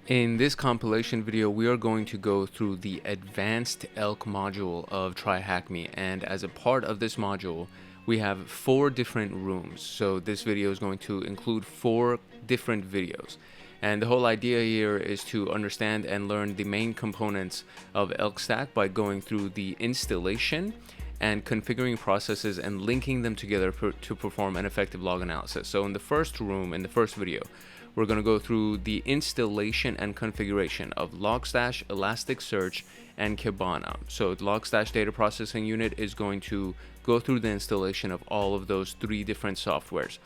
In this compilation video, we are going to go through the Advanced ELK module of TryHackMe, and as a part of this module, we have 4 different rooms. So this video is going to include 4 different videos. And the whole idea here is to understand and learn the main components of ELK stack by going through the installation and configuring processes and linking them together to perform an effective log analysis. So in the first room, in the first video, we're going to go through the installation and configuration of Logstash, ElasticSearch, and Kibana. So the Logstash data processing unit is going to go through the installation of all of those 3 different softwares.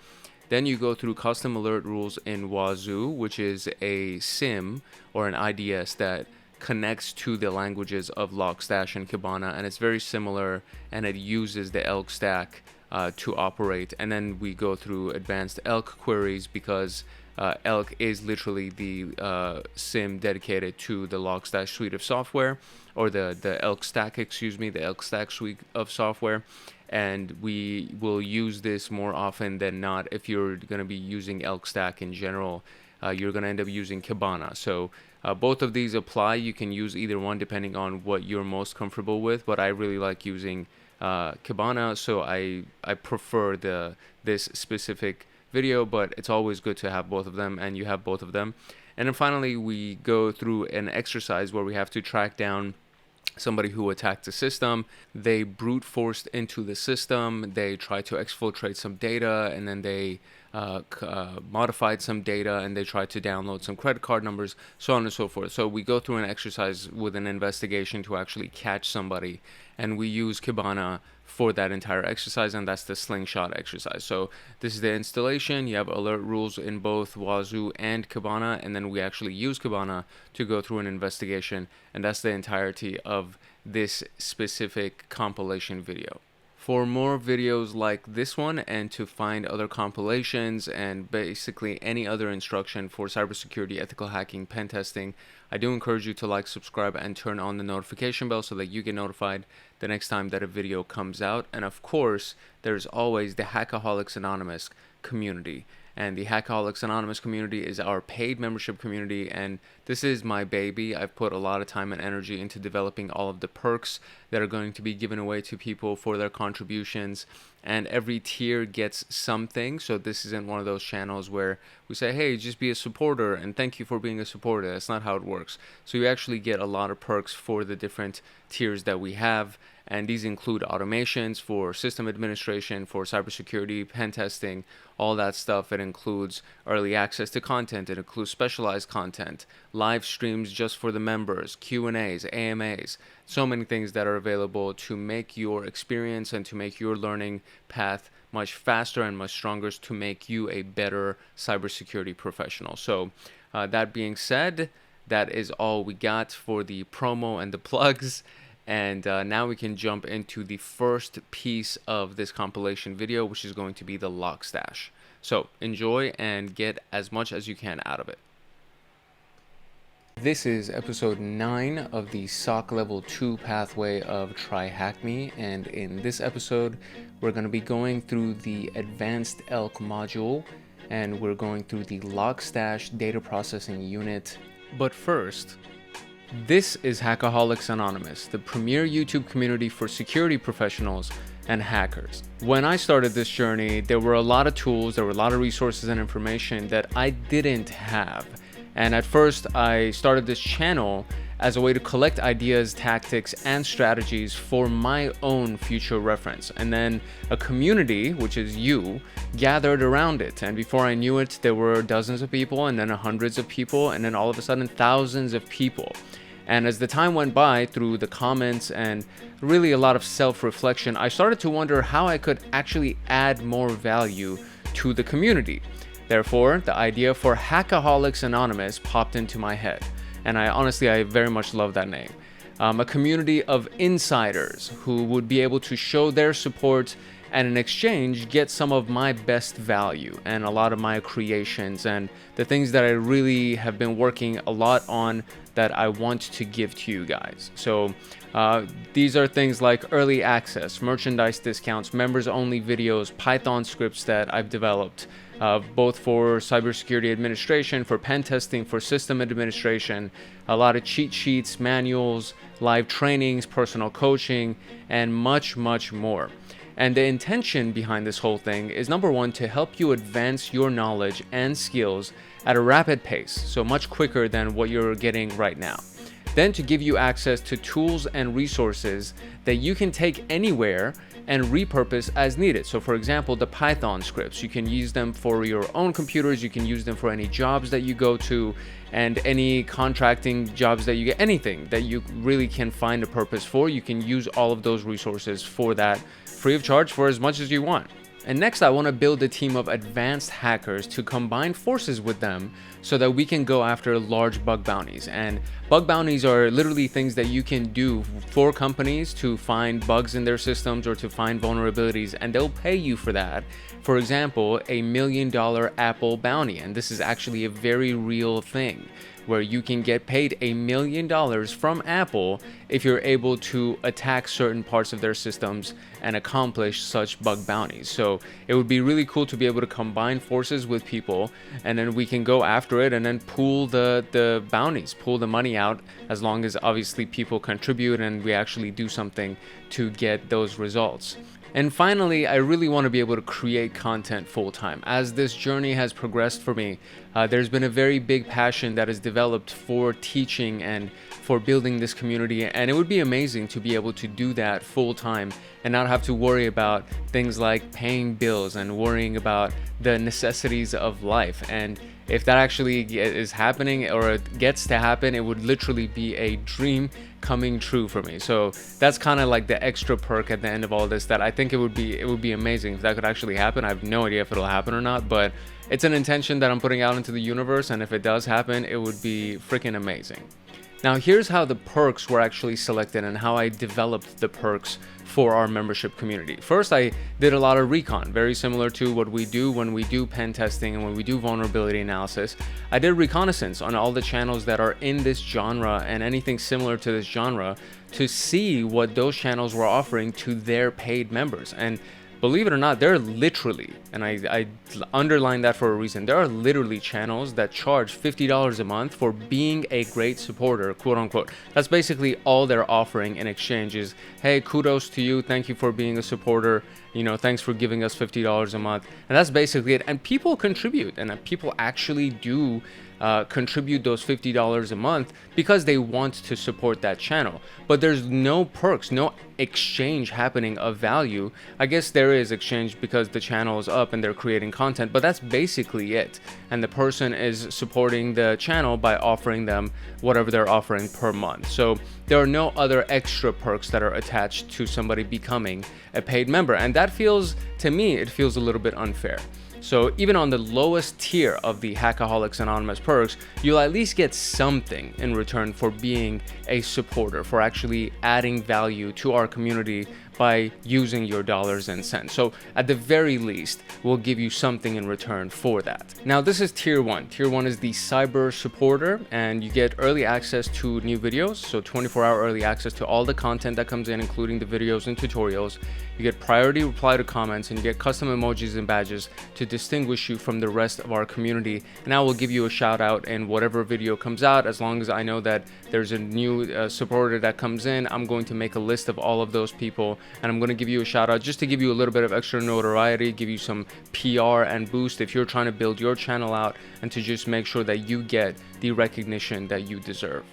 Then you go through custom alert rules in Wazuh, which is a SIEM or an IDS that connects to the languages of Logstash and Kibana, and it's very similar, and it uses the ELK stack to operate. And then we go through advanced ELK queries because ELK is literally the SIEM dedicated to the Logstash suite of software, or the ELK stack, the ELK stack suite of software. And we will use this more often than not. If you're going to be using ELK stack in general, you're going to end up using Kibana. So both of these apply. You can use either one depending on what you're most comfortable with, but I really like using Kibana, so I prefer this specific video, but it's always good to have both of them, and you have both of them. And then finally, we go through an exercise where we have to track down somebody who attacked the system. They brute forced into the system, they tried to exfiltrate some data, and then they modified some data, and they tried to download some credit card numbers, so on and so forth. So we go through an exercise with an investigation to actually catch somebody, and we use Kibana for that entire exercise, and that's the Slingshot exercise. So this is the installation. You have alert rules in both Wazuh and Kibana, and then we actually use Kibana to go through an investigation, and that's the entirety of this specific compilation video. For more videos like this one, and to find other compilations and basically any other instruction for cybersecurity, ethical hacking, pen testing, I do encourage you to like, subscribe, and turn on the notification bell so that you get notified the next time that a video comes out. And of course, there's always the Hackaholics Anonymous community. And the Hackaholics Anonymous community is our paid membership community, and this is my baby. I've put a lot of time and energy into developing all of the perks that are going to be given away to people for their contributions, and every tier gets something. So this isn't one of those channels where we say, hey, just be a supporter and thank you for being a supporter. That's not how it works. So you actually get a lot of perks for the different tiers that we have, and these include automations for system administration, for cybersecurity, pen testing, all that stuff. It includes early access to content. It includes specialized content, live streams just for the members, Q&As, AMAs, so many things that are available to make your experience and to make your learning path much faster and much stronger, to make you a better cybersecurity professional. So that being said, that is all we got for the promo and the plugs. And now we can jump into the first piece of this compilation video, which is going to be the Logstash. So enjoy and get as much as you can out of it. This is episode 9 of the SOC Level 2 pathway of TryHackMe, and in this episode we're going to be going through the Advanced ELK module, and we're going through the Logstash data processing unit. But first, this is Hackaholics Anonymous, the premier YouTube community for security professionals and hackers. When I started this journey, there were a lot of tools, there were a lot of resources and information that I didn't have. And at first, I started this channel as a way to collect ideas, tactics, and strategies for my own future reference. And then a community, which is you, gathered around it. And before I knew it, there were dozens of people, and then hundreds of people, and then all of a sudden thousands of people. And as the time went by, through the comments and really a lot of self-reflection, I started to wonder how I could actually add more value to the community. Therefore, the idea for Hackaholics Anonymous popped into my head. And I very much love that name. A community of insiders who would be able to show their support and in exchange get some of my best value and a lot of my creations and the things that I really have been working a lot on that I want to give to you guys. So these are things like early access, merchandise discounts, members only videos, Python scripts that I've developed, both for cybersecurity administration, for pen testing, for system administration, a lot of cheat sheets, manuals, live trainings, personal coaching, and much, much more. And the intention behind this whole thing is, number one, to help you advance your knowledge and skills at a rapid pace, so much quicker than what you're getting right now. Then to give you access to tools and resources that you can take anywhere and repurpose as needed. So for example, the Python scripts, you can use them for your own computers, you can use them for any jobs that you go to and any contracting jobs that you get, anything that you really can find a purpose for, you can use all of those resources for that free of charge for as much as you want. And next, I want to build a team of advanced hackers to combine forces with them so that we can go after large bug bounties. And bug bounties are literally things that you can do for companies to find bugs in their systems or to find vulnerabilities, and they'll pay you for that. For example, $1 million Apple bounty, and this is actually a very real thing, where you can get paid $1 million from Apple if you're able to attack certain parts of their systems and accomplish such bug bounties. So it would be really cool to be able to combine forces with people, and then we can go after it and then pool the bounties, pull the money out, as long as obviously people contribute and we actually do something to get those results. And finally, I really want to be able to create content full time. As this journey has progressed for me, there's been a very big passion that is developed for teaching and for building this community. And it would be amazing to be able to do that full time and not have to worry about things like paying bills and worrying about the necessities of life. And if that actually is happening or gets to happen, it would literally be a dream coming true for me. So that's kind of like the extra perk at the end of all this, that I think it would be amazing if that could actually happen. I have no idea if it'll happen or not, but it's an intention that I'm putting out into the universe, and if it does happen, it would be freaking amazing. Now here's how the perks were actually selected and how I developed the perks for our membership community. First, I did a lot of recon, very similar to what we do when we do pen testing and when we do vulnerability analysis. I did reconnaissance on all the channels that are in this genre and anything similar to this genre to see what those channels were offering to their paid members. And believe it or not, there are literally, and I underline that for a reason, there are literally channels that charge $50 a month for being a great supporter, quote unquote. That's basically all they're offering in exchange is, hey, kudos to you, thank you for being a supporter, you know, thanks for giving us $50 a month. And that's basically it. And people contribute, and people actually do contribute those $50 a month because they want to support that channel. But there's no perks, no exchange happening of value. I guess there is exchange because the channel is up and they're creating content, but that's basically it. And the person is supporting the channel by offering them whatever they're offering per month. So there are no other extra perks that are attached to somebody becoming a paid member. And that feels, to me, it feels a little bit unfair. So even on the lowest tier of the Hackaholics Anonymous perks, you'll at least get something in return for being a supporter, for actually adding value to our community by using your dollars and cents. So at the very least, we'll give you something in return for that. Now this is tier 1. Tier 1 is the cyber supporter, and you get early access to new videos. So 24-hour early access to all the content that comes in, including the videos and tutorials. You get priority reply to comments, and you get custom emojis and badges to distinguish you from the rest of our community. And I will give you a shout out in whatever video comes out. As long as I know that there's a new supporter that comes in, I'm going to make a list of all of those people, and I'm going to give you a shout out just to give you a little bit of extra notoriety, give you some PR and boost if you're trying to build your channel out, and to just make sure that you get the recognition that you deserve.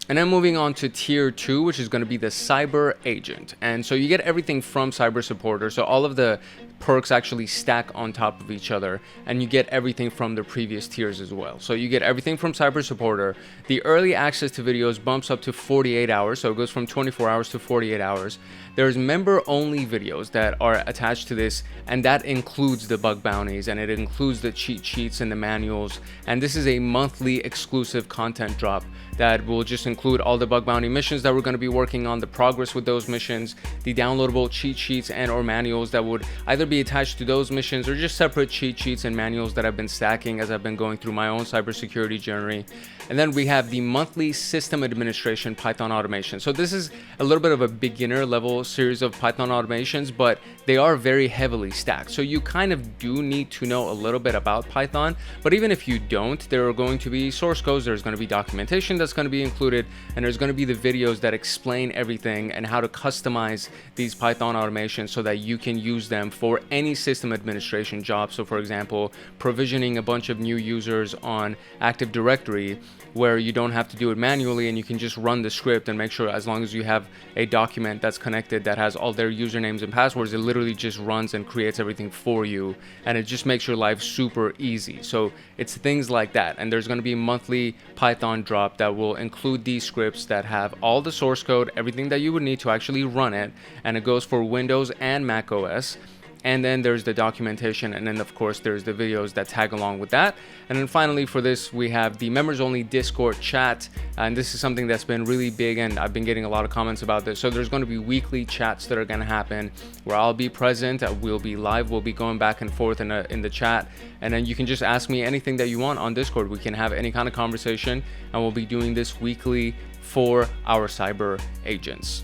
And then moving on to tier 2, which is going to be the cyber agent. And so you get everything from cyber supporter. So all of the perks actually stack on top of each other, and you get everything from the previous tiers as well. So you get everything from Cyber Supporter. The early access to videos bumps up to 48 hours, so it goes from 24 hours to 48 hours. There's member-only videos that are attached to this, and that includes the bug bounties, and it includes the cheat sheets and the manuals. And this is a monthly exclusive content drop that will just include all the bug bounty missions that we're going to be working on, the progress with those missions, the downloadable cheat sheets and or manuals that would either be attached to those missions or just separate cheat sheets and manuals that I've been stacking as I've been going through my own cybersecurity journey. And then we have the monthly system administration Python automation. So this is a little bit of a beginner level series of Python automations, but they are very heavily stacked. So you kind of do need to know a little bit about Python, but even if you don't, there are going to be source codes, there's going to be documentation that's going to be included, and there's going to be the videos that explain everything and how to customize these Python automations so that you can use them for any system administration job. So for example, provisioning a bunch of new users on Active Directory, where you don't have to do it manually and you can just run the script and make sure, as long as you have a document that's connected that has all their usernames and passwords, it literally just runs and creates everything for you, and it just makes your life super easy. So it's things like that. And there's going to be a monthly Python drop that will include these scripts that have all the source code, everything that you would need to actually run it, and it goes for Windows and Mac OS. And then there's the documentation, and then of course there's the videos that tag along with that. And then finally for this, we have the members only Discord chat, and this is something that's been really big, and I've been getting a lot of comments about this. So there's going to be weekly chats that are going to happen where I'll be present, we'll be live, we'll be going back and forth in the chat, and then you can just ask me anything that you want on Discord. We can have any kind of conversation, and we'll be doing this weekly for our cyber agents.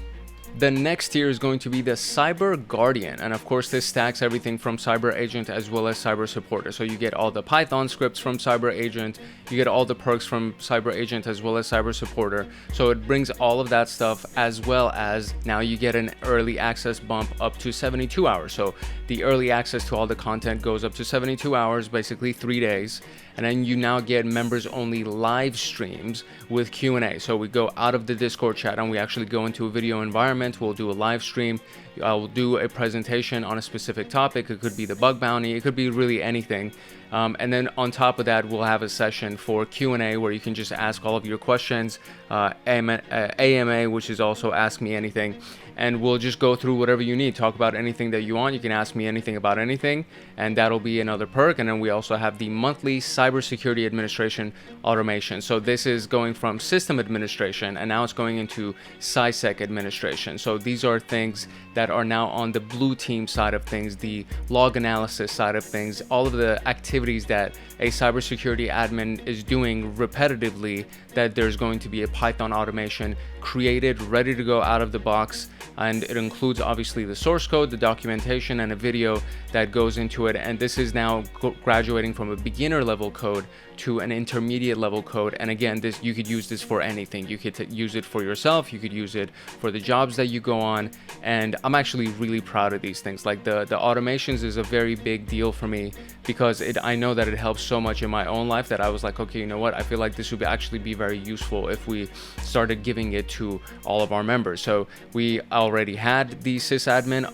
The next tier is going to be the Cyber Guardian, and of course this stacks everything from Cyber Agent as well as Cyber Supporter. So you get all the Python scripts from Cyber Agent, you get all the perks from Cyber Agent as well as Cyber Supporter. So it brings all of that stuff, as well as now you get an early access bump up to 72 hours. So the early access to all the content goes up to 72 hours, basically 3 days. And then you now get members only live streams with Q&A. So we go out of the Discord chat and we actually go into a video environment. We'll do a live stream. I will do a presentation on a specific topic. It could be the bug bounty. It could be really anything. And then on top of that, we'll have a session for Q&A where you can just ask all of your questions, AMA, which is also Ask Me Anything. And we'll just go through whatever you need, talk about anything that you want. You can ask me anything about anything, and that'll be another perk. And then we also have the monthly cybersecurity administration automation. So this is going from system administration, and now it's going into SciSec administration. So these are things that are now on the blue team side of things, the log analysis side of things, all of the activities that a cybersecurity admin is doing repetitively, that there's going to be a Python automation created, ready to go out of the box. And it includes obviously the source code, the documentation, and a video that goes into it. And this is now graduating from a beginner level code to an intermediate level code. And again, this, you could use this for anything. You could use it for yourself, you could use it for the jobs that you go on. And I'm actually really proud of these things. Like the automations is a very big deal for me, because I know that it helps so much in my own life that I was like, okay, you know what, I feel like this would actually be very useful if we started giving it to all of our members. So we already had the sysadmin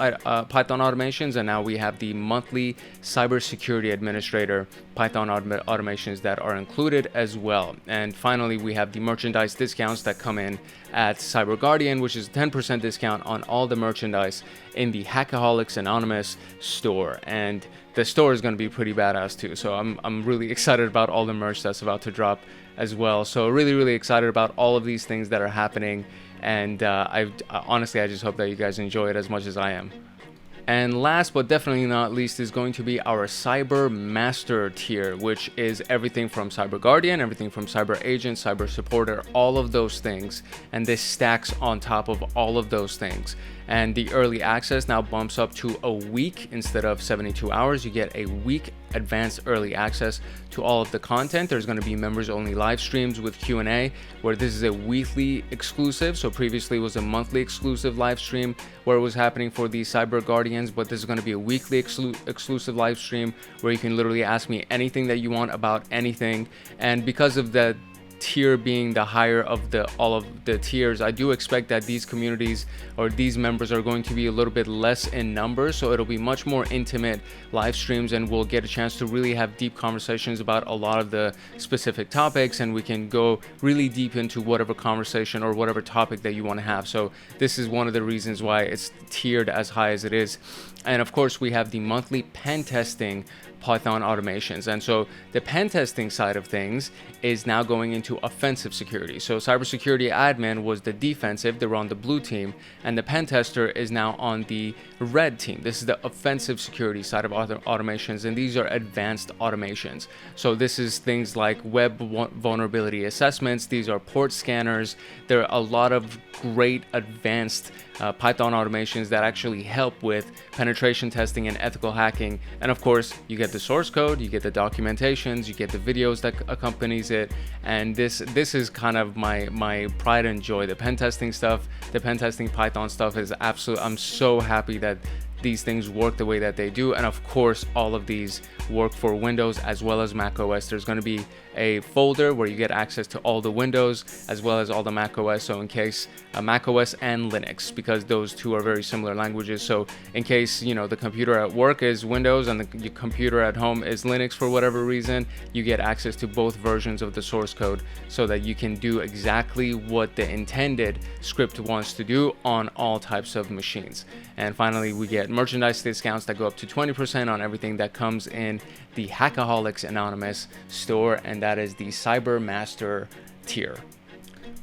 Python automations, and now we have the monthly cybersecurity administrator Python automations that are included as well. And finally, we have the merchandise discounts that come in at Cyber Guardian, which is 10% discount on all the merchandise in the Hackaholics Anonymous store. And the store is going to be pretty badass too. So I'm really excited about all the merch that's about to drop as well. So really excited about all of these things that are happening. And honestly, I just hope that you guys enjoy it as much as I am. And last but definitely not least is going to be our Cyber Master tier, which is everything from Cyber Guardian, everything from Cyber Agent, Cyber Supporter, all of those things. And this stacks on top of all of those things. And the early access now bumps up to a week instead of 72 hours. You get a week advanced early access to all of the content. There's going to be members only live streams with Q&A, where this is a weekly exclusive. So previously it was a monthly exclusive live stream where it was happening for the Cyber Guardians, but this is going to be a weekly exclusive live stream where you can literally ask me anything that you want about anything. And because of the tier being the higher of all of the tiers, I do expect that these communities or these members are going to be a little bit less in numbers, so it'll be much more intimate live streams, and we'll get a chance to really have deep conversations about a lot of the specific topics, and we can go really deep into whatever conversation or whatever topic that you want to have. So this is one of the reasons why it's tiered as high as it is. And of course, we have the monthly pen testing Python automations. And so the pen testing side of things is now going into offensive security. So cybersecurity admin was the defensive, they were on the blue team, and the pen tester is now on the red team. This is the offensive security side of automations, and these are advanced automations. So this is things like web vulnerability assessments, these are port scanners. There are a lot of great advanced Python automations that actually help with penetration testing and ethical hacking. And of course, you get the source code, you get the documentations, you get the videos that accompanies it. And this is kind of my pride and joy. The pen testing stuff, the pen testing Python stuff is absolute. I'm so happy that these things work the way that they do. And of course, all of these work for Windows as well as Mac OS. There's going to be a folder where you get access to all the Windows as well as all the Mac OS. So in case Mac OS and Linux, because those two are very similar languages. So in case, you know, the computer at work is Windows and the computer at home is Linux for whatever reason, you get access to both versions of the source code so that you can do exactly what the intended script wants to do on all types of machines. And finally, we get merchandise discounts that go up to 20% on everything that comes in the Hackaholics Anonymous store, and that is the Cyber Master tier.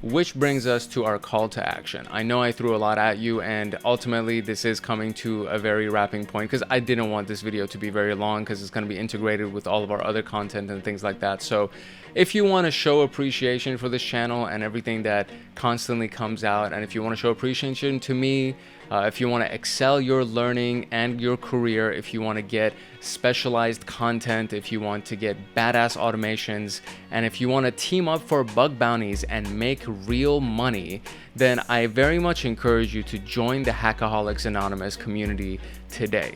Which brings us to our call to action. I know I threw a lot at you, and ultimately this is coming to a very wrapping point because I didn't want this video to be very long because it's going to be integrated with all of our other content and things like that. So if you want to show appreciation for this channel and everything that constantly comes out, and if you want to show appreciation to me, if you want to excel your learning and your career, if you want to get specialized content, if you want to get badass automations, and if you want to team up for bug bounties and make real money, then I very much encourage you to join the Hackaholics Anonymous community today.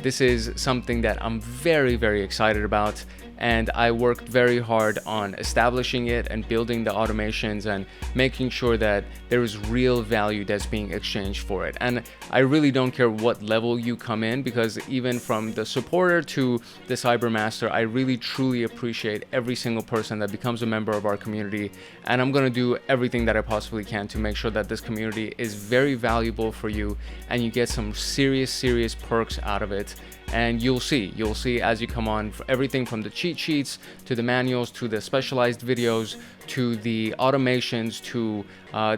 This is something that I'm very, very excited about, and I worked very hard on establishing it and building the automations and making sure that there is real value that's being exchanged for it. And I really don't care what level you come in, because even from the supporter to the Cybermaster, I really truly appreciate every single person that becomes a member of our community. And I'm gonna do everything that I possibly can to make sure that this community is very valuable for you and you get some serious perks out of it. And you'll see as you come on, everything from the cheat sheets to the manuals to the specialized videos to the automations to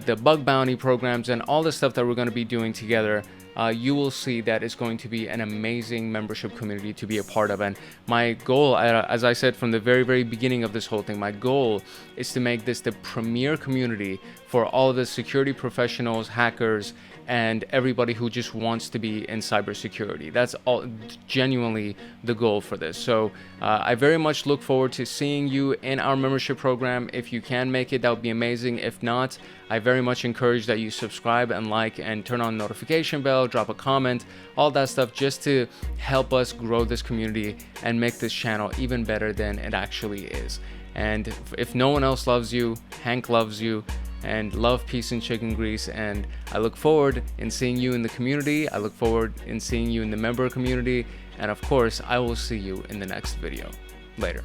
the bug bounty programs and all the stuff that we're going to be doing together. You will see that it's going to be an amazing membership community to be a part of. And my goal, as I said from the very beginning of this whole thing, my goal is to make this the premier community for all of the security professionals, hackers, and everybody who just wants to be in cybersecurity. That's all genuinely the goal for this. So I very much look forward to seeing you in our membership program. If you can make it, that would be amazing. If not, I very much encourage that you subscribe and like and turn on the notification bell, drop a comment, all that stuff, just to help us grow this community and make this channel even better than it actually is. And if no one else loves you, Hank loves you, and love, peace, and chicken grease. And I look forward in seeing you in the community. I look forward in seeing you in the member community. And of course, I will see you in the next video. Later.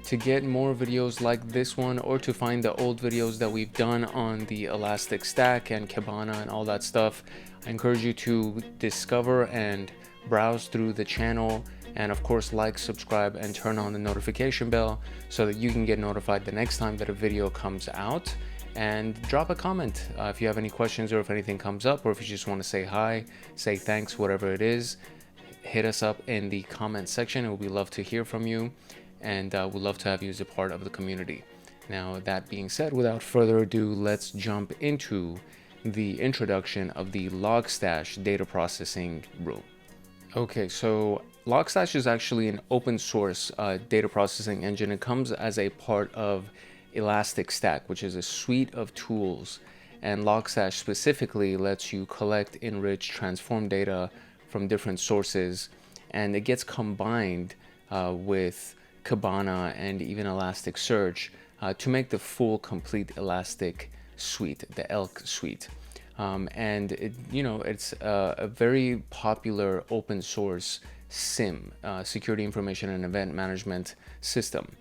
To get more videos like this one, or to find the old videos that we've done on the Elastic Stack and Kibana and all that stuff, I encourage you to discover and browse through the channel. And of course, like, subscribe, and turn on the notification bell so that you can get notified the next time that a video comes out. And drop a comment if you have any questions, or if anything comes up, or if you just want to say hi, say thanks, whatever it is. Hit us up in the comment section, and we'd love to hear from you, and we'd love to have you as a part of the community. Now, that being said, without further ado, let's jump into the introduction of the Logstash data processing room. Okay, so Logstash is actually an open source data processing engine. It comes as a part of ElasticStack, which is a suite of tools. And Logstash specifically lets you collect, enrich, transform data from different sources. And it gets combined with Kibana and even ElasticSearch to make the full complete Elastic suite, the ELK suite. And it's a very popular open source SIEM, security information and event management system.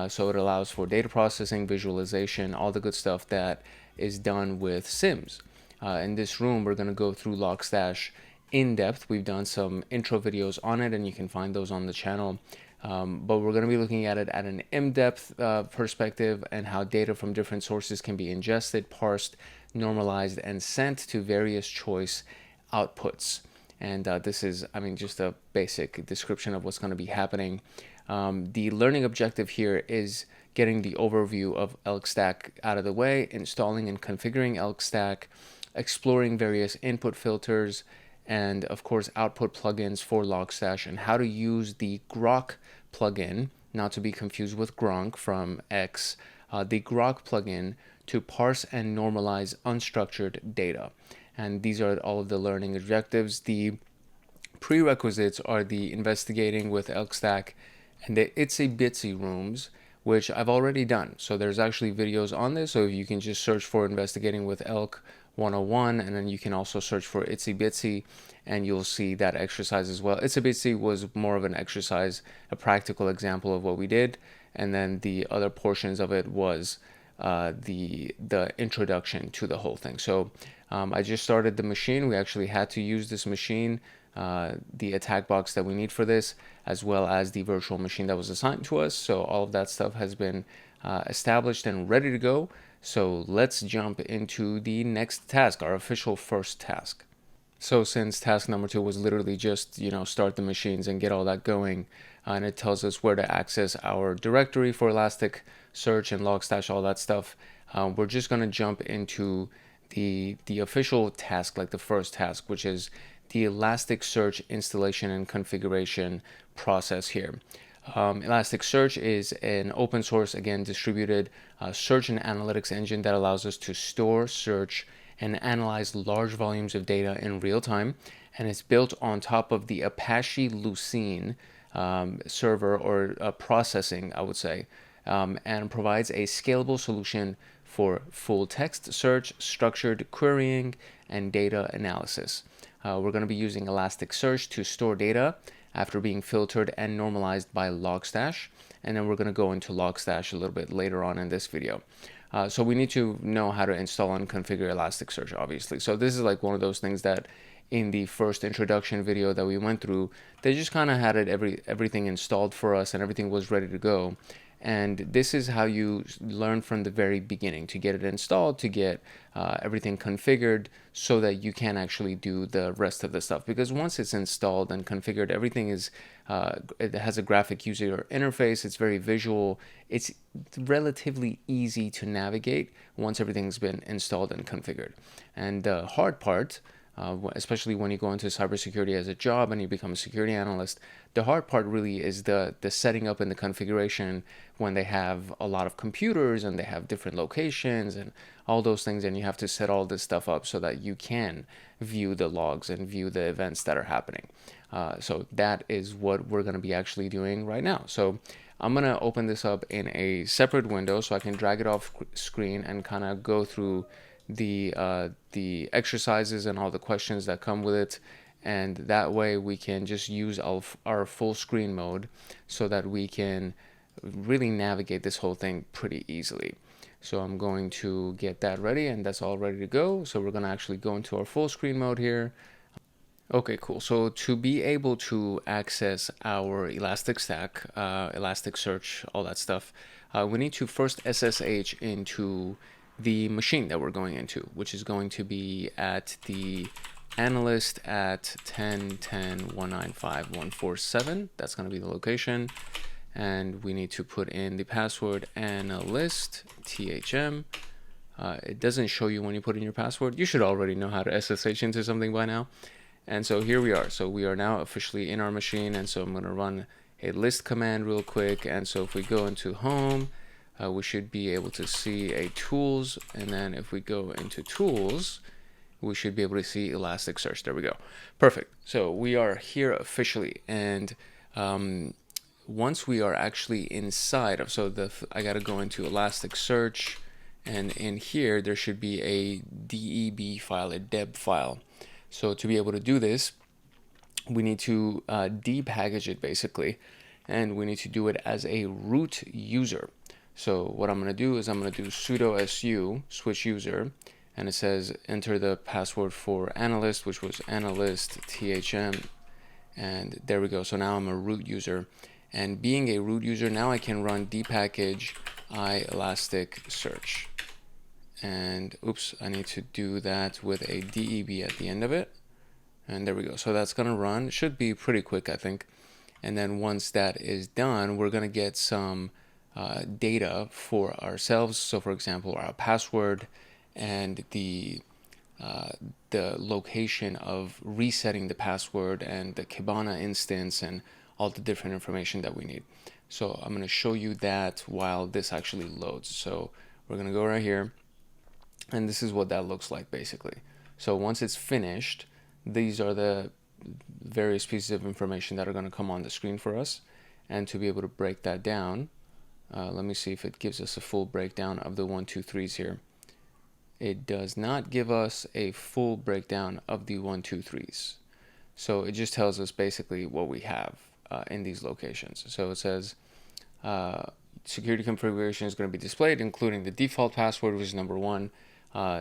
So it allows for data processing, visualization, all the good stuff that is done with SIEMs. In this room, we're going to go through Logstash in depth. We've done some intro videos on it, and you can find those on the channel. But we're going to be looking at it at an in-depth perspective, and how data from different sources can be ingested, parsed, normalized, and sent to various choice outputs. And this is, just a basic description of what's going to be happening. The learning objective here is getting the overview of ELK stack out of the way, installing and configuring ELK stack, exploring various input filters, and of course output plugins for Logstash, and how to use the Grok plugin, not to be confused with Gronk from X, the Grok plugin to parse and normalize unstructured data. And these are all of the learning objectives. The prerequisites are the investigating with ELK stack and the itsy bitsy rooms, which I've already done. So there's actually videos on this, so you can just search for investigating with ELK 101, and then you can also search for itsy bitsy, and you'll see that exercise as well. Itsy bitsy was more of an exercise, a practical example of what we did, and then the other portions of it was the introduction to the whole thing. So I just started the machine. We actually had to use this machine, the attack box that we need for this, as well as the virtual machine that was assigned to us. So all of that stuff has been established and ready to go. So let's jump into the next task, our official first task. So since task number 2 was literally just, start the machines and get all that going, and it tells us where to access our directory for ElasticSearch and Logstash, all that stuff, we're just going to jump into the official task, like the first task, which is the ElasticSearch installation and configuration process here. ElasticSearch is an open source, again, distributed search and analytics engine that allows us to store, search, and analyze large volumes of data in real time. And it's built on top of the Apache Lucene server, or processing, I would say, and provides a scalable solution for full text search, structured querying, and data analysis. We're going to be using ElasticSearch to store data after being filtered and normalized by Logstash, and then we're going to go into Logstash a little bit later on in this video. So we need to know how to install and configure ElasticSearch, obviously. So this is like one of those things that in the first introduction video that we went through, they just kind of had everything installed for us, and everything was ready to go. And this is how you learn from the very beginning to get it installed, to get everything configured so that you can actually do the rest of the stuff. Because once it's installed and configured, everything is, it has a graphic user interface. It's very visual. It's relatively easy to navigate once everything's been installed and configured. And the hard part, especially when you go into cybersecurity as a job and you become a security analyst, the hard part really is the setting up and the configuration when they have a lot of computers and they have different locations and all those things, and you have to set all this stuff up so that you can view the logs and view the events that are happening. So that is what we're going to be actually doing right now. So I'm going to open this up in a separate window so I can drag it off screen and kind of go through the exercises and all the questions that come with it, and that way we can just use our full screen mode so that we can really navigate this whole thing pretty easily. So I'm going to get that ready, and that's all ready to go. So we're going to actually go into our full screen mode here. Okay, cool. So to be able to access our Elastic Stack, ElasticSearch, all that stuff, we need to first SSH into the machine that we're going into, which is going to be at the analyst at 10.10.195.147. That's going to be the location. And we need to put in the password analyst THM. It doesn't show you when you put in your password. You should already know how to SSH into something by now. And so here we are. So we are now officially in our machine. And so I'm going to run a list command real quick. And so if we go into home, we should be able to see a tools. And then if we go into tools, we should be able to see Elasticsearch. There we go. Perfect. So we are here officially. And once we are actually inside of, I got to go into Elasticsearch, and in here there should be a deb file, a deb file. So to be able to do this, we need to depackage it basically, and we need to do it as a root user. So what I'm going to do is I'm going to do sudo su switch user, and it says enter the password for analyst, which was analyst thm, and there we go. So now I'm a root user, and being a root user, now I can run dpackage Elasticsearch. And oops, I need to do that with a deb at the end of it. And there we go. So that's going to run. It should be pretty quick, I think. And then once that is done, we're going to get some data for ourselves. So for example, our password and the location of resetting the password and the Kibana instance and all the different information that we need. So I'm going to show you that while this actually loads. So we're going to go right here, and this is what that looks like basically. So once it's finished, these are the various pieces of information that are going to come on the screen for us. And to be able to break that down, let me see if it gives us a full breakdown of the 1, 2, 3s here. It does not give us a full breakdown of the 1, 2, 3s. So it just tells us basically what we have in these locations. So it says security configuration is going to be displayed, including the default password, which is number 1.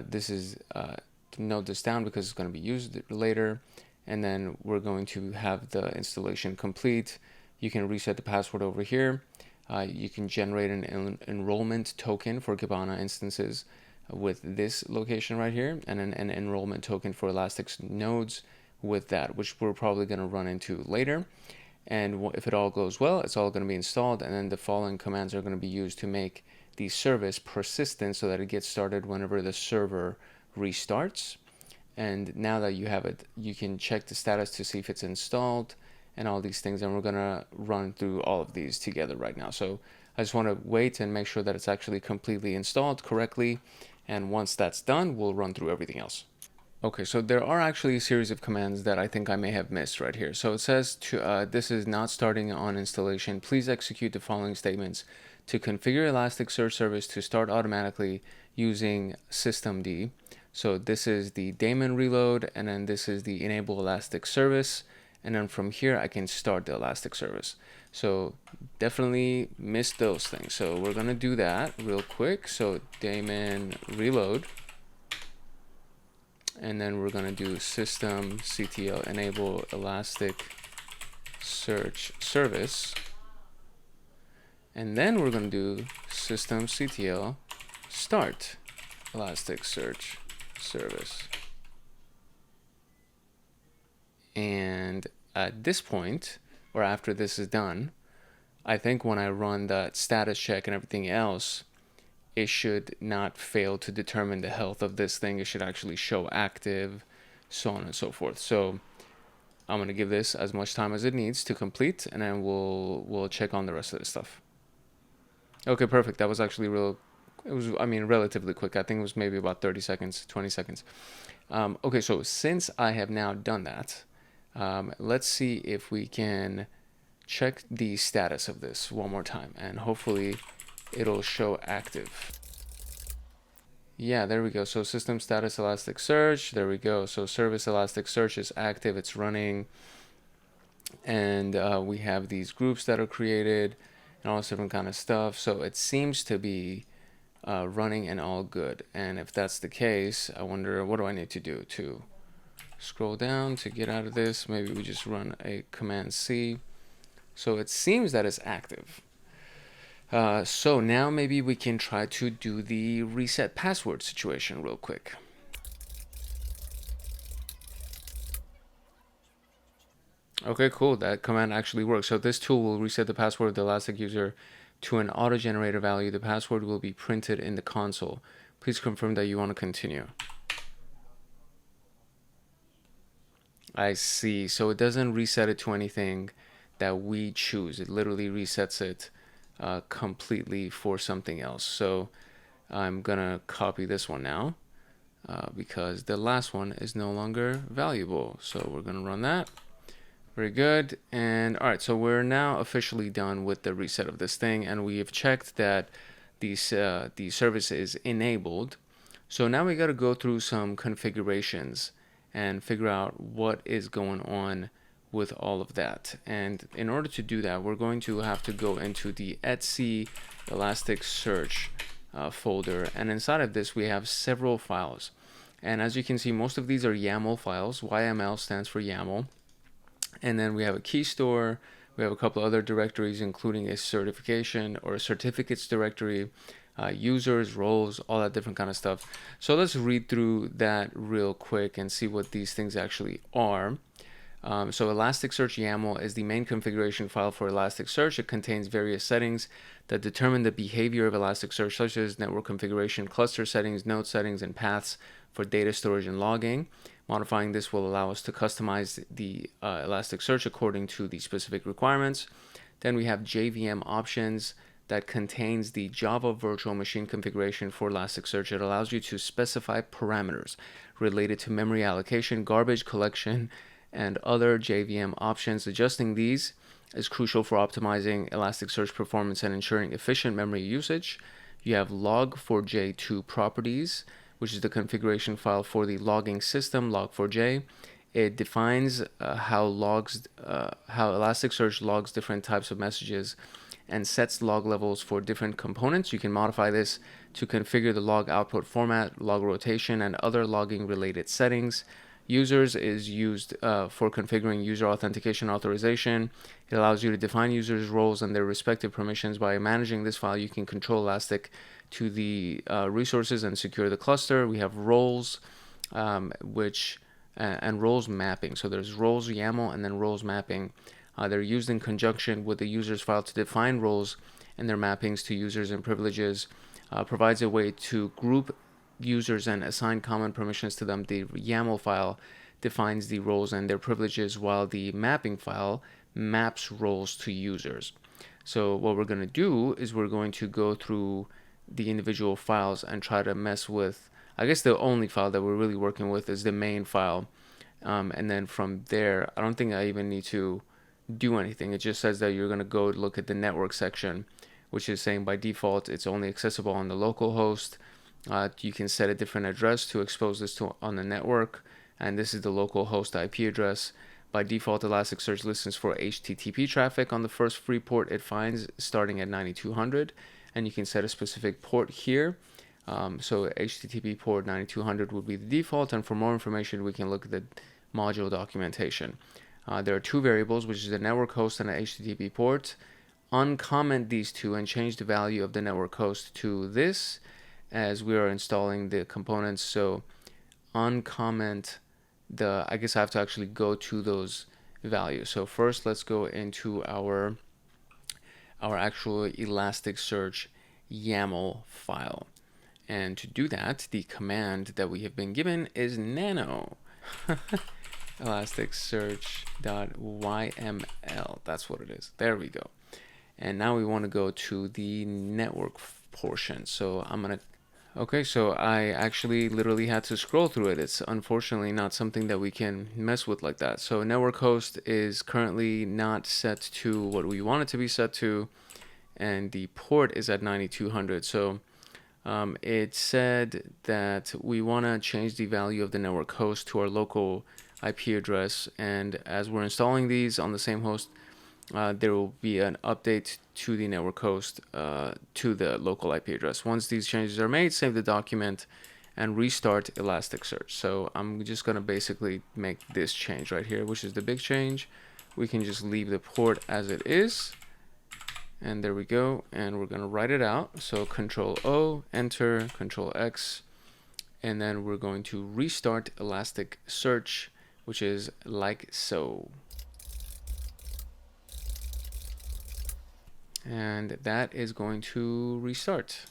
This is to note this down because it's going to be used later. And then we're going to have the installation complete. You can reset the password over here. You can generate an enrollment token for Kibana instances with this location right here, and an enrollment token for Elastic nodes with that, which we're probably going to run into later. And if it all goes well, it's all going to be installed, and then the following commands are going to be used to make the service persistent so that it gets started whenever the server restarts. And now that you have it, you can check the status to see if it's installed and all these things, and we're going to run through all of these together right now. So I just want to wait and make sure that it's actually completely installed correctly, and once that's done, we'll run through everything else. Okay, so there are actually a series of commands that I think I may have missed right here. So it says this is not starting on installation. Please execute the following statements to configure Elasticsearch service to start automatically using systemd. So this is the daemon reload, and then this is the enable Elastic service, and then from here I can start the Elastic service. So definitely missed those things. So we're gonna do that real quick. So daemon reload, and then we're gonna do systemctl enable Elasticsearch service, and then we're gonna do systemctl start Elasticsearch service. And at this point, or after this is done, I think when I run that status check and everything else, it should not fail to determine the health of this thing. It should actually show active, so on and so forth. So I'm going to give this as much time as it needs to complete, and then we'll check on the rest of this stuff. Okay, perfect. That was actually relatively quick. I think it was maybe about 30 seconds, 20 seconds. Okay, so since I have now done that, let's see if we can check the status of this one more time, and hopefully it'll show active. Yeah, there we go. So system status Elasticsearch, there we go. So service Elasticsearch is active, it's running, and we have these groups that are created and all this different kind of stuff. So it seems to be running and all good. And if that's the case, I wonder, what do I need to do to scroll down to get out of this? Maybe we just run a command C. So it seems that it's active. So now maybe we can try to do the reset password situation real quick. Okay, cool. That command actually works. So this tool will reset the password of the Elastic user to an auto-generator value. The password will be printed in the console. Please confirm that you want to continue. I see. So it doesn't reset it to anything that we choose. It literally resets it completely for something else. So I'm gonna copy this one now because the last one is no longer valuable. So we're gonna run that. Very good. And all right, so we're now officially done with the reset of this thing, and we have checked that the service is enabled. So now we got to go through some configurations and figure out what is going on with all of that. And in order to do that, we're going to have to go into the etc ElasticSearch folder, and inside of this we have several files. And as you can see, most of these are YAML files. YML stands for YAML. And then we have a key store. We have a couple other directories, including a certification or a certificates directory, users, roles, all that different kind of stuff. So let's read through that real quick and see what these things actually are. So ElasticSearch YAML is the main configuration file for Elasticsearch. It contains various settings that determine the behavior of Elasticsearch, such as network configuration, cluster settings, node settings, and paths for data storage and logging. Modifying this will allow us to customize the Elasticsearch according to the specific requirements. Then we have JVM options that contains the Java virtual machine configuration for Elasticsearch. It allows you to specify parameters related to memory allocation, garbage collection, and other JVM options. Adjusting these is crucial for optimizing Elasticsearch performance and ensuring efficient memory usage. You have log4j2 properties, which is the configuration file for the logging system, log4j. It defines how Elasticsearch logs different types of messages and sets log levels for different components. You can modify this to configure the log output format, log rotation, and other logging related settings. Users is used for configuring user authentication authorization. It allows you to define users' roles and their respective permissions. By managing this file, you can control Elastic to the resources and secure the cluster. We have roles, and roles mapping. So there's roles YAML and then roles mapping. They're used in conjunction with the users file to define roles and their mappings to users and privileges. Provides a way to group users and assign common permissions to them. The YAML file defines the roles and their privileges, while the mapping file maps roles to users. So what we're going to do is we're going to go through the individual files and try to mess with, I guess the only file that we're really working with is the main file. And then from there, I don't think I even need to do anything. It just says that you're going to go look at the network section, which is saying by default it's only accessible on the local host. You can set a different address to expose this to on the network, and this is the local host IP address. By default, Elasticsearch listens for HTTP traffic on the first free port it finds, starting at 9200, and you can set a specific port here. So HTTP port 9200 would be the default, and for more information we can look at the module documentation. There are two variables, which is the network host and an HTTP port. Uncomment these two and change the value of the network host to this as we are installing the components. So uncomment the, I guess I have to actually go to those values. So first let's go into our actual Elasticsearch YAML file. And to do that, the command that we have been given is nano. Elasticsearch.yml. That's what it is. There we go. And now we want to go to the network portion. So I'm going to, okay, so I actually literally had to scroll through it. It's unfortunately not something that we can mess with like that. So network host is currently not set to what we want it to be set to, and the port is at 9200. So it said that we want to change the value of the network host to our local IP address, and as we're installing these on the same host, there will be an update to the network host to the local IP address. Once these changes are made, save the document and restart Elasticsearch. So I'm just going to basically make this change right here, which is the big change. We can just leave the port as it is, and there we go, and we're going to write it out. So Control O, enter, Control X, and then we're going to restart Elasticsearch, which is like so. And that is going to restart.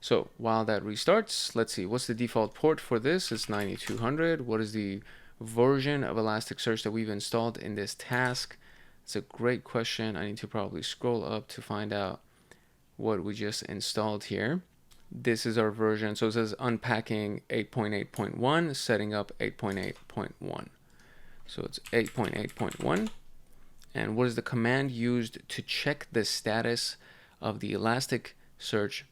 So while that restarts, let's see, what's the default port for this? It's 9200. What is the version of Elasticsearch that we've installed in this task? It's a great question. I need to probably scroll up to find out what we just installed here. This is our version. So it says unpacking 8.8.1, setting up 8.8.1. So it's 8.8.1. And what is the command used to check the status of the ElasticSearch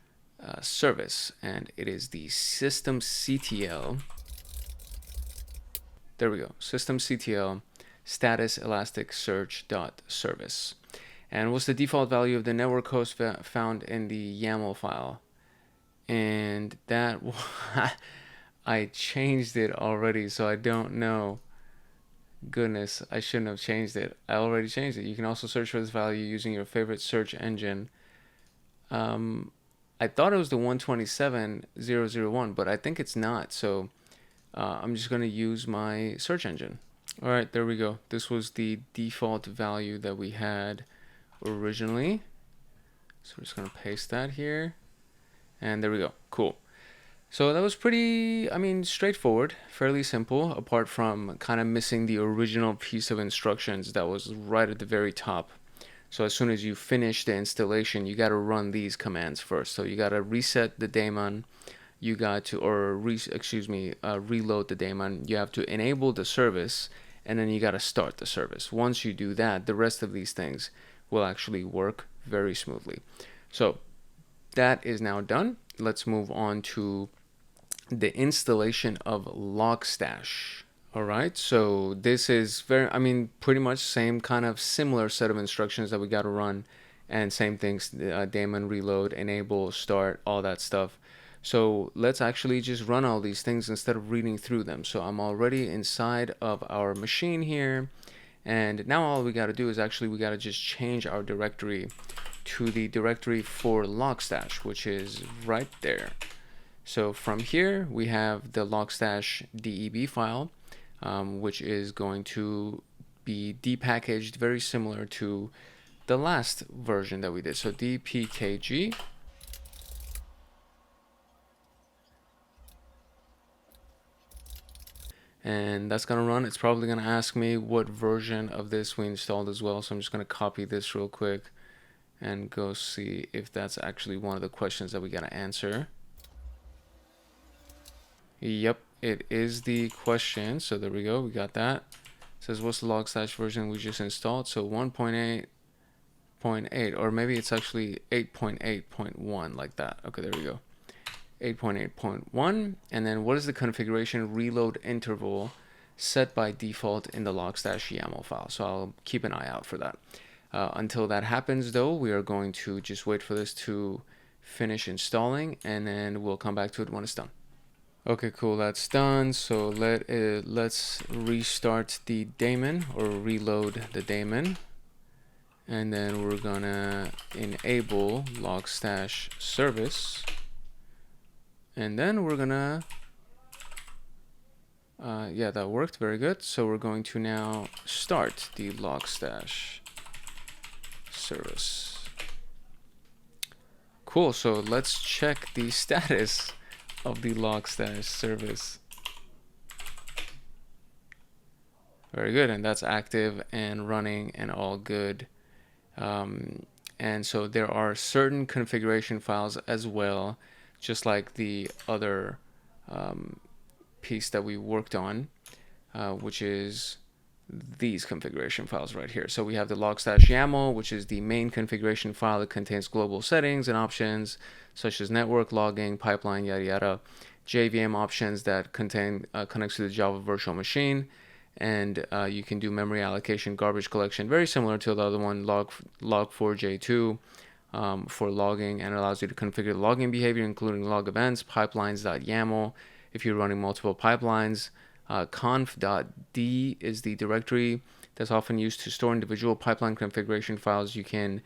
service? And it is the systemctl. There we go. Systemctl status elasticsearch.service. And what's the default value of the network host found in the YAML file? And that I changed it already, so I don't know. Goodness, I shouldn't have changed it. I already changed it. You can also search for this value using your favorite search engine. I thought it was the 127.001, but I think it's not. So I'm just going to use my search engine. All right, there we go. This was the default value that we had originally. So we're just going to paste that here. And there we go. Cool. So that was pretty, straightforward, fairly simple, apart from kind of missing the original piece of instructions that was right at the very top. So as soon as you finish the installation, you got to run these commands first. So you got to reset the daemon, you got to, reload the daemon, you have to enable the service, and then you got to start the service. Once you do that, the rest of these things will actually work very smoothly. So that is now done. Let's move on to the installation of Logstash. All right, so this is pretty much same kind of similar set of instructions that we got to run, and same things, daemon, reload, enable, start, all that stuff. So let's actually just run all these things instead of reading through them. So I'm already inside of our machine here, and now all we got to do is we got to just change our directory to the directory for Logstash, which is right there. So from here, we have the Logstash DEB file, which is going to be depackaged very similar to the last version that we did. So dpkg. And that's going to run. It's probably going to ask me what version of this we installed as well. So I'm just going to copy this real quick and go see if that's actually one of the questions that we got to answer. Yep, it is the question. So there we go. We got that. It says, what's the Logstash version we just installed? So 1.8.8, or maybe it's actually 8.8.1, like that. Okay, there we go. 8.8.1. And then what is the configuration reload interval set by default in the Logstash YAML file? So I'll keep an eye out for that. Until that happens, though, we are going to just wait for this to finish installing, and then we'll come back to it when it's done. Okay, cool, that's done. So let's restart the daemon, or reload the daemon, and then we're gonna enable Logstash service, and then we're gonna yeah, that worked, very good. So we're going to now start the Logstash service. Cool, so let's check the status of the Logstash service. Very good, and that's active and running and all good. And so there are certain configuration files as well, just like the other piece that we worked on, which is these configuration files right here. So we have the Logstash YAML, which is the main configuration file that contains global settings and options such as network, logging, pipeline, yada yada. JVM options that connects to the Java virtual machine, and you can do memory allocation, garbage collection, very similar to the other one, log4j2 for logging, and allows you to configure the logging behavior, including log events, pipelines.yaml if you're running multiple pipelines. Conf.d is the directory that's often used to store individual pipeline configuration files. You can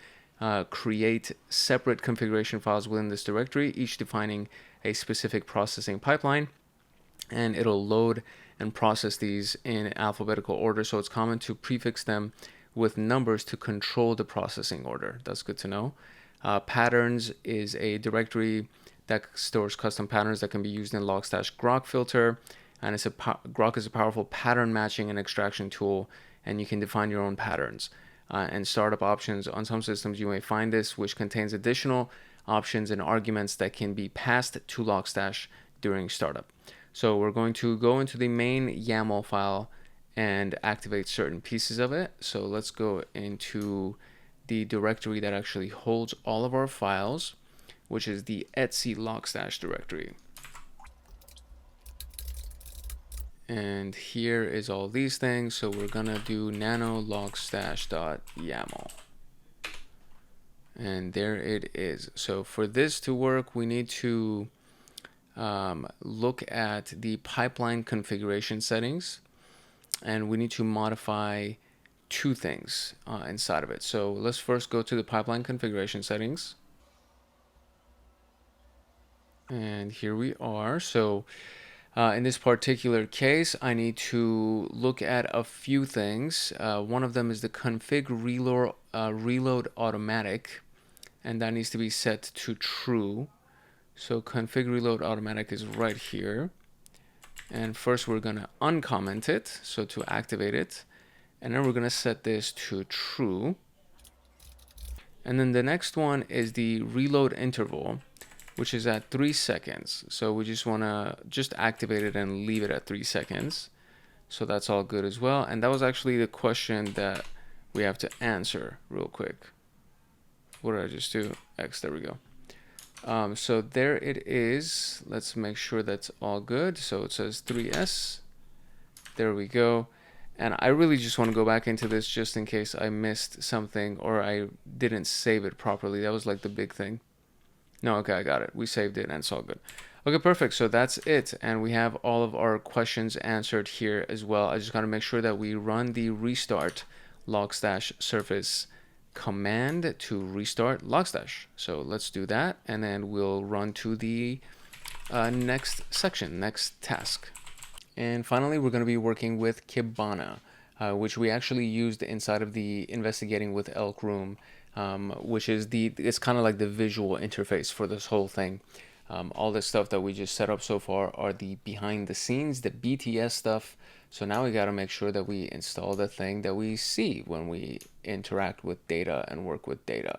create separate configuration files within this directory, each defining a specific processing pipeline, and it'll load and process these in alphabetical order. So it's common to prefix them with numbers to control the processing order. That's good to know. Patterns is a directory that stores custom patterns that can be used in Logstash Grok filter. And Grok is a powerful pattern matching and extraction tool, and you can define your own patterns. And startup options, on some systems you may find this, which contains additional options and arguments that can be passed to Logstash during startup. So we're going to go into the main YAML file and activate certain pieces of it. So let's go into the directory that actually holds all of our files, which is the etc Logstash directory. And here is all these things. So we're gonna do nano logstash.yaml. And there it is. So for this to work, we need to look at the pipeline configuration settings, and we need to modify two things inside of it. So let's first go to the pipeline configuration settings. And here we are. So in this particular case, I need to look at a few things. One of them is the config reload automatic, and that needs to be set to true. So config reload automatic is right here. And first we're going to uncomment it, so to activate it. And then we're going to set this to true. And then the next one is the reload interval, which is at 3 seconds. So we just want to activate it and leave it at 3 seconds. So that's all good as well. And that was actually the question that we have to answer real quick. What did I just do? X, there we go. So there it is. Let's make sure that's all good. So it says 3S. There we go. And I really just want to go back into this just in case I missed something or I didn't save it properly. That was like the big thing. No, okay, I got it. We saved it and it's all good. Okay, perfect. So that's it. And we have all of our questions answered here as well. I just got to make sure that we run the restart Logstash service command to restart Logstash. So let's do that. And then we'll run to the next section, next task. And finally, we're going to be working with Kibana, which we actually used inside of the investigating with ELK room, which is it's kind of like the visual interface for this whole thing. All the stuff that we just set up so far are the behind the scenes, the BTS stuff. So now we got to make sure that we install the thing that we see when we interact with data and work with data.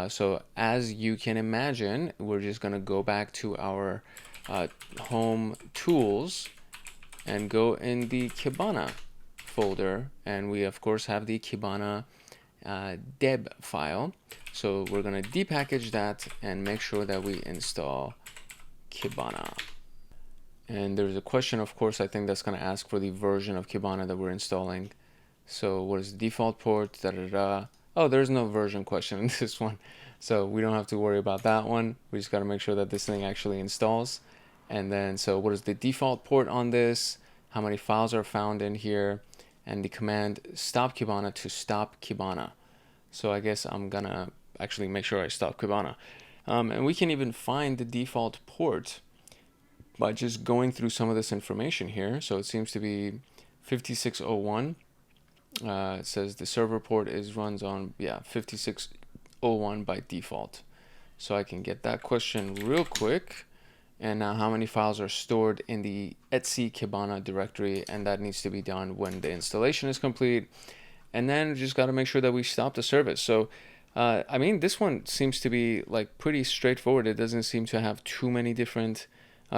So as you can imagine, we're just going to go back to our home tools and go in the Kibana folder, and we of course have the Kibana deb file. So we're going to depackage that and make sure that we install Kibana. And there's a question, of course, I think that's going to ask for the version of Kibana that we're installing. So what is the default port? Oh, there's no version question in this one, so we don't have to worry about that one. We just got to make sure that this thing actually installs. And then, so what is the default port on this? How many files are found in here? And the command stop Kibana to stop Kibana. So I guess I'm gonna actually make sure I stop Kibana. And we can even find the default port by just going through some of this information here. So it seems to be 5601. It says the server port runs on 5601 by default. So I can get that question real quick. And now how many files are stored in the etc Kibana directory, and that needs to be done when the installation is complete. And then just got to make sure that we stop the service. So I mean, this one seems to be like pretty straightforward. It doesn't seem to have too many different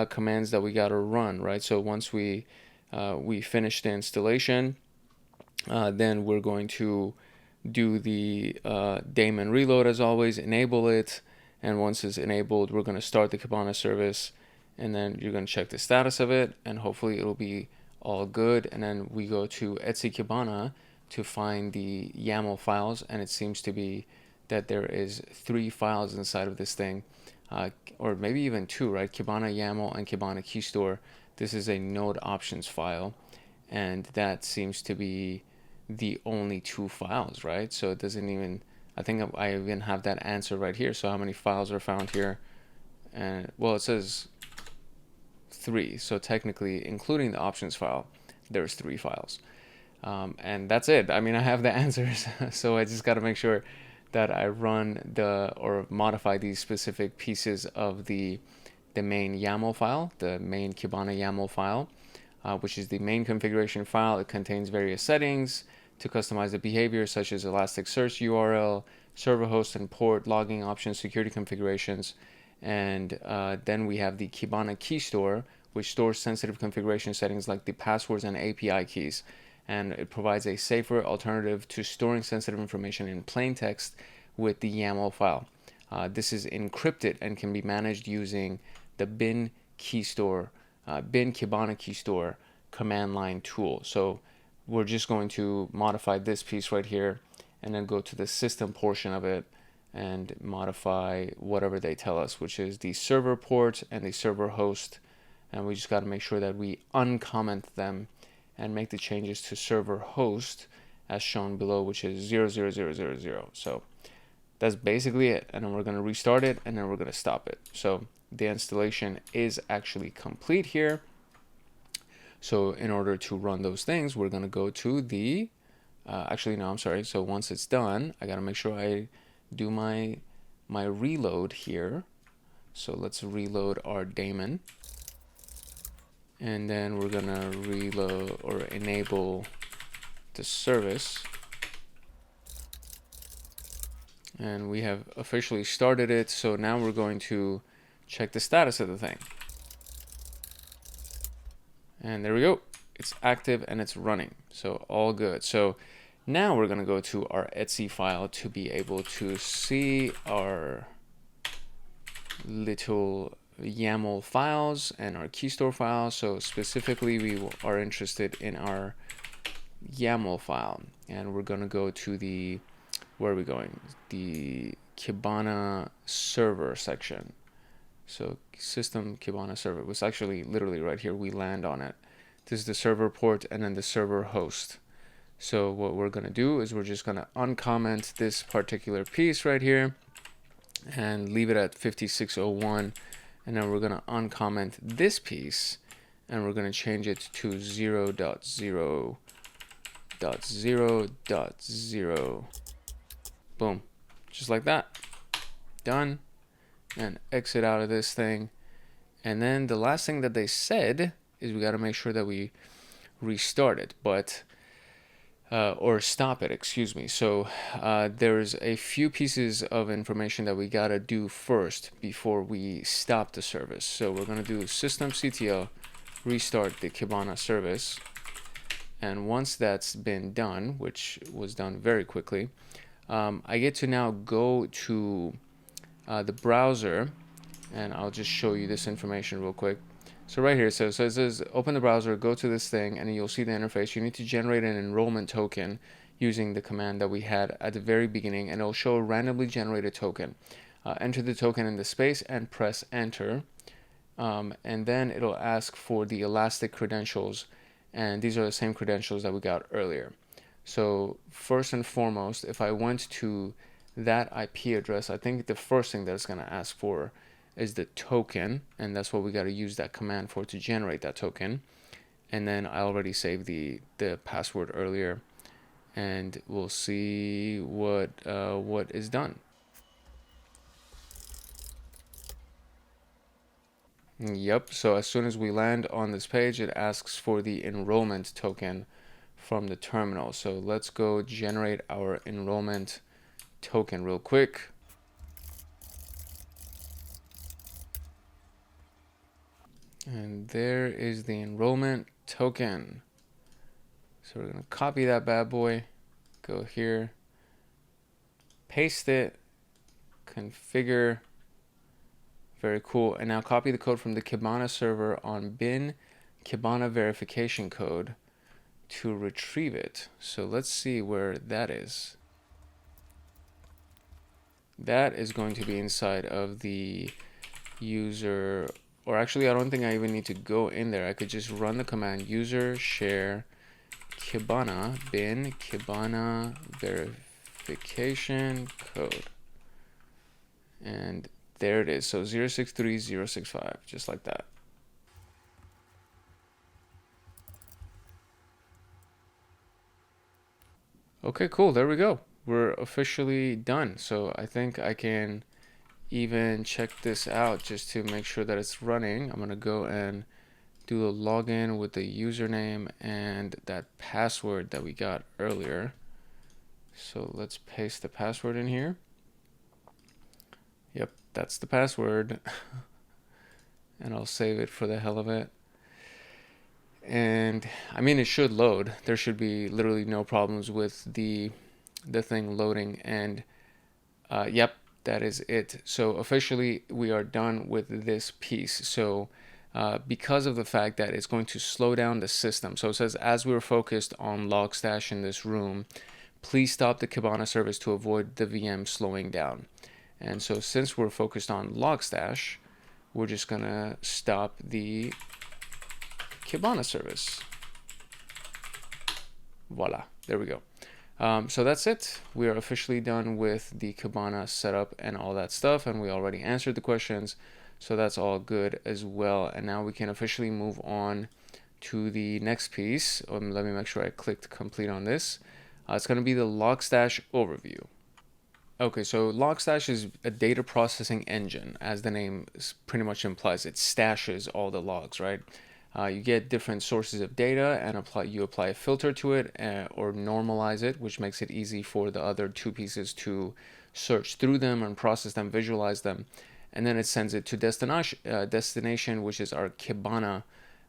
commands that we got to run, right? So once we finish the installation, then we're going to do the daemon reload as always, enable it. And once it's enabled, we're going to start the Kibana service, and then you're going to check the status of it, and hopefully it'll be all good. And then we go to etc Kibana to find the YAML files, and it seems to be that there is 3 files inside of this thing, or maybe even 2, right? Kibana YAML and Kibana key store. This is a node options file, and that seems to be the only 2 files, right? So it doesn't even, I think I even have that answer right here. So how many files are found here? And well, it says 3. So technically, including the options file, there's 3 files. And that's it. I mean, I have the answers. So I just got to make sure that I run or modify these specific pieces of the main YAML file, the main Kibana YAML file, which is the main configuration file. It contains various settings to customize the behavior, such as ElasticSearch URL, server host and port, logging options, security configurations. And then we have the Kibana key store, which stores sensitive configuration settings like the passwords and API keys. and it provides a safer alternative to storing sensitive information in plain text with the YAML file. This is encrypted and can be managed using the bin Kibana key store command line tool. So we're just going to modify this piece right here and then go to the system portion of it and modify whatever they tell us, which is the server port and the server host. And we just got to make sure that we uncomment them and make the changes to server host as shown below, which is 00000. So that's basically it. And then we're going to restart it and then we're going to stop it. So the installation is actually complete here. So in order to run those things, we're going to go to the, So once it's done, I got to make sure I do my reload here. So let's reload our daemon. And then we're going to reload or enable the service. And we have officially started it. So now we're going to check the status of the thing. And there we go. It's active and it's running. So all good. So now we're going to go to our etc file to be able to see our little YAML files and our key store files. So specifically, we are interested in our YAML file. And we're going to go to the, where are we going? The Kibana server section. So system Kibana server was actually literally right here. We land on it. This is the server port and then the server host. So what we're going to do is we're just going to uncomment this particular piece right here and leave it at 5601. And then we're going to uncomment this piece and we're going to change it to 0.0.0.0. Boom. Just like that. Done. And exit out of this thing. And then the last thing that they said is we got to make sure that we restart it, or stop it, excuse me. So there's a few pieces of information that we got to do first before we stop the service. So we're going to do systemctl restart the Kibana service. And once that's been done, which was done very quickly, I get to now go to the browser, and I'll just show you this information real quick. So right here, it says open the browser, go to this thing, and you'll see the interface. You need to generate an enrollment token using the command that we had at the very beginning, and it'll show a randomly generated token. Enter the token in the space and press enter, and then it'll ask for the Elastic credentials, and these are the same credentials that we got earlier. So first and foremost, if I went to that IP address, I think the first thing that it's going to ask for is the token, and that's what we got to use that command for to generate that token. And then I already saved the password earlier, and we'll see what is done. Yep, so as soon as we land on this page, it asks for the enrollment token from the terminal. So let's go generate our enrollment token real quick. And there is the enrollment token. So we're going to copy that bad boy, go here, paste it, configure. Very cool. And now copy the code from the Kibana server on bin Kibana verification code to retrieve it. So let's see where that is. That is going to be inside of the user, or actually I don't think I even need to go in there. I could just run the command user share Kibana bin Kibana verification code. And there it is. So 063065, just like that. Okay, cool. There we go. We're officially done. So I think I can even check this out just to make sure that it's running. I'm going to go and do a login with the username and that password that we got earlier. So let's paste the password in here. Yep, that's the password. And I'll save it for the hell of it. and I mean, it should load. There should be literally no problems with the thing loading, and yep, that is it. So officially we are done with this piece. So because of the fact that it's going to slow down the system, so it says, as we were focused on Logstash in this room, please stop the Kibana service to avoid the VM slowing down. And so since we're focused on Logstash, we're just gonna stop the Kibana service. Voila, there we go. So that's it. We are officially done with the Kibana setup and all that stuff, and we already answered the questions, so that's all good as well. And now we can officially move on to the next piece. Let me make sure I clicked complete on this. It's going to be the Logstash overview. Okay, so Logstash is a data processing engine, as the name pretty much implies. It stashes all the logs, right? You get different sources of data and you apply a filter to it or normalize it, which makes it easy for the other two pieces to search through them and process them, visualize them, and then it sends it to destination, which is our Kibana.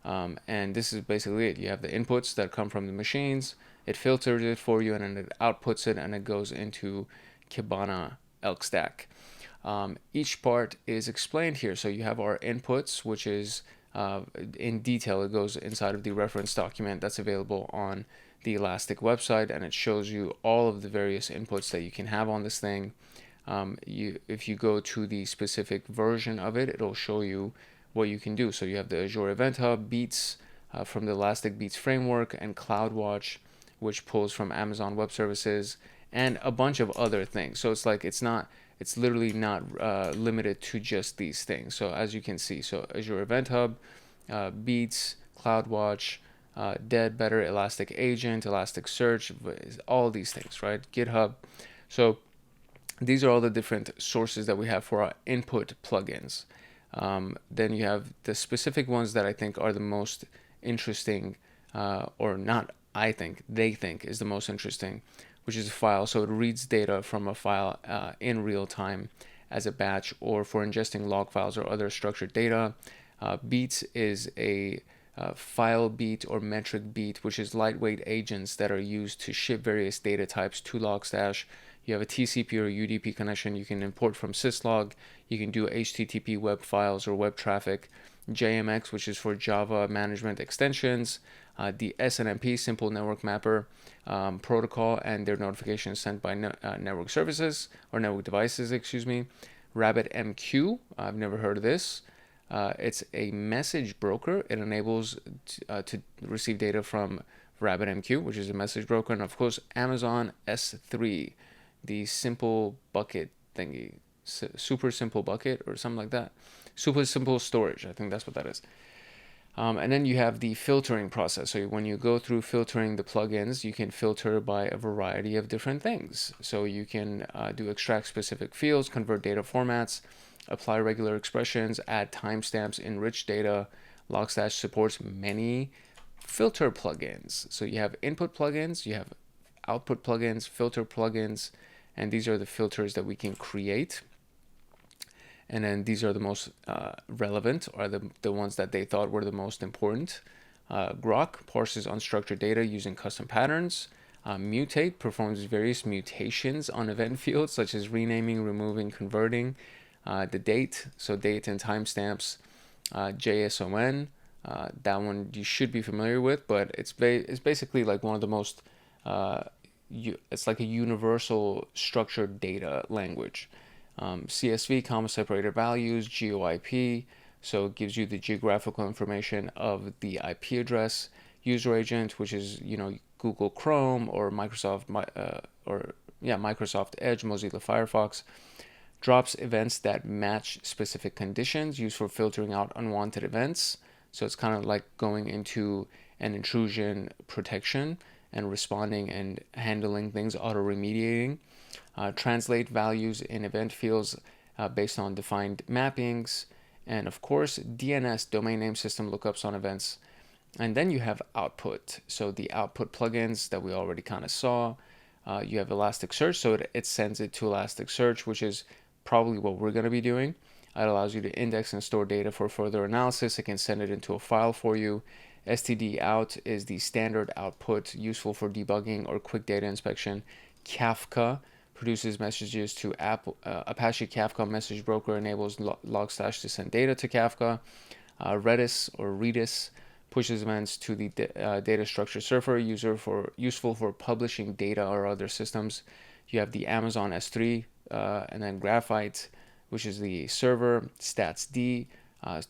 And this is basically it. You have the inputs that come from the machines, it filters it for you, and then it outputs it, and it goes into Kibana ELK stack. Each part is explained here. So you have our inputs, which is in detail. It goes inside of the reference document that's available on the Elastic website, and it shows you all of the various inputs that you can have on this thing. If you go to the specific version of it, it'll show you what you can do. So you have the Azure Event Hub, Beats from the Elastic Beats framework, and CloudWatch, which pulls from Amazon Web Services, and a bunch of other things. So it's like it's literally not limited to just these things. So as you can see, so Azure Event Hub, Beats, CloudWatch, Dead Better, Elastic Agent, ElasticSearch, all these things, right? GitHub. So these are all the different sources that we have for our input plugins. Then you have the specific ones that I think are the most interesting, or not I think, they think is the most interesting, which is a file. So it reads data from a file in real time as a batch, or for ingesting log files or other structured data. Beats is a file beat or metric beat, which is lightweight agents that are used to ship various data types to Logstash. You have a TCP or UDP connection you can import from syslog. You can do HTTP web files or web traffic. JMX, which is for Java management extensions. The SNMP, Simple Network Mapper protocol, and their notifications sent by network services or network devices, excuse me. RabbitMQ, I've never heard of this. It's a message broker. It enables to receive data from RabbitMQ, which is a message broker. And of course, Amazon S3, the simple bucket thingy, super simple bucket or something like that. Super simple storage, I think that's what that is. And then you have the filtering process. So when you go through filtering the plugins, you can filter by a variety of different things. So you can do extract specific fields, convert data formats, apply regular expressions, add timestamps, enrich data. Logstash supports many filter plugins. So you have input plugins, you have output plugins, filter plugins, and these are the filters that we can create. And then these are the most relevant, or the ones that they thought were the most important. Grok parses unstructured data using custom patterns. Mutate performs various mutations on event fields, such as renaming, removing, converting. The date, so date and timestamps. JSON, that one you should be familiar with, but it's basically like one of the most, it's like a universal structured data language. CSV, comma separated values, GeoIP, so it gives you the geographical information of the IP address. User agent, which is Google Chrome or Microsoft Edge, Mozilla Firefox. Drops events that match specific conditions, used for filtering out unwanted events. So it's kind of like going into an intrusion protection and responding and handling things, auto-remediating. Translate values in event fields based on defined mappings, and of course DNS, domain name system lookups on events. And then you have output, so the output plugins that we already kind of saw. You have Elasticsearch, so it sends it to Elasticsearch, which is probably what we're going to be doing. It allows you to index and store data for further analysis. It can send it into a file for you. std out is the standard output useful for debugging or quick data inspection. Kafka produces messages to Apache Kafka message broker enables Logstash to send data to Kafka. Redis pushes events to the data structure server useful for publishing data or other systems. You have the Amazon S3 and then Graphite, which is the server. StatsD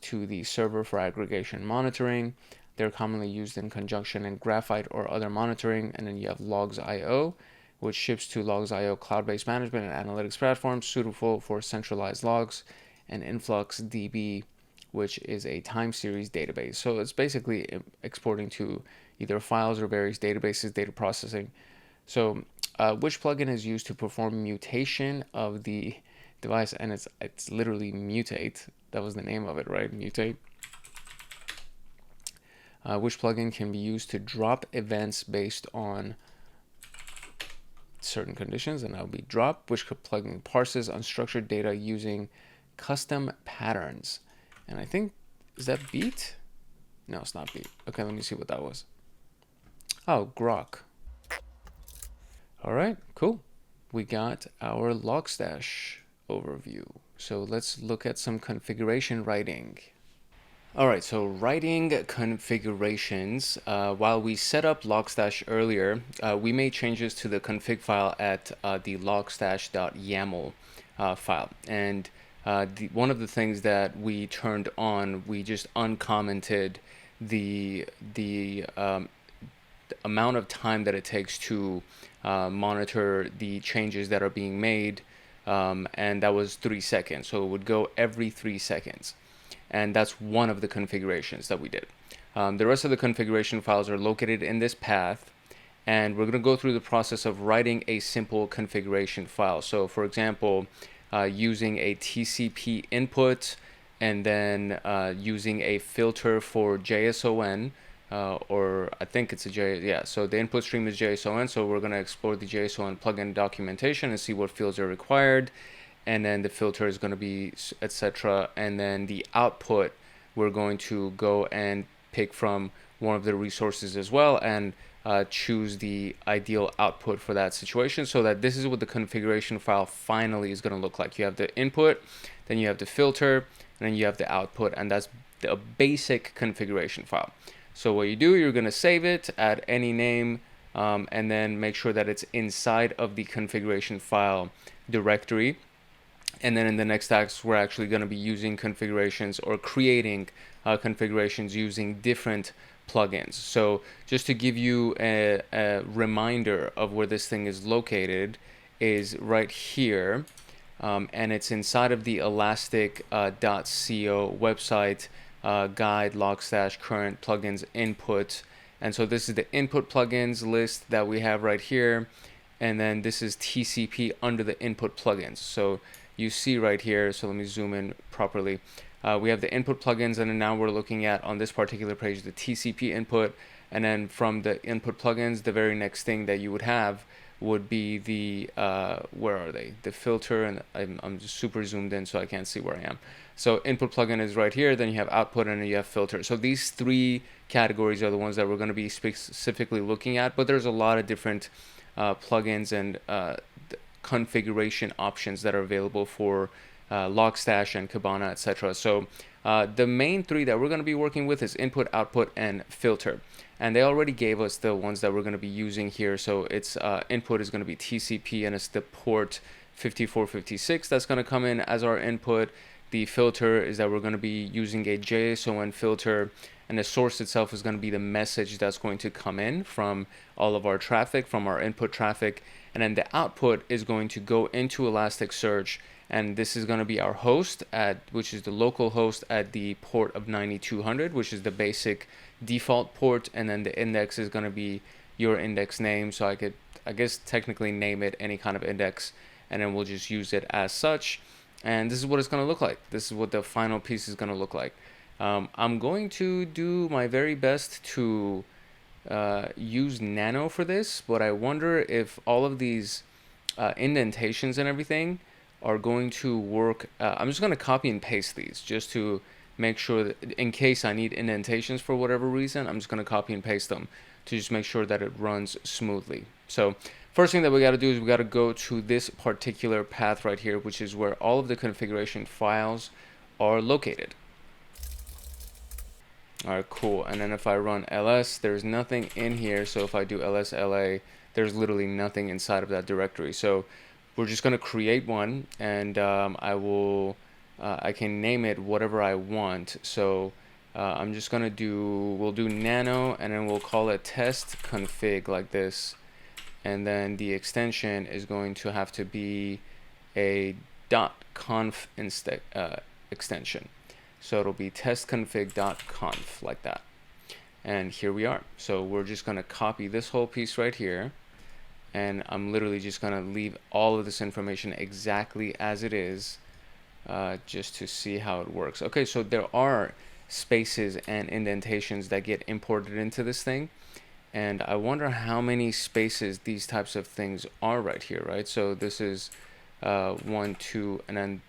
to the server for aggregation monitoring. They're commonly used in conjunction in Graphite or other monitoring. And then you have Logs.io, which ships to Logs.io cloud-based management and analytics platforms suitable for centralized logs, and InfluxDB, which is a time series database. So it's basically exporting to either files or various databases, data processing. So which plugin is used to perform mutation of the device? And it's literally mutate. That was the name of it, right? Mutate. Which plugin can be used to drop events based on certain conditions? And that would be drop. Which plugin parses unstructured data using custom patterns? And I think, is that beat? No, it's not beat. Okay, let me see what that was. Oh, Grok. All right, cool. We got our Logstash overview. So let's look at some configuration writing. All right, so writing configurations. While we set up Logstash earlier, we made changes to the config file at the logstash.yaml file. And one of the things that we turned on, we just uncommented the amount of time that it takes to monitor the changes that are being made, and that was 3 seconds. So it would go every 3 seconds. And that's one of the configurations that we did. The rest of the configuration files are located in this path, and we're going to go through the process of writing a simple configuration file. So for example, using a TCP input, and then using a filter for JSON, or I think it's so the input stream is JSON, so we're going to explore the JSON plugin documentation and see what fields are required. And then the filter is going to be etc. And then the output, we're going to go and pick from one of the resources as well, and choose the ideal output for that situation, so that this is what the configuration file finally is going to look like. You have the input, then you have the filter, and then you have the output, and that's the basic configuration file. So what you do, you're going to save it, add any name, and then make sure that it's inside of the configuration file directory. And then in the next task, we're actually going to be using configurations or creating configurations using different plugins. So just to give you a reminder of where this thing is located, is right here. And it's inside of the elastic.co website, guide, Logstash, current plugins, input. And so this is the input plugins list that we have right here. And then this is TCP under the input plugins. So you see right here, so let me zoom in properly. We have the input plugins, and then now we're looking at, on this particular page, the TCP input. And then from the input plugins, the very next thing that you would have would be the, where are they? The filter, and I'm just super zoomed in so I can't see where I am. So input plugin is right here, then you have output, and then you have filter. So these three categories are the ones that we're going to be specifically looking at, but there's a lot of different plugins and configuration options that are available for Logstash and Kibana, etc. So the main three that we're going to be working with is input, output, and filter. And they already gave us the ones that we're going to be using here. So it's input is going to be TCP, and it's the port 5456 that's going to come in as our input. The filter is that we're going to be using a JSON filter, and the source itself is going to be the message that's going to come in from all of our traffic, from our input traffic. And then the output is going to go into Elasticsearch, and this is going to be our host which is the local host at the port of 9200, which is the basic default port. And then the index is going to be your index name. So I could, I guess, technically name it any kind of index, and then we'll just use it as such. And this is what it's going to look like. This is what the final piece is going to look like. I'm going to do my very best to use Nano for this, but I wonder if all of these indentations and everything are going to work. I'm just going to copy and paste these just to make sure that in case I need indentations for whatever reason, I'm just going to copy and paste them to just make sure that it runs smoothly. So first thing that we got to do is we got to go to this particular path right here, which is where all of the configuration files are located. All right, cool. And then if I run ls, there's nothing in here. So if I do lsla, there's literally nothing inside of that directory. So we're just going to create one, and I can name it whatever I want. So I'm just going to we'll do nano, and then we'll call it test config like this. And then the extension is going to have to be a .conf extension. So it'll be testconfig.conf like that. And here we are. So we're just going to copy this whole piece right here. And I'm literally just going to leave all of this information exactly as it is, just to see how it works. Okay, so there are spaces and indentations that get imported into this thing. And I wonder how many spaces these types of things are right here, right? So this is 1, 2, and then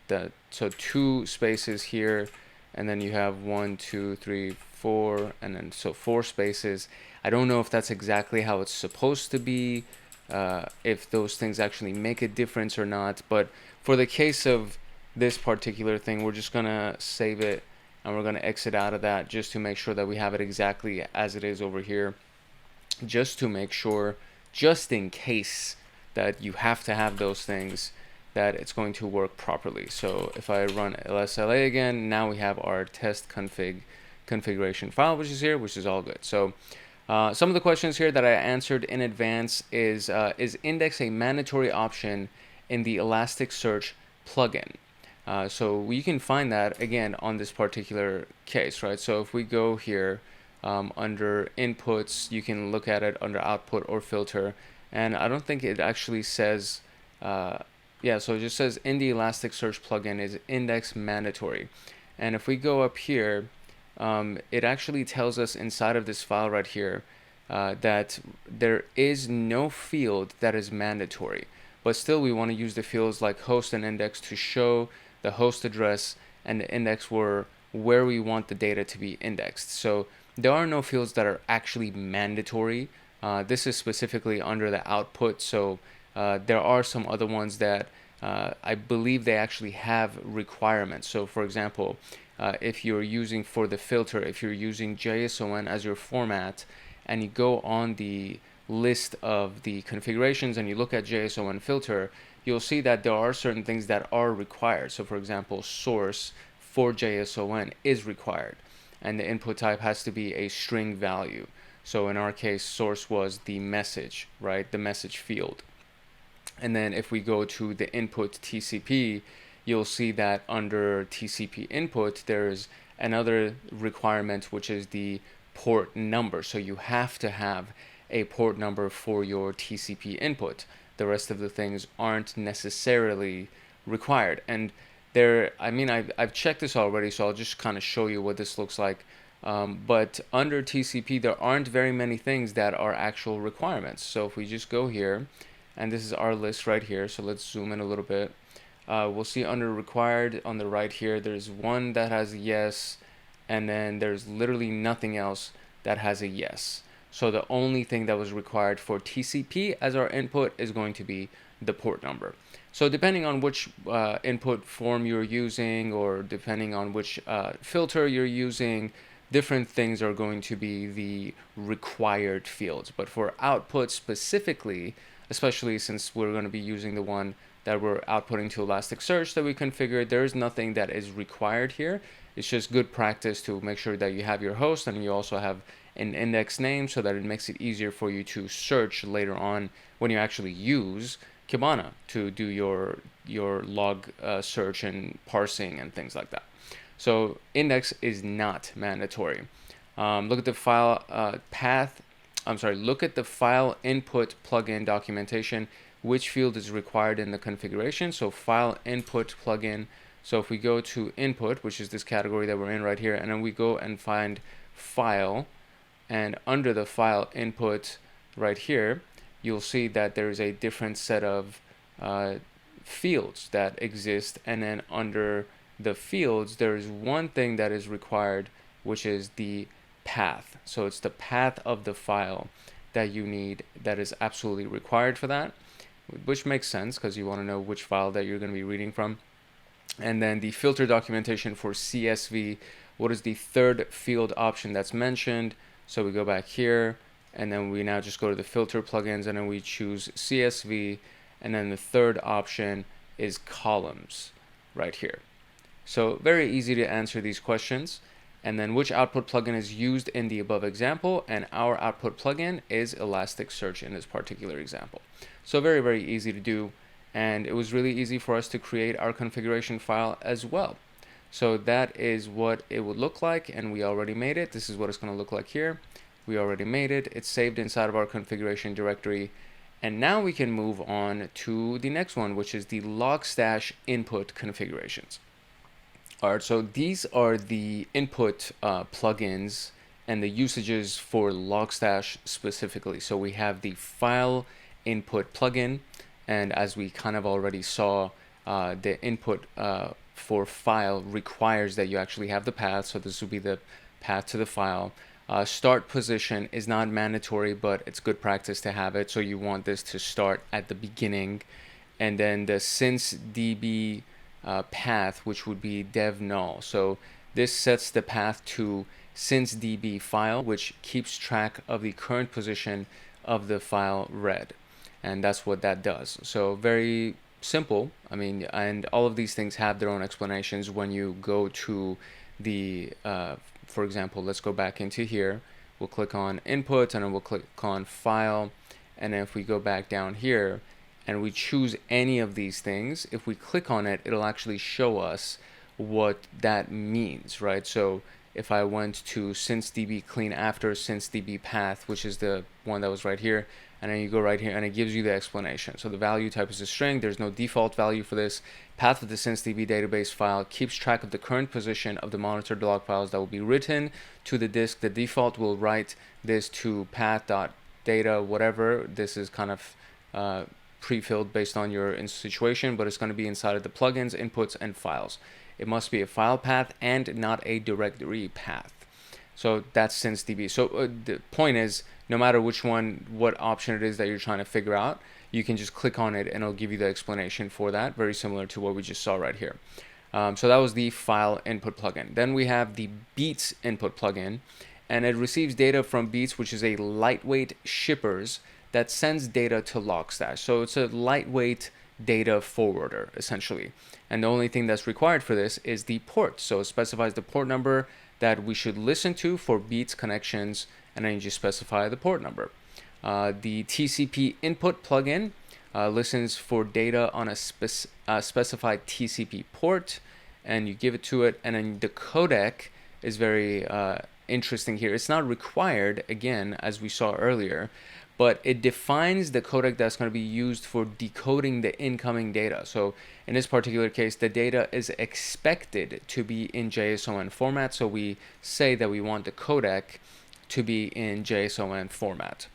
so 2 spaces here. And then you have 1, 2, 3, 4, and then so 4 spaces. I don't know if that's exactly how it's supposed to be, if those things actually make a difference or not. But for the case of this particular thing, we're just gonna save it, and we're gonna exit out of that just to make sure that we have it exactly as it is over here, just to make sure, just in case that you have to have those things, that it's going to work properly. So if I run lsla again, now we have our test configuration file, which is here, which is all good. So some of the questions here that I answered in advance is index a mandatory option in the Elasticsearch plugin? So we can find that again on this particular case, right? So if we go here under inputs, you can look at it under output or filter, and I don't think it actually says yeah, so it just says in the Elasticsearch plugin is index mandatory. And if we go up here, it actually tells us inside of this file right here that there is no field that is mandatory. But still, we want to use the fields like host and index to show the host address and the index where we want the data to be indexed. So there are no fields that are actually mandatory. This is specifically under the output. So there are some other ones that I believe they actually have requirements. So for example, if you're using for the filter, if you're using JSON as your format, and you go on the list of the configurations and you look at JSON filter, you'll see that there are certain things that are required. So for example, source for JSON is required, and the input type has to be a string value. So in our case, source was the message, right? The message field. And then if we go to the input TCP, you'll see that under TCP input, there's another requirement, which is the port number. So you have to have a port number for your TCP input. The rest of the things aren't necessarily required. And there, I mean, I've checked this already, so I'll just kind of show you what this looks like. But under TCP, there aren't very many things that are actual requirements. So if we just go here, and this is our list right here, so let's zoom in a little bit. We'll see under required on the right here, there's one that has a yes, and then there's literally nothing else that has a yes. So the only thing that was required for TCP as our input is going to be the port number. So depending on which input form you're using, or depending on which filter you're using, different things are going to be the required fields. But for output specifically, especially since we're going to be using the one that we're outputting to Elasticsearch that we configured, there's nothing that is required here. It's just good practice to make sure that you have your host and you also have an index name, so that it makes it easier for you to search later on when you actually use Kibana to do your log search and parsing and things like that. So index is not mandatory. Look at the file look at the file input plugin documentation, which field is required in the configuration. So file input plugin. So if we go to input, which is this category that we're in right here, and then we go and find file, and under the file input right here, you'll see that there's a different set of fields that exist, and then under the fields, there is one thing that is required, which is the path. So it's the path of the file that you need, that is absolutely required for that, which makes sense because you want to know which file that you're going to be reading from. And then the filter documentation for CSV, what is the third field option that's mentioned? So we go back here, and then we now just go to the filter plugins, and then we choose CSV, and then the third option is columns right here. So very easy to answer these questions. And then which output plugin is used in the above example, and our output plugin is Elasticsearch in this particular example. So very, very easy to do, and it was really easy for us to create our configuration file as well. So that is what it would look like, and we already made it. This is what it's going to look like here. We already made it. It's saved inside of our configuration directory, and now we can move on to the next one, which is the Logstash input configurations. All right, so these are the input plugins and the usages for Logstash specifically. So we have the file input plugin, and as we kind of already saw, the input for file requires that you actually have the path. So this would be the path to the file. Start position is not mandatory, but it's good practice to have it. So you want this to start at the beginning, and then the since DB path, which would be dev null. So this sets the path to since DB file, which keeps track of the current position of the file read, and that's what that does. So very simple. I mean, and all of these things have their own explanations when you go to the for example, let's go back into here. We'll click on input, and then we'll click on file, and then if we go back down here and we choose any of these things, if we click on it, it'll actually show us what that means, right? So if I went to since DB clean after since DB path, which is the one that was right here, and then you go right here and it gives you the explanation. So the value type is a string. There's no default value for this. Path of the since DB database file keeps track of the current position of the monitored log files that will be written to the disk. The default will write this to path.data, whatever. This is kind of pre-filled based on your situation, but it's going to be inside of the plugins, inputs, and files. It must be a file path and not a directory path. So that's since DB. So the point is, no matter which one, what option it is that you're trying to figure out, you can just click on it and it'll give you the explanation for that, very similar to what we just saw right here. So that was the file input plugin. Then we have the beats input plugin, and it receives data from beats, which is a lightweight shippers that sends data to Logstash. So it's a lightweight data forwarder, essentially. And the only thing that's required for this is the port. So it specifies the port number that we should listen to for beats connections, and then you just specify the port number. The TCP input plugin listens for data on a specified TCP port, and you give it to it. And then the codec is very interesting here. It's not required, again, as we saw earlier, but it defines the codec that's going to be used for decoding the incoming data. So in this particular case, the data is expected to be in JSON format. So we say that we want the codec to be in JSON format.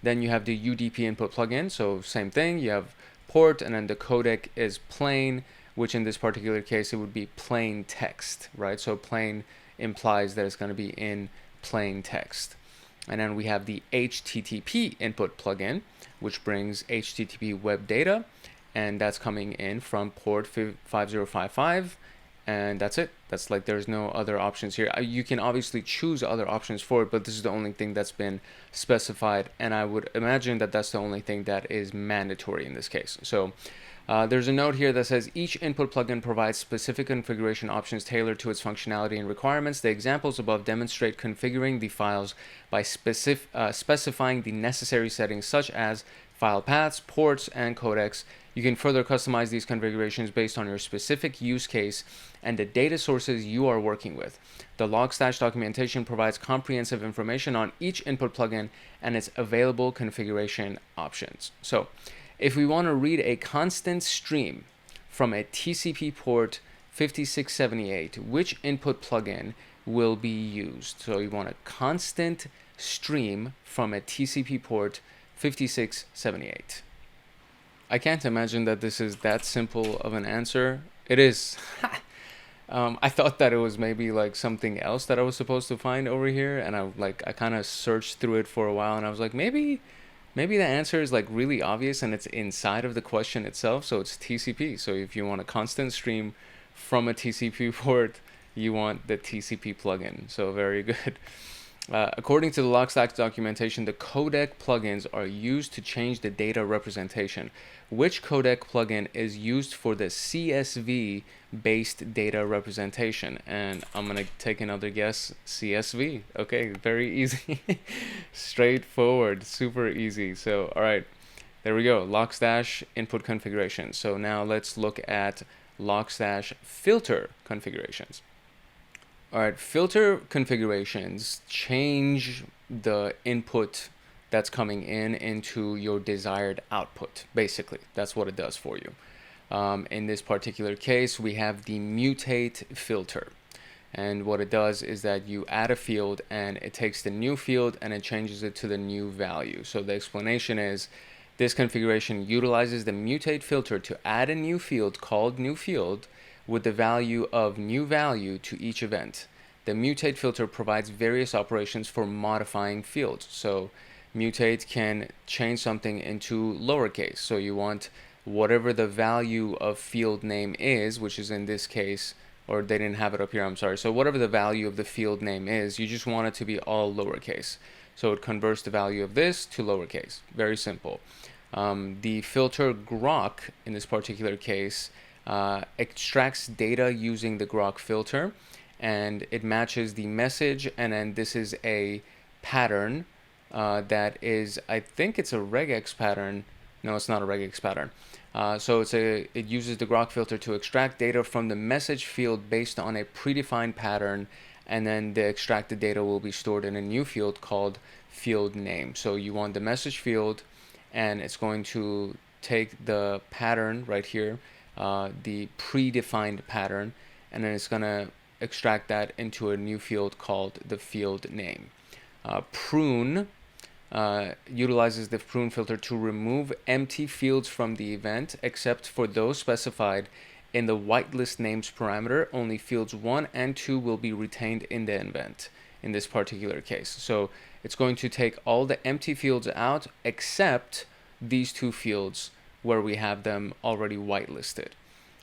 Then you have the UDP input plugin. So same thing, you have port, and then the codec is plain, which in this particular case, it would be plain text, right? So plain implies that it's going to be in plain text. And then we have the HTTP input plugin, which brings HTTP web data, and that's coming in from port 5055, and that's it. That's like, there's no other options here. You can obviously choose other options for it, but this is the only thing that's been specified, and I would imagine that that's the only thing that is mandatory in this case. So there's a note here that says each input plugin provides specific configuration options tailored to its functionality and requirements. The examples above demonstrate configuring the files by specifying the necessary settings such as file paths, ports, and codecs. You can further customize these configurations based on your specific use case and the data sources you are working with. The Logstash documentation provides comprehensive information on each input plugin and its available configuration options. So if we want to read a constant stream from a TCP port 5678, which input plugin will be used? So you want a constant stream from a TCP port 5678. I can't imagine that this is that simple of an answer. It is. I thought that it was maybe like something else that I was supposed to find over here, and I kind of searched through it for a while, and I was like, maybe the answer is like really obvious and it's inside of the question itself. So it's TCP. So if you want a constant stream from a TCP port, you want the TCP plugin. So very good. According to the Logstash documentation, the codec plugins are used to change the data representation. Which codec plugin is used for the CSV based data representation? And I'm going to take another guess. CSV. Okay, very easy. Straightforward, super easy. So, all right, there we go. Logstash input configuration. So now let's look at Logstash filter configurations. All right, filter configurations change the input that's coming in into your desired output. Basically, that's what it does for you. In this particular case, we have the mutate filter. And what it does is that you add a field and it takes the new field and it changes it to the new value. So the explanation is this configuration utilizes the mutate filter to add a new field called new field with the value of new value to each event. The mutate filter provides various operations for modifying fields. So mutate can change something into lowercase. So you want whatever the value of field name is, which is in this case, or they didn't have it up here, I'm sorry. So whatever the value of the field name is, you just want it to be all lowercase. So it converts the value of this to lowercase. Very simple. The filter grok in this particular case extracts data using the grok filter, and it matches the message, and then this is a pattern that is, I think it's a regex pattern. No, it's not a regex pattern. So it uses the grok filter to extract data from the message field based on a predefined pattern, and then the extracted data will be stored in a new field called field name. So you want the message field, and it's going to take the pattern right here, the predefined pattern, and then it's going to extract that into a new field called the field name. Prune utilizes the prune filter to remove empty fields from the event, except for those specified in the whitelist names parameter. Only fields 1 and 2 will be retained in the event in this particular case. So it's going to take all the empty fields out except these two fields where we have them already whitelisted.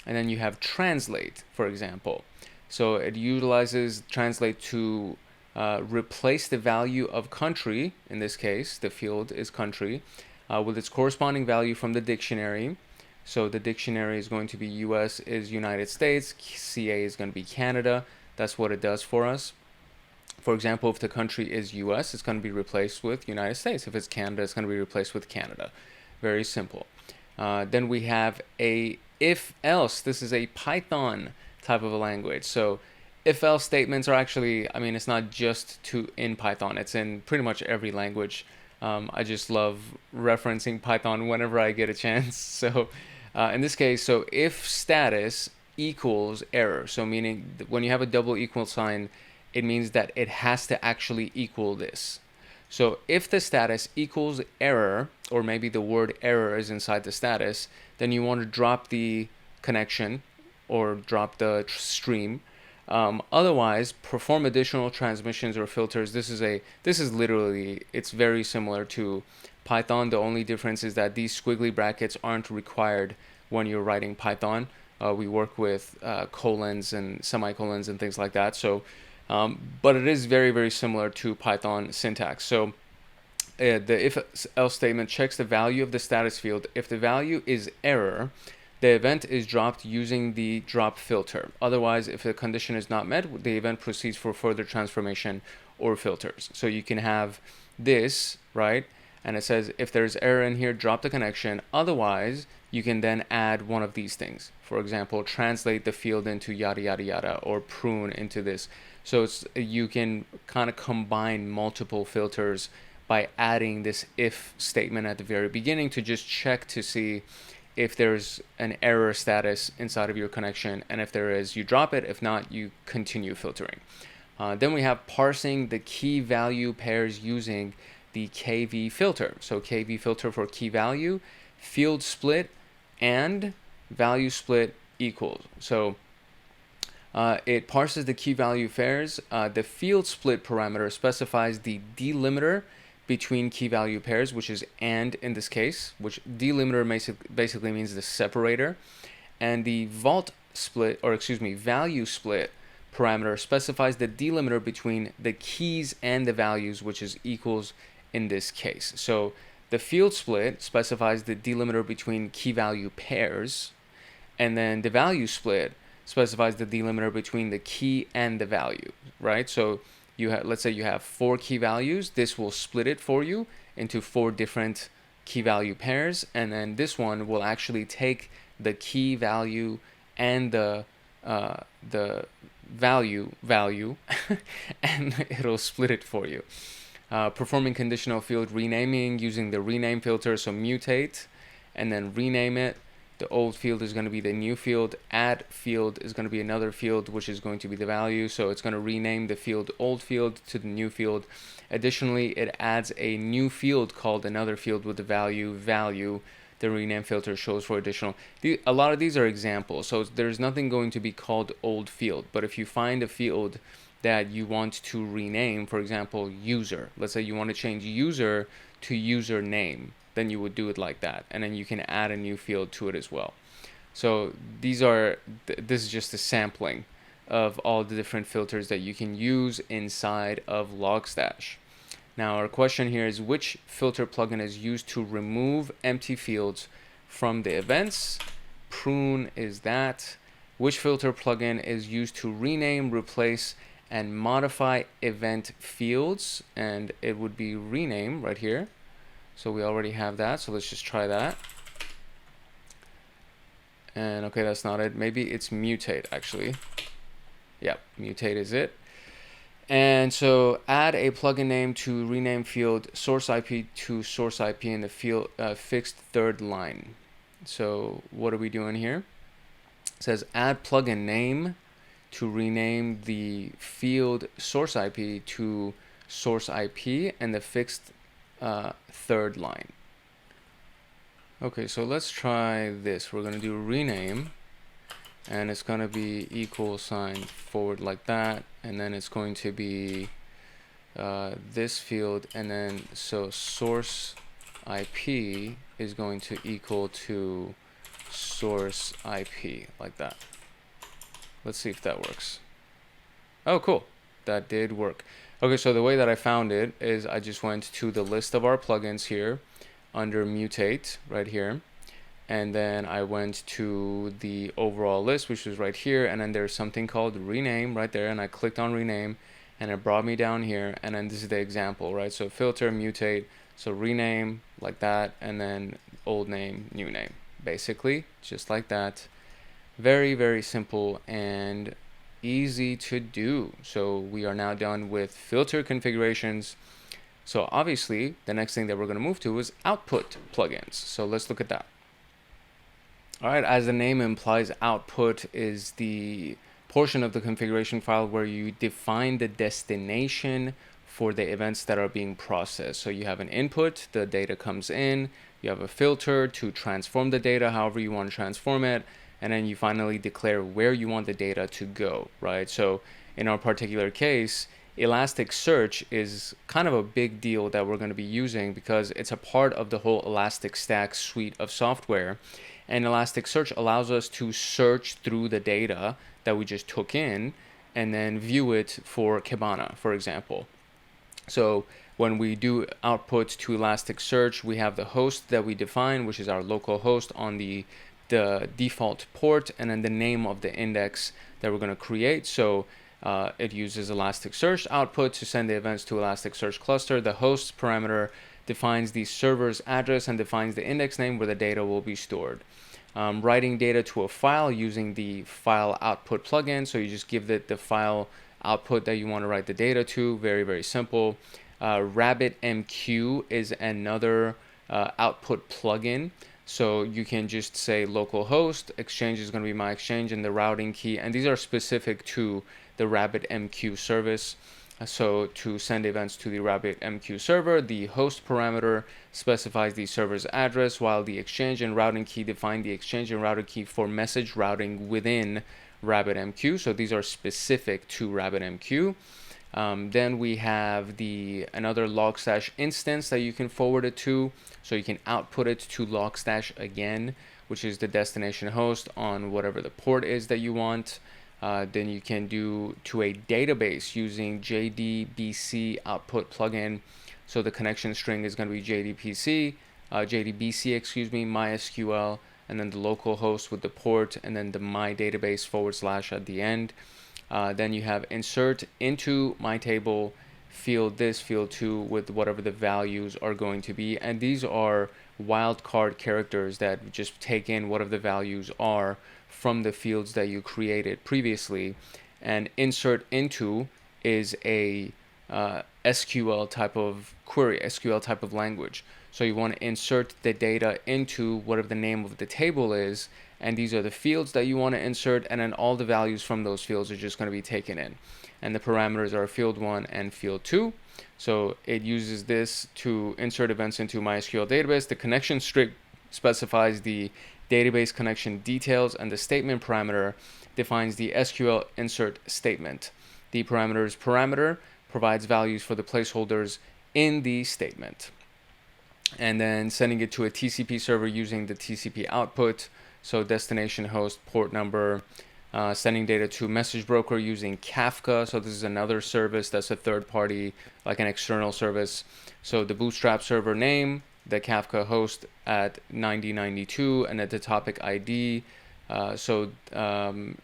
And then you have translate, for example. So it utilizes translate to replace the value of country. In this case, the field is country, with its corresponding value from the dictionary. So the dictionary is going to be US is United States, CA is going to be Canada. That's what it does for us. For example, if the country is US, it's going to be replaced with United States. If it's Canada, it's going to be replaced with Canada. Very simple. Then we have a if-else. This is a Python type of a language. So if-else statements are actually, I mean, it's not just in Python. It's in pretty much every language. I just love referencing Python whenever I get a chance. So in this case, so if status equals error, so meaning when you have a double equal sign, it means that it has to actually equal this. So if the status equals error, or maybe the word error is inside the status, then you want to drop the connection or drop the stream. Otherwise, perform additional transmissions or filters. This is literally, it's very similar to Python. The only difference is that these squiggly brackets aren't required when you're writing Python. We work with colons and semicolons and things like that. So, but it is very, very similar to Python syntax. So the if-else statement checks the value of the status field. If the value is error, the event is dropped using the drop filter. Otherwise, if the condition is not met, the event proceeds for further transformation or filters. So you can have this, right? And it says, if there's error in here, drop the connection. Otherwise, you can then add one of these things. For example, translate the field into yada, yada, yada, or prune into this. So you can kind of combine multiple filters by adding this if statement at the very beginning to just check to see if there's an error status inside of your connection, and if there is, you drop it. If not, you continue filtering. Then we have parsing the key value pairs using the KV filter. So KV filter for key value, field split, and value split equals. So It parses the key value pairs. The field split parameter specifies the delimiter between key value pairs, which is AND in this case, which delimiter basically means the separator. And the value split parameter specifies the delimiter between the keys and the values, which is equals in this case. So the field split specifies the delimiter between key value pairs, and then the value split specifies the delimiter between the key and the value, right? So let's say you have 4 key values. This will split it for you into 4 different key value pairs, and then this one will actually take the key value and the value and it'll split it for you. Performing conditional field renaming using the rename filter, so mutate and then rename it. The old field is going to be the new field. Add field is going to be another field, which is going to be the value. So it's going to rename the field old field to the new field. Additionally, it adds a new field called another field with the value. The rename filter shows for additional. A lot of these are examples. So there's nothing going to be called old field. But if you find a field that you want to rename, for example, user. Let's say you want to change user to username. Then you would do it like that, and then you can add a new field to it as well. So this is just a sampling of all the different filters that you can use inside of Logstash. Now our question here is, which filter plugin is used to remove empty fields from the events? Prune is that. Which filter plugin is used to rename, replace, and modify event fields? And it would be rename right here. So we already have that, so let's just try that. And okay, that's not it. Maybe it's mutate, actually. Yep, mutate is it. And so add a plugin name to rename field source IP to source IP in the field fixed third line. So what are we doing here? It says add plugin name to rename the field source IP to source IP and the fixed third line. Okay, so let's try this. We're going to do rename, and it's going to be =forward like that, and then it's going to be this field, and then so source IP is going to equal to source IP like that. Let's see if that works. Oh, cool. That did work. Okay, so the way that I found it is I just went to the list of our plugins here under mutate right here, and then I went to the overall list, which was right here, and then there's something called rename right there, and I clicked on rename and it brought me down here, and then this is the example, right? So filter, mutate, so rename like that, and then old name, new name, basically just like that. Very, very simple and easy to do. So we are now done with filter configurations. So obviously the next thing that we're going to move to is output plugins. So let's look at that. All right, as the name implies, output is the portion of the configuration file where you define the destination for the events that are being processed. So you have an input, the data comes in, you have a filter to transform the data however you want to transform it, and then you finally declare where you want the data to go, right? So in our particular case, Elasticsearch is kind of a big deal that we're going to be using because it's a part of the whole Elastic Stack suite of software. And Elasticsearch allows us to search through the data that we just took in and then view it for Kibana, for example. So when we do output to Elasticsearch, we have the host that we define, which is our local host on the default port, and then the name of the index that we're going to create. So it uses Elasticsearch output to send the events to Elasticsearch cluster. The host parameter defines the server's address and defines the index name where the data will be stored. Writing data to a file using the file output plugin. So you just give it the file output that you want to write the data to. Very, very simple. RabbitMQ is another output plugin. So you can just say localhost, exchange is going to be my exchange, and the routing key. And these are specific to the RabbitMQ service. So to send events to the RabbitMQ server, the host parameter specifies the server's address, while the exchange and routing key define the exchange and routing key for message routing within RabbitMQ. So these are specific to RabbitMQ. Then we have another Logstash instance that you can forward it to. So you can output it to Logstash again, which is the destination host on whatever the port is that you want. Then you can do to a database using JDBC output plugin. So the connection string is going to be JDBC, MySQL, and then the local host with the port, and then the my database / at the end. Then you have insert into my table field this, field 2 with whatever the values are going to be. And these are wildcard characters that just take in whatever the values are from the fields that you created previously. And insert into is a SQL type of query, SQL type of language. So you want to insert the data into whatever the name of the table is, and these are the fields that you want to insert, and then all the values from those fields are just going to be taken in. And the parameters are field 1 and field 2. So it uses this to insert events into MySQL database. The connection string specifies the database connection details, and the statement parameter defines the SQL insert statement. The parameter provides values for the placeholders in the statement. And then sending it to a TCP server using the TCP output. So destination host, port number, sending data to message broker using Kafka. So this is another service that's a third party, like an external service. So the Bootstrap server name, the Kafka host at 9092, and at the topic ID. Apache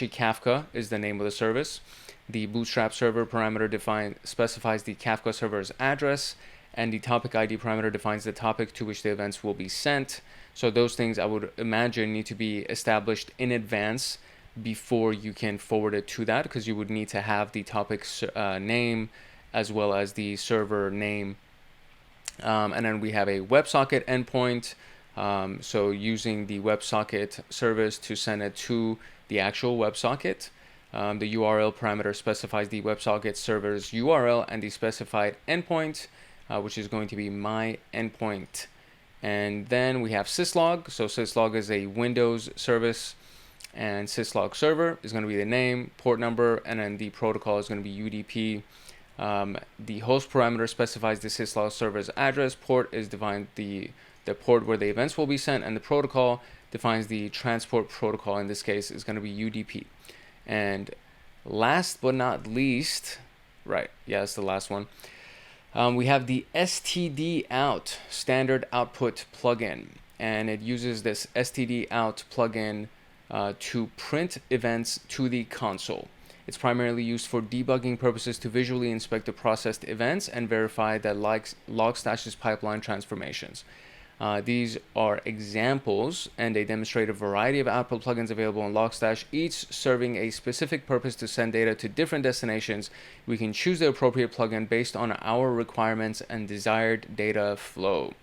Kafka is the name of the service. The Bootstrap server parameter specifies the Kafka server's address, and the topic ID parameter defines the topic to which the events will be sent. So those things I would imagine need to be established in advance before you can forward it to that, because you would need to have the topic's name as well as the server name. And then we have a WebSocket endpoint. So using the WebSocket service to send it to the actual WebSocket. The URL parameter specifies the WebSocket server's URL and the specified endpoint, which is going to be my endpoint. And then we have syslog. So syslog is a Windows service, and syslog server is going to be the name, port number, and then the protocol is going to be UDP. The host parameter specifies the syslog server's address. Port is defined the port where the events will be sent, and the protocol defines the transport protocol. In this case, is going to be UDP. And last but not least, right? Yeah, that's the last one. We have the STD out standard output plugin, and it uses this STD out plugin to print events to the console. It's primarily used for debugging purposes to visually inspect the processed events and verify that Logstash's pipeline transformations. These are examples, and they demonstrate a variety of output plugins available in Logstash, each serving a specific purpose to send data to different destinations. We can choose the appropriate plugin based on our requirements and desired data flow.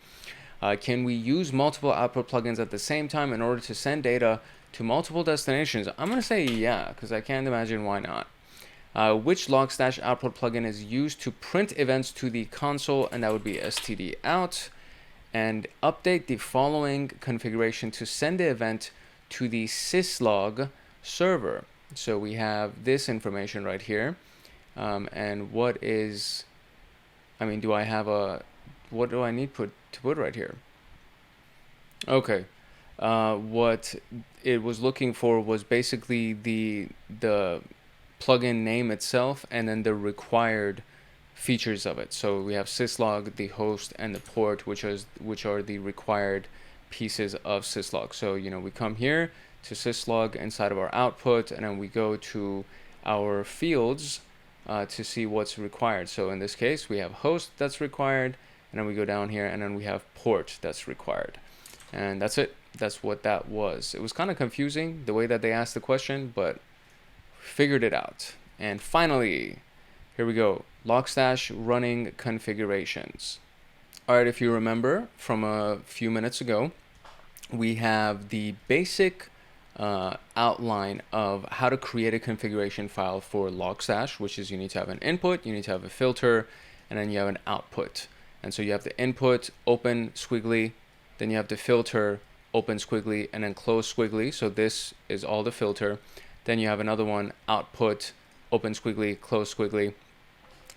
Can we use multiple output plugins at the same time in order to send data to multiple destinations? I'm going to say yeah, because I can't imagine why not. Which Logstash output plugin is used to print events to the console? And that would be STD out. And update the following configuration to send the event to the syslog server. So we have this information right here. And what is, do I have what do I need to put right here? Okay. What it was looking for was basically the plugin name itself, and then the required features of it. So we have syslog, the host, and the port, which are the required pieces of syslog. So we come here to syslog inside of our output, and then we go to our fields to see what's required. So in this case, we have host that's required, and then we go down here, and then we have port that's required. And that's it. That's what that was. It was kind of confusing the way that they asked the question, but figured it out. And finally, here we go. Logstash running configurations. All right, if you remember from a few minutes ago, we have the basic outline of how to create a configuration file for Logstash, which is you need to have an input, you need to have a filter, and then you have an output. And so you have the input, open, squiggly, then you have the filter, open squiggly, and then close squiggly. So this is all the filter. Then you have another one, output, open squiggly, close squiggly.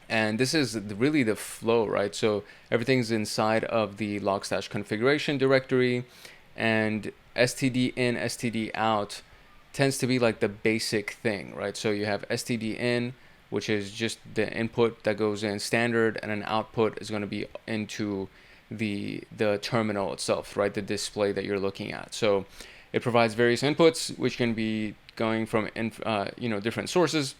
And this is really the flow, right? So everything's inside of the Logstash configuration directory, and std in, std out tends to be like the basic thing, right? So you have std in, which is just the input that goes in standard, and an output is going to be into the terminal itself, right? The display that you're looking at. So it provides various inputs, which can be going from different sources.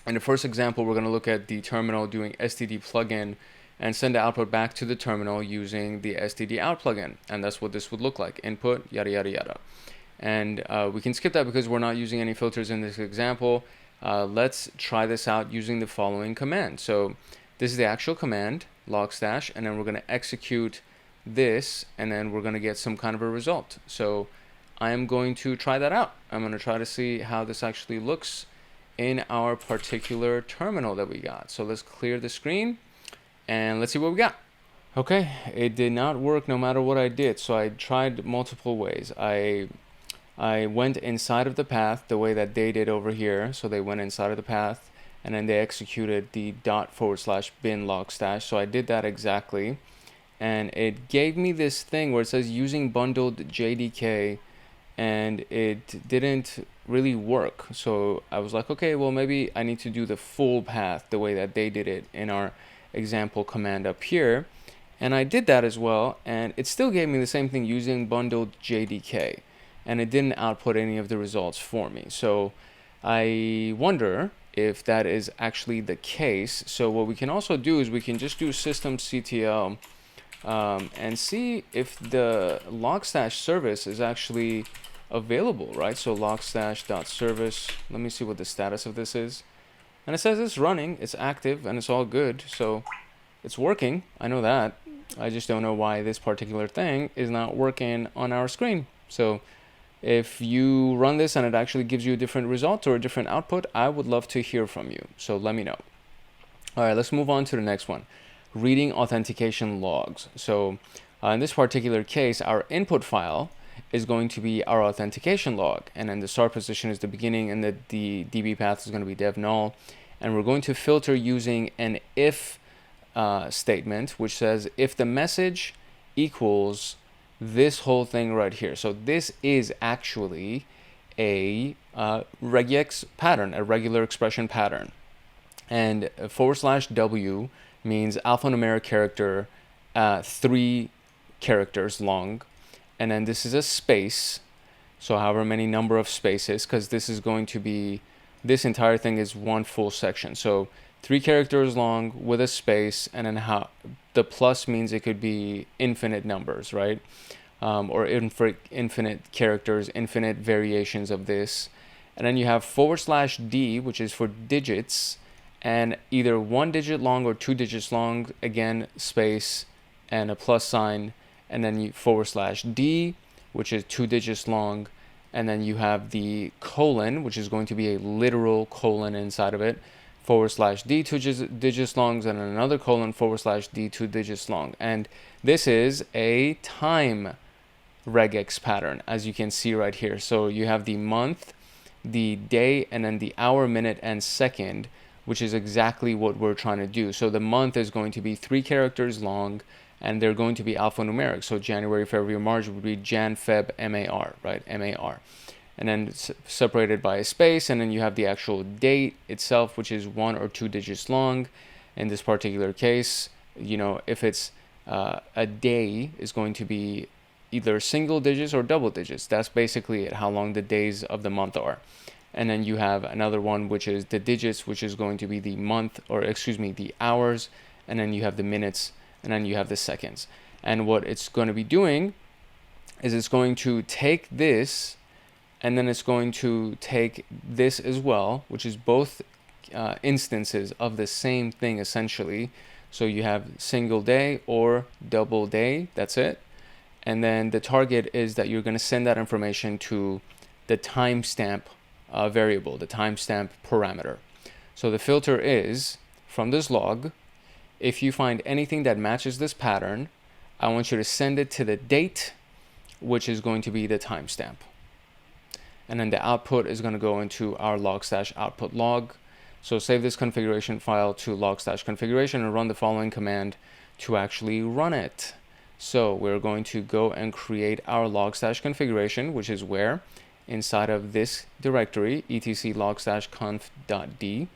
In the first example, we're going to look at the terminal doing std plugin and send the output back to the terminal using the std out plugin. And that's what this would look like. Input, yada, yada, yada. And we can skip that because we're not using any filters in this example. Let's try this out using the following command. So this is the actual command, Logstash, and then we're going to execute this, and then we're going to get some kind of a result. So I am going to try that out. I'm going to try to see how this actually looks in our particular terminal that we got. So let's clear the screen and let's see what we got. Okay, it did not work no matter what I did. So I tried multiple ways. I went inside of the path the way that they did over here. So they went inside of the path and then they executed the ./bin logstash. So I did that exactly. And it gave me this thing where it says using bundled JDK, and it didn't really work. So I was like, okay, well, maybe I need to do the full path the way that they did it in our example command up here. And I did that as well, and it still gave me the same thing using bundled JDK, and it didn't output any of the results for me. So I wonder if that is actually the case. So what we can also do is we can just do systemctl and see if the Logstash service is actually available, right? So logstash.service, let me see what the status of this is. And it says it's running, it's active, and it's all good. So it's working, I know that. I just don't know why this particular thing is not working on our screen. So if you run this and it actually gives you a different result or a different output, I would love to hear from you. So let me know. All right, let's move on to the next one. Reading authentication logs. So in this particular case, our input file is going to be our authentication log, and then the start position is the beginning, and the DB path is going to be dev null, and we're going to filter using an if statement, which says if the message equals this whole thing right here. So this is actually a regex pattern, a regular expression pattern, and /w means alphanumeric character, 3 characters long. And then this is a space, so however many number of spaces, because this is going to be, this entire thing is one full section. So 3 characters long with a space, and then how the plus means it could be infinite numbers, right? Or infinite characters, infinite variations of this. And then you have /d, which is for digits, and either 1 digit long or 2 digits long, again, space and a plus sign. And then you /d, which is 2 digits long, and then you have the colon, which is going to be a literal colon inside of it, /d 2 digits long, and another colon /d 2 digits long. And this is a time regex pattern, as you can see right here. So you have the month, the day, and then the hour, minute, and second, which is exactly what we're trying to do. So the month is going to be 3 characters long, and they're going to be alphanumeric. So January, February, March would be Jan, Feb, MAR, right? MAR. And then it's separated by a space, and then you have the actual date itself, which is 1 or 2 digits long. In this particular case, you know, if it's a day is going to be either single digits or double digits. That's basically it, how long the days of the month are. And then you have another one, which is the digits, which is going to be the month, or excuse me, the hours, and then you have the minutes, and then you have the seconds. And what it's going to be doing is it's going to take this, and then it's going to take this as well, which is both instances of the same thing essentially. So you have single day or double day, that's it. And then the target is that you're going to send that information to the timestamp variable, the timestamp parameter. So the filter is from this log, if you find anything that matches this pattern, I want you to send it to the date which is going to be the timestamp. And then the output is going to go into our Logstash output log. So save this configuration file to Logstash configuration and run the following command to actually run it. So we're going to go and create our Logstash configuration, which is where inside of this directory, etc logstash-conf.d,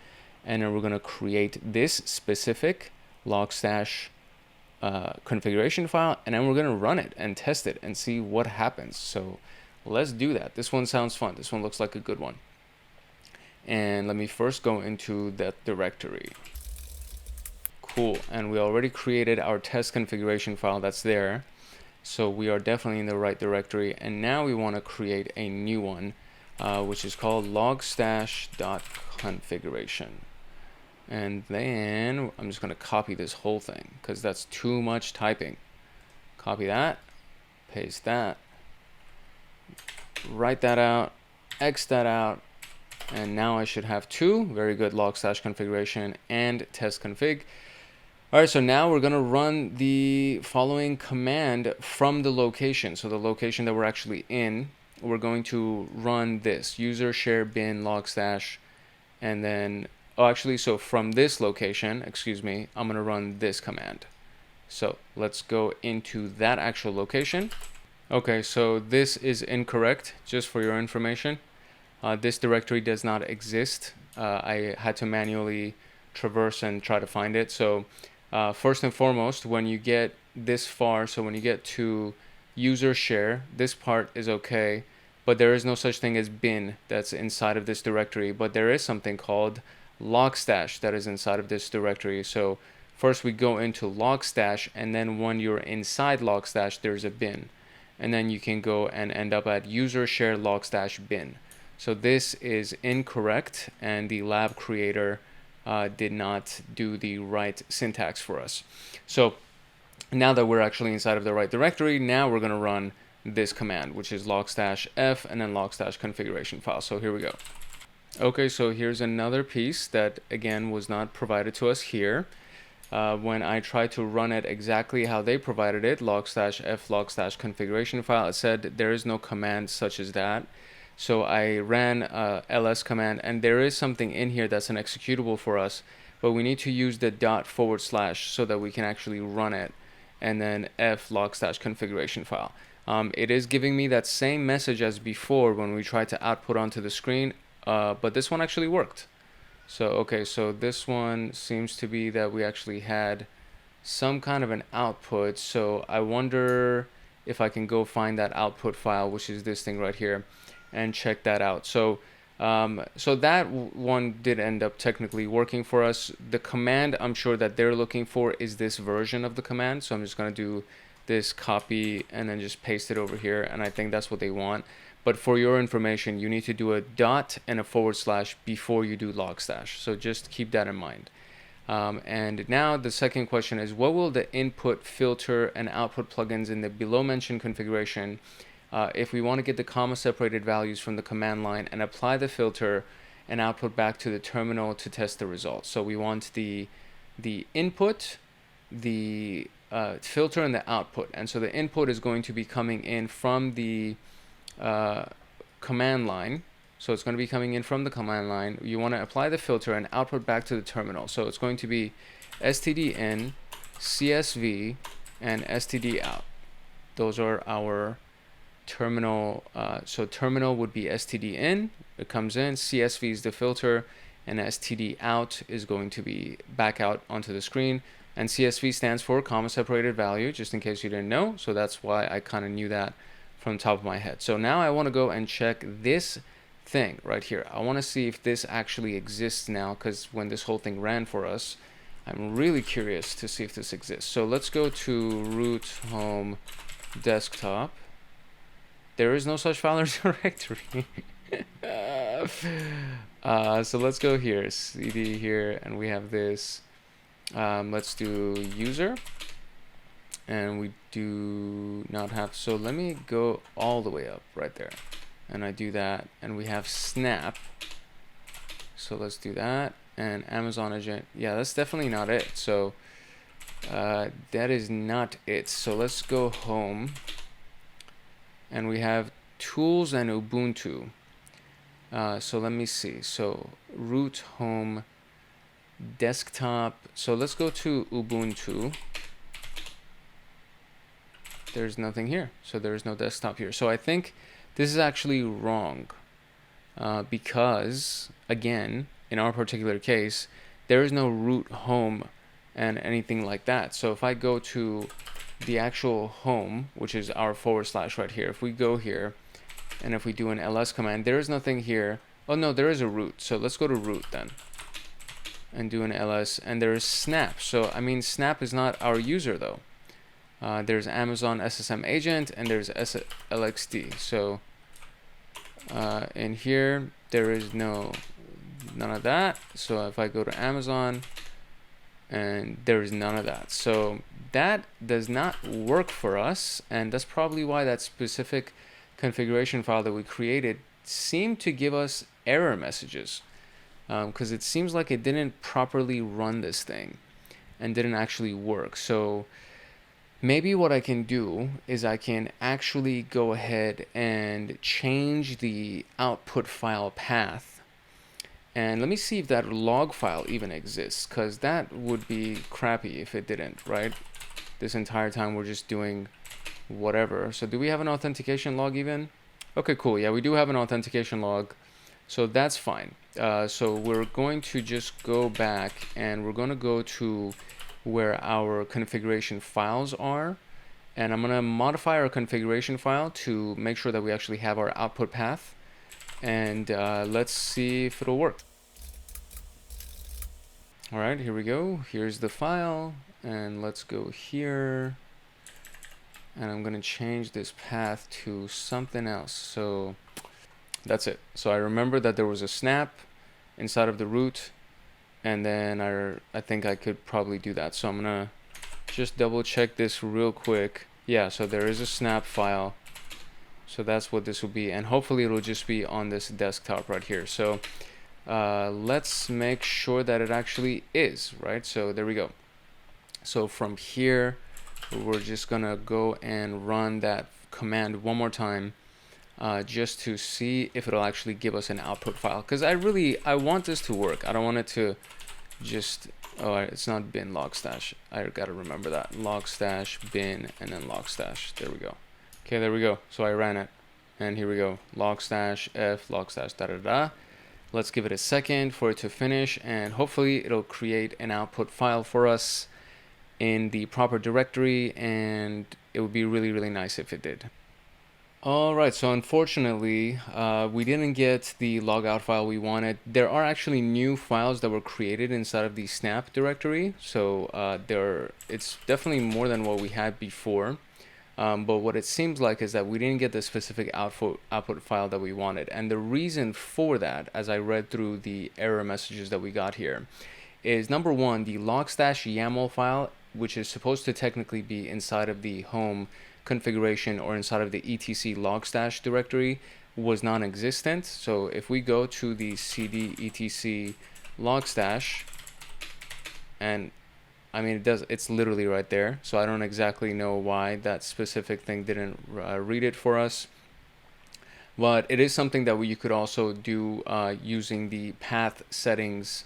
and then we're going to create this specific Logstash configuration file, and then we're going to run it and test it and see what happens. So let's do that. This one sounds fun. This one looks like a good one. And let me first go into that directory. Cool. And we already created our test configuration file that's there. So we are definitely in the right directory. And now we want to create a new one, which is called logstash.configuration. And then I'm just going to copy this whole thing because that's too much typing. Copy that, paste that, write that out, X that out, and now I should have two. Very good. Logstash configuration and test config. All right, so now we're going to run the following command from the location. So the location that we're actually in, we're going to run this user share bin logstash, and then so from this location, excuse me, I'm going to run this command. So let's go into that actual location. Okay, so this is incorrect, just for your information. This directory does not exist. I had to manually traverse and try to find it. So first and foremost, when you get this far, so when you get to user share, this part is okay, but there is no such thing as bin that's inside of this directory, but there is something called Logstash that is inside of this directory. So first we go into Logstash, and then when you're inside Logstash, there's a bin, and then you can go and end up at user share Logstash bin. So this is incorrect, and the lab creator did not do the right syntax for us. So now that we're actually inside of the right directory, now we're going to run this command, which is logstash f and then logstash configuration file. So here we go. Okay, so here's another piece that again was not provided to us here. When I tried to run it exactly how they provided it, logstash f logstash configuration file, it said there is no command such as that. So I ran ls command, and there is something in here that's an executable for us, but we need to use the // so that we can actually run it, and then f logstash configuration file. It is giving me that same message as before when we tried to output onto the screen, but this one actually worked. So okay, so this one seems to be that we actually had some kind of an output. So I wonder if I can go find that output file, which is this thing right here, and check that out. So so that one did end up technically working for us. The command I'm sure that they're looking for is this version of the command. So I'm just going to do this copy and then just paste it over here, and I think that's what they want. But for your information, you need to do a dot and a / before you do logstash. So just keep that in mind. And now the second question is, what will the input, filter, and output plugins in the below mentioned configuration if we want to get the comma separated values from the command line and apply the filter and output back to the terminal to test the results? So we want the input, the filter, and the output. And so the input is going to be coming in from the command line. So it's going to be coming in from the command line. You want to apply the filter and output back to the terminal. So it's going to be std in, csv, and std out. Those are our terminal. So terminal would be std in, it comes in, csv is the filter, and std out is going to be back out onto the screen. And CSV stands for comma separated value, just in case you didn't know. So that's why I kind of knew that from the top of my head. So now I want to go and check this thing right here. I want to see if this actually exists now, because when this whole thing ran for us, I'm really curious to see if this exists. So let's go to root home desktop. There is no such file or directory. So let's go here, cd here, and we have this. Let's do user, and we do not have, so let me go all the way up right there, and I do that, and we have snap. So let's do that, and Amazon agent. Yeah, that's definitely not it. So that is not it. So let's go home, and we have tools and Ubuntu. So let me see. So root, home, desktop. So let's go to Ubuntu. There's nothing here. So there's no desktop here. So I think this is actually wrong because, again, in our particular case, there is no root, home, and anything like that. So if I go to the actual home, which is our / right here, if we go here and if we do an ls command, there is nothing here. Oh no, there is a root. So let's go to root then and do an ls, and there is snap. So I mean, snap is not our user though. There's Amazon SSM agent and there's LXD. So in here there is none of that. So if I go to Amazon, and there is none of that. So that does not work for us, and that's probably why that specific configuration file that we created seemed to give us error messages, because it seems like it didn't properly run this thing and didn't actually work. So maybe what I can do is I can actually go ahead and change the output file path. And let me see if that log file even exists, because that would be crappy if it didn't, right? This entire time we're just doing whatever. So do we have an authentication log even? Okay, cool. Yeah, we do have an authentication log. So that's fine. So we're going to just go back and we're going to go to where our configuration files are. And I'm going to modify our configuration file to make sure that we actually have our output path. And let's see if it'll work. All right, here we go. Here's the file, and let's go here. And I'm going to change this path to something else. So that's it. So I remember that there was a snap inside of the root, and then I think I could probably do that. So I'm going to just double check this real quick. Yeah, so there is a snap file. So that's what this will be, and hopefully it'll just be on this desktop right here. So let's make sure that it actually is, right? So there we go. So from here, we're just gonna go and run that command one more time, just to see if it'll actually give us an output file, because I want this to work. I don't want it to just, oh, it's not bin logstash. I gotta remember that. Logstash, bin, and then logstash. There we go. Okay, there we go. So I ran it, and here we go. Logstash f logstash da da da. Let's give it a second for it to finish, and hopefully it'll create an output file for us in the proper directory, and it would be really, really nice if it did. All right, so unfortunately, we didn't get the logout file we wanted. There are actually new files that were created inside of the snap directory, so it's definitely more than what we had before. But what it seems like is that we didn't get the specific output file that we wanted. And the reason for that, as I read through the error messages that we got here, is number one, the Logstash YAML file, which is supposed to technically be inside of the home configuration or inside of the etc Logstash directory, was non-existent. So if we go to the cd etc Logstash, and I mean, it's literally right there. So I don't exactly know why that specific thing didn't read it for us. But it is something that you could also do using the path settings.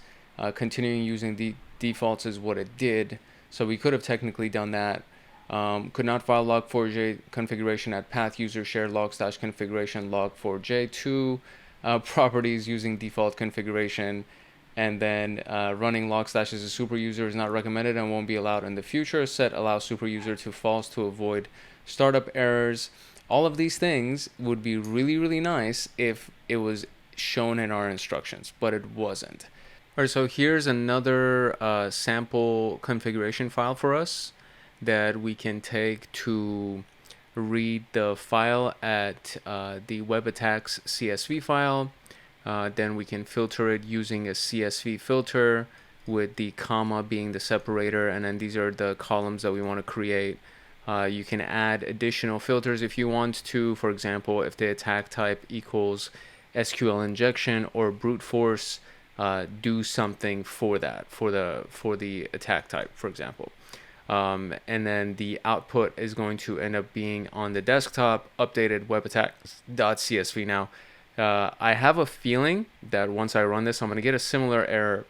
Continuing using the defaults is what it did. So we could have technically done that. Could not file log4j configuration at path user share logstash configuration log4j2 properties using default configuration. And then running Logstash as a super user is not recommended and won't be allowed in the future. Set allow super user to false to avoid startup errors. All of these things would be really, really nice if it was shown in our instructions, but it wasn't. All right, so here's another sample configuration file for us that we can take to read the file at the web attacks CSV file. Then we can filter it using a CSV filter with the comma being the separator, and then these are the columns that we want to create. You can add additional filters if you want to. For example, if the attack type equals SQL injection or brute force, do something for that, for the attack type, for example. And then the output is going to end up being on the desktop, updated webattacks.csv. Now, I have a feeling that once I run this, I'm going to get a similar error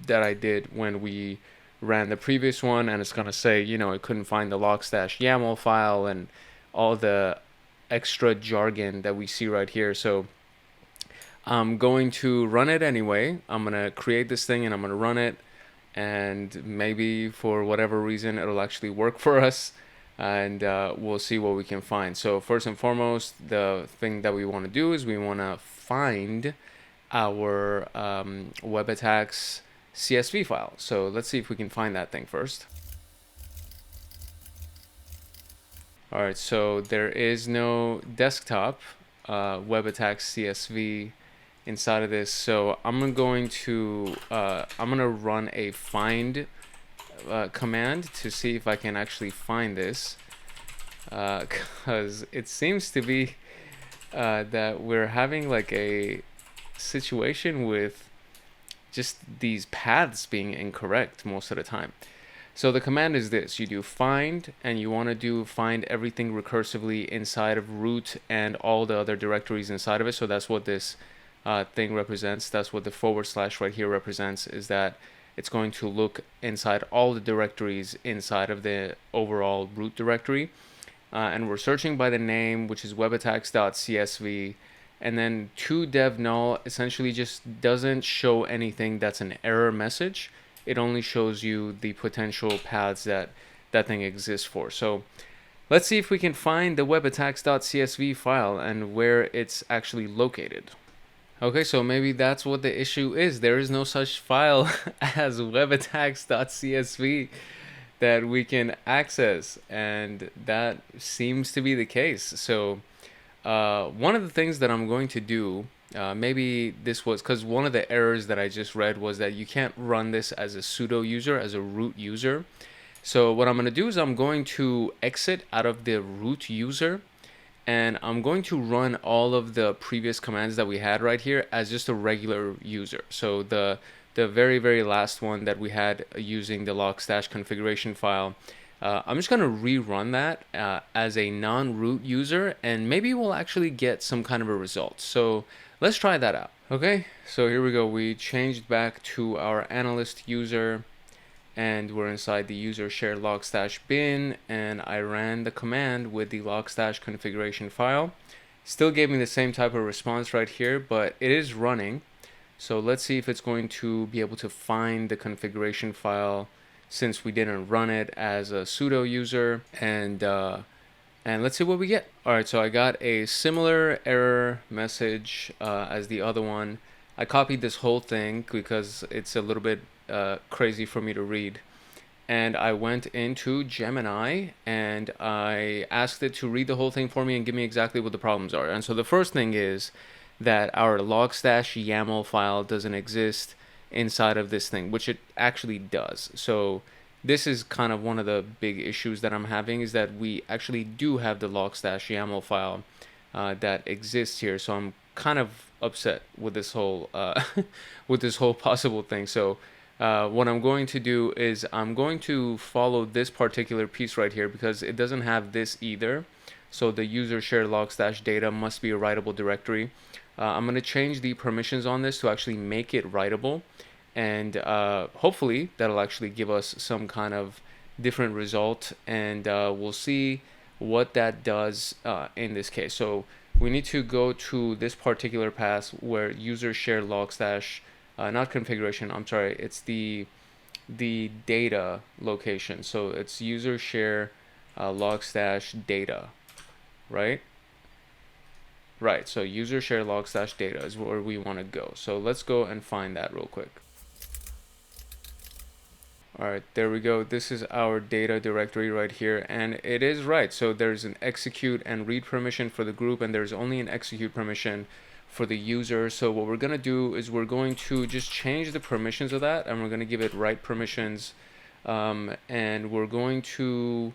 that I did when we ran the previous one, and it's going to say, you know, it couldn't find the Logstash YAML file and all the extra jargon that we see right here. So I'm going to run it anyway. I'm going to create this thing and I'm going to run it, and maybe for whatever reason it'll actually work for us, and we'll see what we can find. So first and foremost, the thing that we want to do is we want to find our web attacks CSV file. So let's see if we can find that thing first. All right, so there is no desktop web attacks CSV inside of this, so I'm going to run a find command to see if I can actually find this, because it seems to be that we're having like a situation with just these paths being incorrect most of the time. So the command is this: you do find, and you want to do find everything recursively inside of root and all the other directories inside of it. So that's what this thing represents. That's what the / right here represents, is that it's going to look inside all the directories inside of the overall root directory. And we're searching by the name, which is webattacks.csv. And then toDev null essentially just doesn't show anything that's an error message. It only shows you the potential paths that that thing exists for. So let's see if we can find the webattacks.csv file and where it's actually located. Okay, so maybe that's what the issue is. There is no such file as webattacks.csv that we can access, and that seems to be the case. So one of the things that I'm going to do, maybe this was because one of the errors that I just read was that you can't run this as a sudo user, as a root user. So what I'm going to do is I'm going to exit out of the root user, and I'm going to run all of the previous commands that we had right here as just a regular user. So the very last one that we had using the Logstash configuration file, I'm just going to rerun that as a non-root user, and maybe we'll actually get some kind of a result. So let's try that out. Okay, so here we go. We changed back to our analyst user, and we're inside the user shared Logstash bin, and I ran the command with the Logstash configuration file. Still gave me the same type of response right here, but it is running. So let's see if it's going to be able to find the configuration file since we didn't run it as a sudo user, and let's see what we get. All right, so I got a similar error message as the other one. I copied this whole thing because it's a little bit crazy for me to read, and I went into Gemini and I asked it to read the whole thing for me and give me exactly what the problems are. And so the first thing is that our Logstash YAML file doesn't exist inside of this thing, which it actually does. So this is kind of one of the big issues that I'm having, is that we actually do have the Logstash YAML file that exists here. So I'm kind of upset with this whole with this whole possible thing. So what I'm going to do is I'm going to follow this particular piece right here because it doesn't have this either. So the user shared Logstash data must be a writable directory. I'm going to change the permissions on this to actually make it writable, and hopefully that'll actually give us some kind of different result, and we'll see what that does in this case. So we need to go to this particular path where user shared Logstash, not configuration, I'm sorry, it's the data location. So it's user share Logstash data, right? Right, so user share Logstash data is where we want to go. So let's go and find that real quick. All right, there we go. This is our data directory right here, and it is right. So there's an execute and read permission for the group, and there's only an execute permission for the user. So what we're going to do is we're going to just change the permissions of that, and we're going to give it write permissions, and we're going to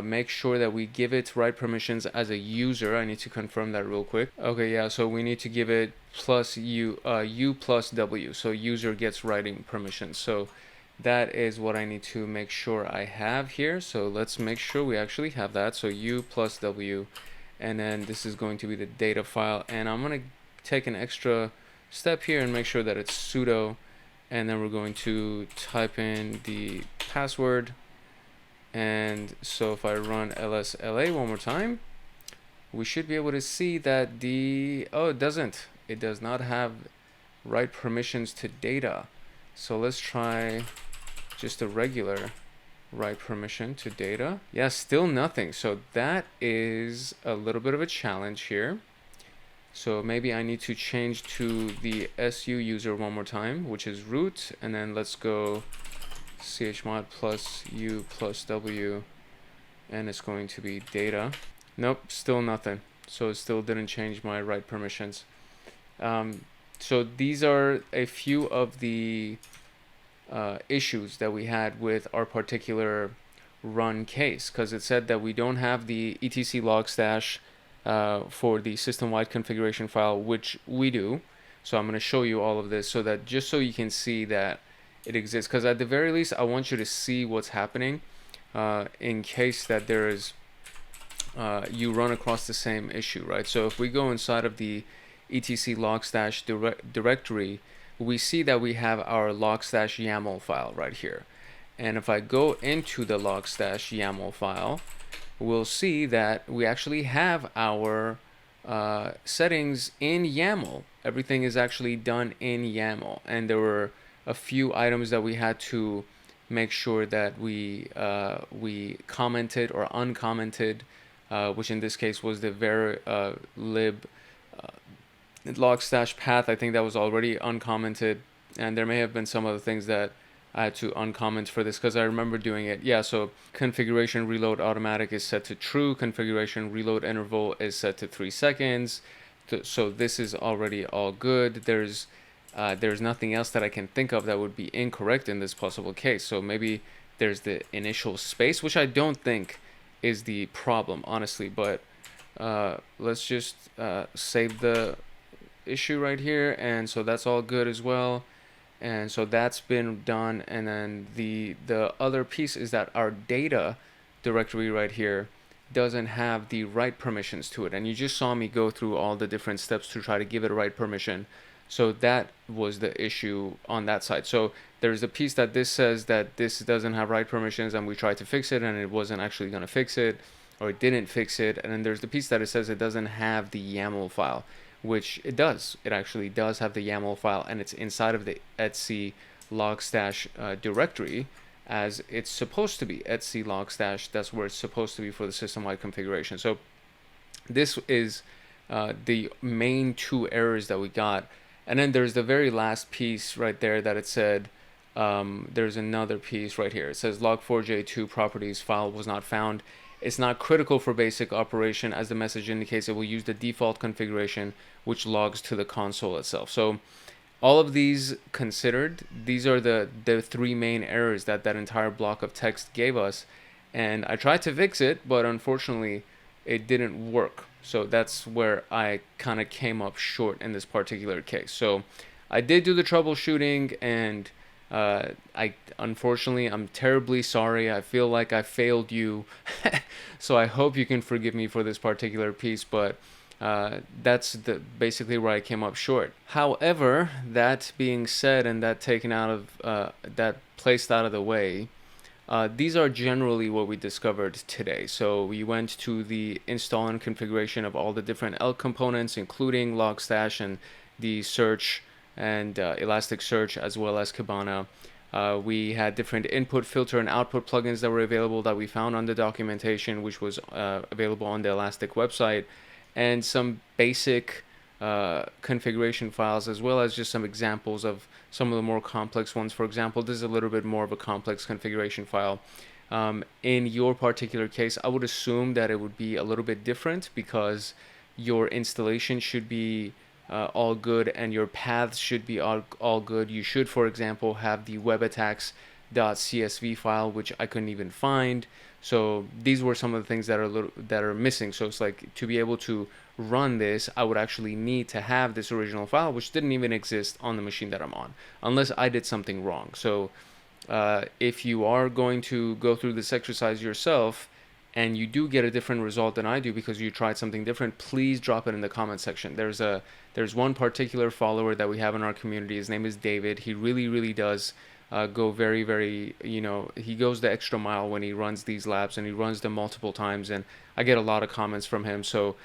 make sure that we give it write permissions as a user. I need to confirm that real quick. Okay, yeah, so we need to give it plus u plus w, so user gets writing permissions. So that is what I need to make sure I have here. So let's make sure we actually have that. So U plus W, and then this is going to be the data file, and I'm going to take an extra step here and make sure that it's sudo, and then we're going to type in the password. And so if I run lsla one more time, we should be able to see that it does not have write permissions to data. So let's try just a regular write permission to data. Yeah, still nothing. So that is a little bit of a challenge here. So maybe I need to change to the SU user one more time, which is root, and then let's go chmod plus U plus W, and it's going to be data. Nope, still nothing. So it still didn't change my write permissions. So these are a few of the issues that we had with our particular run case, because it said that we don't have the etc logstash for the system-wide configuration file, which we do. So I'm going to show you all of this so that just so you can see that it exists, because at the very least I want you to see what's happening in case that there is you run across the same issue, right? So if we go inside of the etc logstash directory, we see that we have our logstash YAML file right here. And if I go into the logstash YAML file, we'll see that we actually have our settings in YAML. Everything is actually done in YAML, and there were a few items that we had to make sure that we commented or uncommented, which in this case was the lib logstash path. I think that was already uncommented, and there may have been some other things that I had to uncomment for this because I remember doing it. Yeah, so configuration reload automatic is set to true. Configuration reload interval is set to 3 seconds. So this is already all good. There's nothing else that I can think of that would be incorrect in this possible case. So maybe there's the initial space, which I don't think is the problem, honestly. But let's just save the issue right here, and so that's all good as well. And so that's been done. And then the other piece is that our data directory right here doesn't have the write permissions to it, and you just saw me go through all the different steps to try to give it a write permission. So that was the issue on that side. So there's a piece that this says that this doesn't have write permissions, and we tried to fix it and it wasn't actually going to fix it, or it didn't fix it. And then there's the piece that it says it doesn't have the YAML file, which it does. It actually does have the YAML file, and it's inside of the etc logstash directory, as it's supposed to be. Etc logstash, that's where it's supposed to be for the system-wide configuration. So this is the main two errors that we got. And then there's the very last piece right there that it said, there's another piece right here. It says log4j2 properties file was not found. It's not critical for basic operation, as the message indicates it will use the default configuration, which logs to the console itself. So all of these considered, these are the three main errors that that entire block of text gave us. And I tried to fix it, but unfortunately it didn't work. So that's where I kind of came up short in this particular case. So I did do the troubleshooting, and unfortunately, I'm terribly sorry. I feel like I failed you. So I hope you can forgive me for this particular piece, but that's basically where I came up short. However, that being said, and that taken out of that placed out of the way, these are generally what we discovered today. So we went to the install and configuration of all the different ELK components, including Logstash and the search and ElasticSearch, as well as Kibana. We had different input, filter, and output plugins that were available that we found on the documentation, which was available on the Elastic website, and some basic configuration files, as well as just some examples of some of the more complex ones. For example, this is a little bit more of a complex configuration file. In your particular case, I would assume that it would be a little bit different, because your installation should be all good, and your paths should be all good. You should, for example, have the webattacks.csv file, which I couldn't even find. So these were some of the things that are missing. So it's like, to be able to run this, I would actually need to have this original file, which didn't even exist on the machine that I'm on, unless I did something wrong. So if you are going to go through this exercise yourself and you do get a different result than I do because you tried something different, please drop it in the comment section. There's one particular follower that we have in our community. His name is David. He really does go very, he goes the extra mile when he runs these labs, and he runs them multiple times, and I get a lot of comments from him. So,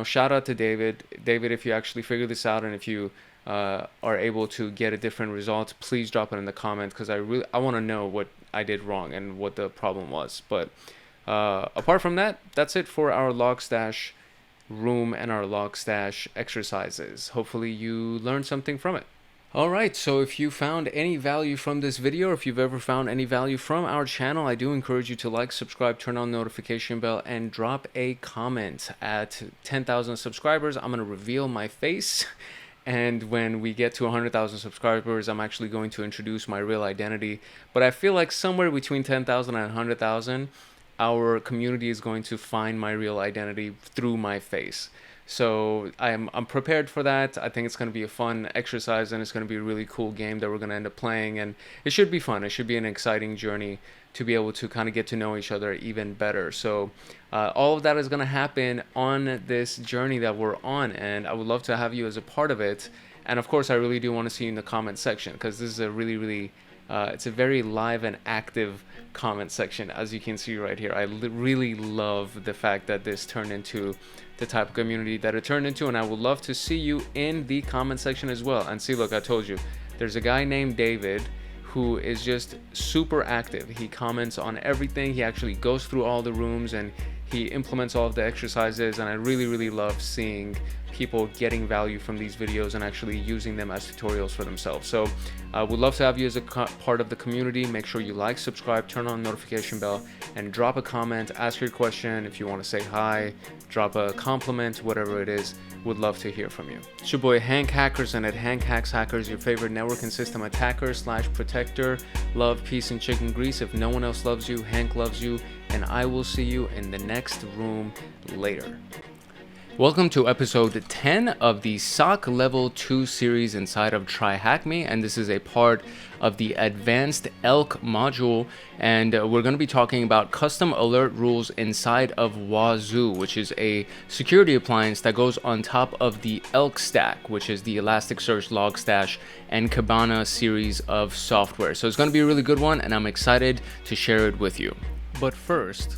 shout out to David. David, if you actually figure this out and if you are able to get a different result, please drop it in the comments, because I want to know what I did wrong and what the problem was. But apart from that, that's it for our Logstash room and our Logstash exercises. Hopefully you learned something from it. Alright, so if you found any value from this video, or if you've ever found any value from our channel, I do encourage you to like, subscribe, turn on the notification bell, and drop a comment. At 10,000 subscribers, I'm going to reveal my face. And when we get to 100,000 subscribers, I'm actually going to introduce my real identity. But I feel like somewhere between 10,000 and 100,000, our community is going to find my real identity through my face. So I'm prepared for that. I think it's going to be a fun exercise, and it's going to be a really cool game that we're going to end up playing, and it should be fun. It should be an exciting journey to be able to kind of get to know each other even better. So all of that is going to happen on this journey that we're on, and I would love to have you as a part of it. And of course, I really do want to see you in the comment section, because this is a really it's a very live and active comment section, as you can see right here. I really love the fact that this turned into the type of community that it turned into, and I would love to see you in the comment section as well. And see, look, I told you, there's a guy named David who is just super active. He comments on everything. He actually goes through all the rooms and he implements all of the exercises, and I really love seeing people getting value from these videos and actually using them as tutorials for themselves. So I would love to have you as a part of the community. Make sure you like, subscribe, turn on the notification bell, and drop a comment, ask your question. If you want to say hi, drop a compliment, whatever it is, would love to hear from you. It's your boy Hank Hackers, and at Hank Hacks Hackers, your favorite network and system attacker / protector. Love, peace, and chicken grease. If no one else loves you, Hank loves you, and I will see you in the next room later. Welcome to episode 10 of the SOC Level 2 series inside of TryHackMe, and this is a part of the Advanced ELK module, and we're going to be talking about custom alert rules inside of Wazuh, which is a security appliance that goes on top of the ELK stack, which is the Elasticsearch, Logstash, and Kibana series of software. So it's going to be a really good one, and I'm excited to share it with you. But first,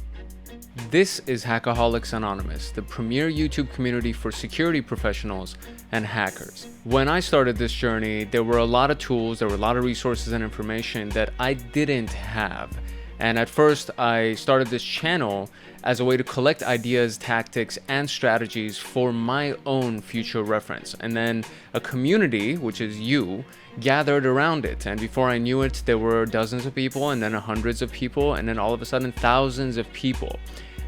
this is Hackaholics Anonymous, the premier YouTube community for security professionals and hackers. When I started this journey, there were a lot of tools, there were a lot of resources and information that I didn't have. And at first, I started this channel as a way to collect ideas, tactics, and strategies for my own future reference. And then a community, which is you, gathered around it. And before I knew it, there were dozens of people, and then hundreds of people, and then all of a sudden thousands of people.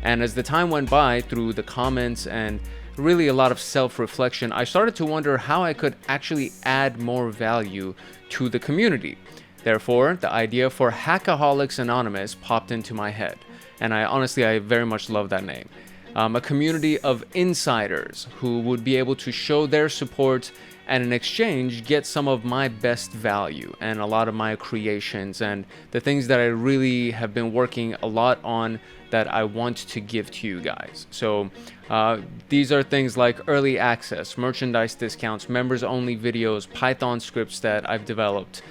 And as the time went by, through the comments and really a lot of self-reflection, I started to wonder how I could actually add more value to the community. Therefore, the idea for Hackaholics Anonymous popped into my head. And I very much love that name. A community of insiders who would be able to show their support and in exchange get some of my best value and a lot of my creations and the things that I really have been working a lot on that I want to give to you guys. So these are things like early access, merchandise discounts, members only videos, Python scripts that I've developed,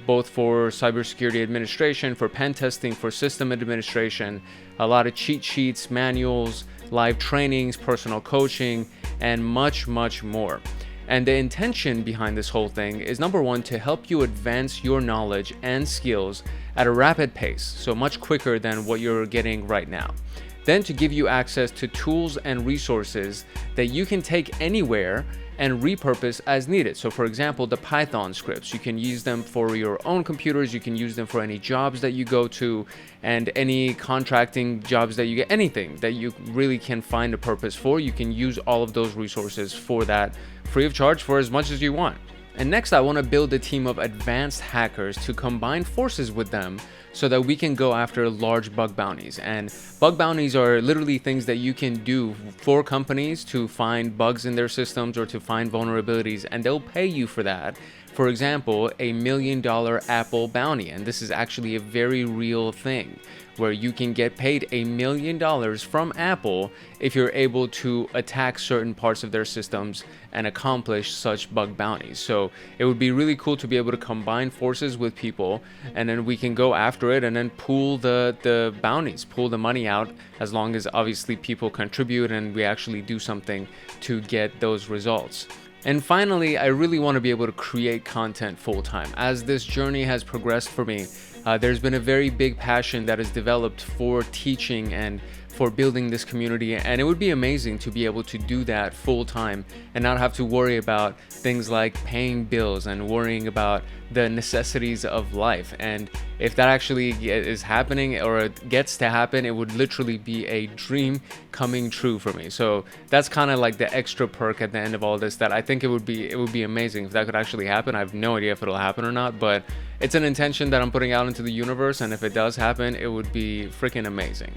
both for cybersecurity administration, for pen testing, for system administration, a lot of cheat sheets, manuals, live trainings, personal coaching, and much more. And the intention behind this whole thing is, number one, to help you advance your knowledge and skills at a rapid pace, so much quicker than what you're getting right now. Then to give you access to tools and resources that you can take anywhere and repurpose as needed. So for example, the Python scripts, you can use them for your own computers, you can use them for any jobs that you go to, and any contracting jobs that you get, anything that you really can find a purpose for, you can use all of those resources for that, free of charge, for as much as you want. And next, I want to build a team of advanced hackers to combine forces with them so that we can go after large bug bounties. And bug bounties are literally things that you can do for companies to find bugs in their systems or to find vulnerabilities, and they'll pay you for that For example, a $1 million Apple bounty, and this is actually a very real thing, where you can get paid $1 million from Apple if you're able to attack certain parts of their systems and accomplish such bug bounties. So it would be really cool to be able to combine forces with people, and then we can go after it and then pool the bounties, pool the money out, as long as obviously people contribute and we actually do something to get those results. And finally, I really want to be able to create content full time. As this journey has progressed for me, there's been a very big passion that has developed for teaching and for building this community, and it would be amazing to be able to do that full time and not have to worry about things like paying bills and worrying about the necessities of life. And if that actually is happening or it gets to happen, it would literally be a dream coming true for me. So that's kind of like the extra perk at the end of all this, that I think it would be amazing if that could actually happen. I have no idea if it'll happen or not, but it's an intention that I'm putting out into the universe, and if it does happen, it would be freaking amazing.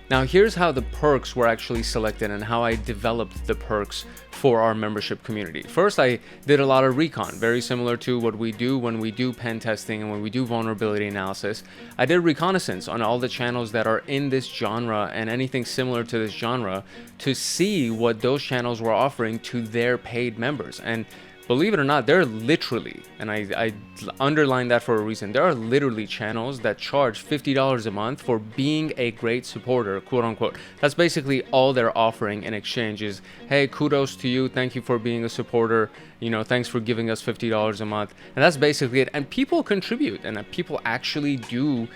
Now here's how the perks were actually selected and how I developed the perks for our membership community. First, I did a lot of recon, very similar to what we do when we do pen testing and when we do vulnerability analysis. I did reconnaissance on all the channels that are in this genre and anything similar to this genre to see what those channels were offering to their paid members. And believe it or not, there are literally, and I underline that for a reason, there are literally channels that charge $50 a month for being a great supporter, quote unquote. That's basically all they're offering in exchange is, hey, kudos to you, thank you for being a supporter, you know, thanks for giving us $50 a month. And that's basically it. And people contribute, and people actually do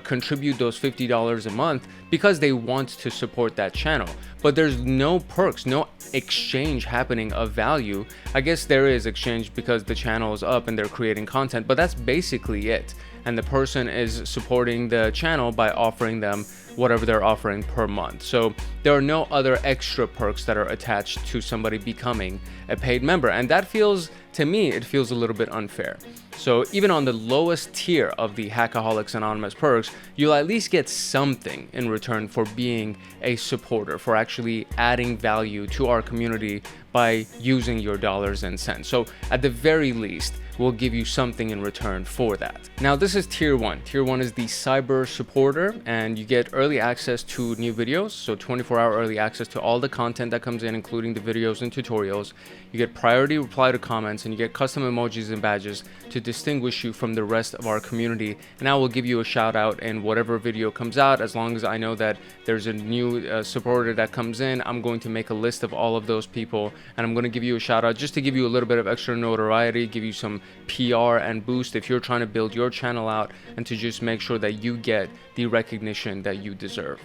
contribute those $50 a month because they want to support that channel. But there's no perks, no exchange happening of value. I guess there is exchange because the channel is up and they're creating content, but that's basically it. And the person is supporting the channel by offering them whatever they're offering per month. So there are no other extra perks that are attached to somebody becoming a paid member. And that feels, to me, it feels a little bit unfair. So even on the lowest tier of the Hackaholics Anonymous perks, you'll at least get something in return for being a supporter, for actually adding value to our community by using your dollars and cents. So at the very least, we'll give you something in return for that. Now this is tier 1. Tier 1 is the cyber supporter, and you get early access to new videos, so 24-hour early access to all the content that comes in, including the videos and tutorials. You get priority reply to comments, and you get custom emojis and badges to distinguish you from the rest of our community. And I will give you a shout out in whatever video comes out. As long as I know that there's a new supporter that comes in, I'm going to make a list of all of those people, and I'm going to give you a shout out just to give you a little bit of extra notoriety, give you some PR and boost if you're trying to build your channel out, and to just make sure that you get the recognition that you deserve.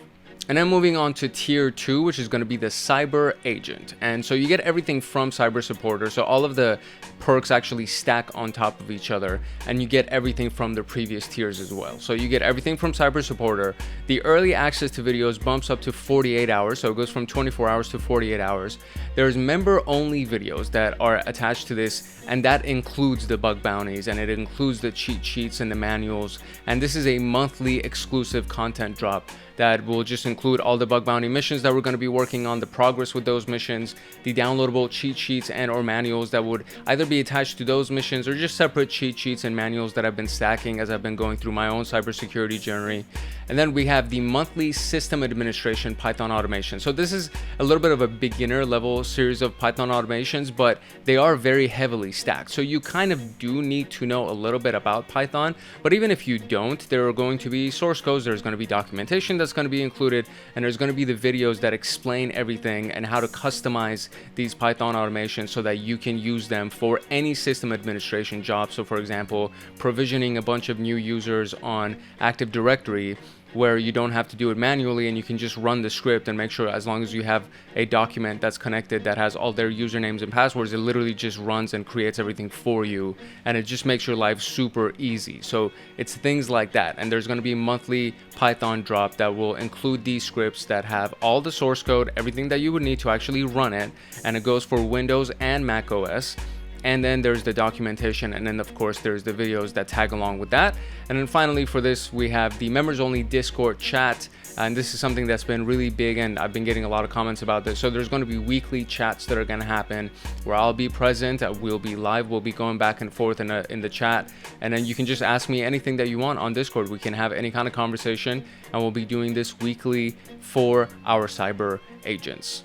And then moving on to tier 2, which is going to be the cyber agent. And so you get everything from cyber supporter. So all of the perks actually stack on top of each other, and you get everything from the previous tiers as well. So you get everything from cyber supporter. The early access to videos bumps up to 48 hours. So it goes from 24 hours to 48 hours. There's member only videos that are attached to this, and that includes the bug bounties, and it includes the cheat sheets and the manuals. And this is a monthly exclusive content drop that will just include all the bug bounty missions that we're going to be working on, the progress with those missions, the downloadable cheat sheets and or manuals that would either be attached to those missions or just separate cheat sheets and manuals that I've been stacking as I've been going through my own cybersecurity journey. And then we have the monthly system administration Python automation. So this is a little bit of a beginner level series of Python automations, but they are very heavily stacked. So you kind of do need to know a little bit about Python, but even if you don't, there are going to be source codes, there's going to be documentation that's going to be included, and there's going to be the videos that explain everything and how to customize these Python automations so that you can use them for any system administration job. So for example, provisioning a bunch of new users on Active Directory, where you don't have to do it manually and you can just run the script and make sure, as long as you have a document that's connected that has all their usernames and passwords, it literally just runs and creates everything for you, and it just makes your life super easy. So it's things like that. And there's going to be monthly Python drop that will include these scripts that have all the source code, everything that you would need to actually run it, and it goes for Windows and Mac OS. And then there's the documentation, and then of course there's the videos that tag along with that. And then finally for this, we have the members only Discord chat, and this is something that's been really big, and I've been getting a lot of comments about this. So there's going to be weekly chats that are going to happen where I'll be present, we'll be live, we'll be going back and forth in the chat, and then you can just ask me anything that you want on Discord. We can have any kind of conversation, and we'll be doing this weekly for our cyber agents.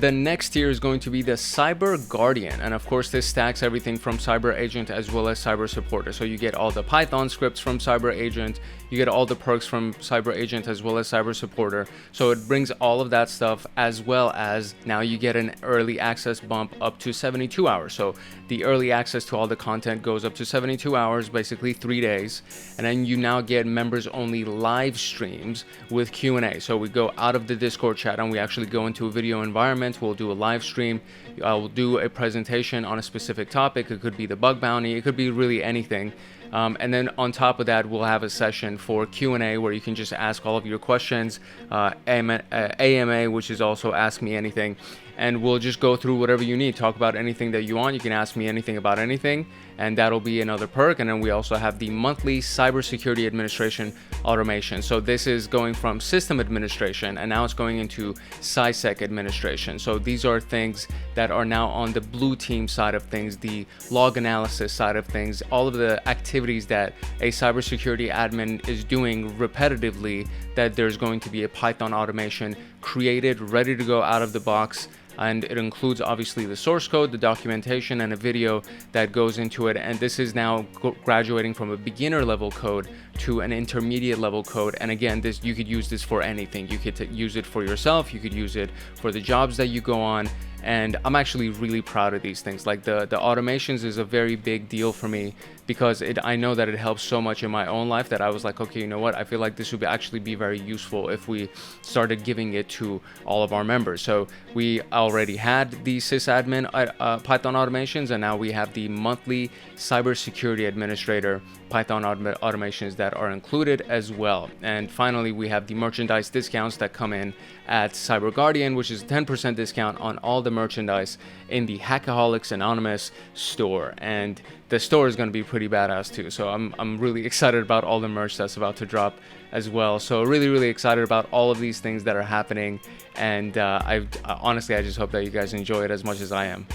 The next tier is going to be the Cyber Guardian, and of course this stacks everything from Cyber Agent as well as Cyber Supporter. So you get all the Python scripts from Cyber Agent, you get all the perks from Cyber Agent as well as Cyber Supporter. So it brings all of that stuff, as well as now you get an early access bump up to 72 hours. So the early access to all the content goes up to 72 hours, basically 3 days. And then you now get members only live streams with Q&A. So we go out of the Discord chat and we actually go into a video environment. We'll do a live stream. I will do a presentation on a specific topic. It could be the bug bounty. It could be really anything. And then on top of that, we'll have a session for Q&A where you can just ask all of your questions, AMA, which is also Ask Me Anything, and we'll just go through whatever you need, talk about anything that you want. You can ask me anything about anything, and that'll be another perk. And then we also have the monthly cybersecurity administration automation. So this is going from system administration, and now it's going into SciSec administration. So these are things that are now on the blue team side of things, the log analysis side of things, all of the activities that a cybersecurity admin is doing repetitively, that there's going to be a Python automation created, ready to go out of the box. And it includes obviously the source code, the documentation, and a video that goes into it. And this is now graduating from a beginner level code to an intermediate level code. And again, this, you could use this for anything. You could use it for yourself, you could use it for the jobs that you go on. And I'm actually really proud of these things. Like the automations is a very big deal for me, because I know that it helps so much in my own life that I was like, okay, you know what? I feel like this would actually be very useful if we started giving it to all of our members. So we already had the sysadmin Python automations, and now we have the monthly cybersecurity administrator Python automations that are included as well. And finally, we have the merchandise discounts that come in at Cyber Guardian, which is 10% discount on all the merchandise in the Hackaholics Anonymous store. And the store is going to be pretty badass too. So I'm really excited about all the merch that's about to drop as well. So really excited about all of these things that are happening. And honestly, I just hope that you guys enjoy it as much as I am.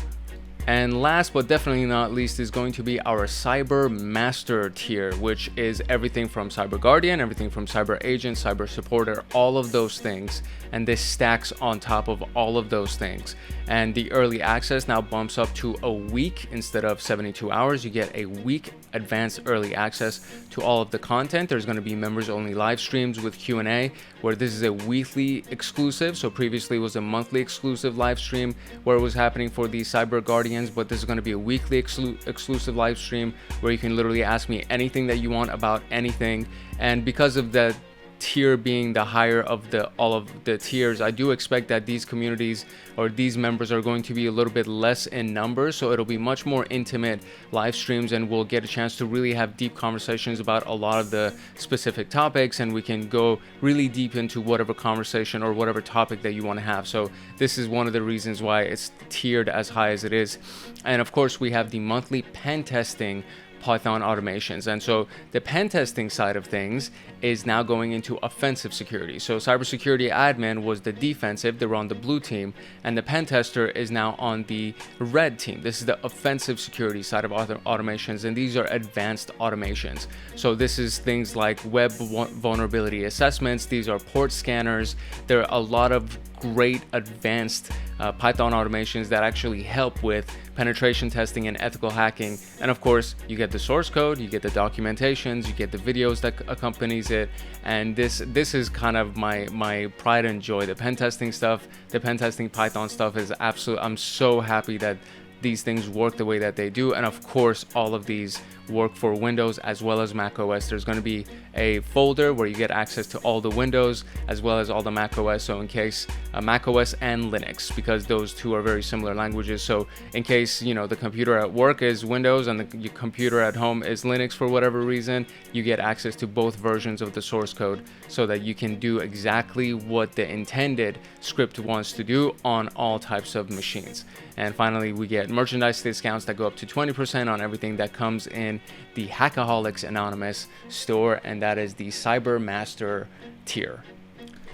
And last but definitely not least is going to be our Cyber Master tier, which is everything from Cyber Guardian, everything from Cyber Agent, Cyber Supporter, all of those things. And this stacks on top of all of those things. And the early access now bumps up to a week instead of 72 hours. You get a week advanced early access to all of the content. There's going to be members only live streams with Q&A, where this is a weekly exclusive. So previously it was a monthly exclusive live stream where it was happening for the Cyber Guardians, but this is going to be a weekly exclusive live stream where you can literally ask me anything that you want about anything. And because of the tier being the higher of all of the tiers, I do expect that these communities or these members are going to be a little bit less in numbers, so it'll be much more intimate live streams, and we'll get a chance to really have deep conversations about a lot of the specific topics, and we can go really deep into whatever conversation or whatever topic that you want to have. So this is one of the reasons why it's tiered as high as it is. And of course, we have the monthly pen testing Python automations. And so the pen testing side of things is now going into offensive security. So cybersecurity admin was the defensive, they were on the blue team, and the pen tester is now on the red team. This is the offensive security side of automations, and these are advanced automations. So this is things like web vulnerability assessments, these are port scanners. There are a lot of great advanced Python automations that actually help with penetration testing and ethical hacking. And of course, you get the source code, you get the documentations, you get the videos that accompanies it. And this is kind of my pride and joy. The pen testing stuff, the pen testing Python stuff is absolute. I'm so happy that these things work the way that they do. And of course, all of these work for Windows as well as Mac OS. There's going to be a folder where you get access to all the Windows as well as all the Mac OS. So in case Mac OS and Linux, because those two are very similar languages. So in case, you know, the computer at work is Windows and the computer at home is Linux for whatever reason, you get access to both versions of the source code so that you can do exactly what the intended script wants to do on all types of machines. And finally, we get merchandise discounts that go up to 20% on everything that comes in the Hackaholics Anonymous store, and that is the Cyber Master tier.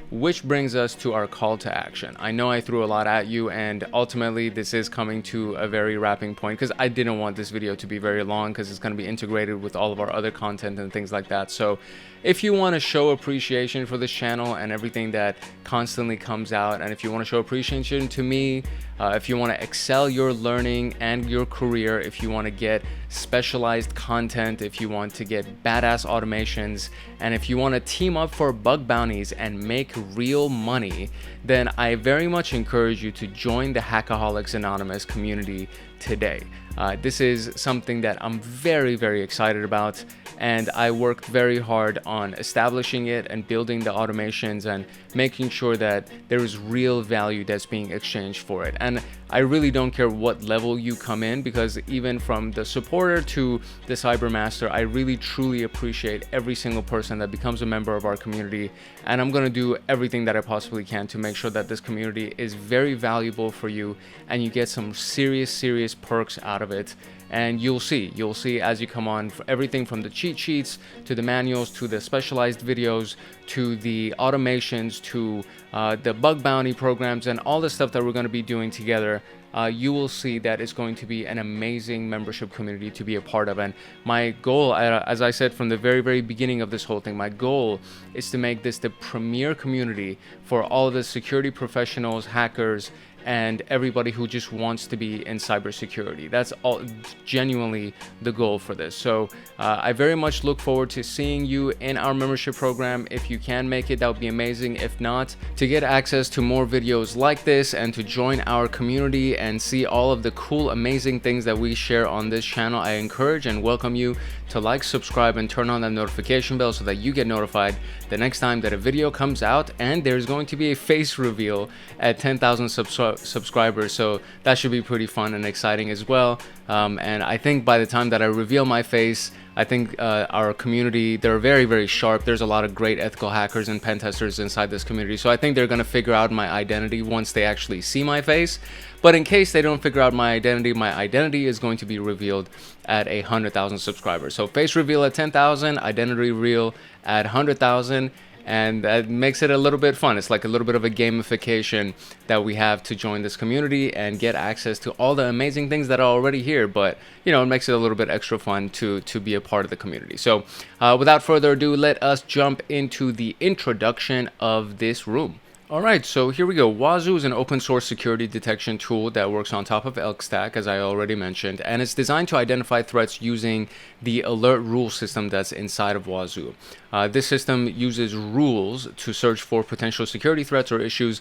Which brings us to our call to action. I know I threw a lot at you, and ultimately this is coming to a very wrapping point because I didn't want this video to be very long because it's going to be integrated with all of our other content and things like that. So if you want to show appreciation for this channel and everything that constantly comes out, and if you want to show appreciation to me, if you want to excel your learning and your career, if you want to get specialized content, if you want to get badass automations, and if you want to team up for bug bounties and make real money, then I very much encourage you to join the Hackaholics Anonymous community today. This is something that I'm very, very excited about, and I worked very hard on establishing it and building the automations and making sure that there is real value that's being exchanged for it. And I really don't care what level you come in, because even from the supporter to the Cyber Master, I really truly appreciate every single person that becomes a member of our community, and I'm going to do everything that I possibly can to make sure that this community is very valuable for you and you get some serious perks out of it. And you'll see as you come on, everything from the cheat sheets to the manuals to the specialized videos to the automations to the bug bounty programs and all the stuff that we're going to be doing together. You will see that it's going to be an amazing membership community to be a part of. And my goal, as I said from the very beginning of this whole thing, my goal is to make this the premier community for all of the security professionals, hackers, and everybody who just wants to be in cybersecurity. That's all genuinely the goal for this. So I very much look forward to seeing you in our membership program. If you can make it, that would be amazing. If not, to get access to more videos like this and to join our community and see all of the cool, amazing things that we share on this channel, I encourage and welcome you to like, subscribe, and turn on that notification bell so that you get notified the next time that a video comes out. And there's going to be a face reveal at 10,000 subscribers, so that should be pretty fun and exciting as well. And I think by the time that I reveal my face, I think our community, they're very sharp. There's a lot of great ethical hackers and pen testers inside this community, so I think they're going to figure out my identity once they actually see my face. But in case they don't figure out my identity is going to be revealed at 100,000 subscribers. So face reveal at 10,000, identity reveal at 100,000. And that makes it a little bit fun. It's like a little bit of a gamification that we have to join this community and get access to all the amazing things that are already here. But, you know, it makes it a little bit extra fun to be a part of the community. So without further ado, let us jump into the introduction of this room. Alright, so here we go. Wazuh is an open source security detection tool that works on top of ELK stack, as I already mentioned, and it's designed to identify threats using the alert rule system that's inside of Wazuh. This system uses rules to search for potential security threats or issues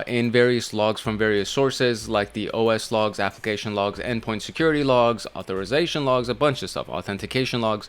in various logs from various sources, like the OS logs, application logs, endpoint security logs, authorization logs, a bunch of stuff, authentication logs.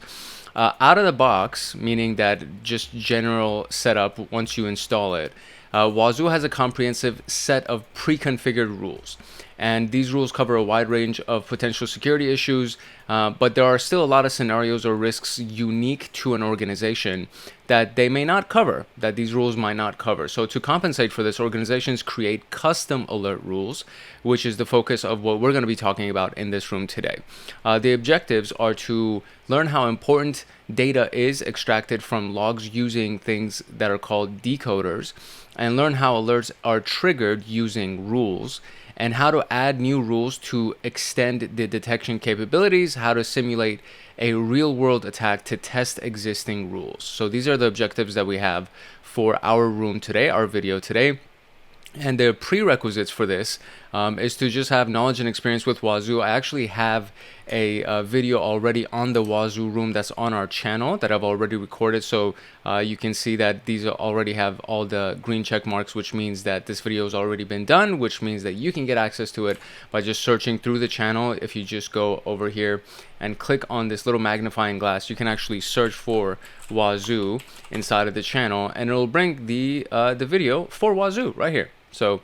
Out of the box, meaning that just general setup once you install it, Wazuh has a comprehensive set of pre-configured rules, and these rules cover a wide range of potential security issues, but there are still a lot of scenarios or risks unique to an organization that they may not cover, that these rules might not cover. So to compensate for this, organizations create custom alert rules, which is the focus of what we're going to be talking about in this room today. The objectives are to learn how important data is extracted from logs using things that are called decoders, and learn how alerts are triggered using rules, and how to add new rules to extend the detection capabilities, how to simulate a real-world attack to test existing rules. So these are the objectives that we have for our room today, our video today. And the prerequisites for this is to just have knowledge and experience with Wazuh. I actually have a video already on the Wazuh room that's on our channel that I've already recorded, so you can see that these already have all the green check marks, which means that this video has already been done, which means that you can get access to it by just searching through the channel. If you just go over here and click on this little magnifying glass, you can actually search for Wazuh inside of the channel, and it'll bring the video for Wazuh right here. So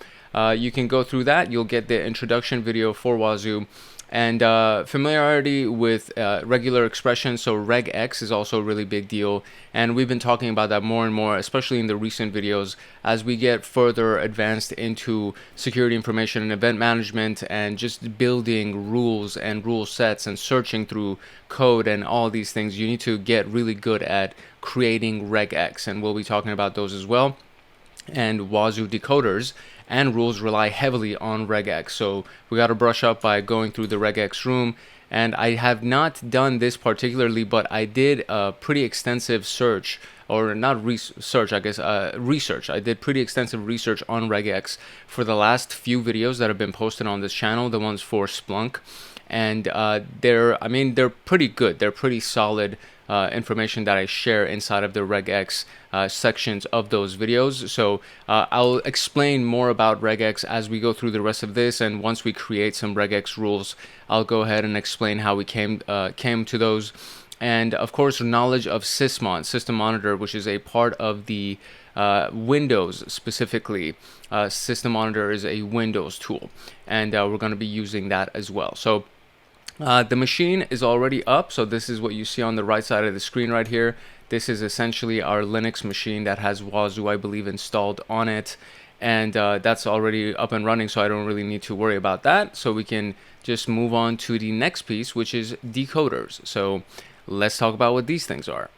you can go through that. You'll get the introduction video for Wazuh, and familiarity with regular expressions. So regex is also a really big deal, and we've been talking about that more and more, especially in the recent videos, as we get further advanced into security information and event management, and just building rules and rule sets and searching through code and all these things. You need to get really good at creating regex, and we'll be talking about those as well. And Wazuh decoders and rules rely heavily on regex, so we got to brush up by going through the regex room. And I have not done this particularly, but I did a pretty extensive search, or not research, I guess, research. I did pretty extensive research on regex for the last few videos that have been posted on this channel, the ones for Splunk. And they're pretty good. They're pretty solid information that I share inside of the regex sections of those videos. So I'll explain more about regex as we go through the rest of this, and once we create some regex rules, I'll go ahead and explain how we came to those. And of course, knowledge of Sysmon, System Monitor, which is a part of the Windows specifically. System Monitor is a Windows tool, and we're going to be using that as well. So the machine is already up, so this is what you see on the right side of the screen right here. This is essentially our Linux machine that has Wazuh, I believe, installed on it, and that's already up and running, so I don't really need to worry about that. So we can just move on to the next piece, which is decoders. So let's talk about what these things are.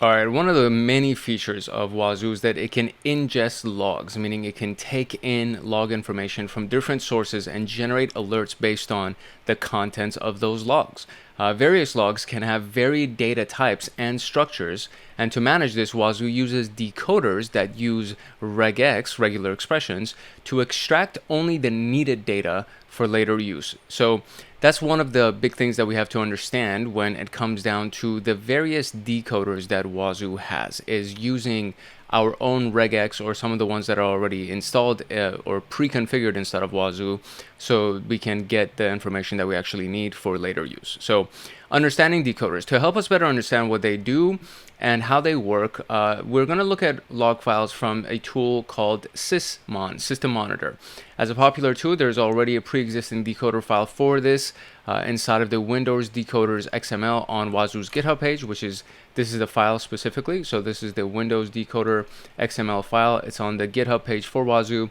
Alright, one of the many features of Wazuh is that it can ingest logs, meaning it can take in log information from different sources and generate alerts based on the contents of those logs. Various logs can have varied data types and structures, and to manage this, Wazuh uses decoders that use regex, regular expressions, to extract only the needed data for later use. So that's one of the big things that we have to understand when it comes down to the various decoders that Wazuh has, is using our own regex or some of the ones that are already installed or pre-configured inside of Wazuh, so we can get the information that we actually need for later use. So understanding decoders. To help us better understand what they do and how they work, we're going to look at log files from a tool called Sysmon, System Monitor. As a popular tool, there's already a pre-existing decoder file for this inside of the Windows Decoders XML on Wazuh's GitHub page, this is the file specifically. So this is the Windows Decoder XML file. It's on the GitHub page for Wazuh,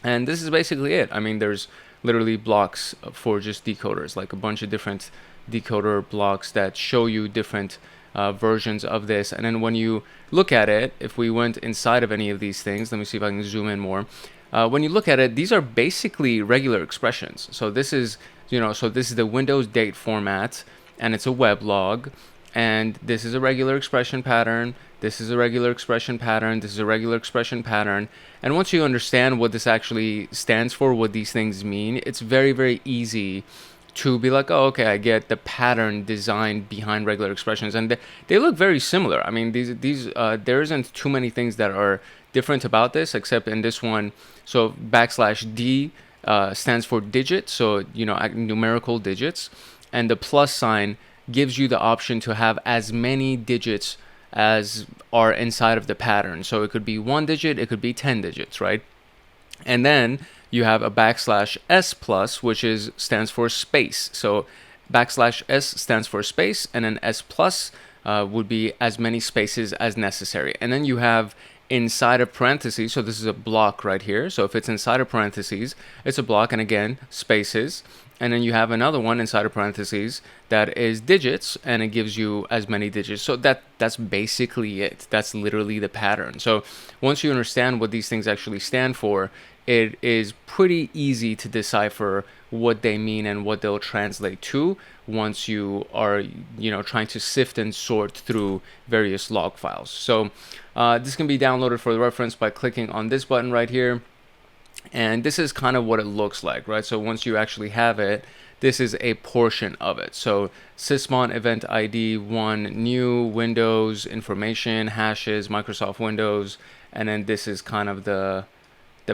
and this is basically it. I mean, there's literally blocks for just decoders, like a bunch of different decoder blocks that show you different versions of this. And then when you look at it, if we went inside of any of these things, let me see if I can zoom in more. When you look at it, these are basically regular expressions. So this is, this is the Windows date format, and it's a web log, and this is a regular expression pattern. This is a regular expression pattern. This is a regular expression pattern. And once you understand what this actually stands for, what these things mean, it's very, very easy to be like, oh, okay, I get the pattern design behind regular expressions, and they look very similar. I mean, there isn't too many things that are different about this, except in this one. So \D stands for digit, so numerical digits, and the plus sign gives you the option to have as many digits as are inside of the pattern. So it could be 1 digit, it could be 10 digits, right? And then you have a \S plus, which stands for space. So \S stands for space, and then S plus would be as many spaces as necessary. And then you have inside of parentheses, so this is a block right here. So if it's inside of parentheses, it's a block, and again, spaces. And then you have another one inside of parentheses that is digits, and it gives you as many digits. So that's basically it. That's literally the pattern. So once you understand what these things actually stand for, it is pretty easy to decipher what they mean and what they'll translate to once you are trying to sift and sort through various log files. So this can be downloaded for reference by clicking on this button right here. And this is kind of what it looks like, right? So once you actually have it, this is a portion of it. So sysmon event ID 1 new Windows information hashes Microsoft Windows, and then this is kind of the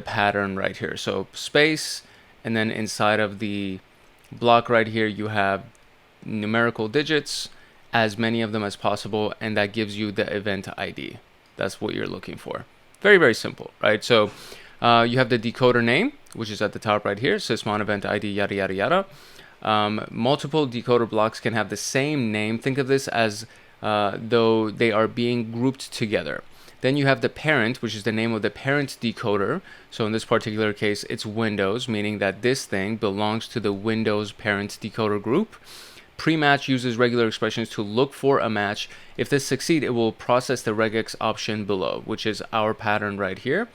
pattern right here. So space, and then inside of the block right here you have numerical digits, as many of them as possible, and that gives you the event ID. That's what you're looking for. Very, very simple, right? So you have the decoder name, which is at the top right here, sysmon event ID, yada, yada, yada. Multiple decoder blocks can have the same name. Think of this as though they are being grouped together. Then you have the parent, which is the name of the parent decoder. So in this particular case, it's Windows, meaning that this thing belongs to the Windows parent decoder group. Pre-match uses regular expressions to look for a match. If this succeeds, it will process the regex option below, which is our pattern right here.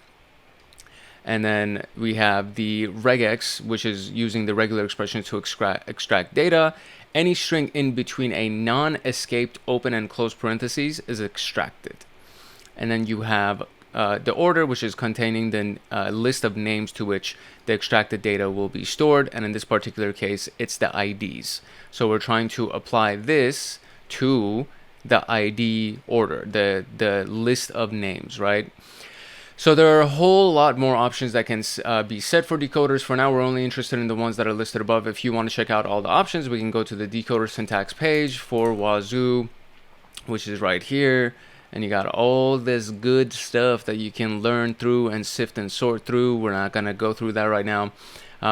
And then we have the regex, which is using the regular expressions to extract data. Any string in between a non-escaped open and close parentheses is extracted. And then you have the order, which is containing the list of names to which the extracted data will be stored. And in this particular case, it's the IDs. So we're trying to apply this to the ID order, the list of names, right? So there are a whole lot more options that can be set for decoders. For now, we're only interested in the ones that are listed above. If you want to check out all the options, we can go to the decoder syntax page for Wazuh, which is right here. And you got all this good stuff that you can learn through and sift and sort through. We're not going to go through that right now.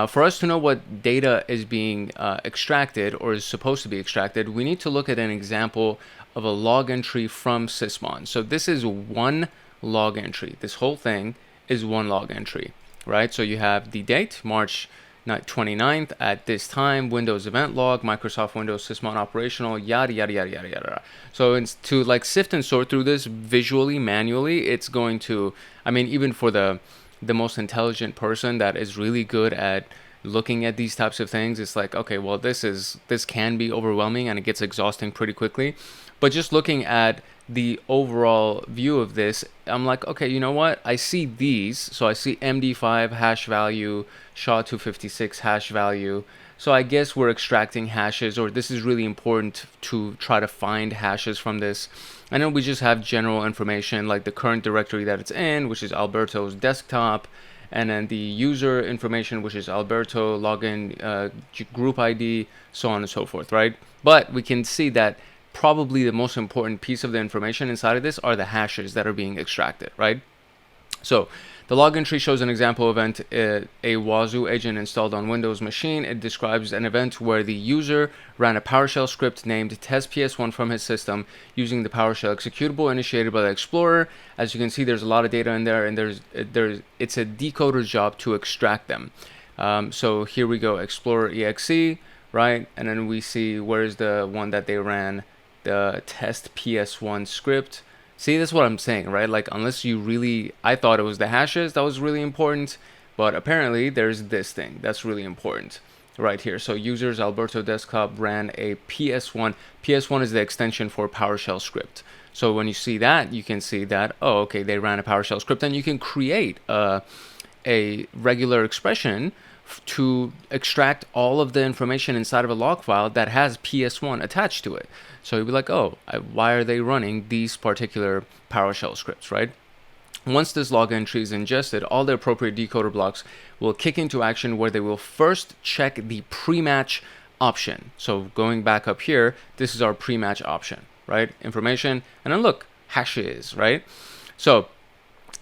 For us to know what data is being extracted or is supposed to be extracted, we need to look at an example of a log entry from sysmon. So this is one log entry. This whole thing is one log entry, right? So you have the date, March 29th at this time, Windows event log, Microsoft Windows sysmon operational, yada, yada, yada, yada, yada. So to like sift and sort through this visually, manually, it's going to, I mean, even for the most intelligent person that is really good at looking at these types of things, it's like, okay, well, this can be overwhelming and it gets exhausting pretty quickly. But just looking at the overall view of this, I'm like, okay, you know what? I see these. So I see MD5 hash value, SHA-256 hash value. So I guess we're extracting hashes, or this is really important to try to find hashes from this. And then we just have general information like the current directory that it's in, which is Alberto's desktop, and then the user information, which is Alberto, login, group ID, so on and so forth, right? But we can see that probably the most important piece of the information inside of this are the hashes that are being extracted, right? So the login tree shows an example event, a Wazuh agent installed on Windows machine. It describes an event where the user ran a PowerShell script named test PS1 from his system using the PowerShell executable initiated by the Explorer. As you can see, there's a lot of data in there, and it's a decoder's job to extract them. So here we go, Explorer exe, right? And then we see where's the one that they ran, the test PS1 script. See, that's what I'm saying, right? Like, unless you really, I thought it was the hashes that was really important, but apparently there's this thing that's really important right here. So users Alberto desktop ran a PS1. PS1 is the extension for PowerShell script. So when you see that, you can see that, oh, okay, they ran a PowerShell script, and you can create a regular expression to extract all of the information inside of a log file that has PS1 attached to it. So you'd be like, oh, why are they running these particular PowerShell scripts, right? Once this log entry is ingested, all the appropriate decoder blocks will kick into action, where they will first check the pre-match option. So going back up here, this is our pre-match option, right? Information, and then look, hashes, right? So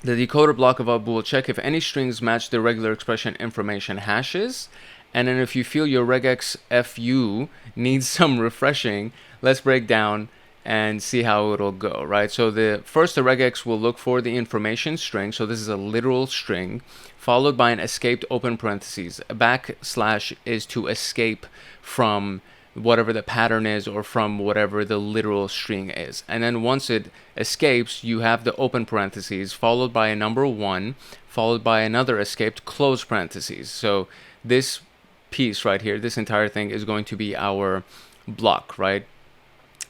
the decoder block of up will check if any strings match the regular expression information hashes. And then if you feel your regex FU needs some refreshing, let's break down and see how it'll go, right? So the regex will look for the information string. So this is a literal string, followed by an escaped open parentheses. A backslash is to escape from whatever the pattern is, or from whatever the literal string is. And then once it escapes, you have the open parentheses, followed by a number 1, followed by another escaped close parentheses. So this piece right here, this entire thing is going to be our block, right?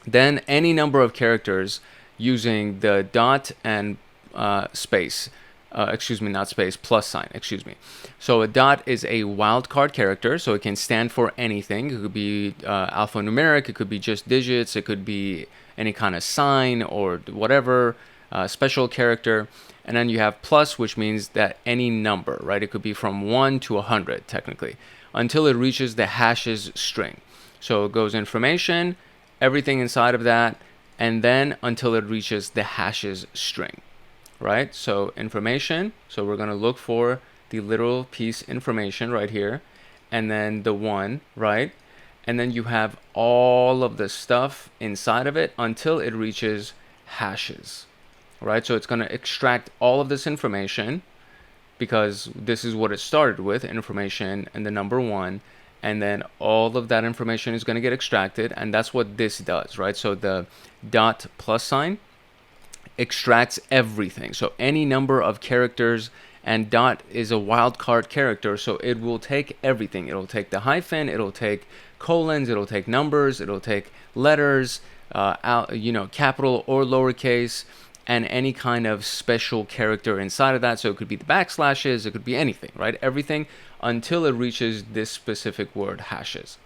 Then any number of characters using the dot and space excuse me, not space, plus sign, excuse me. So a dot is a wildcard character, so it can stand for anything. It could be alphanumeric, it could be just digits, it could be any kind of sign or whatever, special character. And then you have plus, which means that any number, right? It could be from 1 to 100, technically, until it reaches the hashes string. So it goes information, everything inside of that, and then until it reaches the hashes string. Right? So information, so we're going to look for the literal piece information right here, and then the 1, right? And then you have all of the stuff inside of it until it reaches hashes, right? So it's going to extract all of this information because this is what it started with, information and the number 1, and then all of that information is going to get extracted, and that's what this does, right? So the dot plus sign extracts everything, so any number of characters, and dot is a wildcard character, so it will take everything. It'll take the hyphen, it'll take colons, it'll take numbers, it'll take letters, capital or lowercase, and any kind of special character inside of that. So it could be the backslashes, it could be anything, right? Everything until it reaches this specific word, hashes.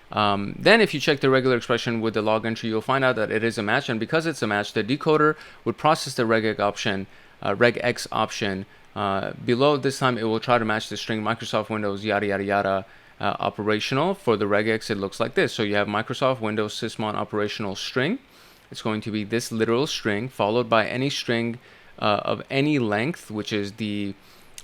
Then if you check the regular expression with the log entry, you'll find out that it is a match, and because it's a match, the decoder would process the regex option below. This time it will try to match the string Microsoft Windows yada yada yada operational. For the regex, it looks like this. So you have Microsoft Windows sysmon operational string. It's going to be this literal string followed by any string of any length, which is the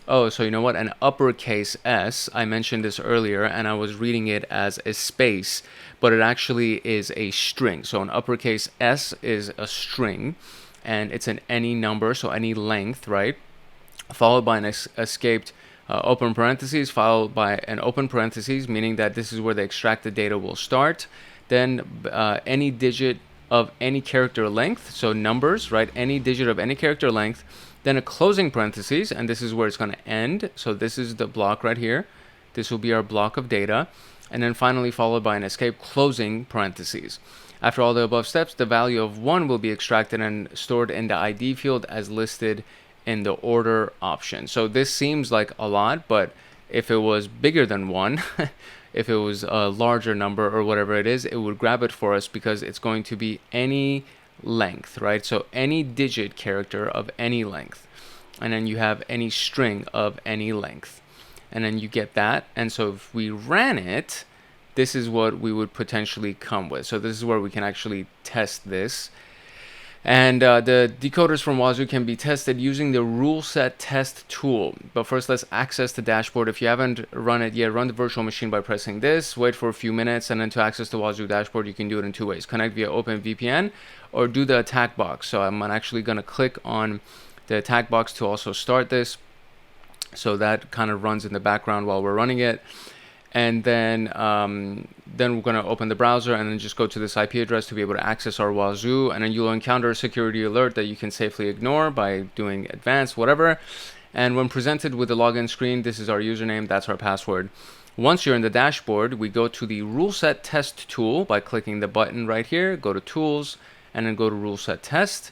so you know what? An uppercase S. I mentioned this earlier, and I was reading it as a space, but it actually is a string. So an uppercase S is a string, and it's an any number, so any length, right? Followed by an escaped open parentheses, followed by an open parentheses, meaning that this is where the extracted data will start. Then any digit of any character length, so numbers, right? Any digit of any character length. Then a closing parentheses, and this is where it's going to end. So this is the block right here. This will be our block of data. And then finally followed by an escape closing parentheses. After all the above steps, the value of 1 will be extracted and stored in the ID field as listed in the order option. So this seems like a lot, but if it was bigger than 1, if it was a larger number or whatever it is, it would grab it for us because it's going to be any length, right? So any digit character of any length, and then you have any string of any length, and then you get that. And so if we ran it, this is what we would potentially come with. So this is where we can actually test this. And the decoders from Wazuh can be tested using the rule set test tool. But first, let's access the dashboard. If you haven't run it yet, run the virtual machine by pressing this, wait for a few minutes, and then to access the Wazuh dashboard, you can do it in 2 ways. Connect via OpenVPN or do the attack box. So I'm actually going to click on the attack box to also start this. So that kind of runs in the background while we're running it. And then we're going to open the browser and then just go to this IP address to be able to access our Wazuh. And then you'll encounter a security alert that you can safely ignore by doing advanced, whatever. And when presented with the login screen, this is our username, that's our password. Once you're in the dashboard, we go to the rule set test tool by clicking the button right here, go to tools, and then go to rule set test.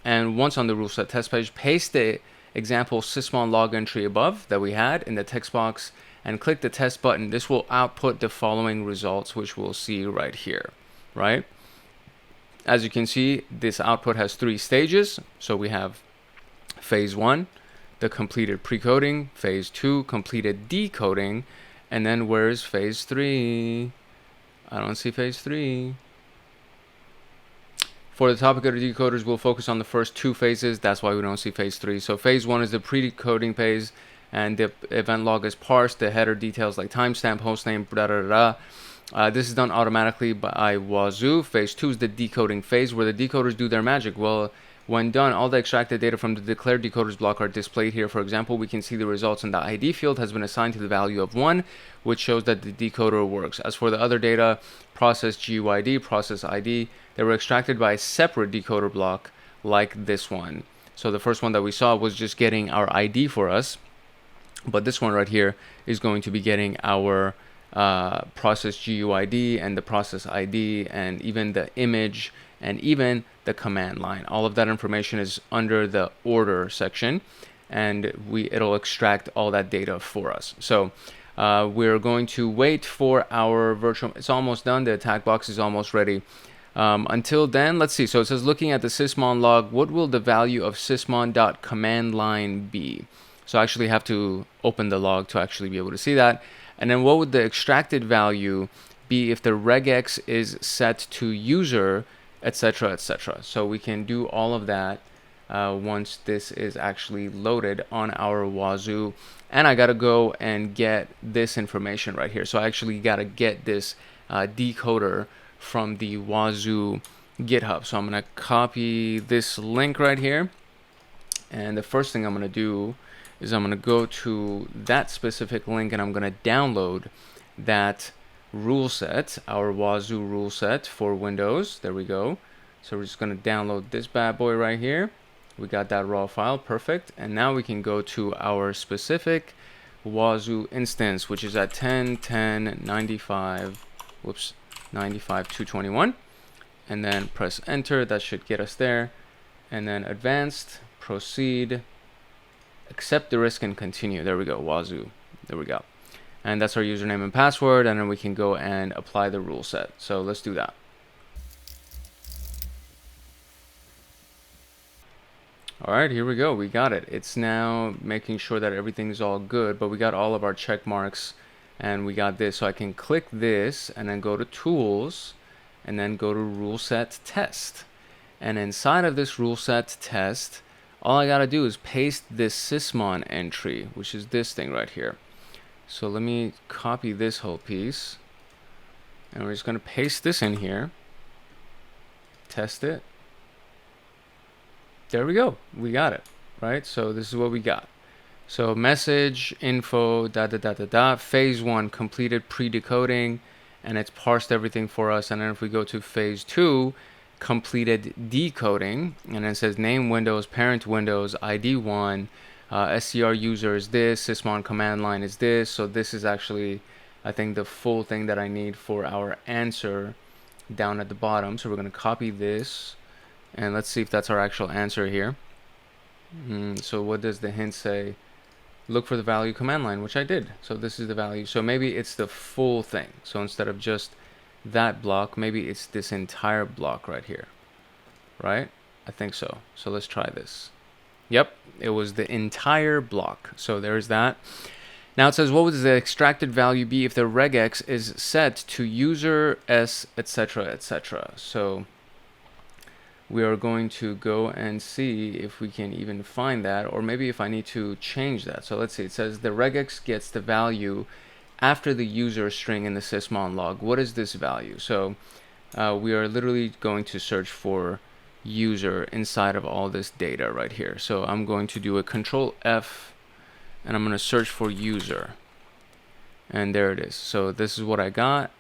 And once on the rule set test page, paste the example sysmon log entry above that we had in the text box and click the test button. This will output the following results, which we'll see right here, right? As you can see, this output has 3 stages. So we have phase 1, the completed pre-coding, phase 2, completed decoding, and then where's phase 3? I don't see phase 3. For the topic of the decoders, we'll focus on the first 2 phases. That's why we don't see phase 3. So phase 1 is the pre-decoding phase, and the event log is parsed. The header details like timestamp, hostname, this is done automatically by Wazuh. Phase 2 is the decoding phase, where the decoders do their magic. Well, when done, all the extracted data from the declared decoders block are displayed here. For example, we can see the results in the ID field has been assigned to the value of 1, which shows that the decoder works. As for the other data, process GUID, process ID, they were extracted by a separate decoder block like this one. So the first one that we saw was just getting our ID for us. But this one right here is going to be getting our process GUID and the process ID and even the image and even the command line. All of that information is under the order section. and it'll extract all that data for us. So we're going to wait for our virtual. It's almost done. The attack box is almost ready. Until then, let's see. So it says, looking at the sysmon log, what will the value of sysmon.command line be? So I actually have to open the log to actually be able to see that. And then what would the extracted value be if the regex is set to user, etc., etc. So we can do all of that once this is actually loaded on our Wazuh. And I got to go and get this information right here. So I actually got to get this decoder from the Wazuh GitHub. So I'm going to copy this link right here. And the first thing I'm going to do is I'm going to go to that specific link and I'm going to download that rule set, our Wazuh rule set for Windows. There we go. So we're just going to download this bad boy right here. We got that raw file, perfect. And now we can go to our specific Wazuh instance, which is at 10.10.95, whoops, 95.221. And then press enter, that should get us there. And then advanced, proceed, accept the risk and continue. There we go, Wazuh, there we go. And that's our username and password, and then we can go and apply the rule set. So let's do that. All right, here we go. We got it. It's now making sure that everything's all good, but we got all of our check marks and we got this. So I can click this and then go to tools and then go to rule set test. And inside of this rule set test, all I got to do is paste this sysmon entry, which is this thing right here. So let me copy this whole piece and we're just going to paste this in here, test it. There we go. We got it, right? So this is what we got. So message info phase 1 completed pre-decoding, and it's parsed everything for us. And then if we go to phase 2, completed decoding, and it says name Windows, parent Windows, ID 1, SCR user is this, sysmon command line is this. So this is actually, I think, the full thing that I need for our answer down at the bottom. So we're going to copy this. And let's see if that's our actual answer here. So what does the hint say? Look for the value command line, which I did. So this is the value. So maybe it's the full thing. So instead of just that block, maybe it's this entire block right here. Right? I think so. So let's try this. Yep, it was the entire block. So there's that. Now it says, what would the extracted value be if the regex is set to user s, etc., etc.? So we are going to go and see if we can even find that, or maybe if I need to change that. So let's see, it says the regex gets the value after the user string in the sysmon log. What is this value? So we are literally going to search for user inside of all this data right here. So I'm going to do a control F and I'm going to search for user, and there it is. So this is what I got.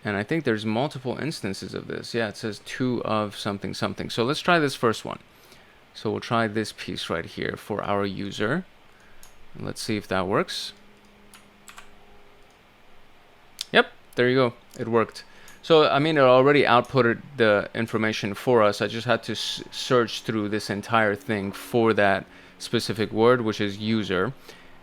And I think there's multiple instances of this. Yeah, it says 2 of something something. So let's try this first one. So we'll try this piece right here for our user. Let's see if that works. Yep, there you go. It worked. So, I mean, it already outputted the information for us. I just had to search through this entire thing for that specific word, which is user.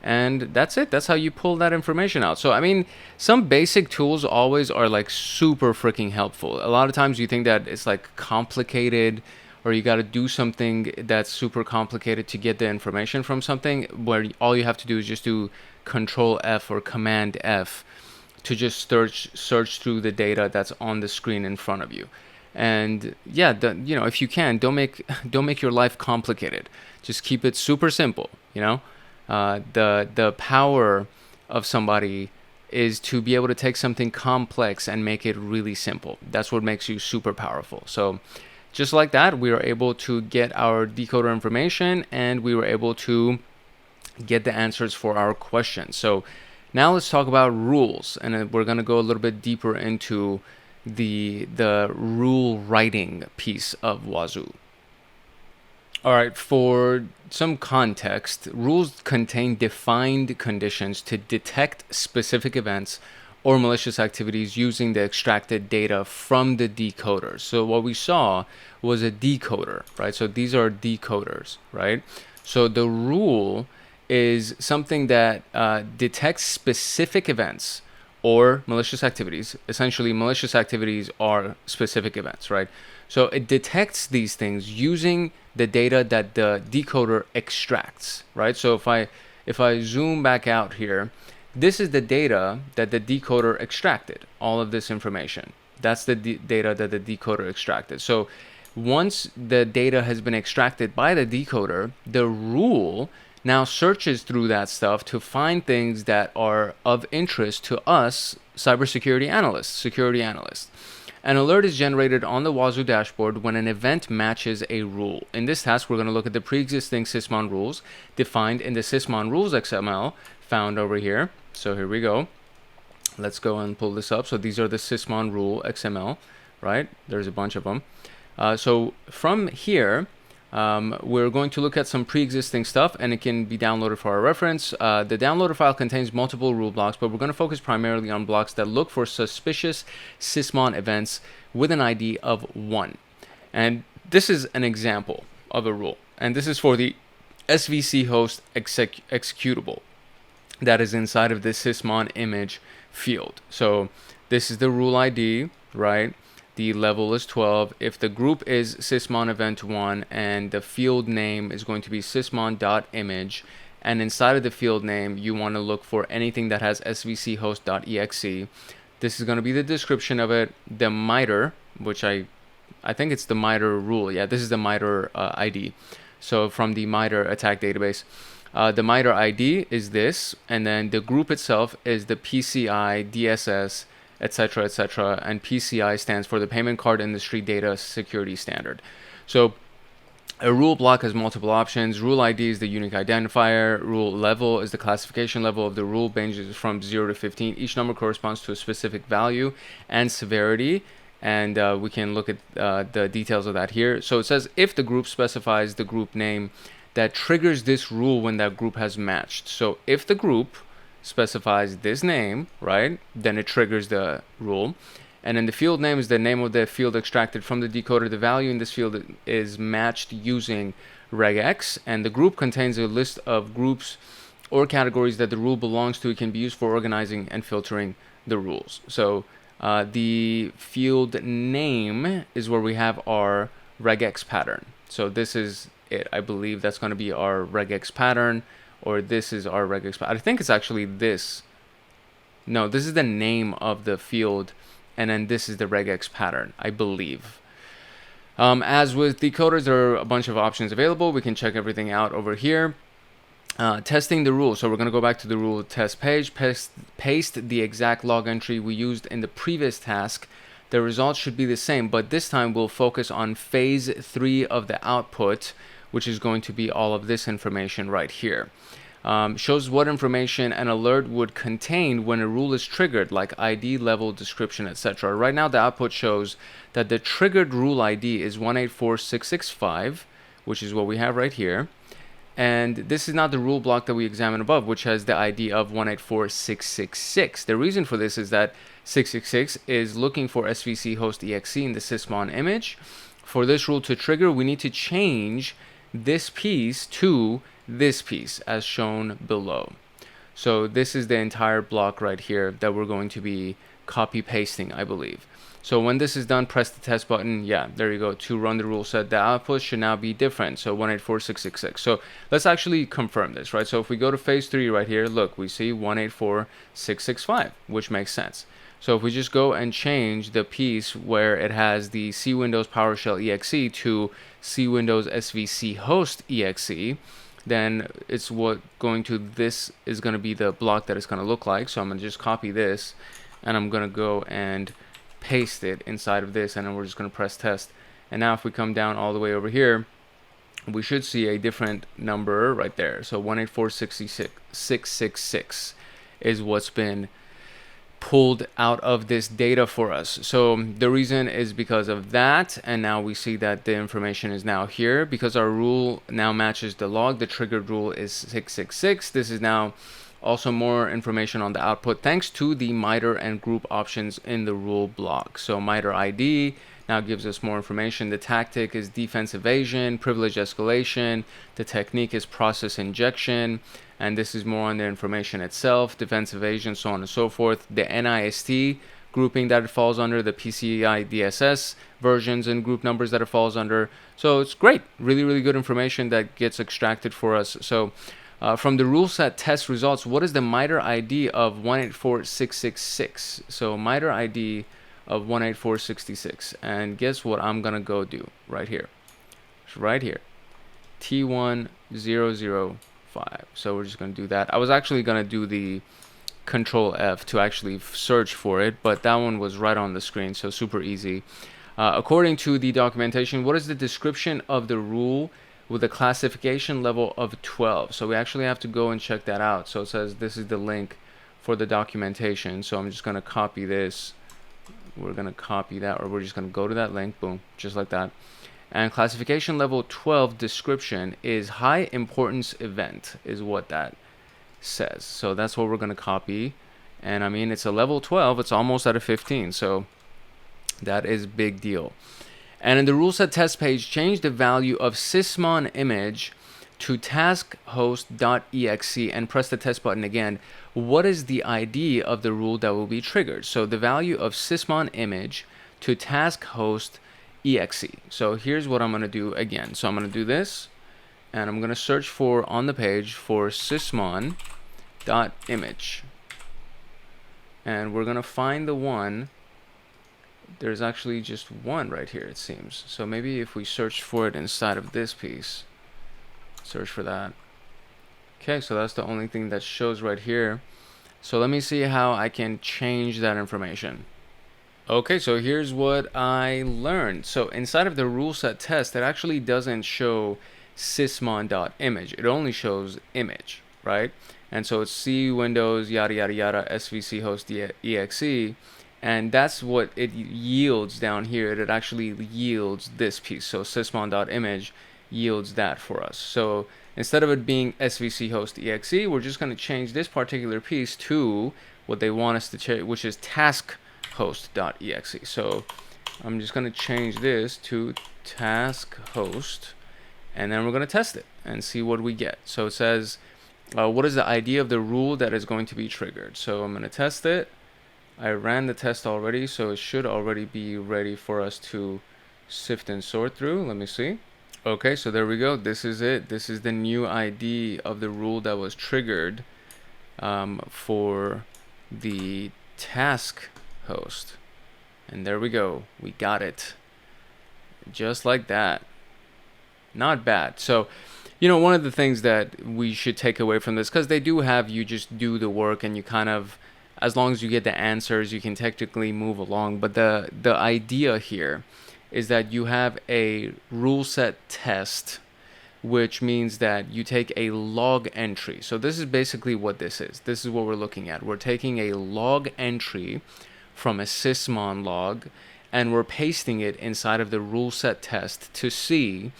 And that's it. That's how you pull that information out. So, I mean, some basic tools always are like super freaking helpful. A lot of times you think that it's like complicated, or you got to do something that's super complicated to get the information from something, where all you have to do is just do Control F or Command F to just search through the data that's on the screen in front of you. And yeah, you know, if you can, don't make your life complicated. Just keep it super simple, you know. The power of somebody is to be able to take something complex and make it really simple. That's what makes you super powerful. So just like that, we were able to get our decoder information and we were able to get the answers for our questions. So now let's talk about rules, and we're going to go a little bit deeper into the rule writing piece of Wazuh. All right, for some context, rules contain defined conditions to detect specific events or malicious activities using the extracted data from the decoder. So what we saw was a decoder, right? So these are decoders, right? So the rule is something that detects specific events or malicious activities. Essentially, malicious activities are specific events, right? So it detects these things using the data that the decoder extracts, right? So if I zoom back out here, this is the data that the decoder extracted, all of this information. That's the data that the decoder extracted. So once the data has been extracted by the decoder, the rule now searches through that stuff to find things that are of interest to us, cybersecurity analysts, security analysts. An alert is generated on the Wazuh dashboard when an event matches a rule. In this task, we're going to look at the pre-existing sysmon rules defined in the sysmon rules XML found over here. So here we go. Let's go and pull this up. So these are the sysmon rule XML, right? There's a bunch of them. So from here, we're going to look at some pre-existing stuff, and it can be downloaded for our reference. The downloader file contains multiple rule blocks, but we're going to focus primarily on blocks that look for suspicious sysmon events with an ID of 1. And this is an example of a rule, and this is for the SVC host executable that is inside of the sysmon image field. So this is the rule ID, right? The level is 12. If the group is sysmon event 1 and the field name is going to be sysmon.image, and inside of the field name you want to look for anything that has svchost.exe. This is going to be the description of it. The MITRE, which I think it's the MITRE rule. Yeah, this is the MITRE ID. So from the MITRE attack database, the MITRE ID is this, and then the group itself is the PCI DSS, etc., and PCI stands for the Payment Card Industry Data Security Standard. So a rule block has multiple options. Rule ID is the unique identifier. Rule level is the classification level of the rule, ranges from 0 to 15. Each number corresponds to a specific value and severity, and we can look at the details of that here. So it says if the group specifies the group name that triggers this rule when that group has matched. So if the group specifies this name, right, then it triggers the rule. And then the field name is the name of the field extracted from the decoder. The value in this field is matched using regex, and the group contains a list of groups or categories that the rule belongs to. It can be used for organizing and filtering the rules. So the field name is where we have our regex pattern. So this is it. I believe that's going to be our regex pattern, or this is our regex pattern. I think it's actually this. No, this is the name of the field, and then this is the regex pattern, I believe. As with decoders, there are a bunch of options available. We can check everything out over here. Testing the rule. So we're going to go back to the rule test page, paste the exact log entry we used in the previous task. The results should be the same, but this time we'll focus on phase 3 of the output, which is going to be all of this information right here. Shows what information an alert would contain when a rule is triggered, like ID, level, description, etc. Right now the output shows that the triggered rule ID is 184665, which is what we have right here. And this is not the rule block that we examined above, which has the ID of 184666. The reason for this is that 666 is looking for SVC host exe in the sysmon image. For this rule to trigger, we need to change this piece to this piece as shown below. So this is the entire block right here that we're going to be copy pasting, I believe. So when this is done, press the test button. Yeah, there you go. To run the rule set, the output should now be different. So 184666. So let's actually confirm this, right? So if we go to phase 3 right here, look, we see 184665, which makes sense. So if we just go and change the piece where it has the C Windows PowerShell exe to C Windows SVC host exe, then it's this is going to be the block that it's going to look like. So I'm going to just copy this, and I'm going to go and paste it inside of this, and then we're just going to press test. And now if we come down all the way over here, we should see a different number right there. So 184666 is what's been pulled out of this data for us. So the reason is because of that, and now we see that the information is now here because our rule now matches the log. The triggered rule is 666. This is now also more information on the output thanks to the MITRE and group options in the rule block. So MITRE ID, Now it gives us more information. The tactic is defense evasion, privilege escalation. The technique is process injection. And this is more on the information itself, defense evasion, so on and so forth. The NIST grouping that it falls under, the PCI DSS versions and group numbers that it falls under. So it's great, really, really good information that gets extracted for us. So from the rule set test results, what is the MITRE ID of 184666? So MITRE ID of 184666. And guess what I'm going to go do right here. It's right here. T1005. So we're just going to do that. I was actually going to do the Control F to actually search for it, but that one was right on the screen, so super easy. According to the documentation, what is the description of the rule with a classification level of 12? So we actually have to go and check that out. So it says this is the link for the documentation. So I'm just going to copy this. We're going to copy that, or we're just going to go to that link, boom, just like that. And classification level 12 description is high importance event, is what that says. So that's what we're going to copy. And I mean, it's a level 12, it's almost at a 15, so that is big deal. And in the rule set test page, change the value of sysmon image to taskhost.exe and press the test button again. What is the ID of the rule that will be triggered? So the value of sysmon image to taskhost.exe. So here's what I'm going to do again. So I'm going to do this, and I'm going to search for on the page for sysmon.image, and we're going to find the one. There's actually just one right here, it seems. So maybe if we search for it inside of this piece, search for that. Okay, so that's the only thing that shows right here. So let me see how I can change that information. Okay, so here's what I learned. So inside of the rule set test, it actually doesn't show sysmon.image. It only shows image, right? And so it's C Windows yada yada yada svc host exe, and that's what it yields down here. It actually yields this piece. So sysmon.image yields that for us. So instead of it being svc host exe, we're just going to change this particular piece to what they want us to change, which is taskhost.exe. So I'm just going to change this to taskhost, and then we're going to test it and see what we get. So it says, what is the ID of the rule that is going to be triggered? So I'm going to test it. I ran the test already, so it should already be ready for us to sift and sort through. Let me see. Okay, so there we go. This is it. This is the new ID of the rule that was triggered for the task host. And there we go. We got it. Just like that. Not bad. So, you know, one of the things that we should take away from this, because they do have you just do the work and you kind of, as long as you get the answers, you can technically move along. But the idea here is that you have a rule set test, which means that you take a log entry. So this is basically what this is. This is what we're looking at. We're taking a log entry from a sysmon log, and we're pasting it inside of the rule set test to see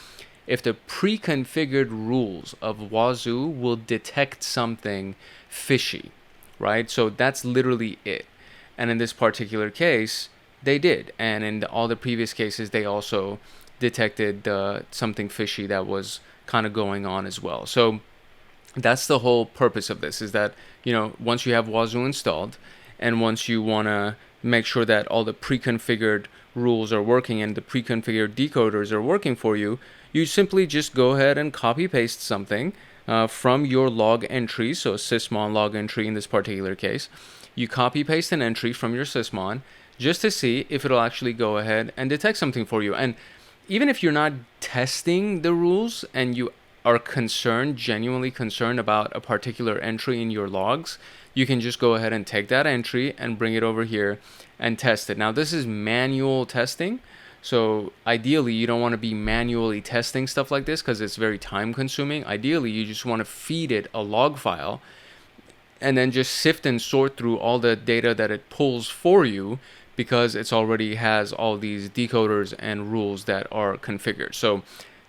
if the pre-configured rules of Wazuh will detect something fishy, right? So that's literally it. And in this particular case, they did. And in all the previous cases, they also detected something fishy that was kind of going on as well. So that's the whole purpose of this, is that, you know, once you have Wazuh installed, and once you want to make sure that all the pre-configured rules are working and the pre-configured decoders are working for you, you simply just go ahead and copy paste something from your log entry. So a sysmon log entry in this particular case, you copy paste an entry from your sysmon just to see if it'll actually go ahead and detect something for you. And even if you're not testing the rules and you are concerned, genuinely concerned about a particular entry in your logs, you can just go ahead and take that entry and bring it over here and test it. Now this is manual testing. So ideally, you don't want to be manually testing stuff like this because it's very time consuming. Ideally, you just want to feed it a log file and then just sift and sort through all the data that it pulls for you, because it's already has all these decoders and rules that are configured. So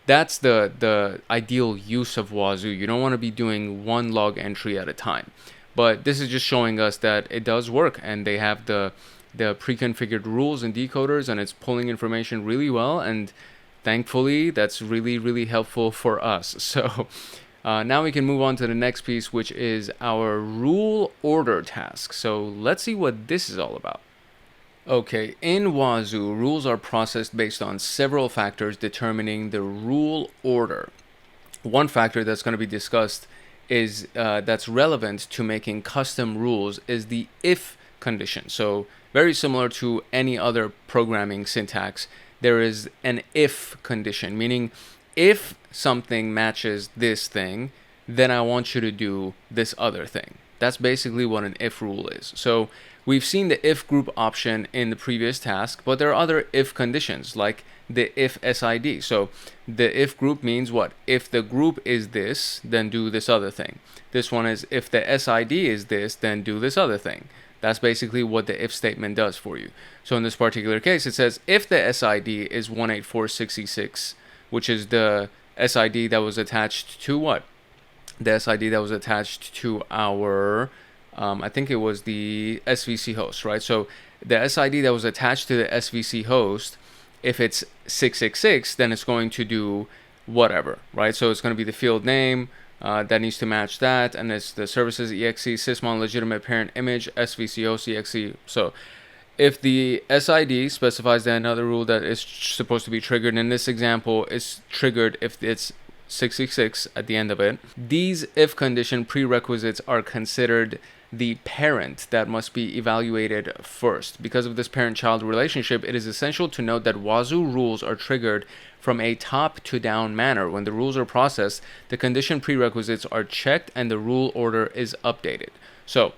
that's the ideal use of Wazuh. You don't want to be doing one log entry at a time. But this is just showing us that it does work, and they have the the pre-configured rules and decoders, and it's pulling information really well, and thankfully that's really helpful for us. So now we can move on to the next piece, which is our rule order task. So let's see what this is all about. Okay, in Wazuh, rules are processed based on several factors determining the rule order. One factor that's going to be discussed is that's relevant to making custom rules is the if condition. So very similar to any other programming syntax, there is an if condition, meaning if something matches this thing, then I want you to do this other thing. That's basically what an if rule is. So we've seen the if group option in the previous task, but there are other if conditions like the if SID. So the if group means what? If the group is this, then do this other thing. This one is if the SID is this, then do this other thing. That's basically what the if statement does for you. So in this particular case, it says if the SID is 184.66, which is the SID that was attached to what? The SID that was attached to our, I think it was the SVC host, right? So the SID that was attached to the SVC host, if it's 666, then it's going to do whatever, right? So it's going to be the field name that needs to match that, and it's the services exe, sysmon legitimate parent image, SVC host exe. So if the SID specifies that another rule that is supposed to be triggered, in this example, is triggered if it's 666 at the end of it. These if condition prerequisites are considered the parent that must be evaluated first. Because of this parent-child relationship, it is essential to note that Wazuh rules are triggered from a top to down manner. When the rules are processed, the condition prerequisites are checked and the rule order is updated. So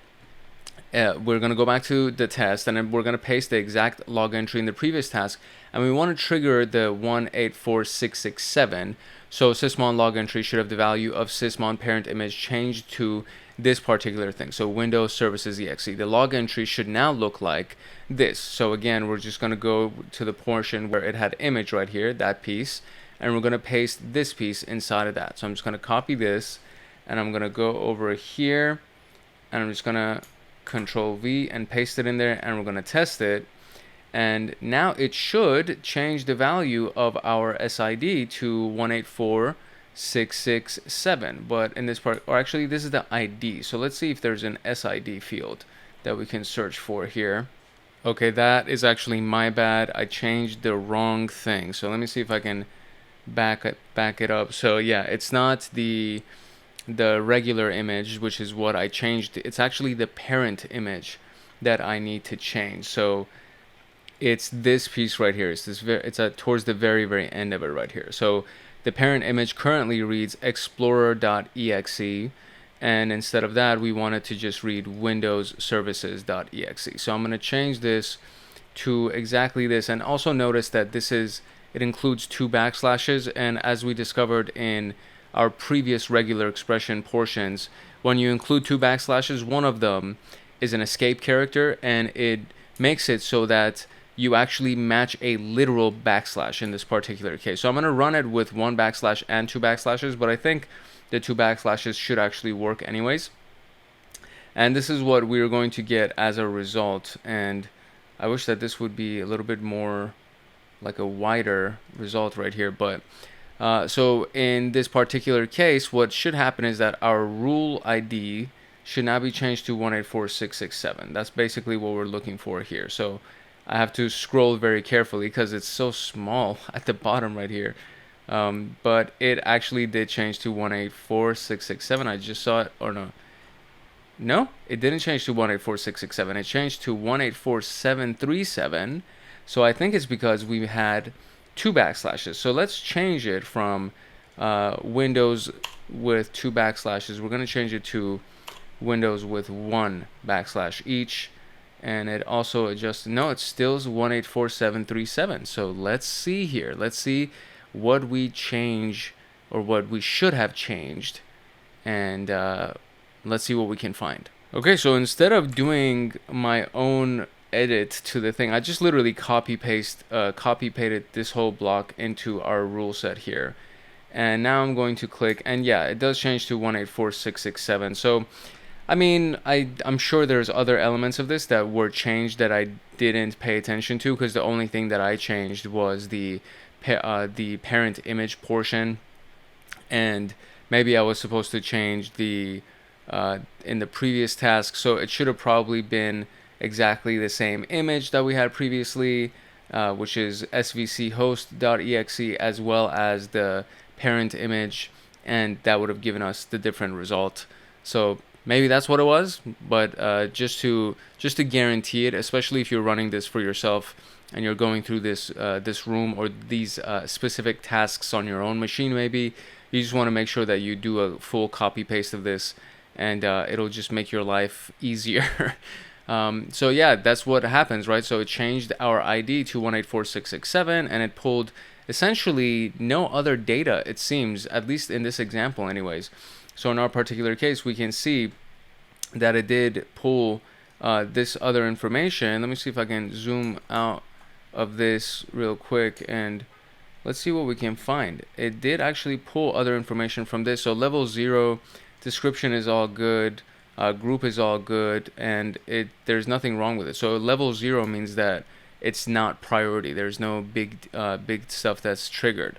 we're going to go back to the test, and then we're going to paste the exact log entry in the previous task, and we want to trigger the 184667. So sysmon log entry should have the value of sysmon parent image changed to this particular thing. So Windows services exe. The log entry should now look like this. So again, we're just going to go to the portion where it had image right here, that piece, and we're going to paste this piece inside of that. So I'm just going to copy this, and I'm going to go over here, and I'm just going to Control V and paste it in there, and we're going to test it. And now it should change the value of our SID to 184667. But in this part, or actually this is the ID. So let's see if there's an SID field that we can search for here. Okay, that is actually my bad. I changed the wrong thing. So let me see if I can back it up. So yeah, it's not the regular image, which is what I changed. It's actually the parent image that I need to change. So it's this piece right here. It's this. It's towards the very end of it right here. So the parent image currently reads explorer.exe, and instead of that, we wanted to just read Windows services.exe. So I'm going to change this to exactly this, and also notice that it includes 2 backslashes, and as we discovered in our previous regular expression portions, when you include 2 backslashes, one of them is an escape character, and it makes it so that you actually match a literal backslash in this particular case. So I'm going to run it with 1 backslash and 2 backslashes, but I think the 2 backslashes should actually work anyways. And this is what we're going to get as a result. And I wish that this would be a little bit more like a wider result right here. But so in this particular case, what should happen is that our rule ID should now be changed to 184667. That's basically what we're looking for here. So I have to scroll very carefully because it's so small at the bottom right here. But it actually did change to 184667. I just saw it, or no. No, it didn't change to 184667. It changed to 184737. So I think it's because we had 2 backslashes. So let's change it from Windows with 2 backslashes. We're going to change it to Windows with 1 backslash each. And it also adjusted. No, it still is 184737. So let's see here. Let's see what we change, or what we should have changed, and let's see what we can find. Okay, so instead of doing my own edit to the thing, I just literally copy pasted this whole block into our rule set here. And now I'm going to click, and yeah, it does change to 184667. So I mean, I'm sure there's other elements of this that were changed that I didn't pay attention to, because the only thing that I changed was the parent image portion, and maybe I was supposed to change the in the previous task, so it should have probably been exactly the same image that we had previously, which is svchost.exe, as well as the parent image, and that would have given us the different result. So maybe that's what it was, but just to guarantee it, especially if you're running this for yourself and you're going through this this room or these specific tasks on your own machine, maybe you just want to make sure that you do a full copy paste of this, and it'll just make your life easier. So yeah, that's what happens, right? So it changed our ID to 184667, and it pulled essentially no other data, it seems, at least in this example anyways. So in our particular case, we can see that it did pull this other information. Let me see if I can zoom out of this real quick, and let's see what we can find. It did actually pull other information from this. So level 0, description is all good, group is all good, and there's nothing wrong with it. So level 0 means that it's not priority. There's no big stuff that's triggered.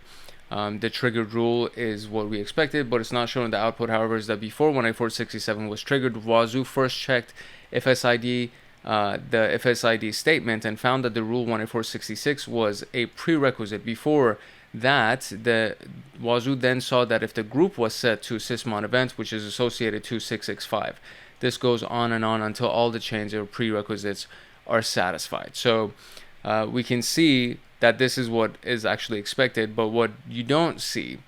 The triggered rule is what we expected, but it's not shown in the output. However, is that before 184667 was triggered, Wazuh first checked FSID, the FSID statement, and found that the rule 18466 was a prerequisite. Before that, the Wazuh then saw that if the group was set to sysmon event, which is associated to 665, this goes on and on until all the chains or prerequisites are satisfied. So we can see that this is what is actually expected, but what you don't see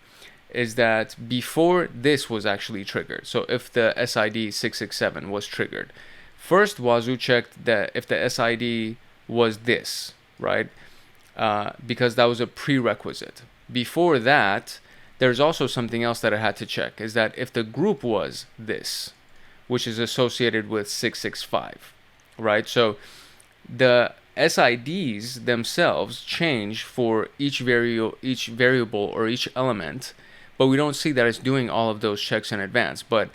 is that before this was actually triggered, so if the SID 667 was triggered, first Wazuh checked that if the SID was this, right? Because that was a prerequisite. Before that, there's also something else that I had to check, is that if the group was this, which is associated with 665, right? So the SIDs themselves change for each variable or each element, but we don't see that it's doing all of those checks in advance. But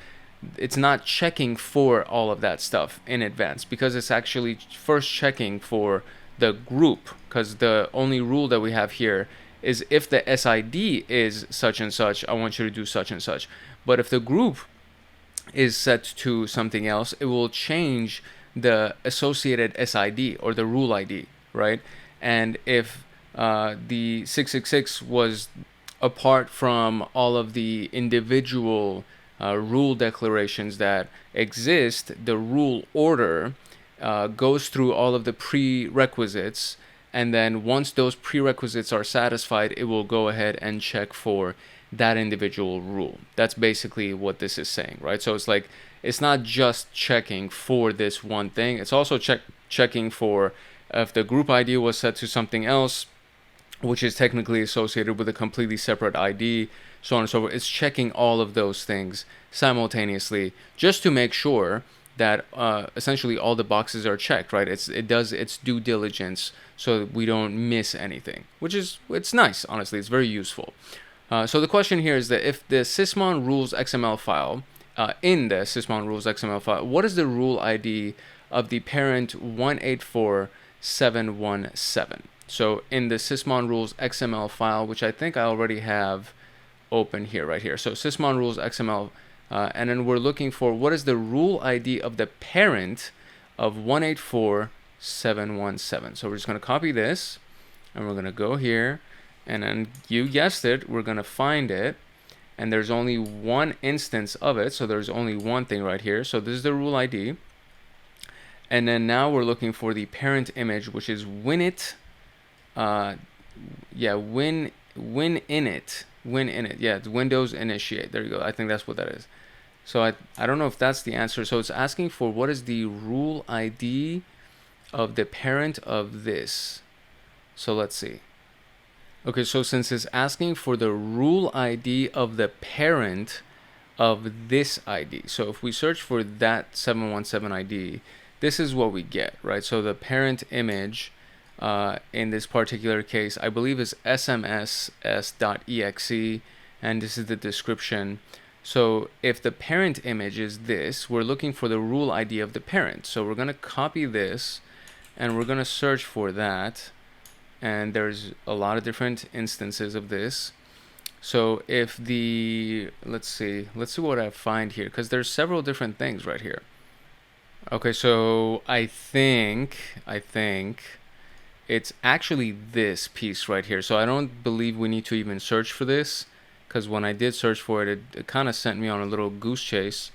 it's not checking for all of that stuff in advance, because it's actually first checking for the group, because the only rule that we have here is if the SID is such and such, I want you to do such and such. But if the group is set to something else, it will change the associated SID or the rule ID, right? And if the 666 was apart from all of the individual rule declarations that exist, the rule order goes through all of the prerequisites, and then once those prerequisites are satisfied, it will go ahead and check for that individual rule. That's basically what this is saying, right? So it's like, it's not just checking for this one thing, it's also checking for if the group ID was set to something else, which is technically associated with a completely separate ID, so on and so forth. It's checking all of those things simultaneously just to make sure that essentially all the boxes are checked, right? It does its due diligence so that we don't miss anything, it's nice, honestly. It's very useful. So the question here is that if the sysmon rules XML file, in the sysmon rules XML file, what is the rule ID of the parent 184717? So in the sysmon rules XML file, which I think I already have open here, right here. So sysmon rules XML, and then we're looking for what is the rule ID of the parent of 184717. So we're just going to copy this, and we're going to go here, and then you guessed it, we're going to find it. And there's only one instance of it, so there's only one thing right here. So this is the rule ID. And then now we're looking for the parent image, which is winit. Win init. Yeah, it's Windows initiate. There you go. I think that's what that is. So I don't know if that's the answer. So it's asking for what is the rule ID of the parent of this. So let's see. Okay, so since it's asking for the rule ID of the parent of this ID, so if we search for that 717 ID, this is what we get, right? So the parent image in this particular case, I believe is smss.exe, and this is the description. So if the parent image is this, we're looking for the rule ID of the parent. So we're going to copy this and we're going to search for that. And there's a lot of different instances of this. So if the, let's see what I find here, because there's several different things right here. Okay, so I think it's actually this piece right here. So I don't believe we need to even search for this, because when I did search for it, it kind of sent me on a little goose chase.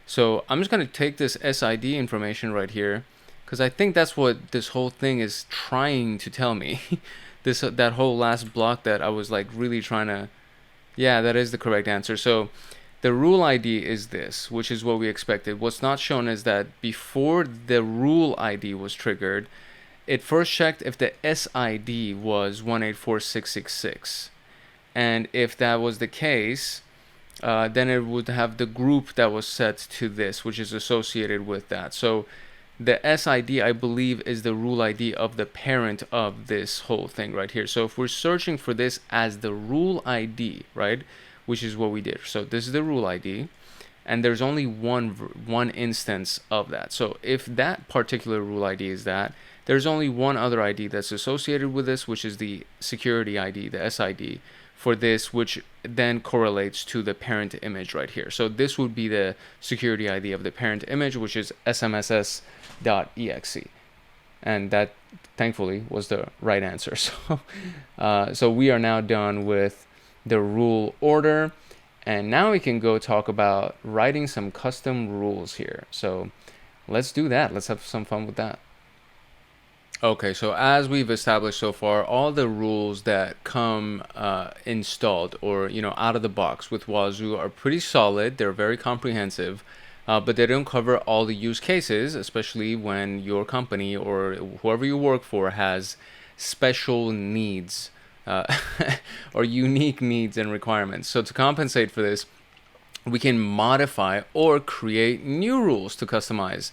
So I'm just going to take this SID information right here, because I think that's what this whole thing is trying to tell me. That whole last block that I was like really trying to, yeah, that is the correct answer. So the rule ID is this, which is what we expected. What's not shown is that before the rule ID was triggered, it first checked if the SID was 184666. And if that was the case, then it would have the group that was set to this, which is associated with that. So the SID, I believe, is the rule ID of the parent of this whole thing right here. So if we're searching for this as the rule ID, right, which is what we did. So this is the rule ID, and there's only one instance of that. So if that particular rule ID is that, there's only one other ID that's associated with this, which is the security ID, the SID, for this, which then correlates to the parent image right here. So this would be the security ID of the parent image, which is smss.exe. And that, thankfully, was the right answer. So we are now done with the rule order. And now we can go talk about writing some custom rules here. So let's do that. Let's have some fun with that. Okay, so as we've established so far, all the rules that come installed or out of the box with Wazuh are pretty solid. They're very comprehensive, but they don't cover all the use cases, especially when your company or whoever you work for has special needs or unique needs and requirements. So to compensate for this, we can modify or create new rules to customize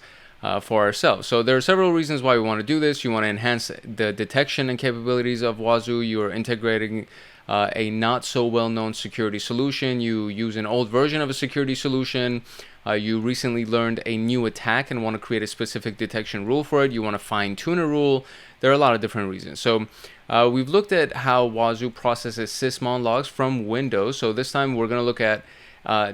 for ourselves. So there are several reasons why we want to do this. You want to enhance the detection and capabilities of Wazuh. You're integrating a not so well-known security solution. You use an old version of a security solution. You recently learned a new attack and want to create a specific detection rule for it. You want to fine-tune a rule. There are a lot of different reasons. So we've looked at how Wazuh processes sysmon logs from Windows. So this time we're going to look at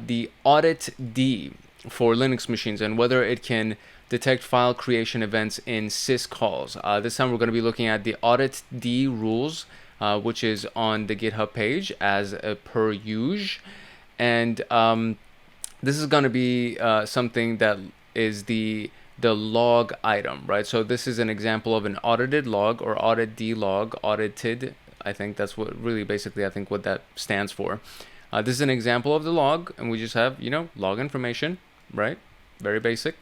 the audit D for Linux machines and whether it can detect file creation events in syscalls. This time we're going to be looking at the audit D rules, which is on the GitHub page as per usual. And this is going to be something that is the log item, right? So this is an example of an audited log or audit D log, audited. I think that's what really basically I think what that stands for. This is an example of the log, and we just have, log information, right? Very basic.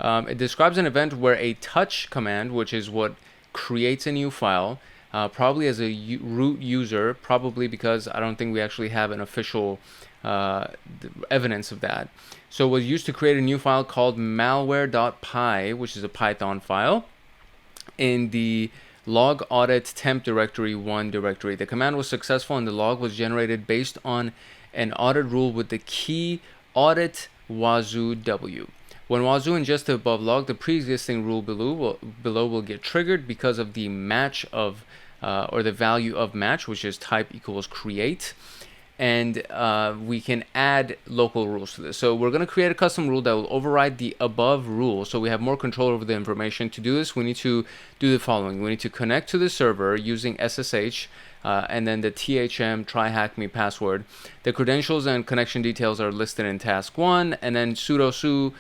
It describes an event where a touch command, which is what creates a new file, probably as a root user, probably because I don't think we actually have an official evidence of that. So it was used to create a new file called malware.py, which is a Python file, in the log audit temp directory 1 directory. The command was successful and the log was generated based on an audit rule with the key audit Wazuh W. When Wazuh ingests the above log, the pre-existing rule below will get triggered because of the match of, or the value of match, which is type equals create. And we can add local rules to this. So we're going to create a custom rule that will override the above rule, so we have more control over the information. To do this, we need to do the following. We need to connect to the server using SSH, and then the THM TryHackMe password. The credentials and connection details are listed in task 1, and then sudo su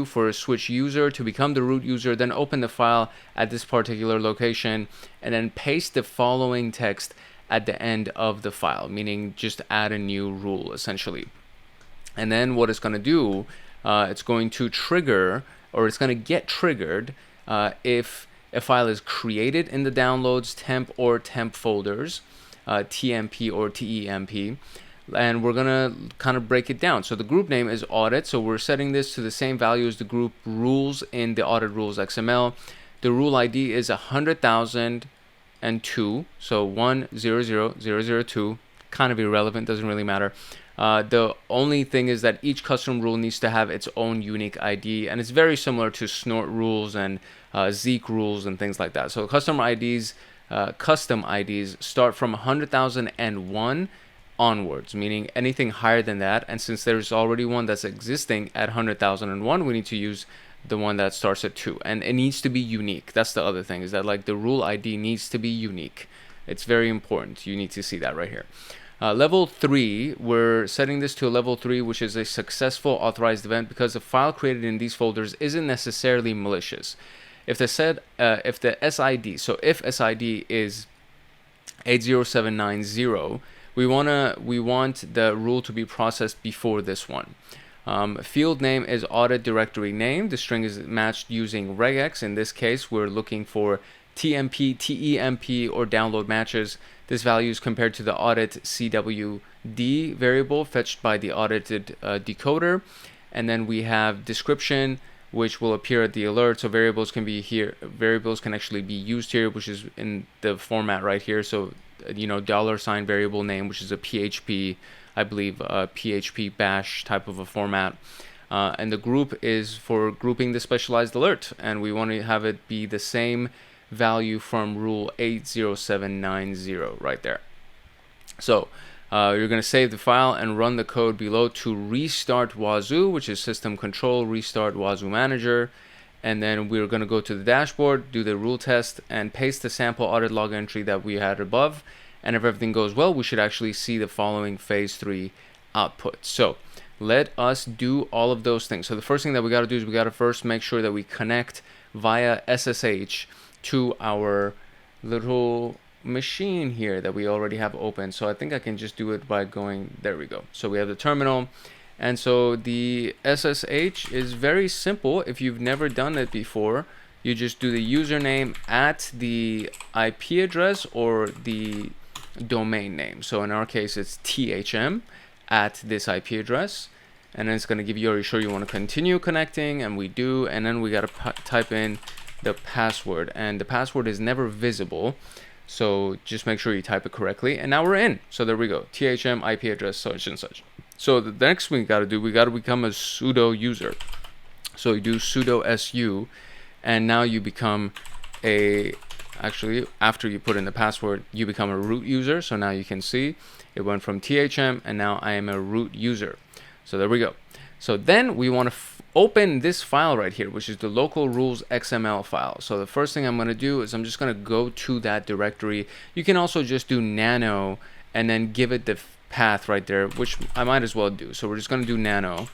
for switch user to become the root user, then open the file at this particular location, and then paste the following text at the end of the file, meaning just add a new rule essentially. And then what it's going to do, it's going to trigger, or it's going to get triggered if a file is created in the downloads temp or temp folders, TMP or TEMP. And we're gonna kind of break it down. So the group name is audit, so we're setting this to the same value as the group rules in the audit rules XML. The rule ID is 100,002, so 100002, kind of irrelevant, doesn't really matter. The only thing is that each custom rule needs to have its own unique ID, and it's very similar to snort rules and Zeek rules and things like that. So custom IDs start from 100,001 onwards, meaning anything higher than that. And since there's already one that's existing at 100,001, we need to use the one that starts at 2, and it needs to be unique. That's the other thing, is that like the rule ID needs to be unique. It's very important. You need to see that right here. Level 3, we're setting this to a level 3, which is a successful authorized event, because the file created in these folders isn't necessarily malicious. If the SID, so if SID is 80790, we want the rule to be processed before this one. Field name is audit directory name. The string is matched using regex. In this case, we're looking for TMP, TEMP, or download matches. This value is compared to the audit CWD variable fetched by the audited decoder. And then we have description, which will appear at the alert. So variables can be here. Variables can actually be used here, which is in the format right here. So, you know, $ variable name, which is a PHP, I believe, PHP bash type of a format. And the group is for grouping the specialized alert. And we want to have it be the same value from rule 80790 right there. So you're going to save the file and run the code below to restart Wazuh, which is system control, restart Wazuh manager. And then we're going to go to the dashboard, do the rule test, and paste the sample audit log entry that we had above. And if everything goes well, we should actually see the following phase 3 output. So let us do all of those things. So the first thing that we got to do is we got to first make sure that we connect via SSH to our little machine here that we already have open. So I think I can just do it by going, there we go. So we have the terminal. And so the SSH is very simple. If you've never done it before, you just do the username at the IP address or the domain name. So in our case, it's THM at this IP address. And then it's going to give you, are you sure you want to continue connecting? And we do. And then we got to type in the password. And the password is never visible. So just make sure you type it correctly. And now we're in. So there we go. THM IP address such and such. So the next thing we got to do, we got to become a sudo user. So you do sudo su, and now you become actually, after you put in the password, you become a root user. So now you can see it went from THM, and now I am a root user. So there we go. So then we want to open this file right here, which is the local rules XML file. So the first thing I'm going to do is I'm just going to go to that directory. You can also just do nano and then give it the path right there, which I might as well do. So we're just going to do nano,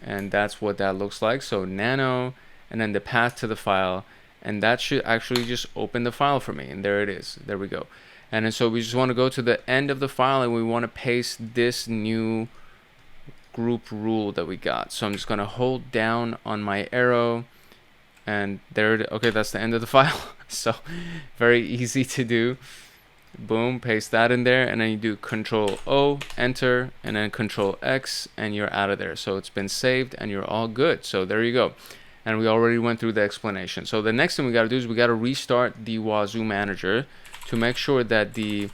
and that's what that looks like. So nano and then the path to the file, and that should actually just open the file for me. And there it is. There we go. And then so we just want to go to the end of the file, and we want to paste this new group rule that we got. So I'm just going to hold down on my arrow, and there it is. Okay, that's the end of the file. So very easy to do. Boom, paste that in there, and then you do Control O, enter, and then Control X, and you're out of there. So it's been saved and you're all good. So there you go. And we already went through the explanation. So the next thing we got to do is we got to restart the Wazuh manager to make sure that the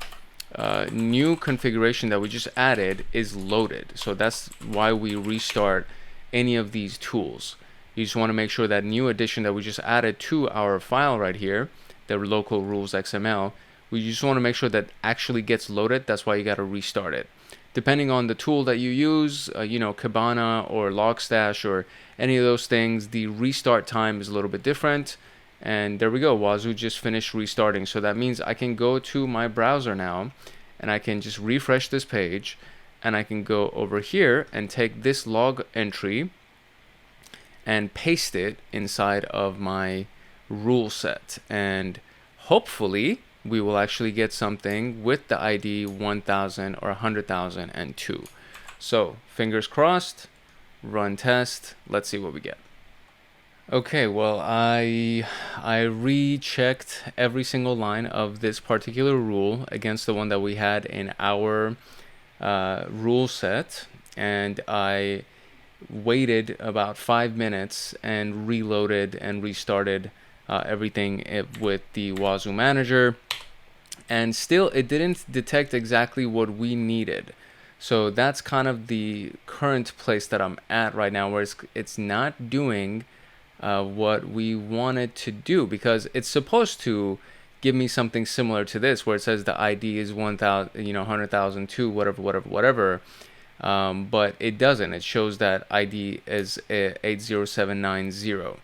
new configuration that we just added is loaded. So that's why we restart any of these tools. You just want to make sure that new addition that we just added to our file right here, the local rules XML, we just want to make sure that actually gets loaded. That's why you got to restart it. Depending on the tool that you use, you know, Kibana or Logstash or any of those things, the restart time is a little bit different. And there we go. Wazuh just finished restarting. So that means I can go to my browser now, and I can just refresh this page, and I can go over here and take this log entry and paste it inside of my rule set. And hopefully we will actually get something with the ID 1000 or 100,002. So fingers crossed, run test. Let's see what we get. Okay, well, I rechecked every single line of this particular rule against the one that we had in our rule set, and I waited about 5 minutes and reloaded and restarted everything with the Wazuh manager, and still it didn't detect exactly what we needed. So that's kind of the current place that I'm at right now, where it's not doing what we want it to do, because it's supposed to give me something similar to this, where it says the ID is 1,000, 100,002, whatever. But it doesn't. It shows that ID is 80790.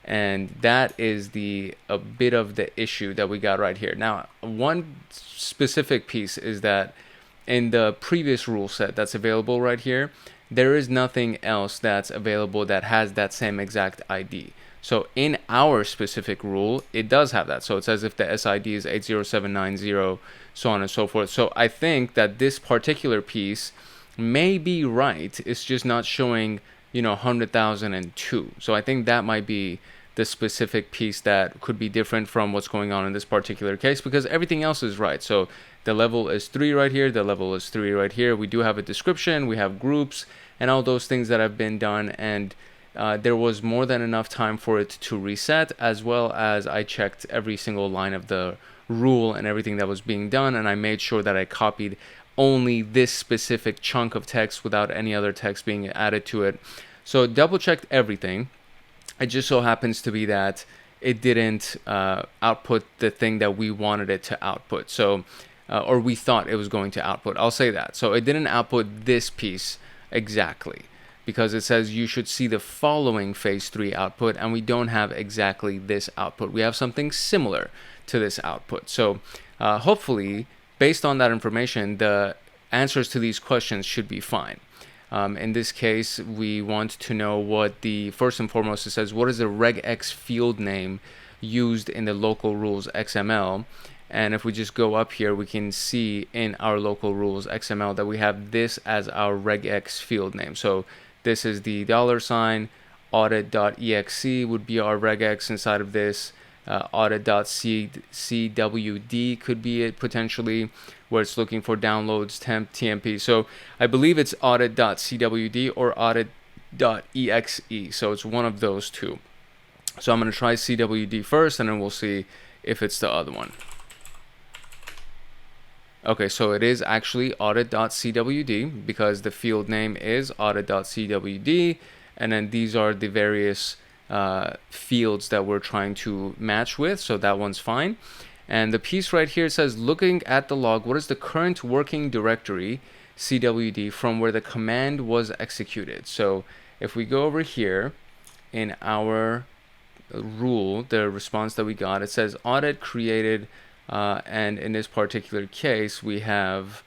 And that is a bit of the issue that we got right here. Now, one specific piece is that in the previous rule set that's available right here, there is nothing else that's available that has that same exact ID. So in our specific rule, it does have that. So it says if the SID is 80790, so on and so forth. So I think that this particular piece may be right. It's just not showing, 100,002. So I think that might be the specific piece that could be different from what's going on in this particular case, because everything else is right. So the level is 3 right here, the level is 3 right here. We do have a description, we have groups, and all those things that have been done, and there was more than enough time for it to reset, as well as I checked every single line of the rule and everything that was being done, and I made sure that I copied only this specific chunk of text without any other text being added to it. So double checked everything. It just so happens to be that it didn't output the thing that we wanted it to output. So, or we thought it was going to output. I'll say that. So it didn't output this piece exactly, because it says you should see the following phase 3 output, and we don't have exactly this output. We have something similar to this output. So hopefully, based on that information, the answers to these questions should be fine. In this case, we want to know what first and foremost, it says, what is the regex field name used in the local rules XML? And if we just go up here, we can see in our local rules XML that we have this as our regex field name. So this is the $, audit.exe would be our regex inside of this. Audit.cwd could be it potentially, where it's looking for downloads, temp, TMP. So I believe it's audit.cwd or audit.exe. So it's one of those two. So I'm going to try CWD first, and then we'll see if it's the other one. Okay, so it is actually audit.cwd, because the field name is audit.cwd, and then these are the various fields that we're trying to match with, so that one's fine. And the piece right here says, looking at the log, what is the current working directory CWD from where the command was executed? So if we go over here in our rule, the response that we got, it says audit created, and in this particular case we have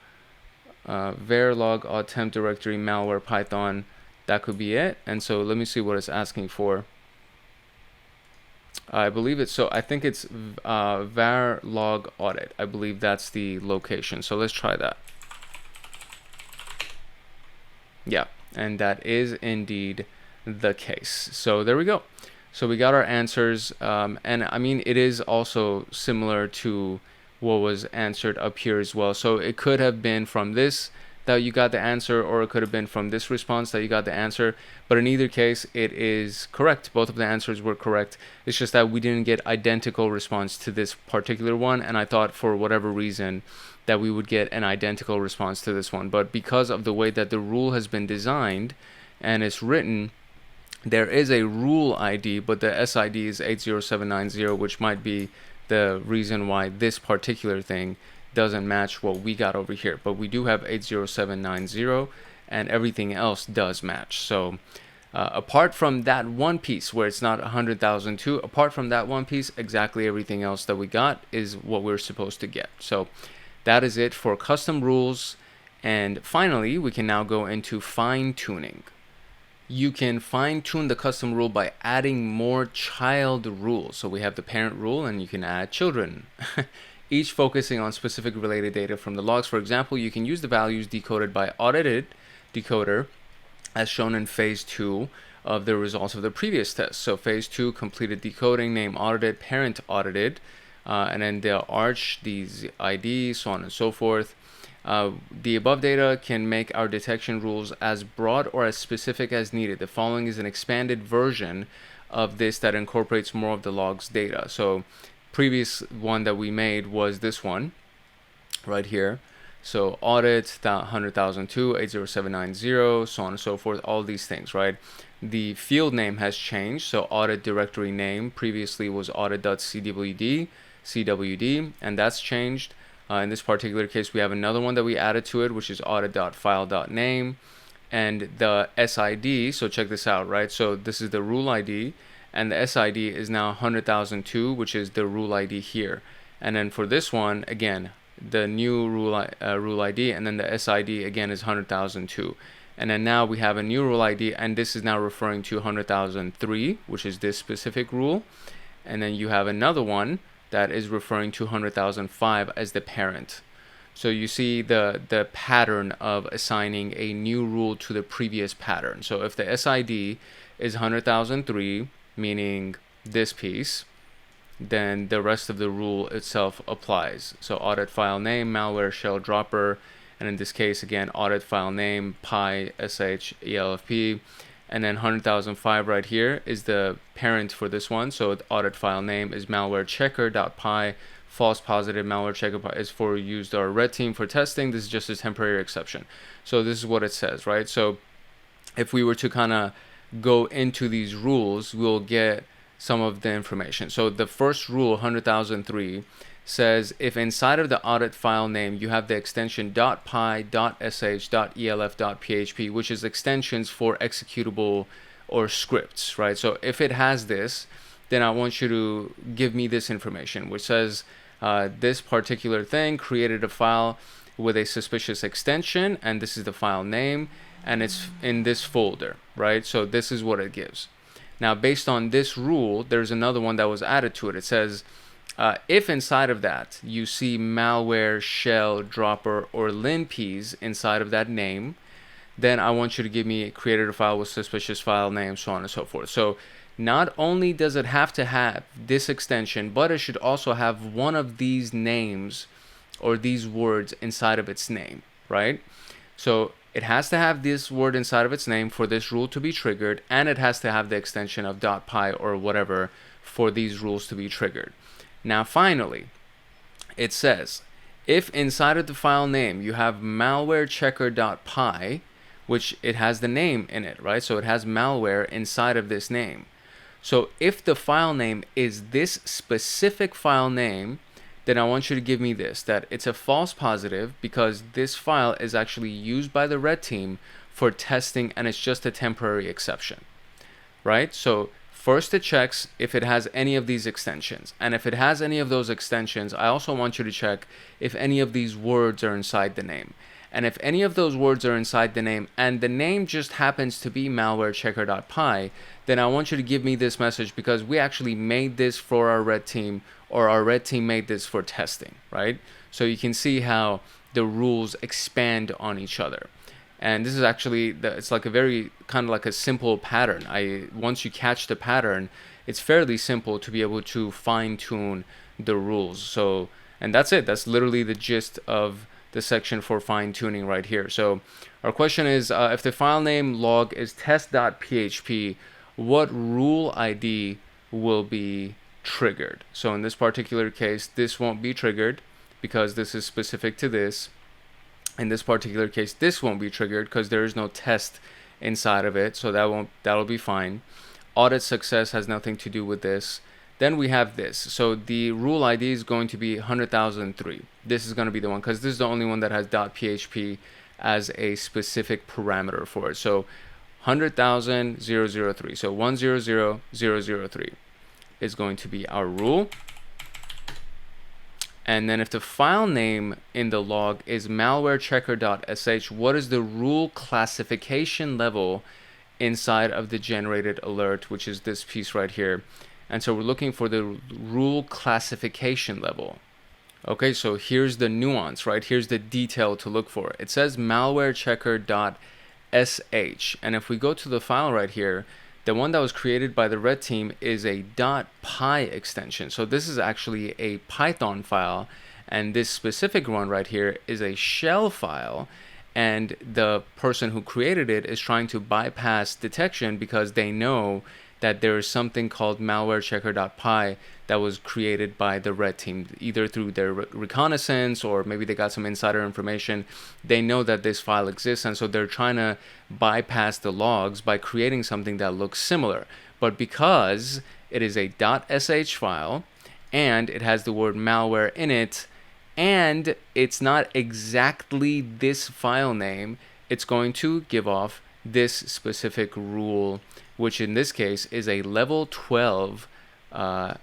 verilog aud temp directory malware python. That could be it. And so let me see what it's asking for. I believe it's, so I think it's var log audit. I believe that's the location. So let's try that. Yeah, and that is indeed the case. So there we go. So we got our answers, and I mean, it is also similar to what was answered up here as well. So it could have been from this that you got the answer, or it could have been from this response that you got the answer, but in either case it is correct. Both of the answers were correct. It's just that we didn't get identical response to this particular one, and I thought for whatever reason that we would get an identical response to this one. But because of the way that the rule has been designed and it's written, there is a rule ID, but the SID is 80790, which might be the reason why this particular thing doesn't match what we got over here. But we do have 80790, and everything else does match. So apart from that one piece where it's not 100,002, apart from that one piece, exactly everything else that we got is what we're supposed to get. So that is it for custom rules. And finally, we can now go into fine-tuning. You can fine-tune the custom rule by adding more child rules. So we have the parent rule, and you can add children, each focusing on specific related data from the logs. For example, you can use the values decoded by audited decoder as shown in phase 2 of the results of the previous test. So phase 2 completed decoding, name audited, parent audited, and then the arch, these IDs, so on and so forth. The above data can make our detection rules as broad or as specific as needed. The following is an expanded version of this that incorporates more of the logs data. So previous one that we made was this one, right here. So audit 100,002 80790, so on and so forth, all these things, right? The field name has changed. So audit directory name previously was audit.cwd, and that's changed. In this particular case, we have another one that we added to it, which is audit.file.name, and the SID. So check this out, right? So this is the rule ID, and the SID is now 100,002, which is the rule ID here. And then for this one, again, the new rule ID, and then the SID again is 100,002. And then now we have a new rule ID, and this is now referring to 100,003, which is this specific rule. And then you have another one that is referring to 100,005 as the parent. So you see the pattern of assigning a new rule to the previous pattern. So if the SID is 100,003, meaning this piece, then the rest of the rule itself applies. So audit file name, malware shell dropper, and in this case, again, audit file name, pi, sh, elfp, and then 100,005 right here is the parent for this one. So the audit file name is malware checker.py, false positive malware checker is for used our red team for testing. This is just a temporary exception. So this is what it says, right? So if we were to kind of go into these rules, we'll get some of the information. So the first rule, 100,003, says if inside of the audit file name you have the extension .py, .sh, .elf, .php, which is extensions for executable or scripts, right? So if it has this, then I want you to give me this information, which says this particular thing created a file with a suspicious extension, and this is the file name, and it's in this folder, right? So this is what it gives. Now, based on this rule, there's another one that was added to it. It says, if inside of that you see malware, shell, dropper, or linpeas inside of that name, then I want you to give me created a file with suspicious file name, so on and so forth. So not only does it have to have this extension, but it should also have one of these names or these words inside of its name, right? So it has to have this word inside of its name for this rule to be triggered, and it has to have the extension of .py or whatever for these rules to be triggered. Now finally, it says, if inside of the file name you have malwarechecker.py, which it has the name in it, right? So it has malware inside of this name. So if the file name is this specific file name, then I want you to give me this, that it's a false positive because this file is actually used by the red team for testing, and it's just a temporary exception, right? So first it checks if it has any of these extensions, and if it has any of those extensions, I also want you to check if any of these words are inside the name. And if any of those words are inside the name and the name just happens to be malwarechecker.py, then I want you to give me this message because we actually made this for our red team, or our red team made this for testing, right? So you can see how the rules expand on each other. And this is actually, it's like a very kind of like a simple pattern. Once you catch the pattern, it's fairly simple to be able to fine tune the rules. So, and that's it. That's literally the gist of the section for fine tuning right here. So our question is, if the file name log is test.php, what rule ID will be triggered? So in this particular case, this won't be triggered because this is specific to this. In this particular case, this won't be triggered because there is no test inside of it, so that'll be fine. Audit success has nothing to do with this. Then we have this. So the rule ID is going to be 100,003. This is going to be the one because this is the only one that has .php as a specific parameter for it. So 100,003. So 100,003 is going to be our rule. And then if the file name in the log is malwarechecker.sh, what is the rule classification level inside of the generated alert, which is this piece right here? And so we're looking for the rule classification level. Okay, so here's the nuance, right? Here's the detail to look for. It says malwarechecker.sh. And if we go to the file right here, the one that was created by the red team is a .py extension. So this is actually a Python file, and this specific one right here is a shell file, and the person who created it is trying to bypass detection because they know that there is something called malwarechecker.py that was created by the red team, either through their reconnaissance or maybe they got some insider information. They know that this file exists, and so they're trying to bypass the logs by creating something that looks similar. But because it is a .sh file and it has the word malware in it, and it's not exactly this file name, it's going to give off this specific rule, which in this case is a level 12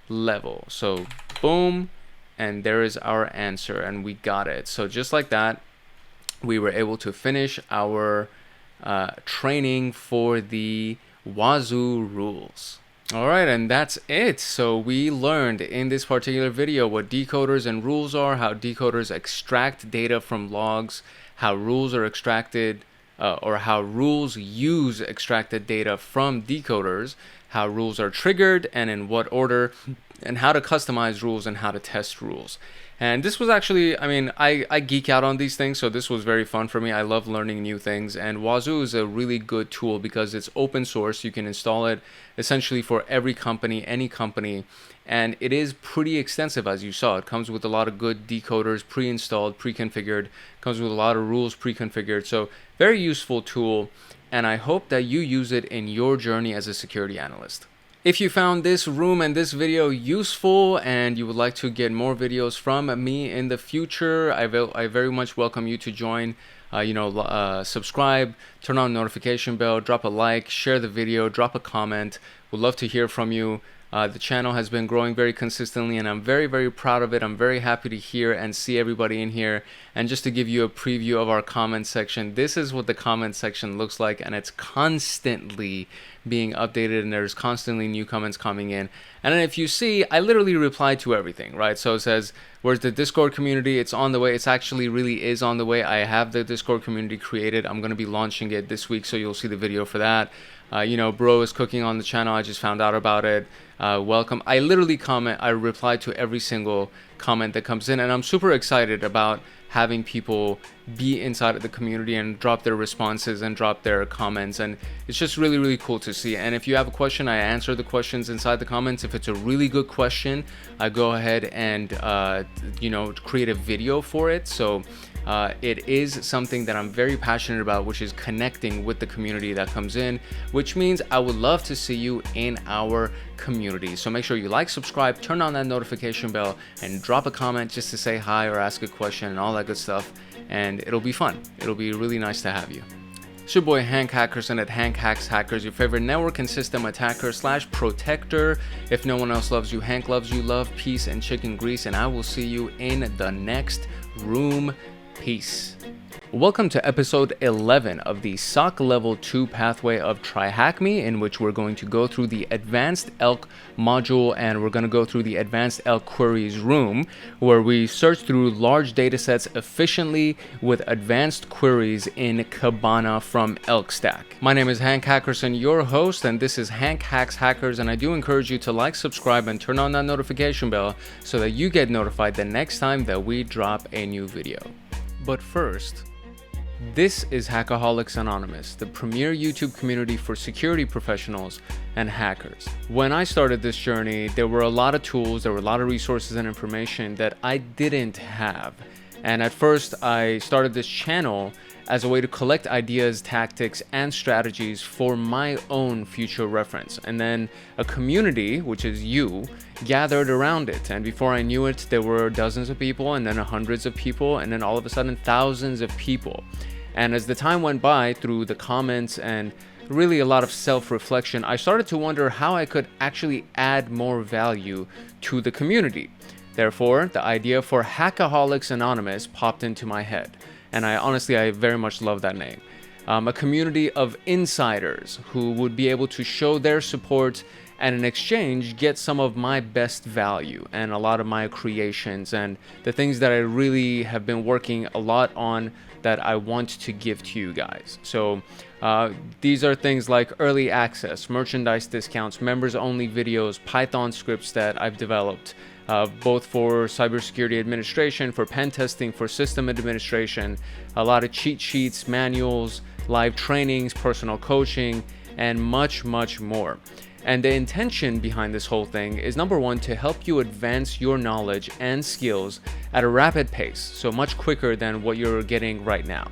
level. So boom, and there is our answer, and we got it. So just like that, we were able to finish our training for the Wazuh rules. All right, and that's it. So we learned in this particular video what decoders and rules are, how decoders extract data from logs, how rules are extracted, or how rules use extracted data from decoders, how rules are triggered and in what order, and how to customize rules and how to test rules. And this was actually, I mean, I geek out on these things, so this was very fun for me. I love learning new things, and Wazuh is a really good tool because it's open source. You can install it essentially for every company, any company, and it is pretty extensive, as you saw. It comes with a lot of good decoders pre-installed, pre-configured, comes with a lot of rules pre-configured, so very useful tool, and I hope that you use it in your journey as a security analyst. If you found this room and this video useful and you would like to get more videos from me in the future, I very much welcome you to join, subscribe, turn on notification bell, drop a like, share the video, drop a comment. Would love to hear from you. The channel has been growing very consistently and I'm very, very proud of it. I'm very happy to hear and see everybody in here. And just to give you a preview of our comment section, this is what the comment section looks like, and it's constantly being updated and there's constantly new comments coming in. And then if you see, I literally reply to everything, right? So it says, where's the Discord community? It's on the way. It's actually really is on the way. I have the Discord community created. I'm going to be launching it this week, so you'll see the video for that. Bro is cooking on the channel. I just found out about it. Welcome. I literally I reply to every single comment that comes in, and I'm super excited about having people be inside of the community and drop their responses and drop their comments, and it's just really, really cool to see. And if you have a question, I answer the questions inside the comments. If it's a really good question, I go ahead and create a video for it. So it is something that I'm very passionate about, which is connecting with the community that comes in, which means I would love to see you in our community. So make sure you like, subscribe, turn on that notification bell, and drop a comment just to say hi or ask a question and all that good stuff. And it'll be fun. It'll be really nice to have you. It's your boy Hank Hackerson at Hank Hacks Hackers, your favorite network and system attacker / protector. If no one else loves you, Hank loves you. Love, peace, and chicken grease. And I will see you in the next room. Peace. Welcome to episode 11 of the SOC Level 2 pathway of TryHackMe, in which we're going to go through the Advanced ELK module, and we're going to go through the Advanced ELK queries room, where we search through large data sets efficiently with advanced queries in Kibana from ELKstack. My name is Hank Hackerson, your host, and this is Hank Hacks Hackers, and I do encourage you to like, subscribe, and turn on that notification bell so that you get notified the next time that we drop a new video. But first, this is Hackaholics Anonymous, the premier YouTube community for security professionals and hackers. When I started this journey, there were a lot of tools, there were a lot of resources and information that I didn't have. And at first, I started this channel as a way to collect ideas, tactics, and strategies for my own future reference. And then a community, which is you, gathered around it. And before I knew it, there were dozens of people, and then hundreds of people, and then all of a sudden thousands of people. And as the time went by, through the comments and really a lot of self-reflection, I started to wonder how I could actually add more value to the community. Therefore, the idea for Hackaholics Anonymous popped into my head. And I very much love that name. A community of insiders who would be able to show their support and in exchange get some of my best value and a lot of my creations and the things that I really have been working a lot on that I want to give to you guys. So these are things like early access, merchandise discounts, members only videos, Python scripts that I've developed, both for cybersecurity administration, for pen testing, for system administration, a lot of cheat sheets, manuals, live trainings, personal coaching, and much, much more. And the intention behind this whole thing is, number one, to help you advance your knowledge and skills at a rapid pace, so much quicker than what you're getting right now.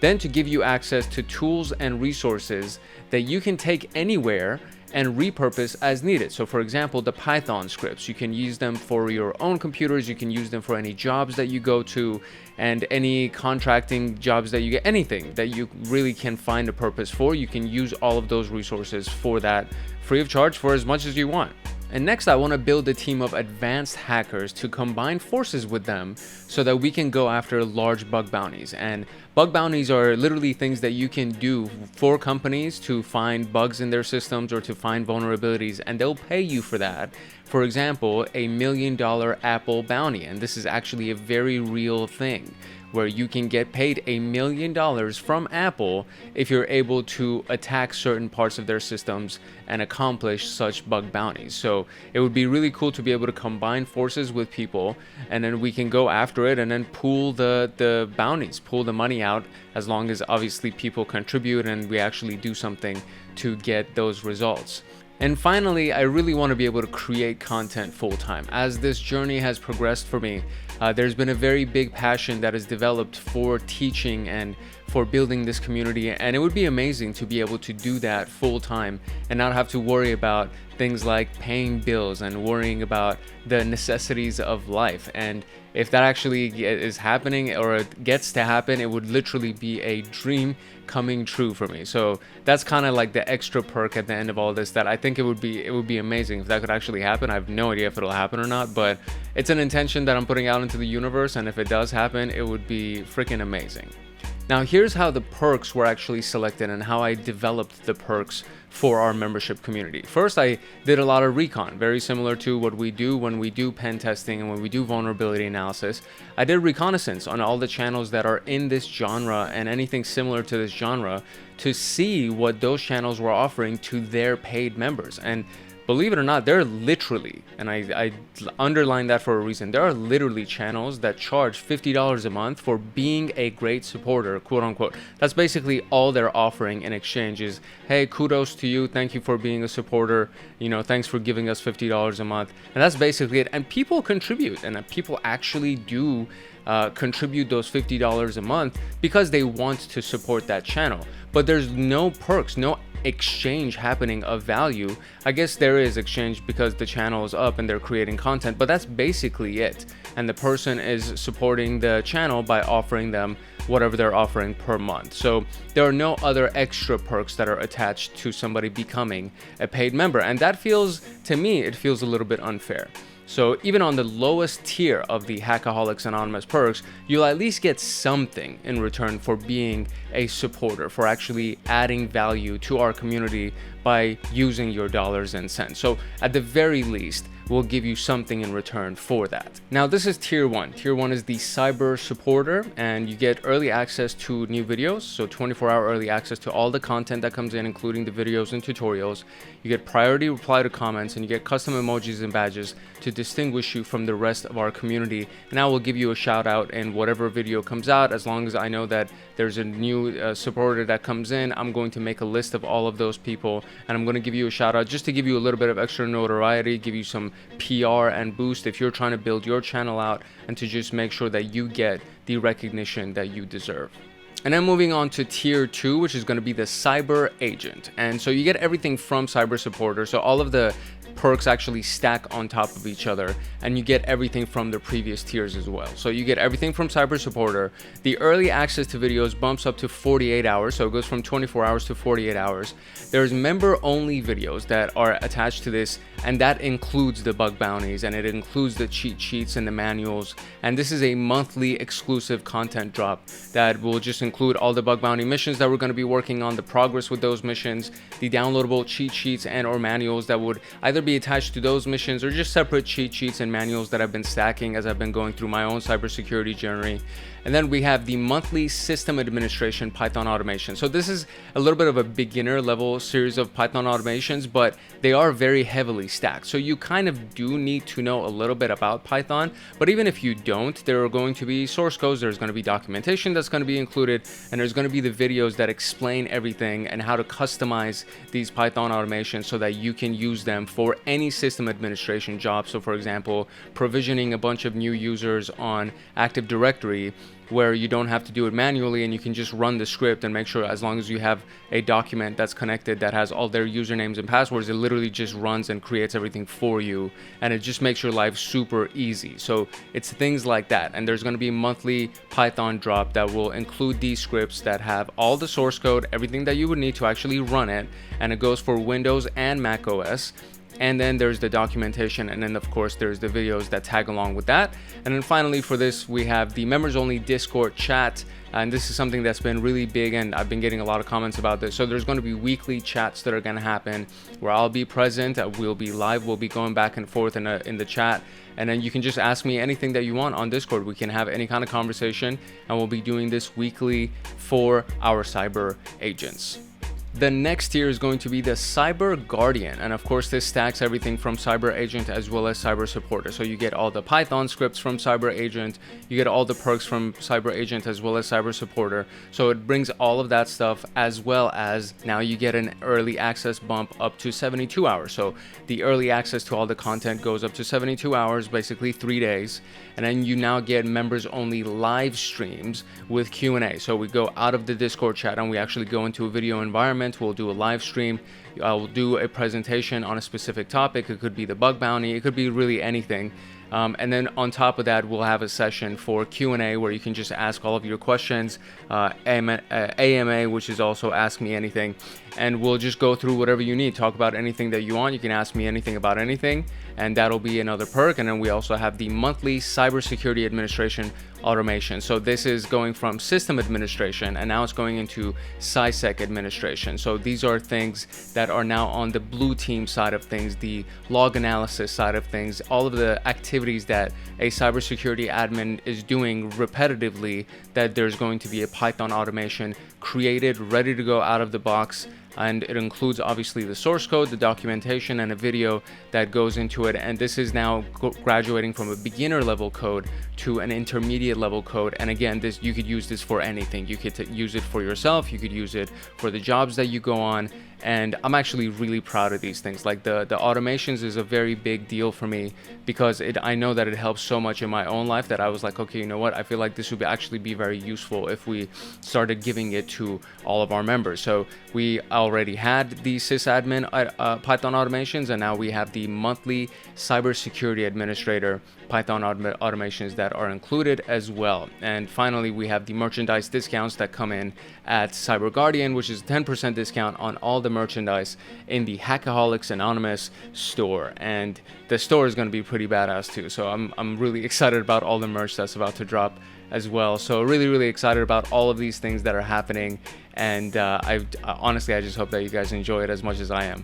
Then to give you access to tools and resources that you can take anywhere and repurpose as needed. So for example, the Python scripts, you can use them for your own computers, you can use them for any jobs that you go to, and any contracting jobs that you get, anything that you really can find a purpose for, you can use all of those resources for that free of charge for as much as you want. And next, I want to build a team of advanced hackers to combine forces with them so that we can go after large bug bounties. And bug bounties are literally things that you can do for companies to find bugs in their systems or to find vulnerabilities, and they'll pay you for that. For example, $1 million Apple bounty, and this is actually a very real thing, where you can get paid $1 million from Apple if you're able to attack certain parts of their systems and accomplish such bug bounties. So it would be really cool to be able to combine forces with people, and then we can go after it and then pool the bounties, pool the money out, as long as obviously people contribute and we actually do something to get those results. And finally, I really want to be able to create content full-time. As this journey has progressed for me, there's been a very big passion that has developed for teaching and for building this community, and it would be amazing to be able to do that full-time and not have to worry about things like paying bills and worrying about the necessities of life. And if that actually is happening or it gets to happen, it would literally be a dream coming true for me. So that's kind of like the extra perk at the end of all this, that I think it would be amazing if that could actually happen. I have no idea if it'll happen or not, but it's an intention that I'm putting out into the universe, and if it does happen, it would be freaking amazing. Now here's how the perks were actually selected and how I developed the perks for our membership community. First, I did a lot of recon, very similar to what we do when we do pen testing and when we do vulnerability analysis. I did reconnaissance on all the channels that are in this genre and anything similar to this genre to see what those channels were offering to their paid members. And believe it or not, there are literally, and I underline that for a reason, there are literally channels that charge $50 a month for being a great supporter, quote unquote. That's basically all they're offering in exchange is, hey, kudos to you, thank you for being a supporter, you know, thanks for giving us $50 a month. And that's basically it. And people contribute, and people actually do contribute those $50 a month because they want to support that channel. But there's no perks, no exchange happening of value. I guess there is exchange because the channel is up and they're creating content, but that's basically it. And the person is supporting the channel by offering them whatever they're offering per month. So there are no other extra perks that are attached to somebody becoming a paid member. And that feels, to me, it feels a little bit unfair. So even on the lowest tier of the Hackaholics Anonymous perks, you'll at least get something in return for being a supporter, for actually adding value to our community by using your dollars and cents. So at the very least, we'll give you something in return for that. Now this is tier 1. Tier 1 is the cyber supporter, and you get early access to new videos, so 24-hour early access to all the content that comes in, including the videos and tutorials. You get priority reply to comments, and you get custom emojis and badges to distinguish you from the rest of our community. And I will give you a shout out in whatever video comes out. As long as I know that there's a new supporter that comes in, I'm going to make a list of all of those people, and I'm going to give you a shout out just to give you a little bit of extra notoriety, give you some PR and boost if you're trying to build your channel out, and to just make sure that you get the recognition that you deserve. And then moving on to tier 2, which is going to be the cyber agent. And so you get everything from cyber supporter. So all of the perks actually stack on top of each other, and you get everything from the previous tiers as well. So you get everything from cyber supporter. The early access to videos bumps up to 48 hours, so it goes from 24 hours to 48 hours. There's member only videos that are attached to this, and that includes the bug bounties, and it includes the cheat sheets and the manuals. And this is a monthly exclusive content drop that will just include all the bug bounty missions that we're going to be working on, the progress with those missions, the downloadable cheat sheets and or manuals that would either be attached to those missions or just separate cheat sheets and manuals that I've been stacking as I've been going through my own cybersecurity journey. And then we have the monthly system administration Python automation. So this is a little bit of a beginner level series of Python automations, but they are very heavily stacked. So you kind of do need to know a little bit about Python, but even if you don't, there are going to be source codes, there's going to be documentation that's going to be included, and there's going to be the videos that explain everything and how to customize these Python automations so that you can use them for any system administration job. So for example, provisioning a bunch of new users on Active Directory, where you don't have to do it manually and you can just run the script and make sure, as long as you have a document that's connected that has all their usernames and passwords, it literally just runs and creates everything for you, and it just makes your life super easy. So it's things like that. And there's going to be monthly Python drop that will include these scripts that have all the source code, everything that you would need to actually run it, and it goes for Windows and Mac OS. And then there's the documentation, and then of course there's the videos that tag along with that. And then finally for this, we have the members only Discord chat, and this is something that's been really big, and I've been getting a lot of comments about this. So there's going to be weekly chats that are going to happen where I'll be present, we'll be live, we'll be going back and forth in the chat, and then you can just ask me anything that you want on Discord. We can have any kind of conversation, and we'll be doing this weekly for our cyber agents. The next tier is going to be the Cyber Guardian, and of course this stacks everything from Cyber Agent as well as Cyber Supporter. So you get all the Python scripts from Cyber Agent, you get all the perks from Cyber Agent as well as Cyber Supporter. So it brings all of that stuff, as well as now you get an early access bump up to 72 hours. So the early access to all the content goes up to 72 hours, basically 3 days. And then you now get members only live streams with Q&A. So we go out of the Discord chat and we actually go into a video environment. We'll do a live stream. We'll do a presentation on a specific topic. It could be the bug bounty. It could be really anything. And then on top of that, we'll have a session for Q&A where you can just ask all of your questions, AMA, which is also Ask Me Anything, and we'll just go through whatever you need, talk about anything that you want. You can ask me anything about anything, and that'll be another perk. And then we also have the monthly cybersecurity administration automation. So this is going from system administration, and now it's going into SISEC administration. So these are things that are now on the blue team side of things, the log analysis side of things, all of the activities that a cybersecurity admin is doing repetitively, that there's going to be a Python automation created, ready to go out of the box. And it includes obviously the source code, the documentation, and a video that goes into it. And this is now graduating from a beginner level code to an intermediate level code. And again, this, you could use this for anything. You could use it for yourself, you could use it for the jobs that you go on. And I'm actually really proud of these things. Like the automations is a very big deal for me, because I know that it helps so much in my own life that I was like, okay, you know what? I feel like this would actually be very useful if we started giving it to all of our members. So we already had the sysadmin Python automations, and now we have the monthly cybersecurity administrator Python automations that are included as well. And finally, we have the merchandise discounts that come in at Cyber Guardian, which is 10% discount on all the merchandise in the Hackaholics Anonymous store. And the store is going to be pretty badass too. So I'm really excited about all the merch that's about to drop as well. So really excited about all of these things that are happening. And honestly, I just hope that you guys enjoy it as much as I am.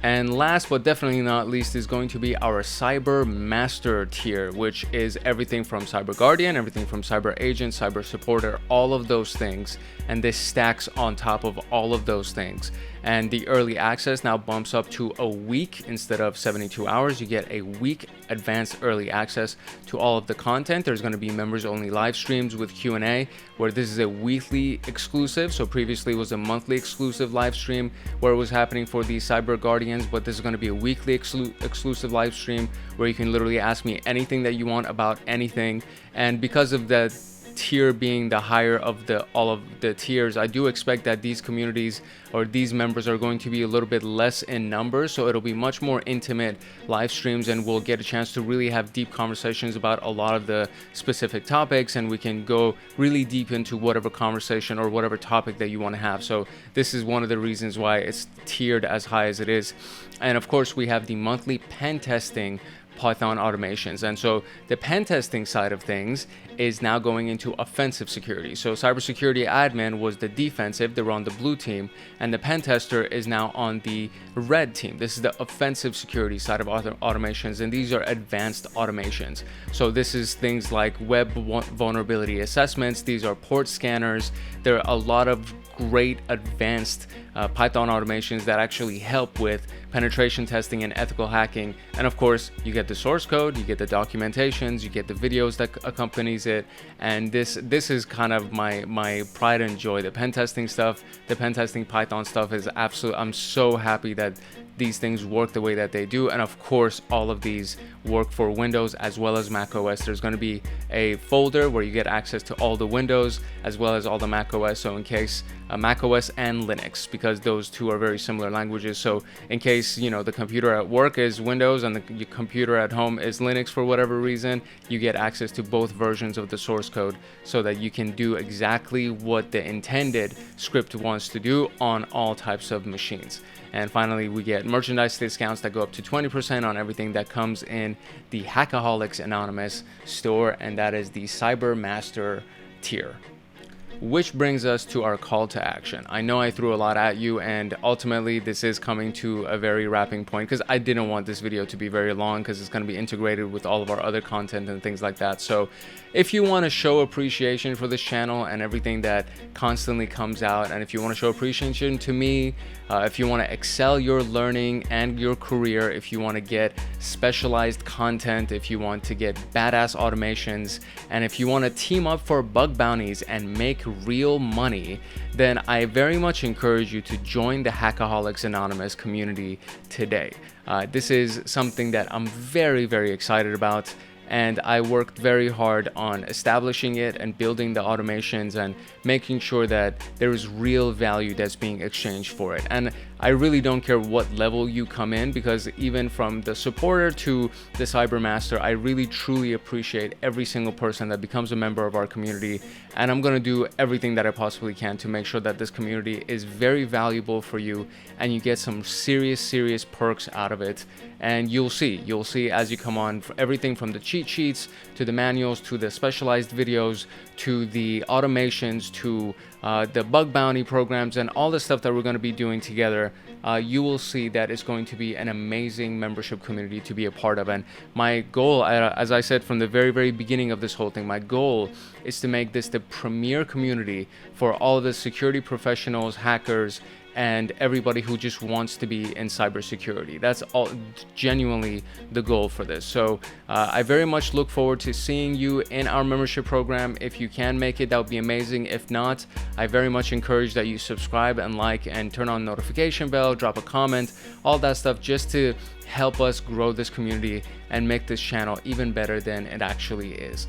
And last but definitely not least is going to be our Cyber Master tier, which is everything from Cyber Guardian, everything from Cyber Agent, Cyber Supporter, all of those things. And this stacks on top of all of those things. And the early access now bumps up to a week instead of 72 hours. You get a week advanced early access to all of the content. There's going to be members only live streams with Q&A, where this is a weekly exclusive. So previously it was a monthly exclusive live stream where it was happening for the Cyber Guardians, but this is going to be a weekly exclusive live stream where you can literally ask me anything that you want about anything. And because of the tier being the higher of all of the tiers, I do expect that these communities or these members are going to be a little bit less in numbers, so it'll be much more intimate live streams, and we'll get a chance to really have deep conversations about a lot of the specific topics, and we can go really deep into whatever conversation or whatever topic that you want to have. So this is one of the reasons why it's tiered as high as it is. And of course, we have the monthly pen testing Python automations. And so the pen testing side of things is now going into offensive security. So cybersecurity admin was the defensive, they were on the blue team, and the pen tester is now on the red team. This is the offensive security side of automations, and these are advanced automations. So this is things like web vulnerability assessments, these are port scanners. There are a lot of great advanced Python automations that actually help with penetration testing and ethical hacking. And of course, you get the source code, you get the documentations, you get the videos that accompanies it. And this is kind of my pride and joy. The pen testing stuff, the pen testing Python stuff is absolute. I'm so happy that these things work the way that they do. And of course, all of these work for Windows as well as Mac OS. There's going to be a folder where you get access to all the Windows as well as all the Mac OS. So in case Mac OS and Linux, because those two are very similar languages. So in case, you know, the computer at work is Windows and the computer at home is Linux for whatever reason, you get access to both versions of the source code so that you can do exactly what the intended script wants to do on all types of machines. And finally, we get merchandise discounts that go up to 20% on everything that comes in the Hackaholics Anonymous store, and that is the Cyber Master tier. Which brings us to our call to action. I know I threw a lot at you, and ultimately this is coming to a very wrapping point because I didn't want this video to be very long because it's going to be integrated with all of our other content and things like that. So if you want to show appreciation for this channel and everything that constantly comes out, and if you want to show appreciation to me, if you want to excel your learning and your career, if you want to get specialized content, if you want to get badass automations, and if you want to team up for bug bounties and make real money, then I very much encourage you to join the Hackaholics Anonymous community today. This is something that I'm very, very excited about, and I worked very hard on establishing it and building the automations and making sure that there is real value that's being exchanged for it. And I really don't care what level you come in, because even from the supporter to the cyber master, I really truly appreciate every single person that becomes a member of our community. And I'm going to do everything that I possibly can to make sure that this community is very valuable for you and you get some serious perks out of it. And you'll see as you come on, everything from the cheat sheets to the manuals to the specialized videos to the automations to the bug bounty programs and all the stuff that we're going to be doing together. You will see that it's going to be an amazing membership community to be a part of. And my goal, as I said from the very beginning of this whole thing, my goal is to make this the premier community for all of the security professionals, hackers, and everybody who just wants to be in cybersecurity. That's all genuinely the goal for this. So I very much look forward to seeing you in our membership program. If you can make it, that would be amazing. If not, I very much encourage that you subscribe and like and turn on notification bell, drop a comment, all that stuff, just to help us grow this community and make this channel even better than it actually is.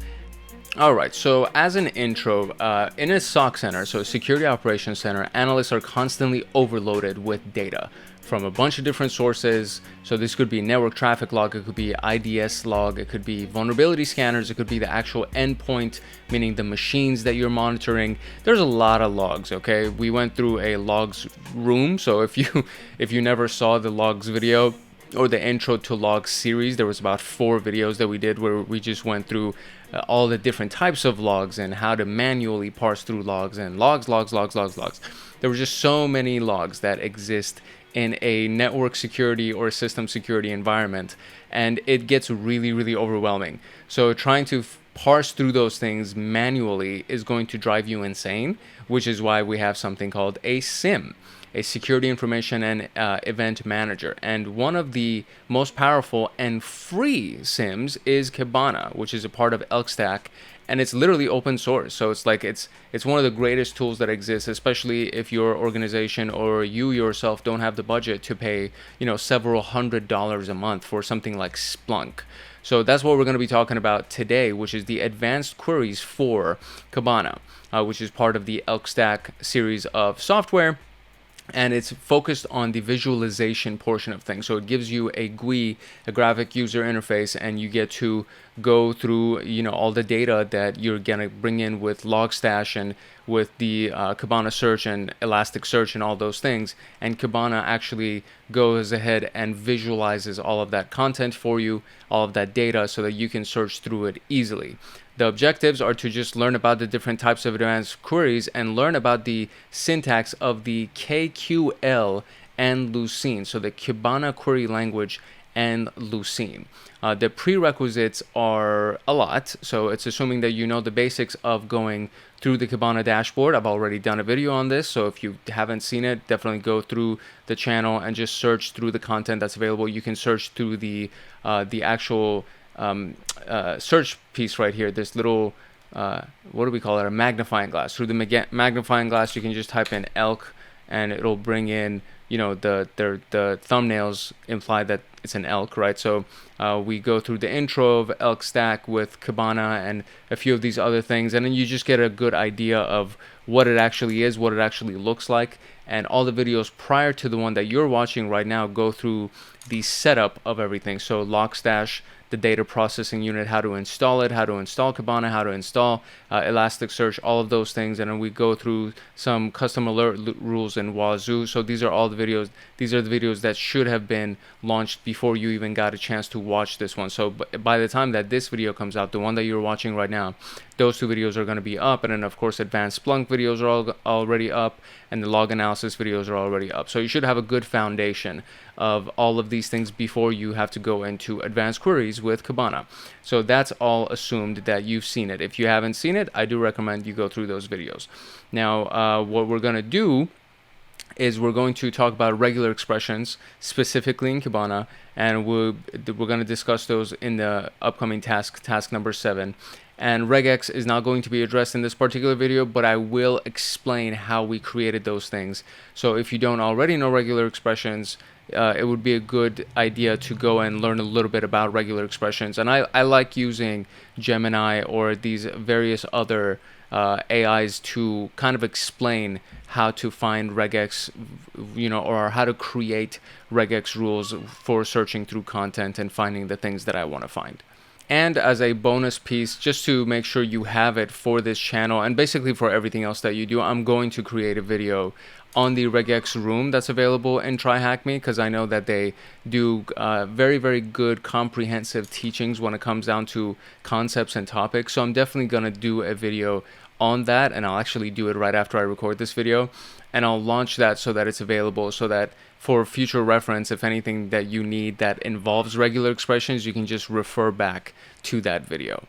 All right, so as an intro, in a SOC center, so a security operations center, analysts are constantly overloaded with data from a bunch of different sources. So this could be network traffic log, it could be IDS log, it could be vulnerability scanners, it could be the actual endpoint, meaning the machines that you're monitoring. There's a lot of logs, okay? We went through a logs room, so if you never saw the logs video or the intro to logs series, there was about 4 videos that we did where we just went through all the different types of logs and how to manually parse through logs and logs. There were just so many logs that exist in a network security or system security environment, and it gets really overwhelming. So trying to parse through those things manually is going to drive you insane, which is why we have something called a SIEM, a security information and event manager. And one of the most powerful and free SIEMs is Kibana, which is a part of ELK stack, and it's literally open source. So it's like it's one of the greatest tools that exists, especially if your organization or you yourself don't have the budget to pay, several $100s a month for something like Splunk. So that's what we're going to be talking about today, which is the advanced queries for Kibana, which is part of the ELK stack series of software. And it's focused on the visualization portion of things. So it gives you a GUI, a graphic user interface, and you get to go through, all the data that you're gonna bring in with Logstash and with the Kibana search and ElasticSearch and all those things, and Kibana actually goes ahead and visualizes all of that content for you, all of that data, so that you can search through it easily. The objectives are to just learn about the different types of advanced queries and learn about the syntax of the KQL and Lucene, so the Kibana query language and Lucene. The prerequisites are a lot, so it's assuming that you know the basics of going through the Kibana dashboard. I've already done a video on this, so if you haven't seen it, definitely go through the channel and just search through the content that's available. You can search through the actual search piece right here, this little what do we call it, a magnifying glass. Through the magnifying glass, you can just type in ELK and it'll bring in, you know, the thumbnails imply that it's an ELK, right? So we go through the intro of ELK stack with Kibana and a few of these other things, and then you just get a good idea of what it actually is, what it actually looks like. And all the videos prior to the one that you're watching right now go through the setup of everything. So Logstash, the data processing unit, how to install it, how to install Kibana, how to install ElasticSearch, all of those things. And then we go through some custom alert rules in Wazuh. So these are all the videos. These are the videos that should have been launched before you even got a chance to watch this one. So by the time that this video comes out, the one that you're watching right now, those two videos are going to be up. And then of course advanced Splunk videos are already up, and the log analysis videos are already up. So you should have a good foundation of all of these things before you have to go into advanced queries with Kibana. So that's all assumed that you've seen it. If you haven't seen it, I do recommend you go through those videos. Now what we're going to do is we're going to talk about regular expressions specifically in Kibana, and we're going to discuss those in the upcoming task number 7. And regex is not going to be addressed in this particular video, but I will explain how we created those things. So if you don't already know regular expressions, it would be a good idea to go and learn a little bit about regular expressions. And I like using Gemini or these various other AIs to kind of explain how to find regex, you know, or how to create regex rules for searching through content and finding the things that I want to find. And as a bonus piece, just to make sure you have it for this channel and basically for everything else that you do, I'm going to create a video on the regex room that's available in TryHackMe, because I know that they do very, very good comprehensive teachings when it comes down to concepts and topics. So I'm definitely going to do a video on that, and I'll actually do it right after I record this video, and I'll launch that so that it's available, so that for future reference, if anything that you need that involves regular expressions, you can just refer back to that video.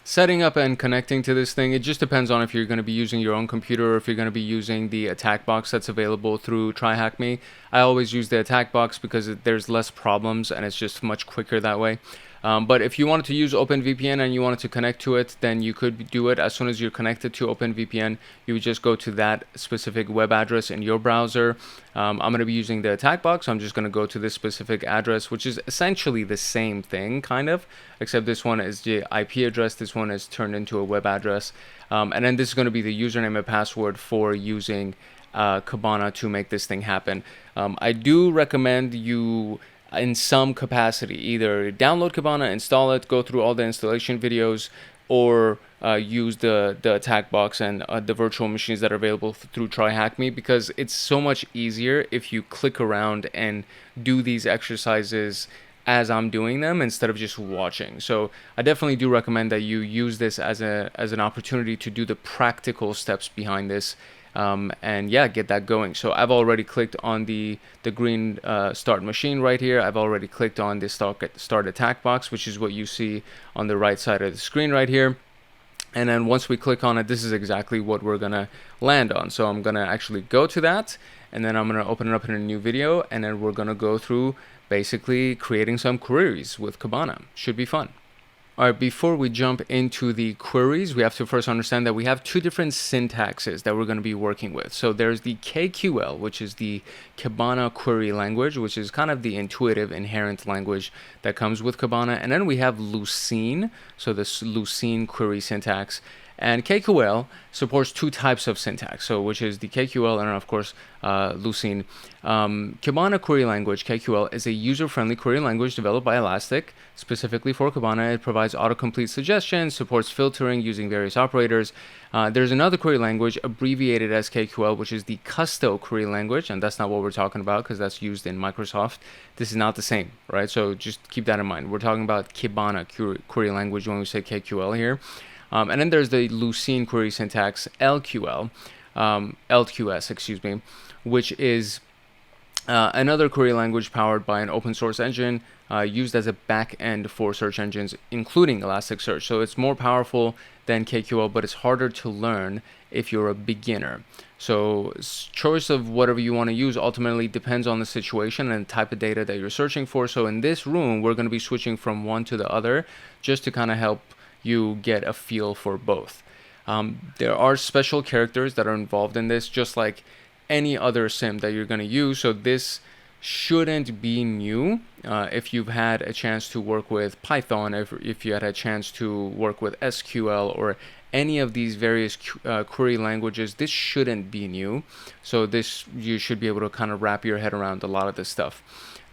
Setting up and connecting to this thing, it just depends on if you're going to be using your own computer or if you're going to be using the attack box that's available through TryHackMe. I always use the attack box because there's less problems and it's just much quicker that way. But if you wanted to use OpenVPN and you wanted to connect to it, then you could do it. As soon as you're connected to OpenVPN, you would just go to that specific web address in your browser. I'm going to be using the attack box. So I'm just going to go to this specific address, which is essentially the same thing, kind of, except this one is the IP address. This one is turned into a web address. And then this is going to be the username and password for using Kibana to make this thing happen. I do recommend you, in some capacity, either download Kibana, install it, go through all the installation videos, or use the attack box and the virtual machines that are available through TryHackMe, because it's so much easier if you click around and do these exercises as I'm doing them instead of just watching. So I definitely do recommend that you use this as an opportunity to do the practical steps behind this. And yeah, get that going. So I've already clicked on the green start machine right here. I've already clicked on the start attack box, which is what you see on the right side of the screen right here. And then once we click on it, this is exactly what we're gonna land on. So I'm gonna actually go to that, and then I'm gonna open it up in a new video, and then we're gonna go through basically creating some queries with Kibana. Should be fun. All right, before we jump into the queries, we have to first understand that we have two different syntaxes that we're going to be working with. So there's the KQL, which is the Kibana query language, which is kind of the intuitive, inherent language that comes with Kibana. And then we have Lucene, so this Lucene query syntax. And KQL supports two types of syntax, so which is the KQL and of course Lucene. Kibana query language, KQL, is a user-friendly query language developed by Elastic specifically for Kibana. It provides autocomplete suggestions, supports filtering using various operators. There's another query language abbreviated as KQL, which is the Custo query language, and that's not what we're talking about because that's used in Microsoft. This is not the same, right? So just keep that in mind. We're talking about Kibana query language when we say KQL here. And then there's the Lucene query syntax, LQL, LQS, excuse me, which is another query language powered by an open source engine used as a backend for search engines, including Elasticsearch. So it's more powerful than KQL, but it's harder to learn if you're a beginner. So choice of whatever you want to use ultimately depends on the situation and the type of data that you're searching for. So in this room, we're going to be switching from one to the other just to kind of help you get a feel for both. There are special characters that are involved in this, just like any other SIEM that you're going to use. So this shouldn't be new. If you've had a chance to work with Python, if you had a chance to work with SQL or any of these various query languages, this shouldn't be new. So this, you should be able to kind of wrap your head around a lot of this stuff.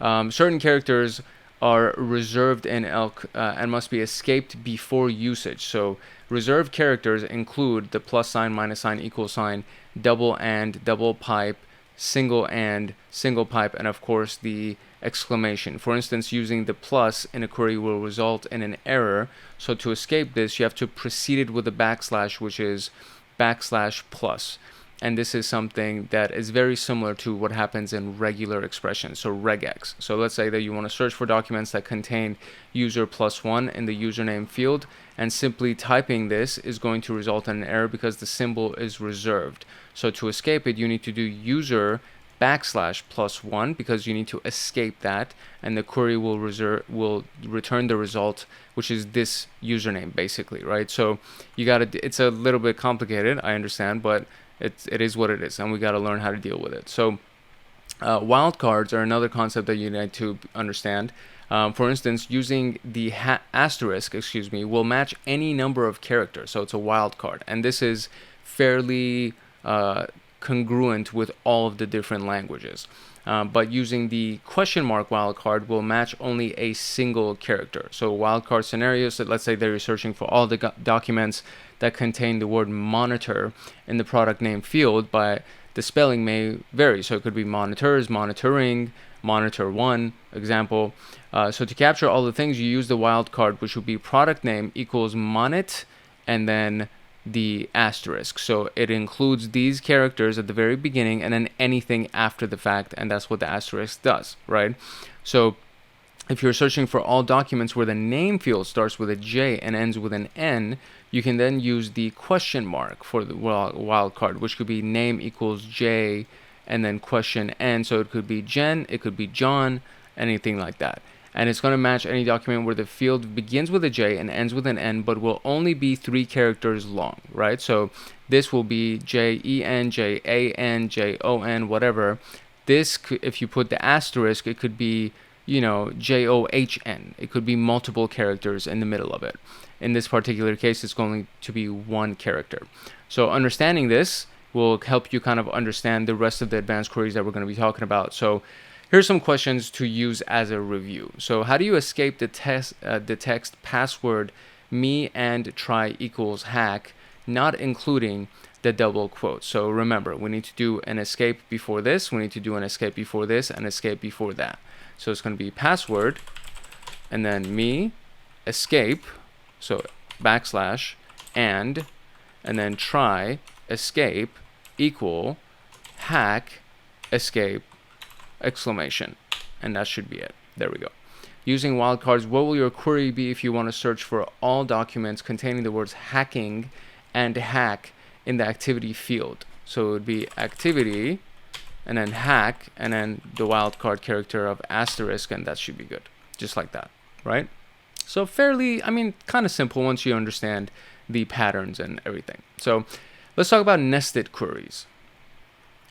Certain characters are reserved in ELK and must be escaped before usage. So reserved characters include the plus sign, minus sign, equal sign, double and, double pipe, single and, single pipe, and of course the exclamation. For instance, using the plus in a query will result in an error. So to escape this, you have to precede it with a backslash, which is /plus. And this is something that is very similar to what happens in regular expressions, so regex. So let's say that you want to search for documents that contain user +1 in the username field, and simply typing this is going to result in an error because the symbol is reserved. So to escape it, you need to do user /+1 because you need to escape that, and the query will return the result, which is this username basically, right? So you got to, it's a little bit complicated, I understand, but it is what it is, and we got to learn how to deal with it. So wildcards are another concept that you need to understand. For instance, using the asterisk, will match any number of characters, so it's a wildcard, and this is fairly congruent with all of the different languages. But using the question mark wildcard will match only a single character. So wildcard scenarios, so let's say that you're searching for all the documents that contain the word monitor in the product name field, but the spelling may vary. So it could be monitors, monitoring, monitor one, example. So to capture all the things, you use the wildcard, which would be product name equals monit, and then the asterisk. So it includes these characters at the very beginning and then anything after the fact, and that's what the asterisk does, right? So if you're searching for all documents where the name field starts with a J and ends with an N, you can then use the question mark for the wildcard, which could be name equals J and then question N. So it could be Jen, it could be John, anything like that. And it's going to match any document where the field begins with a J and ends with an N, but will only be 3 characters long, right? So this will be Jen, Jan, Jon, whatever. This, if you put the asterisk, it could be, you know, John. It could be multiple characters in the middle of it. In this particular case, it's going to be 1 character. So understanding this will help you kind of understand the rest of the advanced queries that we're going to be talking about. So here's some questions to use as a review. So how do you escape the text password me and try equals hack, not including the double quote? So remember, we need to do an escape before this, we need to do an escape before this, and escape before that. So it's going to be password, and then me, escape, so backslash, and then try, escape, equal, hack, escape, exclamation, and that should be it. There we go. Using wildcards, what will your query be if you want to search for all documents containing the words hacking and hack in the activity field? So it would be activity and then hack and then the wildcard character of asterisk, and that should be good, just like that, right? So fairly, I mean, kind of simple once you understand the patterns and everything. So let's talk about nested queries.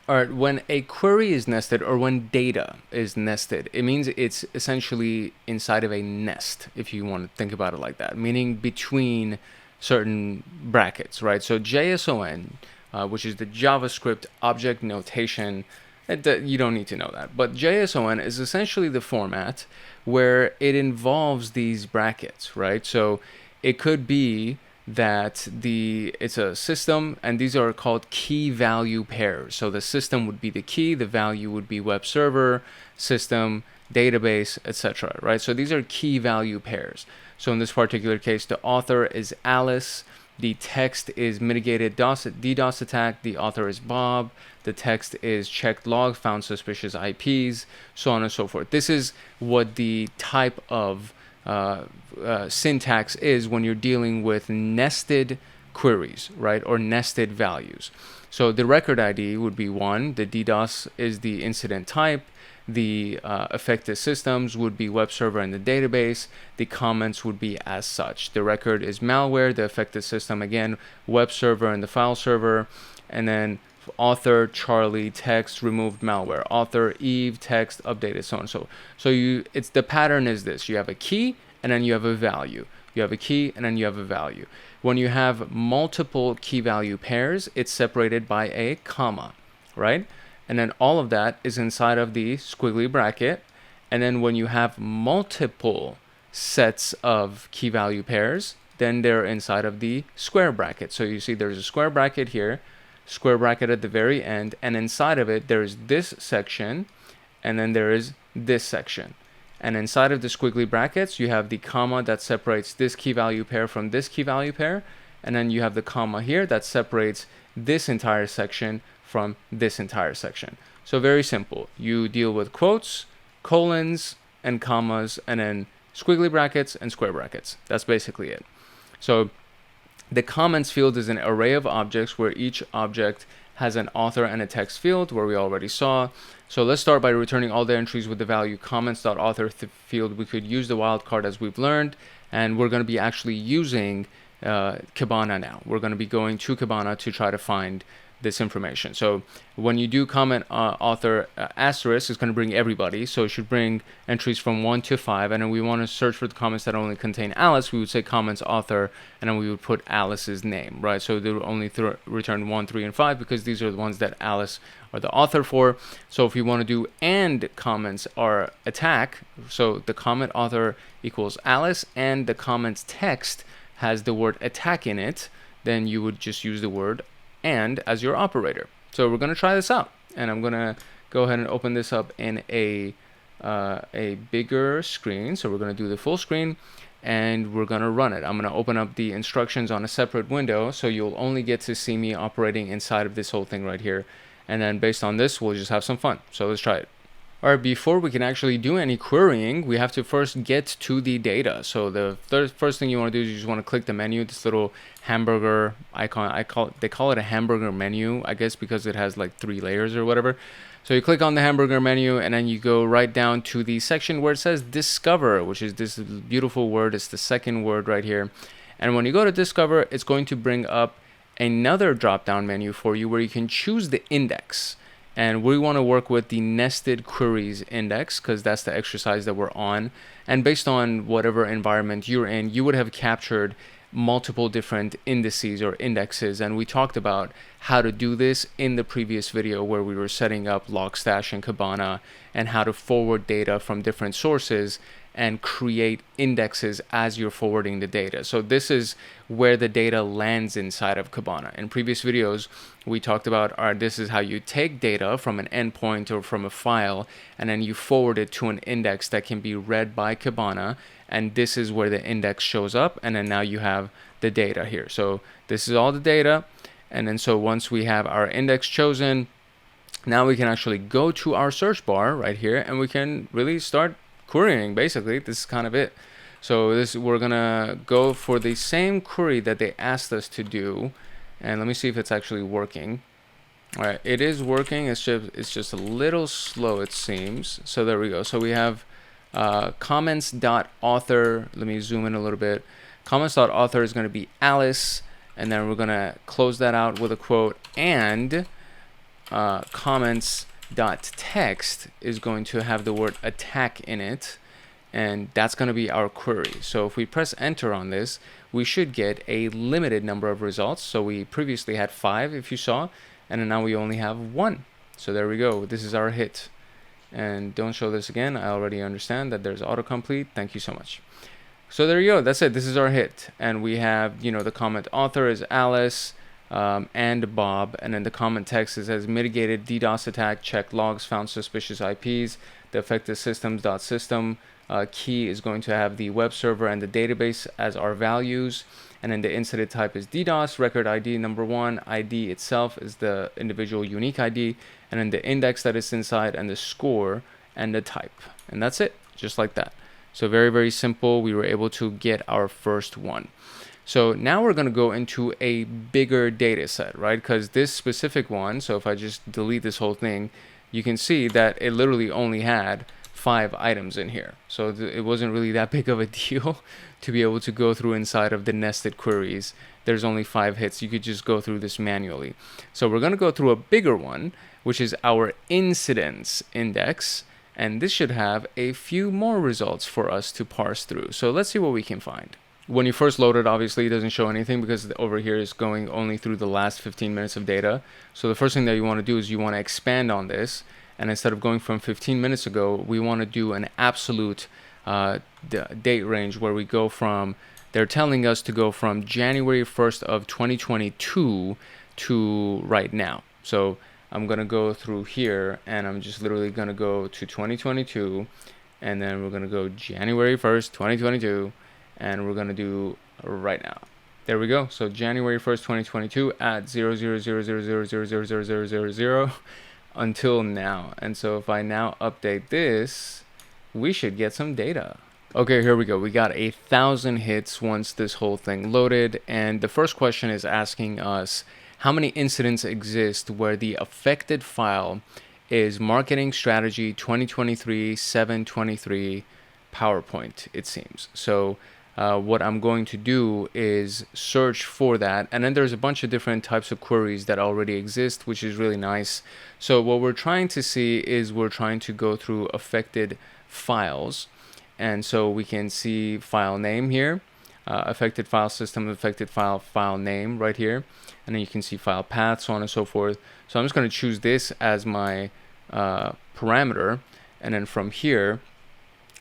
All right, when a query is nested, or when data is nested, it means it's essentially inside of a nest, if you want to think about it like that, meaning between certain brackets, right? So JSON, which is the JavaScript object notation, you don't need to know that, but JSON is essentially the format where it involves these brackets, right? So it could be that it's a system, and these are called key value pairs. So the system would be the key, the value would be web server, system, database, etc., right? So these are key value pairs. So in this particular case, the author is Alice, the text is mitigated DDoS attack, the author is Bob, the text is checked log, found suspicious IPs, so on and so forth. This is what the type of syntax is when you're dealing with nested queries, right, or nested values. So the record ID would be 1, the DDoS is the incident type, the affected systems would be web server and the database, the comments would be as such. The record is malware, the affected system, again, web server and the file server, and then author Charlie, text, removed malware, author Eve, text, updated, so on and so. So the pattern is this: you have a key and then you have a value. You have a key and then you have a value. When you have multiple key value pairs, it's separated by a comma, right? And then all of that is inside of the squiggly bracket. And then when you have multiple sets of key value pairs, then they're inside of the square bracket. So you see there's a square bracket here, square bracket at the very end, and inside of it there's this section, and then there is this section. And inside of the squiggly brackets, you have the comma that separates this key value pair from this key value pair, and then you have the comma here that separates this entire section from this entire section. So very simple. You deal with quotes, colons, and commas, and then squiggly brackets and square brackets. That's basically it. So the comments field is an array of objects where each object has an author and a text field, where we already saw. So let's start by returning all the entries with the value comments.author field. We could use the wildcard as we've learned, and we're going to be actually using Kibana now. We're going to be going to Kibana to try to find this information. So when you do comment author asterisk, it's going to bring everybody. So it should bring entries from 1 to 5. And then we want to search for the comments that only contain Alice. We would say comments author, and then we would put Alice's name, right? So they will only return 1, 3, and 5 because these are the ones that Alice are the author for. So if you want to do and comments are attack, so the comment author equals Alice and the comments text has the word attack in it, then you would just use the word and as your operator. So we're going to try this out, and I'm going to go ahead and open this up in a bigger screen. So we're going to do the full screen, and we're going to run it. I'm going to open up the instructions on a separate window, so you'll only get to see me operating inside of this whole thing right here. And then based on this, we'll just have some fun. So let's try it. All right, before we can actually do any querying, we have to first get to the data. So the first thing you want to do is you just want to click the menu, this little hamburger icon. They call it a hamburger menu, I guess, because it has like 3 layers or whatever. So you click on the hamburger menu, and then you go right down to the section where it says discover, which is this beautiful word. It's the second word right here. And when you go to discover, it's going to bring up another drop-down menu for you where you can choose the index. And we want to work with the nested queries index because that's the exercise that we're on. And based on whatever environment you're in, you would have captured multiple different indices or indexes. And we talked about how to do this in the previous video where we were setting up Logstash and Kibana and how to forward data from different sources and create indexes as you're forwarding the data. So this is where the data lands inside of Kibana. In previous videos, we talked about this is how you take data from an endpoint or from a file, and then you forward it to an index that can be read by Kibana, and this is where the index shows up, and then now you have the data here. So this is all the data, and then so once we have our index chosen, now we can actually go to our search bar right here, and we can really start querying. Basically, this is kind of it. So we're gonna go for the same query that they asked us to do, and let me see if it's actually working. All right, it is working. It's just a little slow, it seems. So there we go. So we have comments.author. Let me zoom in a little bit. Comments.author is going to be Alice, and then we're gonna close that out with a quote, and comments.text is going to have the word attack in it, and that's going to be our query. So if we press enter on this, we should get a limited number of results. So we previously had 5, if you saw, and then now we only have 1. So there we go. This is our hit. And don't show this again. I already understand that there's autocomplete. Thank you so much. So there you go. That's it. This is our hit. And we have, the comment author is Alice and Bob. And then the comment text says mitigated DDoS attack, check logs, found suspicious IPs. The affected systems.system key is going to have the web server and the database as our values. And then the incident type is DDoS, record ID number 1, ID itself is the individual unique ID, and then the index that is inside, and the score, and the type. And that's it, just like that. So very, very simple. We were able to get our first one. So now we're going to go into a bigger data set, right? Because this specific one, so if I just delete this whole thing, you can see that it literally only had 5 items in here. So it wasn't really that big of a deal to be able to go through inside of the nested queries. There's only 5 hits. You could just go through this manually. So we're going to go through a bigger one, which is our incidents index. And this should have a few more results for us to parse through. So let's see what we can find. When you first load it, obviously it doesn't show anything because over here is going only through the last 15 minutes of data. So the first thing that you want to do is you want to expand on this. And instead of going from 15 minutes ago, we want to do an absolute date range where we go from, they're telling us to go from January 1st of 2022 to right now. So I'm going to go through here and I'm just literally going to go to 2022 and then we're going to go January 1st, 2022 and we're going to do right now. There we go. So January 1st, 2022 at 00000000000 until now. And so if I now update this, we should get some data. Okay, here we go. We got 1,000 hits once this whole thing loaded. And the first question is asking us how many incidents exist where the affected file is marketing strategy 2023-723 PowerPoint, it seems. So what I'm going to do is search for that, and then there's a bunch of different types of queries that already exist, which is really nice. So what we're trying to see is we're trying to go through affected files, and so we can see file name here, affected file system, affected file name right here, and then you can see file path, so on and so forth. So I'm just going to choose this as my parameter, and then from here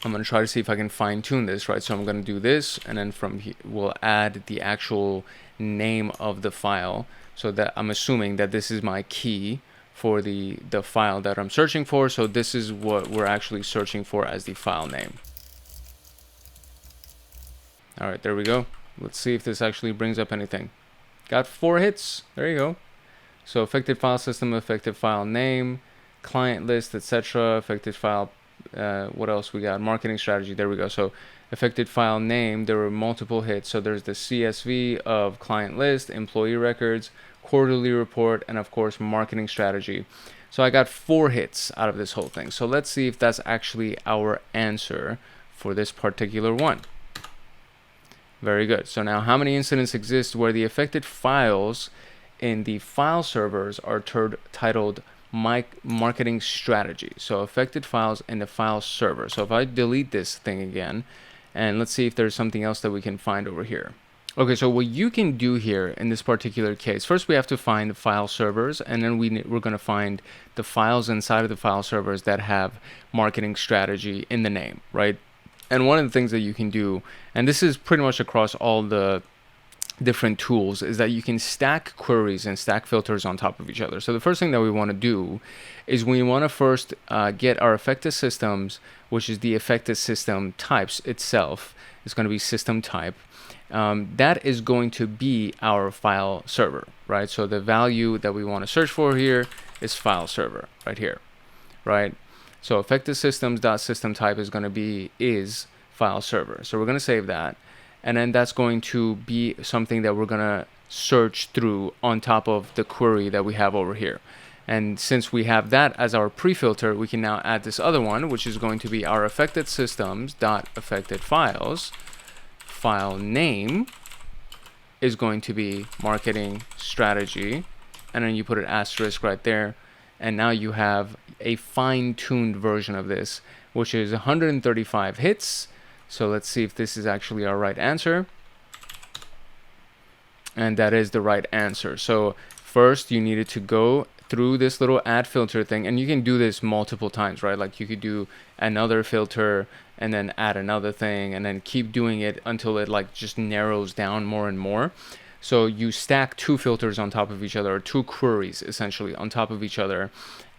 I'm going to try to see if I can fine tune this, right? So I'm going to do this, and then from here we'll add the actual name of the file, so that I'm assuming that this is my key for the file that I'm searching for. So this is what we're actually searching for as the file name. All right, there we go. Let's see if this actually brings up anything. Got 4 hits. There you go. So affected file system, affected file name, client list, etc. Affected file. What else we got? Marketing strategy. There we go. So affected file name, there were multiple hits. So there's the CSV of client list, employee records, quarterly report, and of course marketing strategy. So I got 4 hits out of this whole thing. So let's see if that's actually our answer for this particular one. Very good. So now how many incidents exist where the affected files in the file servers are titled marketing strategy? So affected files in the file server. So if I delete this thing again, and let's see if there's something else that we can find over here. Okay, so what you can do here in this particular case, first we have to find the file servers, and then we're going to find the files inside of the file servers that have marketing strategy in the name, right? And one of the things that you can do, and this is pretty much across all the different tools, is that you can stack queries and stack filters on top of each other. So the first thing that we want to do is we want to first get our affected systems, which is the affected system types itself. It's going to be system type. That is going to be our file server, right? So the value that we want to search for here is file server right here, right? So affected systems.system type is going to be file server. So we're going to save that. And then that's going to be something that we're going to search through on top of the query that we have over here. And since we have that as our pre-filter, we can now add this other one, which is going to be our affected systems.affected files. File name is going to be marketing strategy. And then you put an asterisk right there. And now you have a fine-tuned version of this which is 135 hits. So let's see if this is actually our right answer. And that is the right answer. So first you needed to go through this little add filter thing, and you can do this multiple times, right? Like you could do another filter and then add another thing and then keep doing it until it like just narrows down more and more. So you stack 2 filters on top of each other, or 2 queries essentially on top of each other,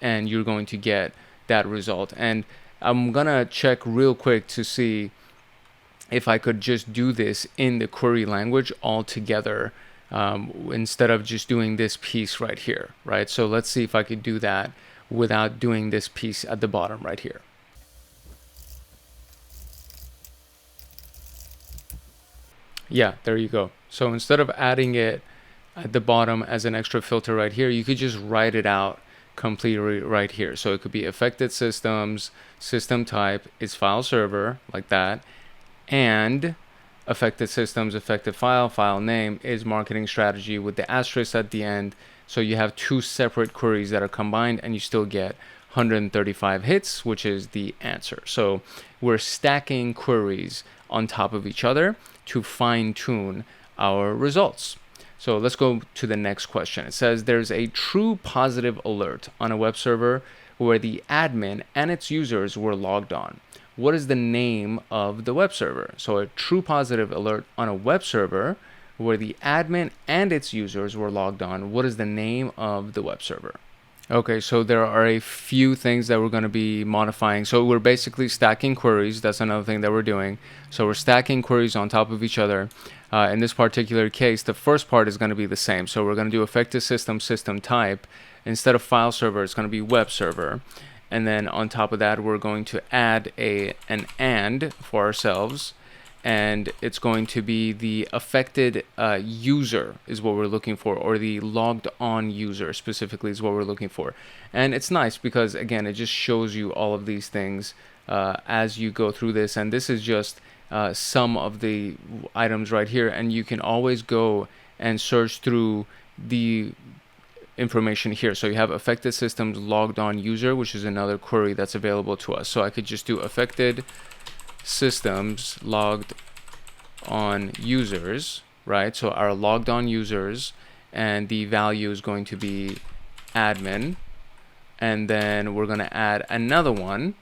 and you're going to get that result. And I'm gonna check real quick to see if I could just do this in the query language altogether, instead of just doing this piece right here, right? So let's see if I could do that without doing this piece at the bottom right here. Yeah, there you go. So instead of adding it at the bottom as an extra filter right here, you could just write it out completely right here. So it could be affected systems, system type is file server, like that, and affected systems, affected file, file name is marketing strategy with the asterisk at the end. So you have 2 separate queries that are combined, and you still get 135 hits, which is the answer. So we're stacking queries on top of each other to fine-tune our results. So let's go to the next question. It says there's a true positive alert on a web server where the admin and its users were logged on. What is the name of the web server? So a true positive alert on a web server where the admin and its users were logged on. What is the name of the web server? Okay, so there are a few things that we're going to be modifying. So we're basically stacking queries. That's another thing that we're doing. So we're stacking queries on top of each other. In this particular case, the first part is going to be the same. So we're going to do affected system, system type. Instead of file server, it's going to be web server. And then on top of that, we're going to add an and for ourselves. And it's going to be the affected user is what we're looking for, or the logged on user specifically is what we're looking for. And it's nice because, again, it just shows you all of these things as you go through this. And this is just some of the items right here. And you can always go and search through the information here. So you have affected systems logged on user, which is another query that's available to us. So I could just do affected systems logged on users, right? So our logged on users, and the value is going to be admin, and then we're going to add another one,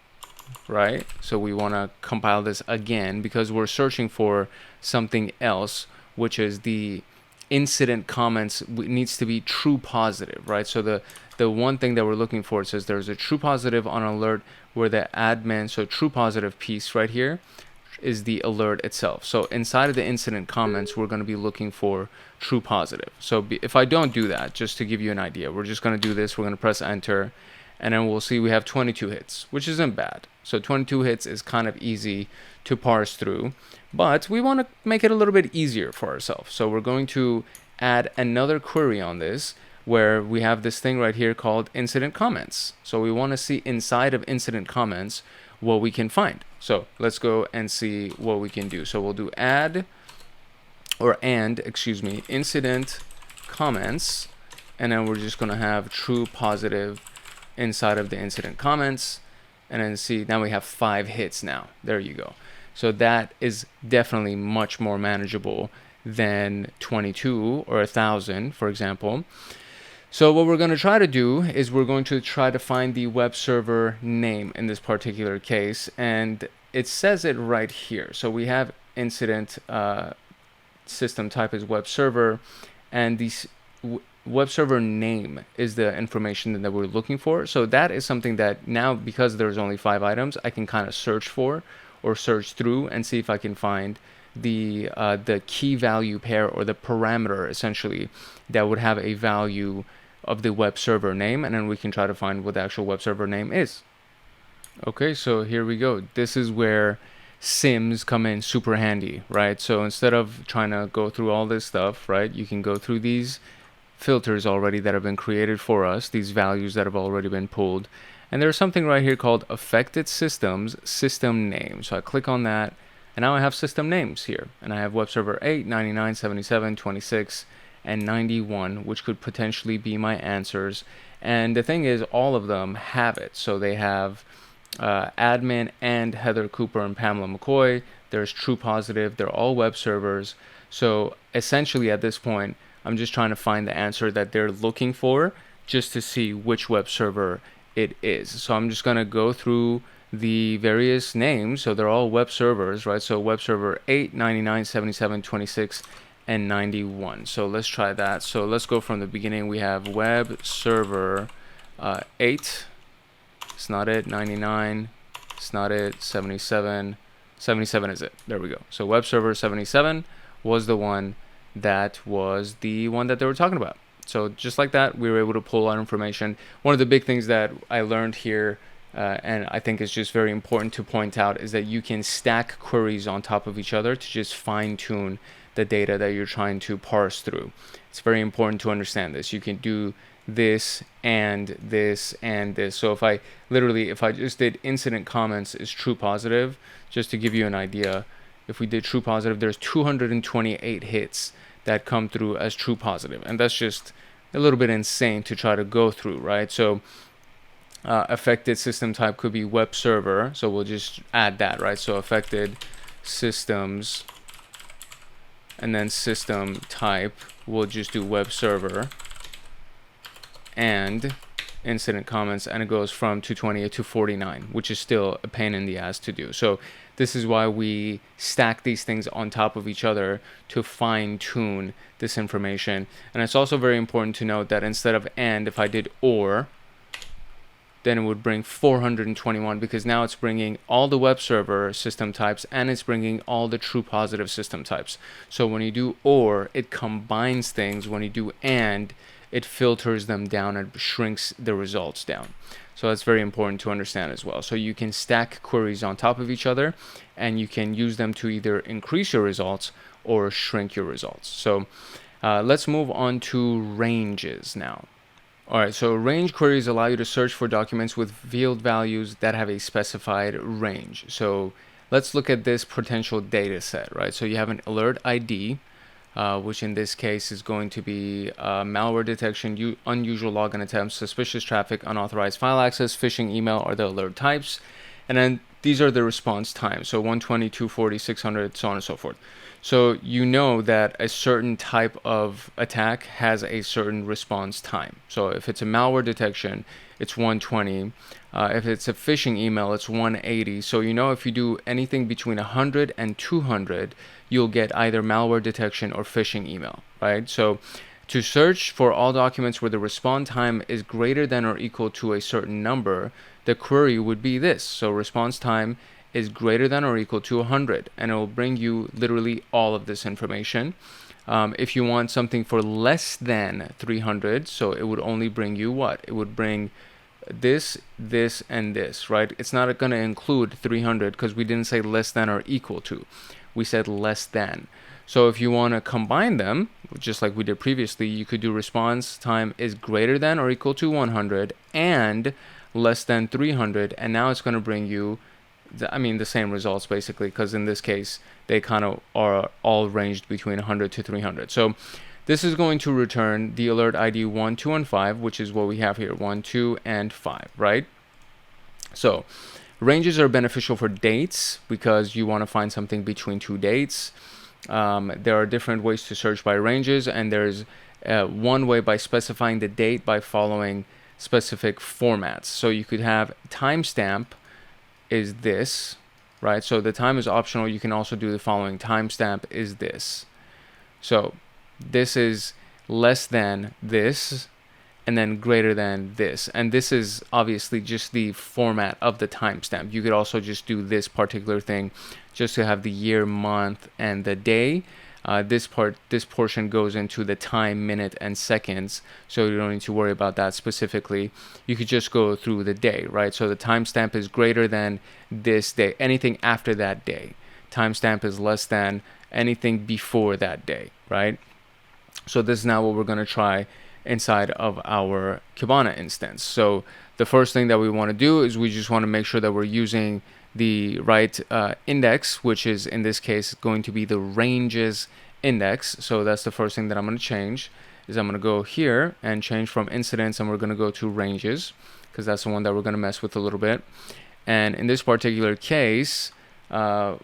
right? So we want to compile this again because we're searching for something else, which is the incident comments needs to be true positive, right? So the one thing that we're looking for, it says there's a true positive on alert where the admin, so true positive piece right here is the alert itself. So inside of the incident comments, we're going to be looking for true positive. So if I don't do that, just to give you an idea, we're just going to do this. We're going to press enter, and then we'll see we have 22 hits, which isn't bad. So 22 hits is kind of easy to parse through, but we want to make it a little bit easier for ourselves. So we're going to add another query on this where we have this thing right here called incident comments. So we want to see inside of incident comments what we can find. So let's go and see what we can do. So we'll do incident comments, and then we're just going to have true positive inside of the incident comments, and then see, now we have 5 hits now. There you go. So that is definitely much more manageable than 22 or 1,000, for example. So what we're going to try to do is we're going to try to find the web server name in this particular case, and it says it right here. So we have incident system type is web server, and the web server name is the information that we're looking for. So that is something that now, because there's only 5 items, I can kind of search for or search through and see if I can find the key value pair, or the parameter essentially that would have a value of the web server name, and then we can try to find what the actual web server name is. Okay, so here we go. This is where SIEMs come in super handy, right? So instead of trying to go through all this stuff, right, you can go through these filters already that have been created for us, these values that have already been pulled, and there's something right here called affected systems system name. So I click on that, and now I have system names here, and I have web server 8, 99, 77, 26, and 91, which could potentially be my answers. And the thing is, all of them have it. So they have admin and Heather Cooper and Pamela McCoy. There's true positive. They're all web servers. So essentially at this point, I'm just trying to find the answer that they're looking for just to see which web server it is. So I'm just going to go through the various names. So they're all web servers, right? So web server 8, 99, 77, 26, and 91. So let's try that. So let's go from the beginning. We have web server 8. It's not it. 99. It's not it. 77. 77 is it. There we go. So web server 77 was the one that they were talking about. So just like that, we were able to pull our information. One of the big things that I learned here, and I think is just very important to point out, is that you can stack queries on top of each other to just fine tune the data that you're trying to parse through. It's very important to understand this. You can do this and this and this. So if I just did incident comments is true positive, just to give you an idea, if we did true positive, there's 228 hits that come through as true positive, and that's just a little bit insane to try to go through, right? So affected system type could be web server, so we'll just add that, right? So affected systems, and then system type, we'll just do web server and incident comments, and it goes from 228 to 49, which is still a pain in the ass to do. So this is why we stack these things on top of each other to fine tune this information. And it's also very important to note that instead of and, if I did or, then it would bring 421, because now it's bringing all the web server system types and it's bringing all the true positive system types. So when you do or, it combines things. When you do and, it filters them down and shrinks the results down. So that's very important to understand as well. So you can stack queries on top of each other, and you can use them to either increase your results or shrink your results. So let's move on to ranges now. All right, so range queries allow you to search for documents with field values that have a specified range. So let's look at this potential data set, right? So you have an alert ID, which in this case is going to be malware detection, unusual login attempts, suspicious traffic, unauthorized file access, phishing email are the alert types. And then these are the response times. So 120, 240, 600, so on and so forth. So you know that a certain type of attack has a certain response time. So if it's a malware detection, it's 120. If it's a phishing email, it's 180. So you know if you do anything between 100 and 200, you'll get either malware detection or phishing email, right? So to search for all documents where the response time is greater than or equal to a certain number, the query would be this. So response time is greater than or equal to 100, and it will bring you literally all of this information. If you want something for less than 300, so it would only bring you what? It would bring this, this, and this, right? It's not going to include 300 because we didn't say less than or equal to. We said less than. So if you want to combine them, just like we did previously, you could do response time is greater than or equal to 100 and less than 300, and now it's going to bring you the same results basically, because in this case they kind of are all ranged between 100 to 300. So this is going to return the alert ID 1, 2, and 5, which is what we have here, 1, 2, and 5, right? So ranges are beneficial for dates because you want to find something between two dates. There are different ways to search by ranges, and there's one way by specifying the date by following specific formats. So you could have timestamp is this, right? So the time is optional. You can also do the following: timestamp is this. So this is less than this, and then greater than this. And this is obviously just the format of the timestamp. You could also just do this particular thing just to have the year, month, and the day. This portion goes into the time, minute, and seconds, so you don't need to worry about that specifically. You could just go through the day, right? So the timestamp is greater than this day, anything after that day. Timestamp is less than anything before that day, right? So this is now what we're going to try inside of our Kibana instance. So the first thing that we want to do is we just want to make sure that we're using the right index, which is in this case going to be the ranges index. So that's the first thing that I'm going to change, is I'm going to go here and change from incidents, and we're going to go to ranges because that's the one that we're going to mess with a little bit. And in this particular case, I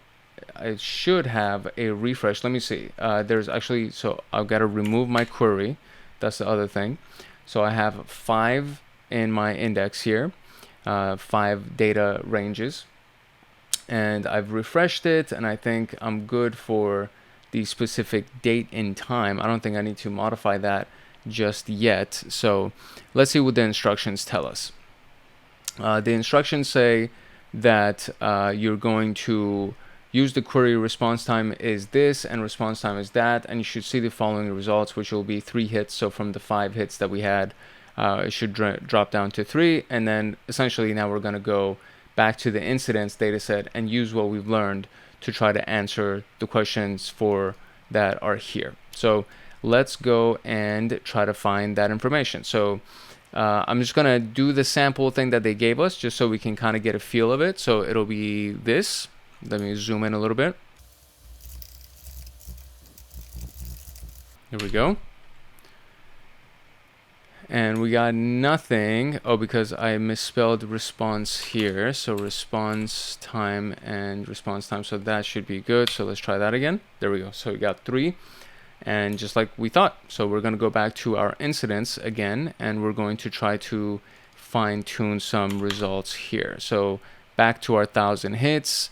should have a refresh. Let me see. There's actually, so I've got to remove my query. That's the other thing. So I have 5 in my index here, 5 data ranges, and I've refreshed it, and I think I'm good for the specific date and time. I don't think I need to modify that just yet. So let's see what the instructions tell us. The instructions say that you're going to use the query response time is this and response time is that, and you should see the following results, which will be 3 hits. So from the 5 hits that we had, it should drop down to 3, and then essentially now we're going to go back to the incidents data set and use what we've learned to try to answer the questions for that are here. So let's go and try to find that information. So I'm just gonna do the sample thing that they gave us just so we can kind of get a feel of it. So it'll be this. Let me zoom in a little bit. Here we go. And we got nothing. Oh, because I misspelled response here. So response time and response time. So that should be good. So let's try that again. There we go. So we got 3. And just like we thought. So we're going to go back to our incidents again. And we're going to try to fine tune some results here. So back to our 1,000 hits.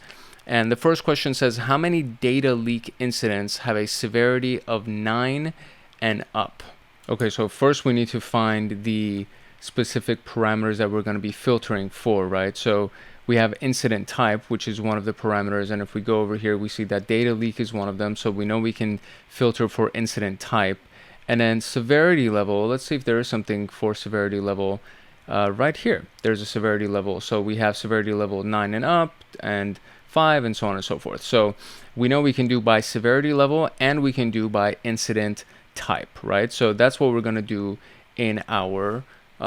And the first question says, how many data leak incidents have a severity of 9 and up? Okay, so first we need to find the specific parameters that we're going to be filtering for, right? So we have incident type, which is one of the parameters. And if we go over here, we see that data leak is one of them. So we know we can filter for incident type. And then severity level, let's see if there is something for severity level. Right here, there's a severity level. So we have severity level 9 and up and 5 and so on and so forth. So we know we can do by severity level and we can do by incident type, right? So that's what we're going to do in our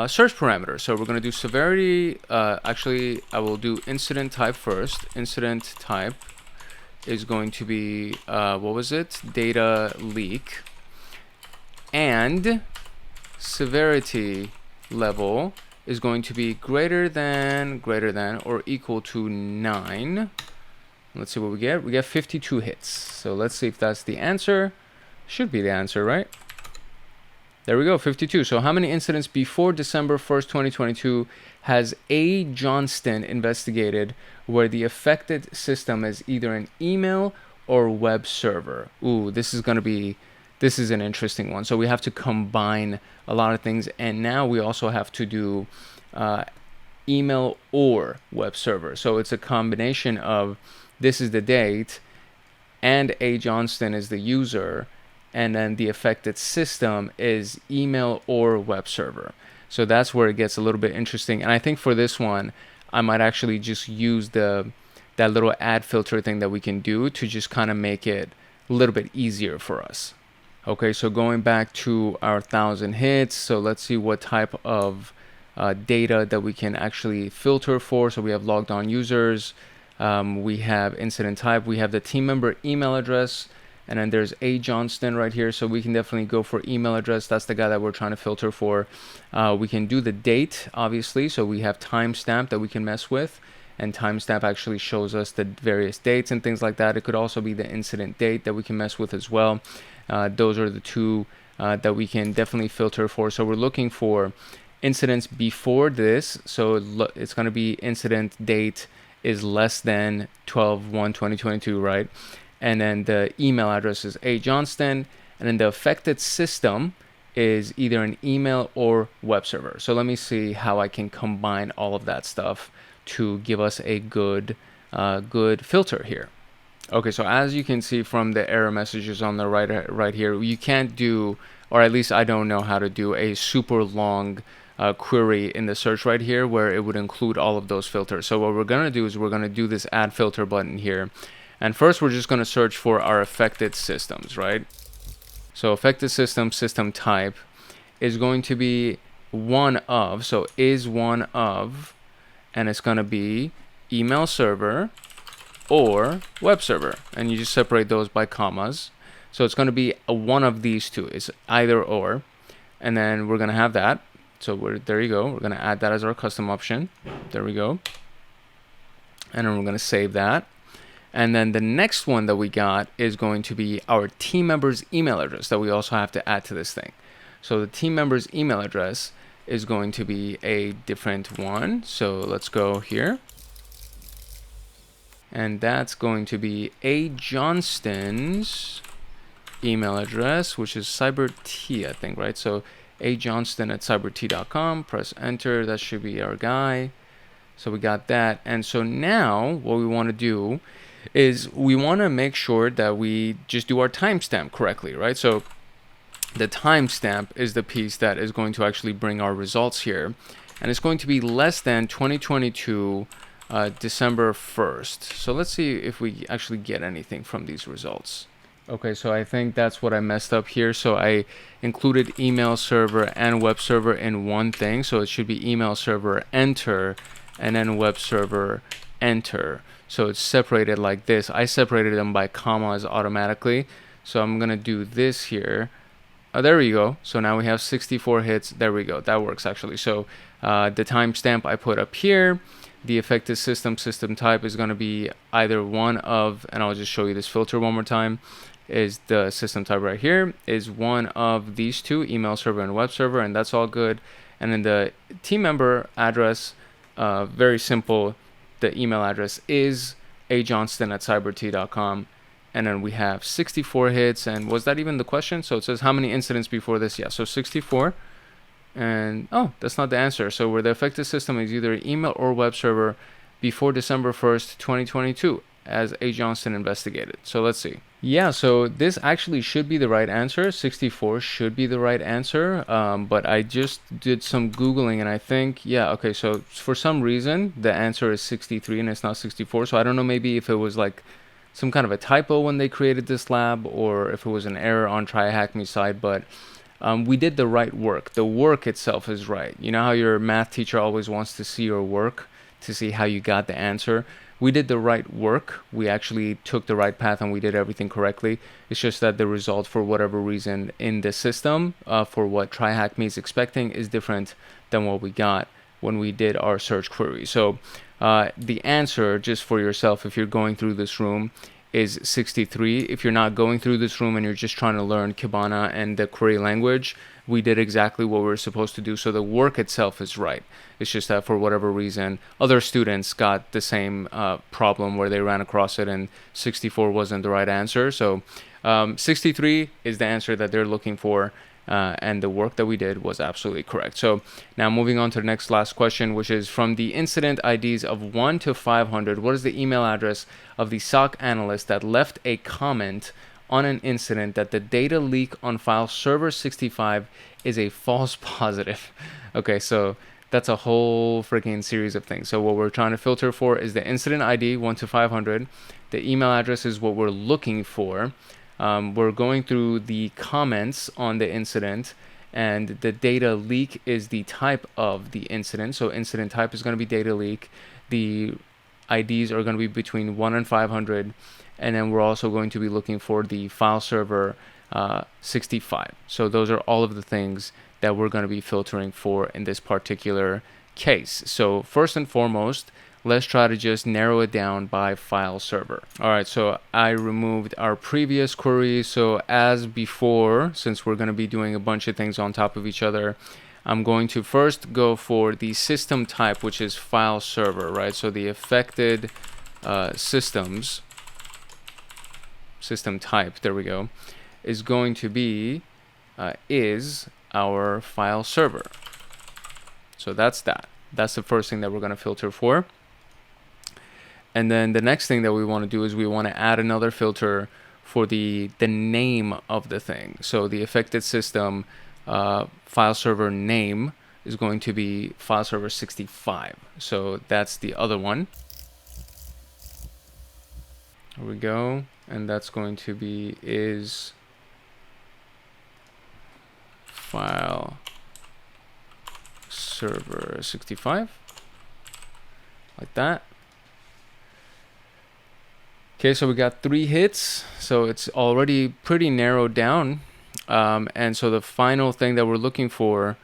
search parameter. So we're going to do severity. Actually, I will do incident type first. Incident type is going to be, what was it? Data leak. And severity level is going to be greater than or equal to 9. Let's see what we get. We get 52 hits. So let's see if that's the answer. Should be the answer, right? There we go, 52. So how many incidents before December 1st, 2022 has A. Johnston investigated where the affected system is either an email or web server? Ooh, this is an interesting one. So we have to combine a lot of things, and now we also have to do email or web server. So it's a combination of this is the date and A. Johnston is the user, and then the affected system is email or web server. So that's where it gets a little bit interesting. And I think for this one, I might actually just use that little add filter thing that we can do to just kind of make it a little bit easier for us. Okay, so going back to our 1,000 hits, so let's see what type of data that we can actually filter for. So we have logged on users, we have incident type, we have the team member email address, and then there's A. Johnston right here. So we can definitely go for email address. That's the guy that we're trying to filter for. We can do the date, obviously. So we have timestamp that we can mess with. And timestamp actually shows us the various dates and things like that. It could also be the incident date that we can mess with as well. Those are the two that we can definitely filter for. So we're looking for incidents before this. So it's going to be incident date is less than 12/1/2022, right? And then the email address is A. Johnston. And then the affected system is either an email or web server. So let me see how I can combine all of that stuff to give us a good filter here. Okay, so as you can see from the error messages on the right here, you can't do, or at least I don't know how to do a super long query in the search right here where it would include all of those filters. So what we're going to do is we're going to do this add filter button here. And first we're just going to search for our affected systems, right? So affected system type is going to be one of, so is one of, and it's going to be email server or web server, and you just separate those by commas. So it's going to be one of these two. It's either or, and then we're going to have that. So there you go. We're going to add that as our custom option. There we go. And then we're going to save that. And then the next one that we got is going to be our team member's email address that we also have to add to this thing. So the team member's email address is going to be a different one. So let's go here. And that's going to be A. Johnston's email address, which is CyberT, I think, right? So A. Johnston at cyberT.com. Press enter. That should be our guy. So we got that. And so now what we want to do is we want to make sure that we just do our timestamp correctly, right? So the timestamp is the piece that is going to actually bring our results here. And it's going to be less than 2022 December 1st. So let's see if we actually get anything from these results. Okay, so I think that's what I messed up here. So I included email server and web server in one thing. So it should be email server enter and then web server enter. So it's separated like this. I separated them by commas automatically. So I'm going to do this here. Oh, there we go. So now we have 64 hits. There we go. That works actually. So the timestamp I put up here. The affected system type is going to be either one of, and I'll just show you this filter one more time, is the system type right here is one of these two, email server and web server, and that's all good. And then the team member address, very simple. The email address is ajohnston@cyberT.com. And then we have 64 hits. And was that even the question? So it says how many incidents before this? Yeah, so 64. And oh, that's not the answer. So where the affected system is either email or web server before December 1st, 2022, as A. Johnston investigated. So let's see. Yeah, so this actually should be the right answer. 64 should be the right answer. But I just did some Googling and I think, yeah, okay, so for some reason, the answer is 63 and it's not 64. So I don't know, maybe if it was like some kind of a typo when they created this lab or if it was an error on TryHackMe side, but we did the right work. The work itself is right. You know how your math teacher always wants to see your work to see how you got the answer? We did the right work. We actually took the right path and we did everything correctly. It's just that the result, for whatever reason in the system, for what TryHackMe is expecting, is different than what we got when we did our search query. So the answer, just for yourself, if you're going through this room, is 63. If you're not going through this room and you're just trying to learn Kibana and the query language, we did exactly what we were supposed to do. So the work itself is right. It's just that for whatever reason, other students got the same problem where they ran across it and 64 wasn't the right answer. So 63 is the answer that they're looking for. And the work that we did was absolutely correct. So now moving on to the next last question, which is from the incident IDs of 1 to 500, what is the email address of the SOC analyst that left a comment on an incident that the data leak on file server 65 is a false positive? Okay, so that's a whole freaking series of things. So what we're trying to filter for is the incident ID 1 to 500. The email address is what we're looking for. We're going through the comments on the incident, and the data leak is the type of the incident. So incident type is going to be data leak. The IDs are going to be between 1 and 500. And then we're also going to be looking for the file server 65. So those are all of the things that we're going to be filtering for in this particular case. So first and foremost, let's try to just narrow it down by file server. All right, so I removed our previous query. So as before, since we're going to be doing a bunch of things on top of each other, I'm going to first go for the system type, which is file server, right? So the affected system type, there we go, is going to be is our file server. So that's that. That's the first thing that we're going to filter for. And then the next thing that we want to do is we want to add another filter for the name of the thing. So the affected system file server name is going to be file server 65. So that's the other one. There we go. And that's going to be is file server 65, like that. Okay, so we got 3 hits, so it's already pretty narrowed down. And so the final thing that we're looking for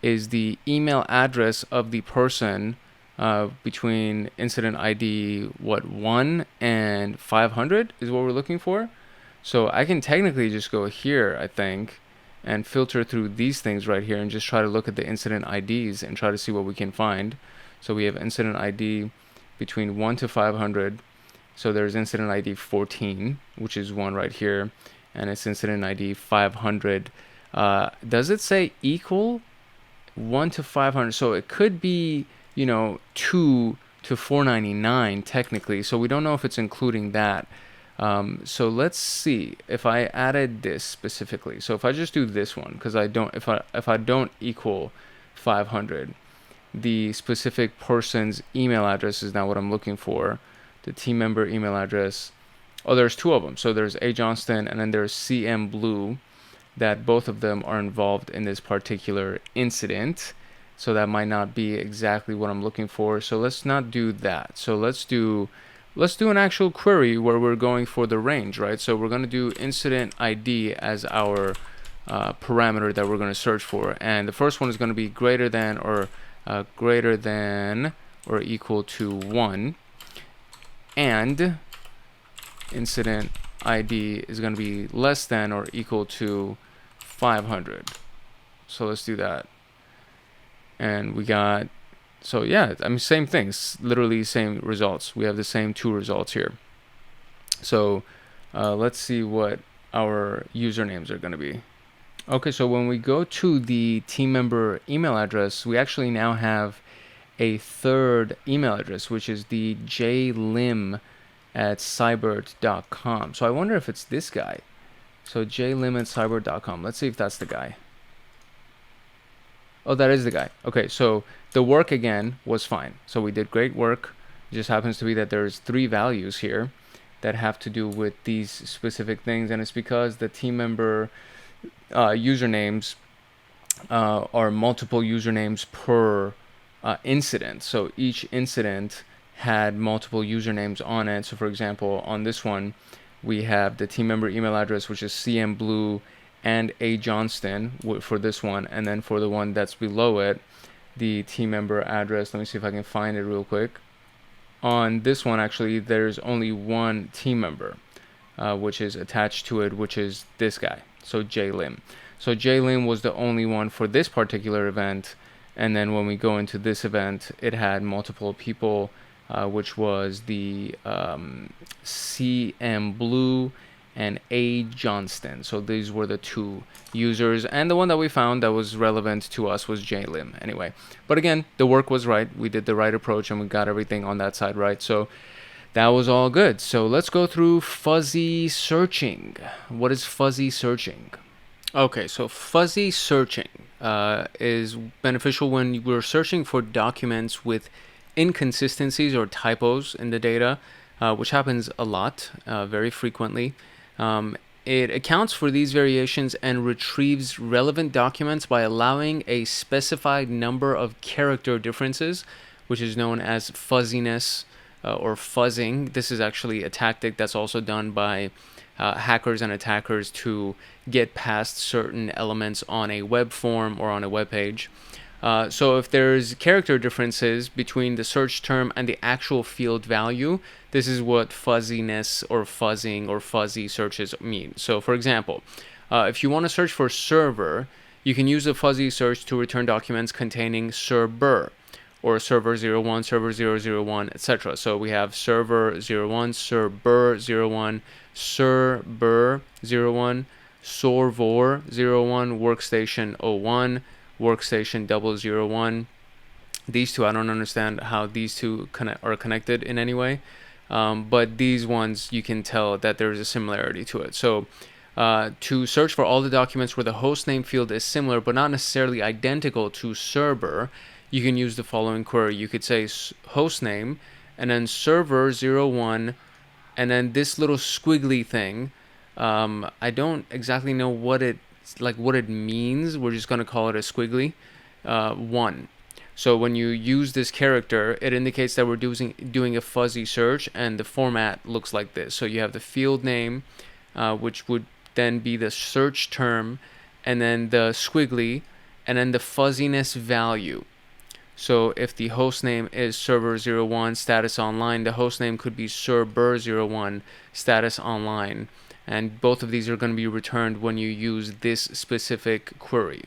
is the email address of the person between incident ID 1 and 500 is what we're looking for. So I can technically just go here, I think, and filter through these things right here and just try to look at the incident IDs and try to see what we can find. So we have incident ID between 1 to 500. So there's incident ID 14, which is one right here, and it's incident ID 500. Does it say equal 1 to 500? So it could be, 2 to 499 technically. So we don't know if it's including that. So let's see if I added this specifically. So if I just do this one, because if I don't equal 500, the specific person's email address is not what I'm looking for. The team member email address. Oh, there's two of them. So there's A Johnston and then there's CM Blue, that both of them are involved in this particular incident. So that might not be exactly what I'm looking for. So let's not do that. So let's do an actual query where we're going for the range, right? So we're going to do incident ID as our parameter that we're going to search for. And the first one is going to be greater than or equal to 1. And incident ID is going to be less than or equal to 500. So let's do that. And we got, so yeah, I mean, same things, literally same results. We have the same two results here. So let's see what our usernames are going to be. Okay, so when we go to the team member email address, we actually now have a third email address, which is the jlim@cybert.com. So I wonder if it's this guy. So jlim@cybert.com. Let's see if that's the guy. Oh, that is the guy. Okay, so the work again was fine. So we did great work. It just happens to be that there's 3 values here that have to do with these specific things, and it's because the team member usernames are multiple usernames per incident. So each incident had multiple usernames on it. So for example, on this one, we have the team member email address, which is CM Blue and A Johnston for this one. And then for the one that's below it, the team member address, let me see if I can find it real quick. On this one, actually, there's only one team member, which is attached to it, which is this guy. So JLim. So JLim was the only one for this particular event. And then when we go into this event, it had multiple people, which was the CM Blue and A Johnston. So these were the 2 users. And the one that we found that was relevant to us was JLim anyway. But again, the work was right. We did the right approach and we got everything on that side right. So that was all good. So let's go through fuzzy searching. What is fuzzy searching? Okay, so fuzzy searching is beneficial when we're searching for documents with inconsistencies or typos in the data, which happens a lot, very frequently. It accounts for these variations and retrieves relevant documents by allowing a specified number of character differences, which is known as fuzziness or fuzzing. This is actually a tactic that's also done by hackers and attackers to get past certain elements on a web form or on a web page. So if there's character differences between the search term and the actual field value, this is what fuzziness or fuzzing or fuzzy searches mean. So for example, if you want to search for server, you can use a fuzzy search to return documents containing server or server 01, server 001, etc. So we have server 01, server 01, server 01, server 01, workstation 01, workstation 001. These two, I don't understand how these two are connected in any way, but these ones you can tell that there's a similarity to it. So to search for all the documents where the hostname field is similar but not necessarily identical to server, you can use the following query. You could say hostname and then server 01 and then this little squiggly thing. I don't exactly know what it means. We're just going to call it a squiggly 1. So when you use this character, it indicates that we're doing a fuzzy search, and the format looks like this. So you have the field name, which would then be the search term, and then the squiggly, and then the fuzziness value. So if the host name is server01 status online, the host name could be server01 status online. And both of these are going to be returned when you use this specific query.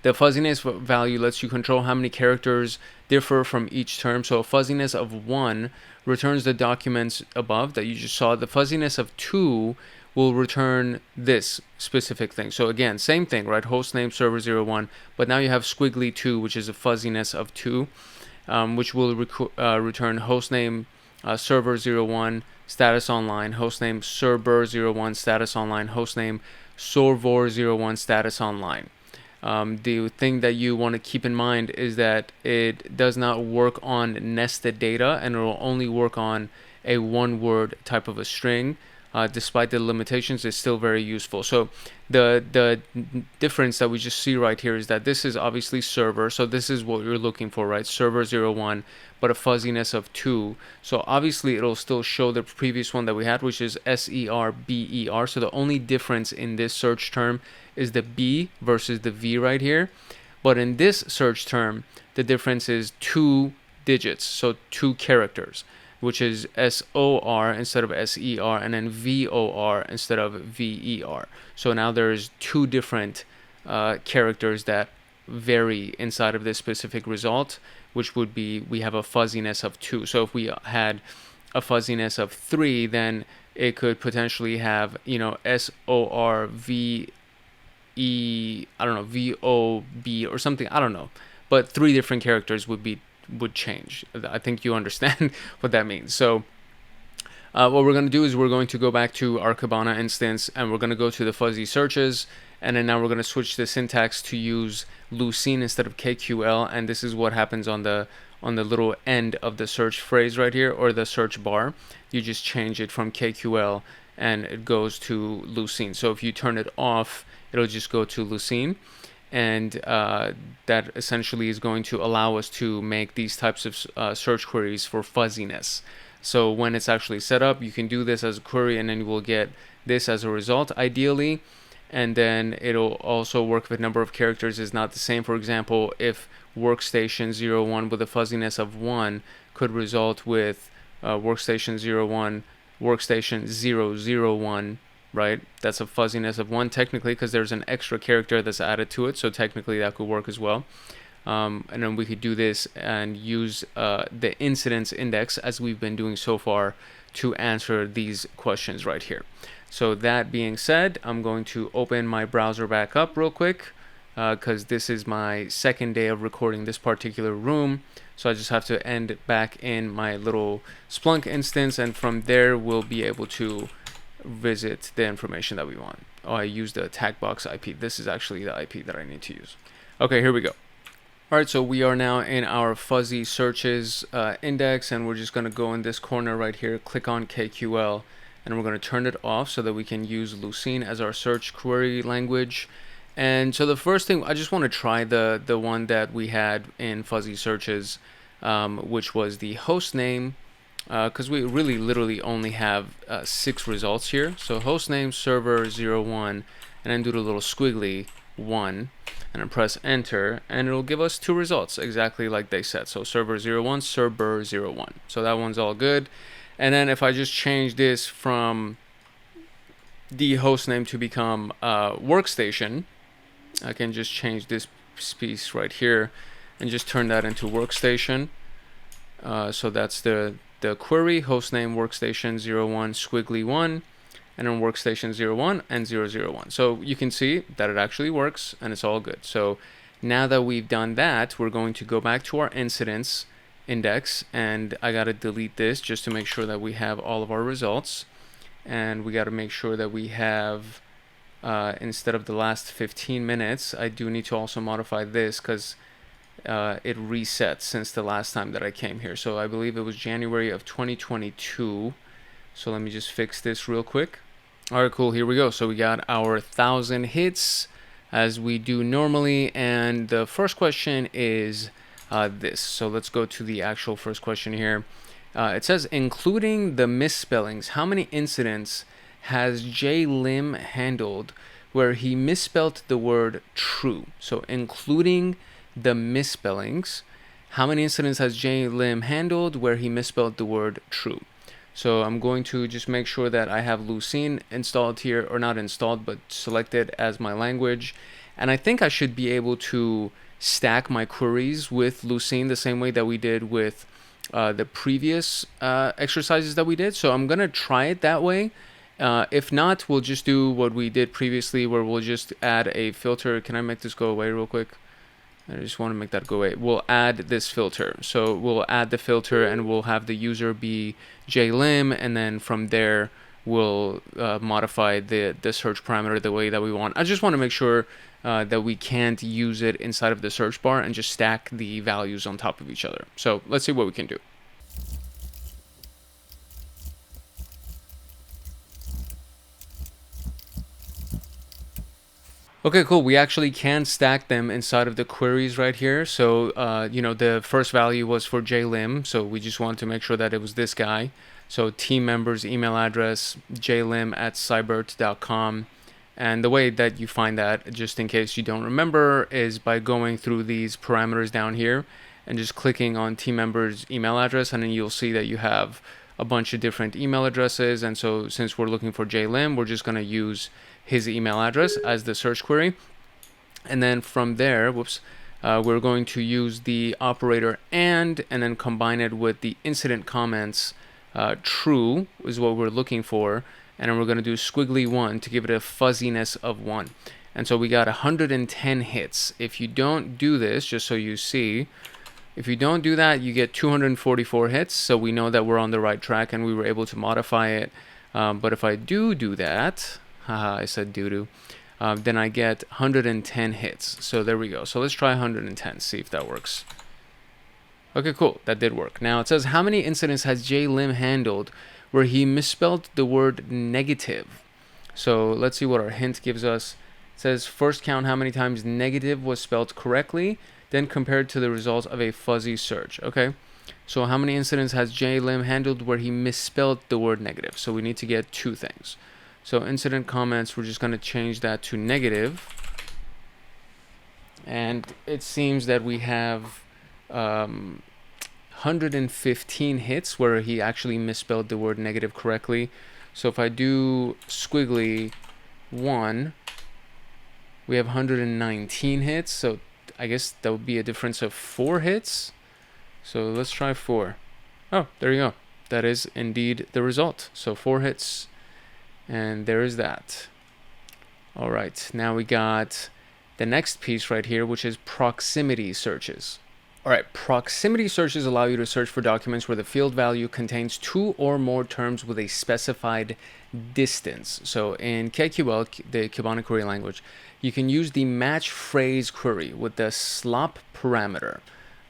The fuzziness value lets you control how many characters differ from each term. So a fuzziness of 1 returns the documents above that you just saw. The fuzziness of 2 will return this specific thing. So again, same thing, right? Hostname server01, but now you have squiggly 2, which is a fuzziness of 2, which will return hostname server01 status online, hostname server01 status online, hostname server01 status online. The thing that you want to keep in mind is that it does not work on nested data, and it will only work on a one-word type of a string. Despite the limitations, it's still very useful. So the difference that we just see right here is that this is obviously server, so this is what you're looking for, right? Server01, but a fuzziness of 2. So obviously it'll still show the previous one that we had, which is SERBER. So the only difference in this search term is the B versus the V right here. But in this search term, the difference is 2 digits, so 2 characters, which is SOR instead of SER, and then VOR instead of VER. So now there's 2 different characters that vary inside of this specific result, which would be, we have a fuzziness of 2. So if we had a fuzziness of 3, then it could potentially have, you know, SORVE, I don't know, VOB or something, I don't know. But 3 different characters would change. I think you understand what that means. So what we're going to do is we're going to go back to our Kibana instance, and we're going to go to the fuzzy searches, and then now we're going to switch the syntax to use Lucene instead of KQL, and this is what happens on the little end of the search phrase right here, or the search bar. You just change it from KQL and it goes to Lucene. So if you turn it off, it'll just go to Lucene. And that essentially is going to allow us to make these types of search queries for fuzziness. So when it's actually set up, you can do this as a query, and then you will get this as a result, ideally. And then it'll also work if the number of characters is not the same. For example, if workstation 01 with a fuzziness of 1 could result with workstation 01, workstation 001, right? That's a fuzziness of 1 technically, because there's an extra character that's added to it, so technically that could work as well. And then we could do this and use the incidence index, as we've been doing so far, to answer these questions right here. So that being said, I'm going to open my browser back up real quick, because this is my second day of recording this particular room. So I just have to end back in my little Splunk instance, and from there we'll be able to visit the information that we want. Oh, I used the attack box IP. This is actually the IP that I need to use. Okay, here we go. All right, so we are now in our fuzzy searches index, and we're just going to go in this corner right here, click on KQL, and we're going to turn it off so that we can use Lucene as our search query language. And so the first thing, I just want to try the one that we had in fuzzy searches, which was the host name, because we really literally only have 6 results here. So hostname server01, and then do the little squiggly 1, and then press enter, and it'll give us 2 results exactly like they said. So server01, server01. So that one's all good. And then if I just change this from the hostname to become workstation, I can just change this piece right here and just turn that into workstation. So that's the query, hostname workstation 01 squiggly 1, and then workstation 01 and 001. So you can see that it actually works, and it's all good. So now that we've done that, we're going to go back to our incidents index, and I got to delete this just to make sure that we have all of our results. And we got to make sure that we have, instead of the last 15 minutes, I do need to also modify this, because it resets since the last time that I came here. So I believe it was January of 2022. So let me just fix this real quick. All right, cool, here we go. So we got our 1,000 hits as we do normally, and the first question is this. So let's go to the actual first question here. It says, including the misspellings, how many incidents has J. handled where he misspelled the word true? So including the misspellings. How many incidents has JLim handled where he misspelled the word true? So I'm going to just make sure that I have Lucene installed here, or not installed, but selected as my language. And I think I should be able to stack my queries with Lucene the same way that we did with the previous exercises that we did. So I'm going to try it that way. If not, we'll just do what we did previously, where we'll just add a filter. Can I make this go away real quick? I just want to make that go away. We'll add this filter. So we'll add the filter and we'll have the user be JLim, and then from there we'll modify the search parameter the way that we want. I just want to make sure that we can't use it inside of the search bar and just stack the values on top of each other. So let's see what we can do. Okay, cool. We actually can stack them inside of the queries right here. So, you know, the first value was for JLim. So we just wanted to make sure that it was this guy. So team members email address, jlim@cybert.com. And the way that you find that, just in case you don't remember, is by going through these parameters down here and just clicking on team members email address. And then you'll see that you have a bunch of different email addresses. And so since we're looking for JLim, we're just going to use his email address as the search query. And then from there, we're going to use the operator and then combine it with the incident comments. True is what we're looking for. And then we're going to do squiggly 1 to give it a fuzziness of 1. And so we got 110 hits. If you don't do this, just so you see, if you don't do that, you get 244 hits. So we know that we're on the right track and we were able to modify it. But if I do that, I said doo-doo, then I get 110 hits. So there we go. So let's try 110, see if that works. Okay, cool. That did work. Now it says, how many incidents has JLim handled where he misspelled the word negative? So let's see what our hint gives us. It says, first count how many times negative was spelled correctly, then compared to the results of a fuzzy search. Okay, so how many incidents has JLim handled where he misspelled the word negative? So we need to get two things. So incident comments, we're just going to change that to negative. And it seems that we have 115 hits where he actually misspelled the word negative correctly. So if I do squiggly 1, we have 119 hits. So I guess that would be a difference of 4 hits. So let's try 4. Oh, there you go. That is indeed the result. So 4 hits. And there is that. All right, now we got the next piece right here, which is proximity searches. All right, proximity searches allow you to search for documents where the field value contains 2 or more terms with a specified distance. So in KQL, the Kibana query language, you can use the match phrase query with the slop parameter.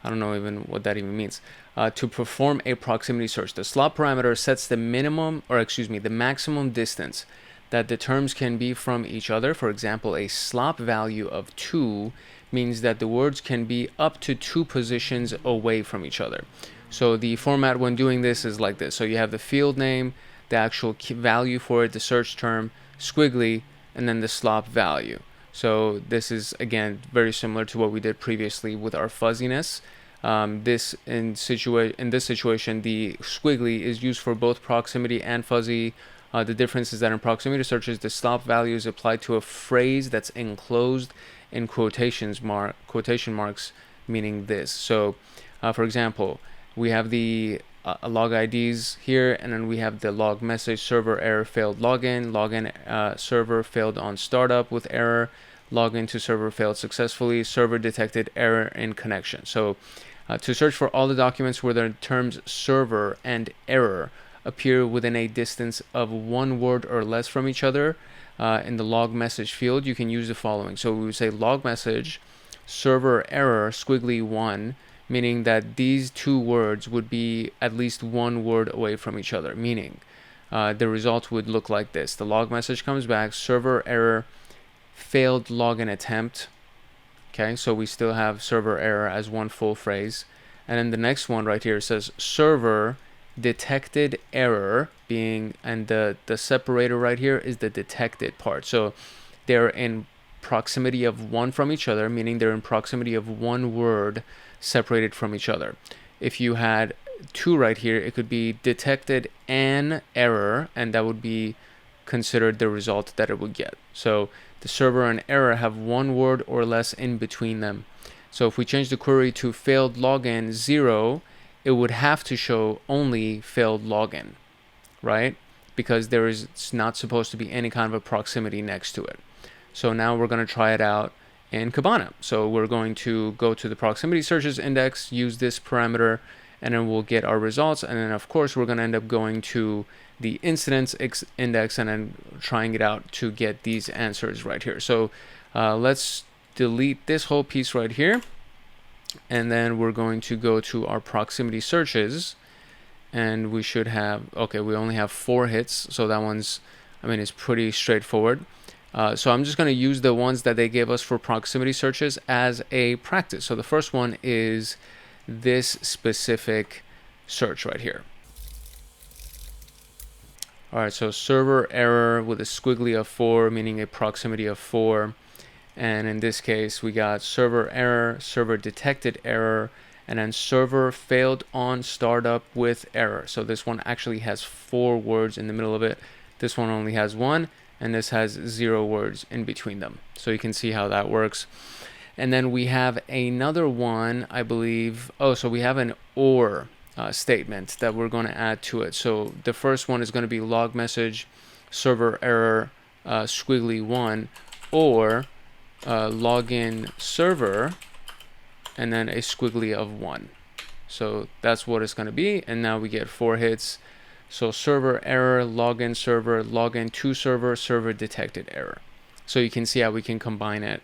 I don't know even what that even means. To perform a proximity search. The slop parameter sets the the maximum distance that the terms can be from each other. For example, a slop value of 2 means that the words can be up to 2 positions away from each other. So the format when doing this is like this. So you have the field name, the actual value for it, the search term, squiggly, and then the slop value. So this is, again, very similar to what we did previously with our fuzziness. In this situation, the squiggly is used for both proximity and fuzzy. The difference is that in proximity searches, the slop value is applied to a phrase that's enclosed in quotation marks, meaning this. So, for example, we have the log IDs here, and then we have the log message: server error, failed login, server failed on startup with error, login to server failed successfully, server detected error in connection. So to search for all the documents where the terms server and error appear within a distance of 1 word or less from each other, in the log message field, you can use the following. So we would say log message server error squiggly 1, meaning that these 2 words would be at least 1 word away from each other, meaning the result would look like this. The log message comes back, server error, failed login attempt. Okay, so we still have server error as one full phrase. And then the next one right here says server detected error being, and the separator right here is the detected part. So they're in proximity of 1 from each other, meaning they're in proximity of 1 word separated from each other. If you had 2 right here, it could be detected an error, and that would be considered the result that it would get. So the server and error have 1 word or less in between them. So if we change the query to failed login 0, it would have to show only failed login, right? Because there is not supposed to be any kind of a proximity next to it. So now we're going to try it out in Kibana. So we're going to go to the proximity searches index, use this parameter, and then we'll get our results. And then of course we're going to end up going to the incidents index and then trying it out to get these answers right here. So let's delete this whole piece right here. And then we're going to go to our proximity searches, and we should have, okay, we only have 4 hits. So that one's, I mean, it's pretty straightforward. So I'm just going to use the ones that they gave us for proximity searches as a practice. So the first one is this specific search right here. All right, so server error with a squiggly of 4, meaning a proximity of 4. And in this case, we got server error, server detected error, and then server failed on startup with error. So this one actually has 4 words in the middle of it. This one only has 1, and this has 0 words in between them. So you can see how that works. And then we have another one, I believe. Oh, so we have an or statement that we're going to add to it. So the first one is going to be log message, server error, squiggly 1, or login server, and then a squiggly of 1. So that's what it's going to be. And now we get 4 hits. So server error, login server, login to server, server detected error. So you can see how we can combine it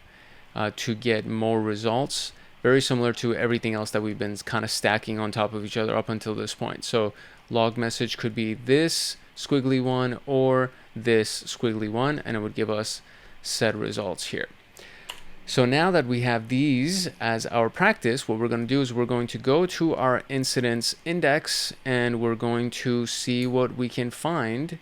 to get more results. Very similar to everything else that we've been kind of stacking on top of each other up until this point. So log message could be this squiggly 1 or this squiggly 1, and it would give us said results here. So now that we have these as our practice, what we're going to do is we're going to go to our incidents index, and we're going to see what we can find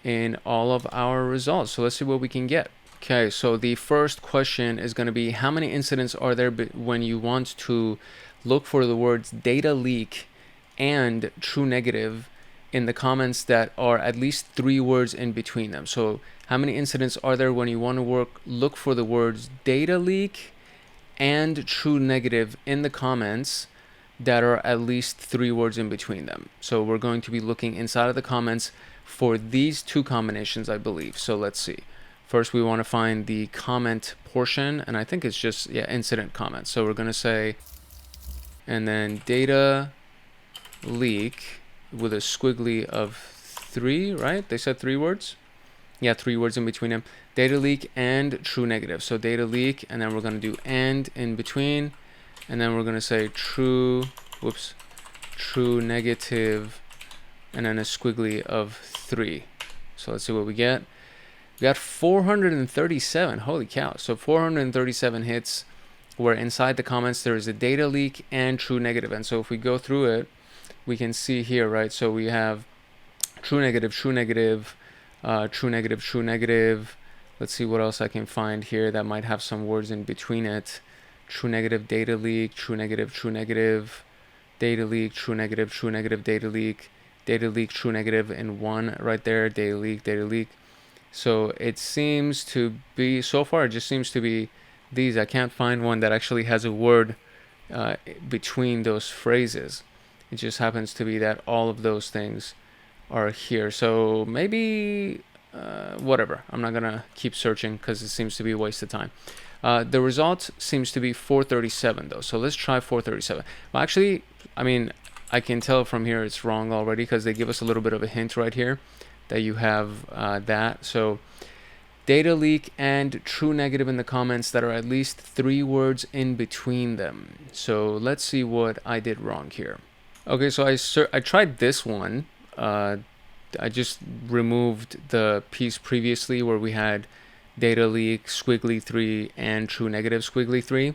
in all of our results. So let's see what we can get. Okay, so the first question is going to be, how many incidents are there when you want to look for the words data leak and true negative in the comments that are at least 3 words in between them? So how many incidents are there when you want to look for the words data leak and true negative in the comments that are at least 3 words in between them? So we're going to be looking inside of the comments for these 2 combinations, I believe. So let's see. First, we want to find the comment portion, and I think it's just, yeah, incident comments. So we're going to say, and then data leak with a squiggly of 3, right? They said 3 words? Yeah, 3 words in between them. Data leak and true negative. So data leak, and then we're going to do and in between, and then we're going to say true negative, and then a squiggly of 3. So let's see what we get. We got 437. Holy cow. So 437 hits where inside the comments there is a data leak and true negative. And so if we go through it, we can see here, right? So we have true negative, true negative, true negative, true negative. Let's see what else I can find here that might have some words in between it. True negative, data leak, true negative, true negative, data leak, true negative, true negative, data leak, true negative in 1 right there, data leak, data leak. So it seems to be, so far it just seems to be these. I can't find one that actually has a word between those phrases. It just happens to be that all of those things are here. So maybe whatever. I'm not gonna keep searching because it seems to be a waste of time. The result seems to be 437 though. So let's try 437. Well, actually, I mean, I can tell from here it's wrong already because they give us a little bit of a hint right here that you have that. So data leak and true negative in the comments that are at least 3 words in between them. So let's see what I did wrong here. Okay, so I tried this one. I just removed the piece previously where we had data leak squiggly 3 and true negative squiggly 3,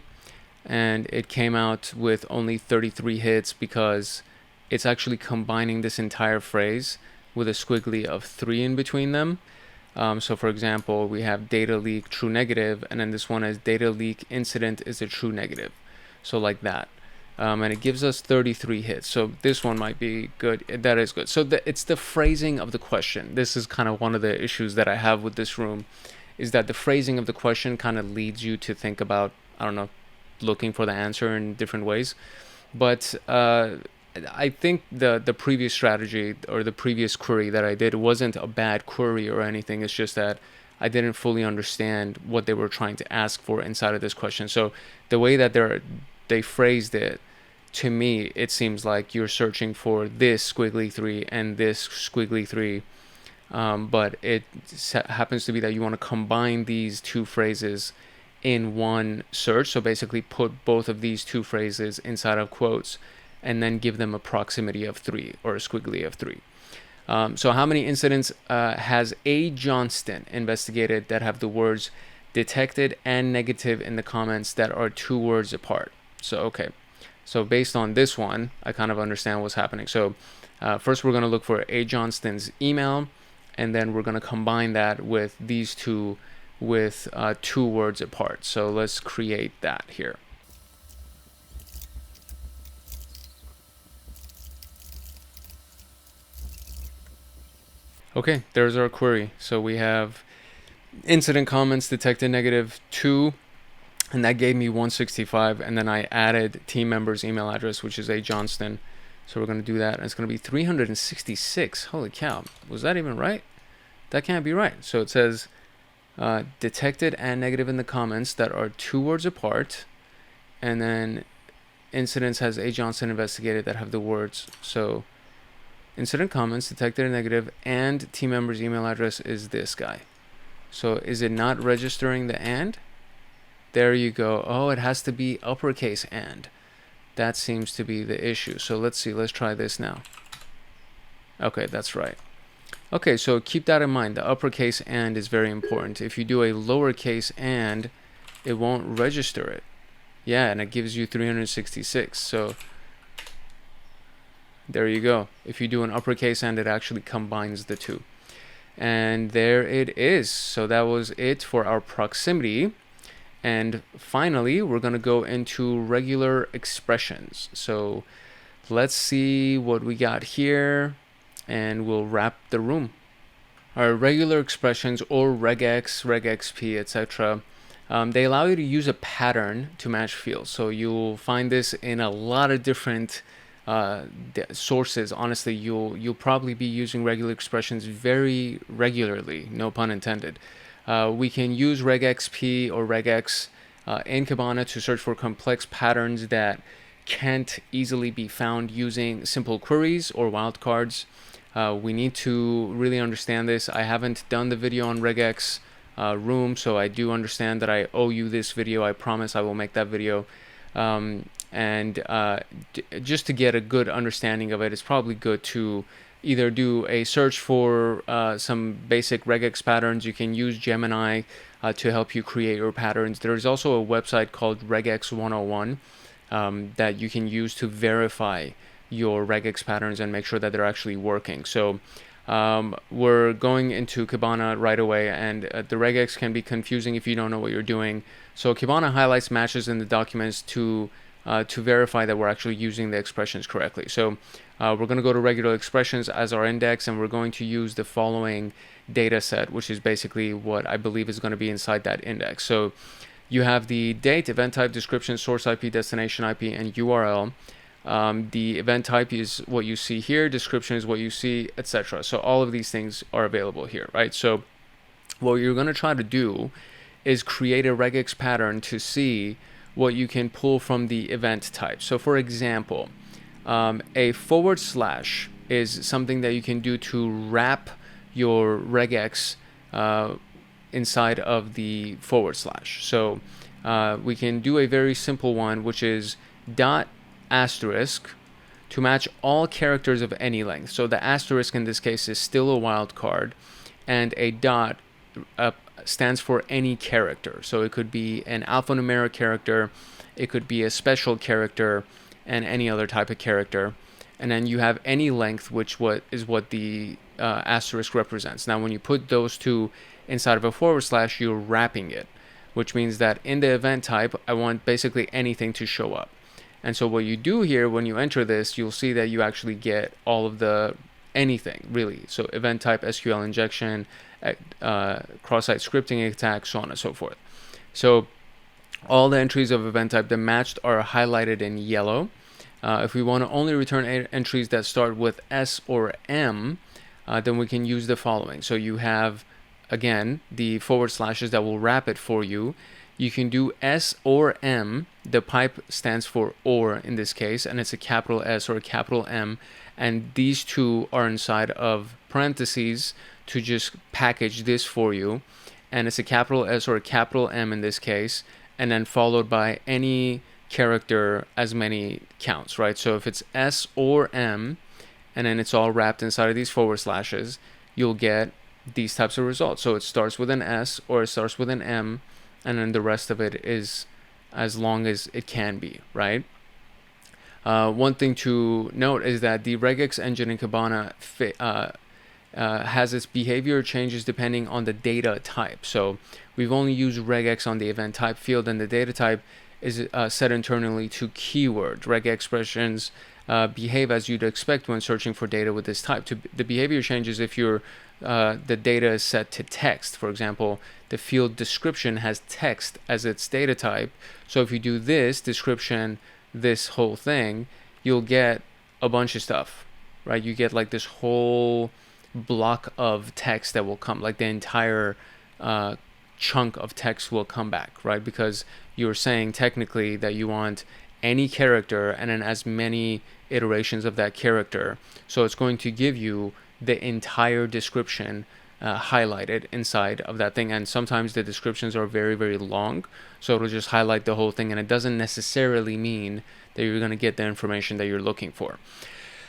and it came out with only 33 hits because it's actually combining this entire phrase with a squiggly of 3 in between them. So for example, we have data leak true negative, and then this one is data leak incident is a true negative. So like that. And it gives us 33 hits. So this one might be good. That is good. So it's the phrasing of the question. This is kind of one of the issues that I have with this room, is that the phrasing of the question kind of leads you to think about, I don't know, looking for the answer in different ways. But I think the previous strategy or the previous query that I did wasn't a bad query or anything. It's just that I didn't fully understand what they were trying to ask for inside of this question. So the way that they phrased it, to me, it seems like you're searching for this squiggly 3 and this squiggly 3. But it happens to be that you want to combine these two phrases in one search. So basically put both of these two phrases inside of quotes and then give them a proximity of 3 or a squiggly of 3. So how many incidents has A. Johnston investigated that have the words detected and negative in the comments that are 2 words apart? So, okay. So based on this one, I kind of understand what's happening. So first we're going to look for A. Johnston's email, and then we're going to combine that with these two with 2 words apart. So let's create that here. Okay, there's our query. So we have incident comments detected negative 2, and that gave me 165, and then I added team member's email address, which is A. Johnston. So we're going to do that, and it's going to be 366. Holy cow, was that even right? That can't be right. So it says detected and negative in the comments that are 2 words apart, and then incidents has A. Johnston investigated that have the words. So incident comments detected and negative, and team member's email address is this guy. So is it not registering the and? There you go. Oh, it has to be uppercase and. That seems to be the issue. So let's see. Let's try this now. Okay, that's right. Okay, so keep that in mind. The uppercase and is very important. If you do a lowercase and, it won't register it. Yeah, and it gives you 366. So there you go. If you do an uppercase and, it actually combines the two. And there it is. So that was it for our proximity. And finally, we're going to go into regular expressions. So let's see what we got here, and we'll wrap the room. Our regular expressions, or regex, regexp, etc., they allow you to use a pattern to match fields. So you'll find this in a lot of different sources. Honestly, you'll probably be using regular expressions very regularly, no pun intended. We can use regexp or regex in Kibana to search for complex patterns that can't easily be found using simple queries or wildcards. We need to really understand this. I haven't done the video on regex room, so I do understand that I owe you this video. I promise I will make that video. Just to get a good understanding of it, it's probably good to either do a search for some basic regex patterns. You can use Gemini to help you create your patterns. There is also a website called regex 101 that you can use to verify your regex patterns and make sure that they're actually working. So we're going into Kibana right away, and the regex can be confusing if you don't know what you're doing. So Kibana highlights matches in the documents to verify that we're actually using the expressions correctly. So we're going to go to regular expressions as our index, and we're going to use the following data set, which is basically what I believe is going to be inside that index. So you have the date, event type, description, source IP, destination IP, and URL. The event type is what you see here, description is what you see, etc. So all of these things are available here, right? So what you're going to try to do is create a regex pattern to see what you can pull from the event type. So for example, a // is something that you can do to wrap your regex inside of the // So we can do a very simple one, which is dot asterisk to match all characters of any length. So the asterisk in this case is still a wildcard, and a dot stands for any character. So it could be an alphanumeric character, it could be a special character, and any other type of character. and then you have any length, which is what the asterisk represents. Now when you put those two inside of a forward slash, you're wrapping it, which means that in the event type, I want basically anything to show up. And so what you do here, when you enter this, you'll see that you actually get all of the anything really. So event type, SQL injection, cross-site scripting attack, so on and so forth. So all the entries of event type that matched are highlighted in yellow. If we want to only return entries that start with S or M, then we can use the following. So you have, again, the forward slashes that will wrap it for you. You can do S or M. The pipe stands for or in this case, and it's a capital S or a capital M. And these two are inside of parentheses to just package this for you. And it's a capital S or a capital M in this case, and then followed by any character as many counts, right? So if it's S or M, and then it's all wrapped inside of these forward slashes, you'll get these types of results. So it starts with an S or it starts with an M, and then the rest of it is as long as it can be, right? One thing to note is that the regex engine in Kibana has its behavior changes depending on the data type. So we've only used regex on the event type field, and the data type is set internally to keyword. Reg expressions behave as you'd expect when searching for data with this type. The behavior changes if the data is set to text. For example, the field description has text as its data type. So if you do this description, this whole thing, you'll get a bunch of stuff, right? You get like this whole block of text that will come, like the entire chunk of text will come back, right? Because you're saying technically that you want any character and then as many iterations of that character. So it's going to give you the entire description highlighted inside of that thing. And sometimes the descriptions are very, very long. So it'll just highlight the whole thing. And it doesn't necessarily mean that you're going to get the information that you're looking for.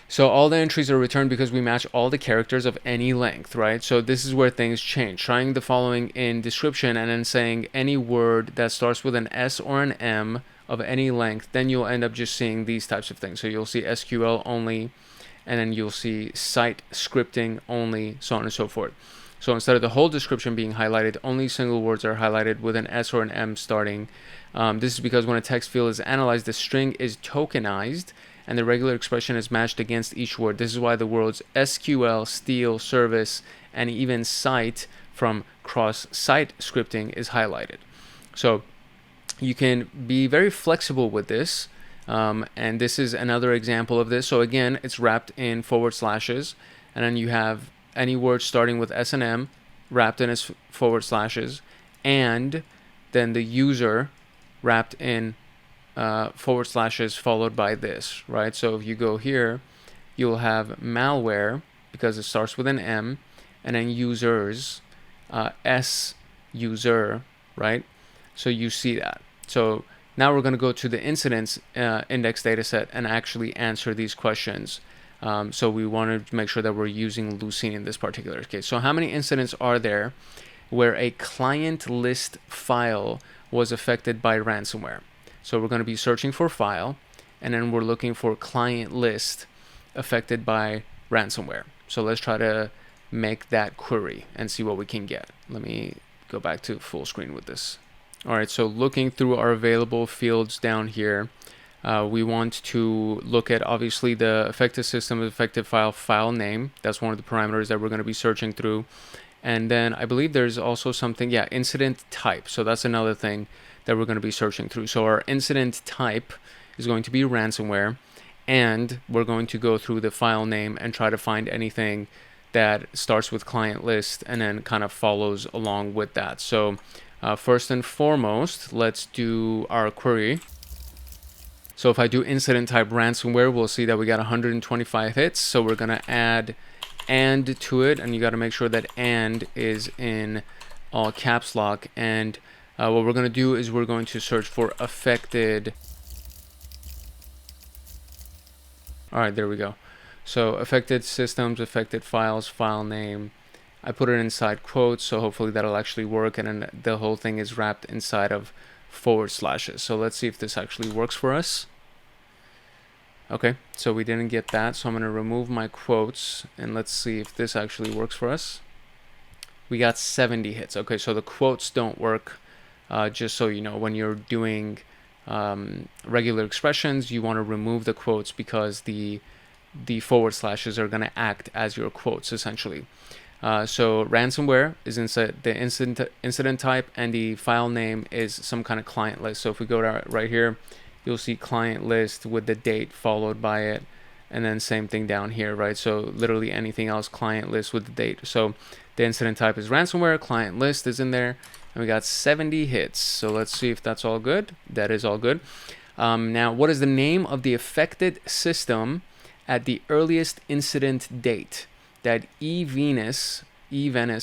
So all the entries are returned because we match all the characters of any length, right? So this is where things change. Trying the following in description and then saying any word that starts with an S or an M of any length, then you'll end up just seeing these types of things. So you'll see SQL only, and then you'll see site scripting only, so on and so forth. So instead of the whole description being highlighted, only single words are highlighted with an S or an M starting. This is because when a text field is analyzed, the string is tokenized and the regular expression is matched against each word. This is why the words SQL, steal, service, and even site from cross-site scripting is highlighted. So you can be very flexible with this. And this is another example of this. So again, it's wrapped in forward slashes, and then you have any word starting with S and M wrapped in as forward slashes, and then the user wrapped in forward slashes followed by this, right? So if you go here, you'll have malware because it starts with an M, and then users, S user, right? So you see that. So now we're going to go to the incidents index dataset and actually answer these questions. So we want to make sure that we're using Lucene in this particular case. So how many incidents are there where a client list file was affected by ransomware? So we're going to be searching for file, and then we're looking for client list affected by ransomware. So let's try to make that query and see what we can get. Let me go back to full screen with this. All right, so looking through our available fields down here, we want to look at obviously the affected system, affected file name. That's one of the parameters that we're going to be searching through. And then I believe there's also something, yeah, incident type. So that's another thing that we're going to be searching through. So our incident type is going to be ransomware, and we're going to go through the file name and try to find anything that starts with client list and then kind of follows along with that. So first and foremost, let's do our query. So if I do incident type ransomware, we'll see that we got 125 hits. So we're going to add and to it, and you got to make sure that and is in all caps lock. And what we're going to do is we're going to search for affected. All right, there we go. So affected systems, affected files, file name. I put it inside quotes, so hopefully that'll actually work, and then the whole thing is wrapped inside of forward slashes. So let's see if this actually works for us. Okay, so we didn't get that, so I'm going to remove my quotes, and let's see if this actually works for us. We got 70 hits. Okay, so the quotes don't work. Just so you know, when you're doing regular expressions, you want to remove the quotes because the forward slashes are going to act as your quotes essentially. So ransomware is the incident type, and the file name is some kind of client list. So if we go to right here, you'll see client list with the date followed by it, and then same thing down here, right? So literally anything else, client list with the date. So the incident type is ransomware, client list is in there, and we got 70 hits. So let's see if that's all good. That is all good. Now, what is the name of the affected system at the earliest incident date that eVenus,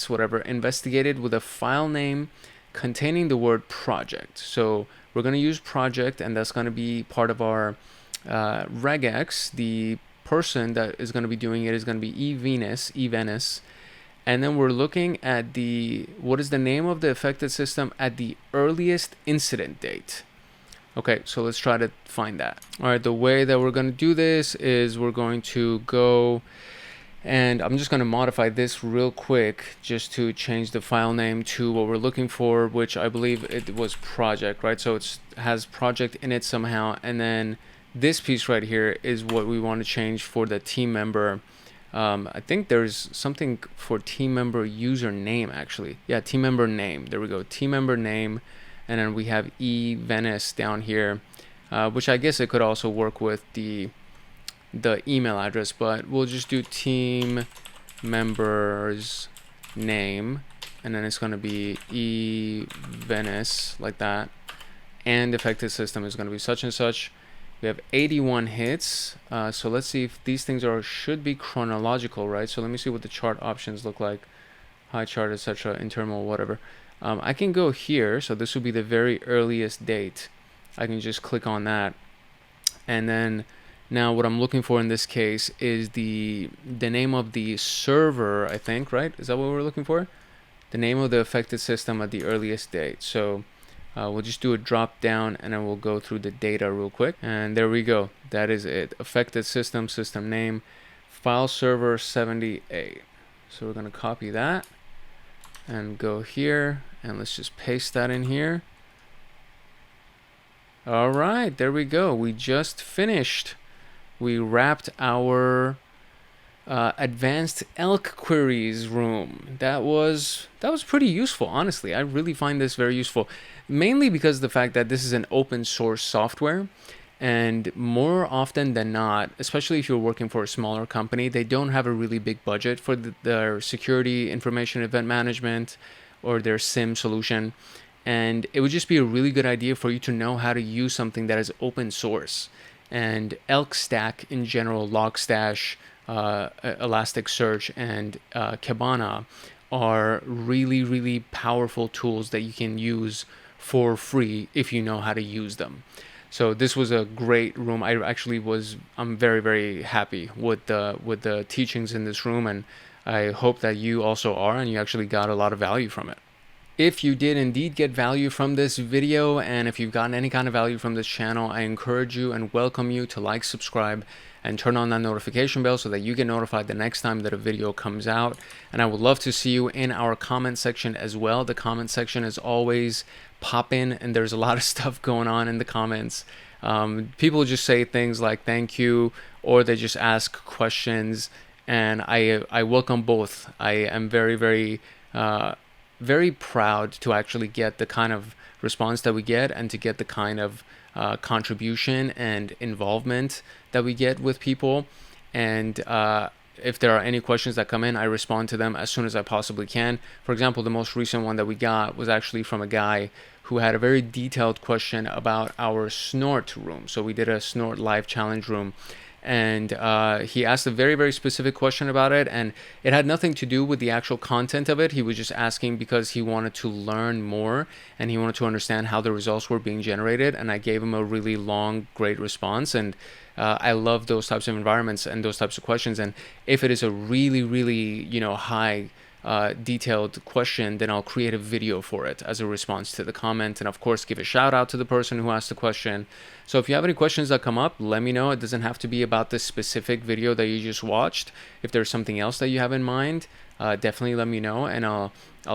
whatever, investigated with a file name containing the word project? So we're going to use project, and that's going to be part of our regex. The person that is going to be doing it is going to be eVenus. And then we're looking at what is the name of the affected system at the earliest incident date. Okay, so let's try to find that. All right, the way that we're going to do this is we're going to go, and I'm just going to modify this real quick just to change the file name to what we're looking for, which I believe it was project, right? So it has project in it somehow. And then this piece right here is what we want to change for the team member. I think there's something for team member username actually. Yeah, team member name. There we go. Team member name. And then we have eVenus down here, which I guess it could also work with the email address, but we'll just do team members name, and then it's going to be eVenus like that, and affected system is going to be such and such. We have 81 hits, so let's see if these things should be chronological, right? So let me see what the chart options look like. High chart, etc., internal, whatever. I can go here, so this would be the very earliest date. I can just click on that, and then now what I'm looking for in this case is the name of the server, I think, right? Is that what we're looking for? The name of the affected system at the earliest date. So we'll just do a drop down, and then we'll go through the data real quick, and there we go. That is it. Affected system, system name, file server 78. So we're going to copy that and go here, and let's just paste that in here. All right, there we go. We just finished. We wrapped our advanced ELK queries room. That was pretty useful, honestly. I really find this very useful, mainly because of the fact that this is an open source software, and more often than not, especially if you're working for a smaller company, they don't have a really big budget for their security information event management or their SIEM solution. And it would just be a really good idea for you to know how to use something that is open source. And ELK stack in general, Logstash, ElasticSearch, and Kibana are really, really powerful tools that you can use for free if you know how to use them. So this was a great room. I'm very, very happy with the teachings in this room, and I hope that you also are, and you actually got a lot of value from it. If you did indeed get value from this video, and if you've gotten any kind of value from this channel, I encourage you and welcome you to like, subscribe, and turn on that notification bell so that you get notified the next time that a video comes out. And I would love to see you in our comment section as well. The comment section is always popping, and there's a lot of stuff going on in the comments. People just say things like thank you, or they just ask questions, and I welcome both. I am very, very very proud to actually get the kind of response that we get, and to get the kind of contribution and involvement that we get with people. And if there are any questions that come in, I respond to them as soon as I possibly can. For example, the most recent one that we got was actually from a guy who had a very detailed question about our snort room. So we did a snort live challenge room, and he asked a very, very specific question about it, and it had nothing to do with the actual content of it. He was just asking because he wanted to learn more, and he wanted to understand how the results were being generated, and I gave him a really long, great response. And I love those types of environments and those types of questions. And if it is a really, really, high detailed question, then I'll create a video for it as a response to the comment, and of course give a shout out to the person who asked the question. So if you have any questions that come up, let me know. It doesn't have to be about this specific video that you just watched. If there's something else that you have in mind, definitely let me know, and I'll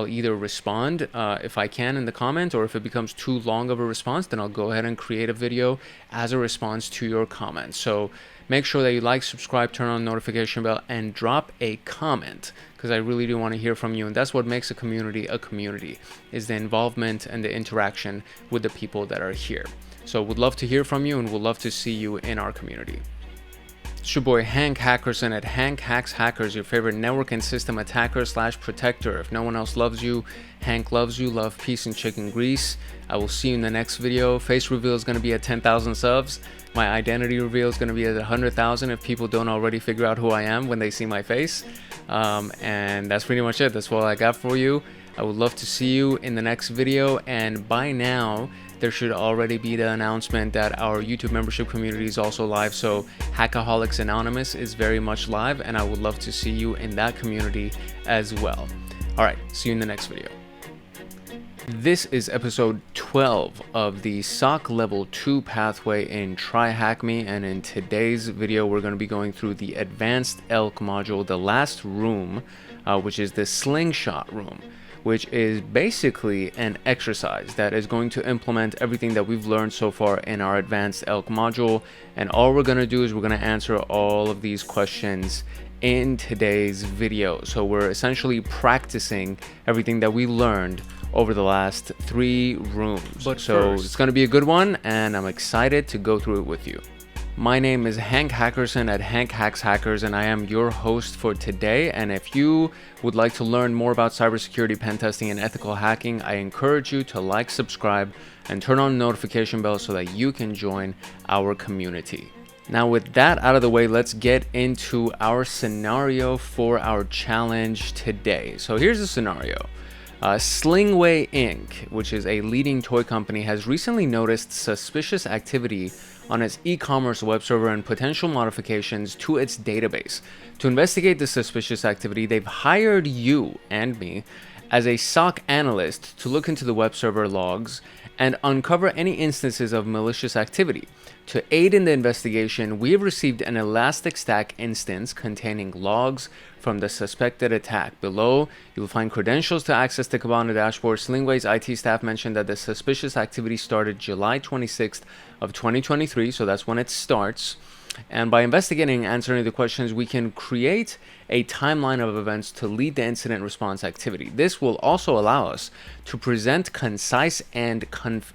either respond if I can in the comment, or if it becomes too long of a response, then I'll go ahead and create a video as a response to your comment. So make sure that you like, subscribe, turn on the notification bell, and drop a comment, because I really do want to hear from you. And that's what makes a community, is the involvement and the interaction with the people that are here. So would love to hear from you, and would love to see you in our community. It's your boy Hank Hackerson at Hank Hacks Hackers, your favorite network and system attacker / protector. If no one else loves you, Hank loves you. Love, peace, and chicken grease. I will see you in the next video. Face reveal is going to be at 10,000 subs. My identity reveal is going to be at 100,000 if people don't already figure out who I am when they see my face. And that's pretty much it. That's all I got for you. I would love to see you in the next video, and by now there should already be the announcement that our YouTube membership community is also live. So Hackaholics Anonymous is very much live, and I would love to see you in that community as well. All right, see you in the next video. This is episode 12 of the SOC Level 2 pathway in TryHackMe, and in today's video we're going to be going through the Advanced ELK module, the last room, which is the Slingshot room, which is basically an exercise that is going to implement everything that we've learned so far in our Advanced ELK module. And all we're going to do is we're going to answer all of these questions in today's video. So we're essentially practicing everything that we learned over the last 3 rooms. So it's going to be a good one, and I'm excited to go through it with you. My name is Hank Hackerson at Hank Hacks Hackers, and I am your host for today. And if you would like to learn more about cybersecurity, pen testing, and ethical hacking, I encourage you to like, subscribe, and turn on the notification bell so that you can join our community. Now, with that out of the way, let's get into our scenario for our challenge today. So here's the scenario. Slingway Inc., which is a leading toy company, has recently noticed suspicious activity on its e-commerce web server and potential modifications to its database. To investigate the suspicious activity, they've hired you and me as a SOC analyst to look into the web server logs and uncover any instances of malicious activity. To aid in the investigation, we have received an ElasticStack instance containing logs from the suspected attack. Below, you will find credentials to access the Kibana dashboard. Slingway's IT staff mentioned that the suspicious activity started July 26th of 2023, so that's when it starts. And by investigating and answering the questions, we can create a timeline of events to lead the incident response activity. This will also allow us to present concise and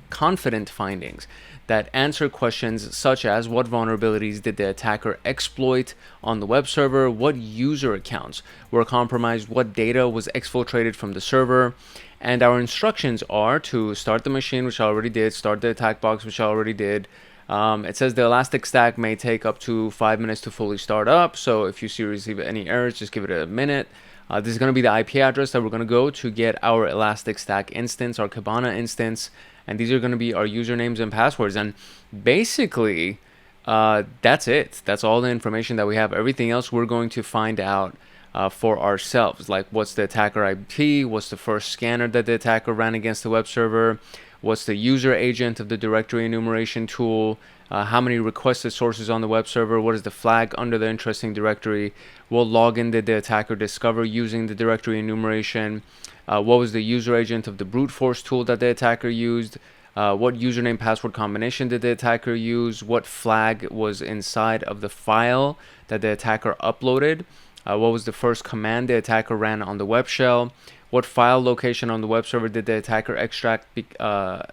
confident findings that answer questions such as what vulnerabilities did the attacker exploit on the web server, what user accounts were compromised, what data was exfiltrated from the server. And our instructions are to start the machine, which I already did, start the attack box, which I already did. It says the ElasticStack may take up to 5 minutes to fully start up, so if you receive any errors, just give it a minute. This is going to be the IP address that we're going to go to get our ElasticStack instance, our Kibana instance, and these are going to be our usernames and passwords. And basically, that's it. That's all the information that we have. Everything else we're going to find out for ourselves, like what's the attacker IP, what's the first scanner that the attacker ran against the web server, what's the user agent of the directory enumeration tool, how many requested sources on the web server, what is the flag under the interesting directory, what login did the attacker discover using the directory enumeration, what was the user agent of the brute force tool that the attacker used, what username password combination did the attacker use, what flag was inside of the file that the attacker uploaded, what was the first command the attacker ran on the web shell, what file location on the web server did the attacker extract the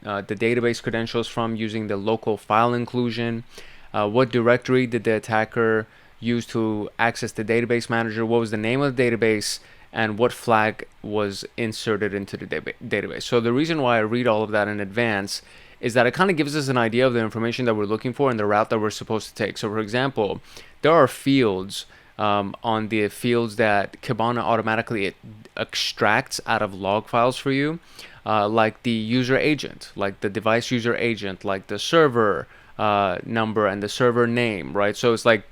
database credentials from using the local file inclusion, what directory did the attacker use to access the database manager, what was the name of the database, and what flag was inserted into the database. So the reason why I read all of that in advance is that it kind of gives us an idea of the information that we're looking for and the route that we're supposed to take. So for example, there are fields on the fields that Kibana automatically extracts out of log files for you, like the user agent, like the device user agent, like the server number and the server name, right? So it's like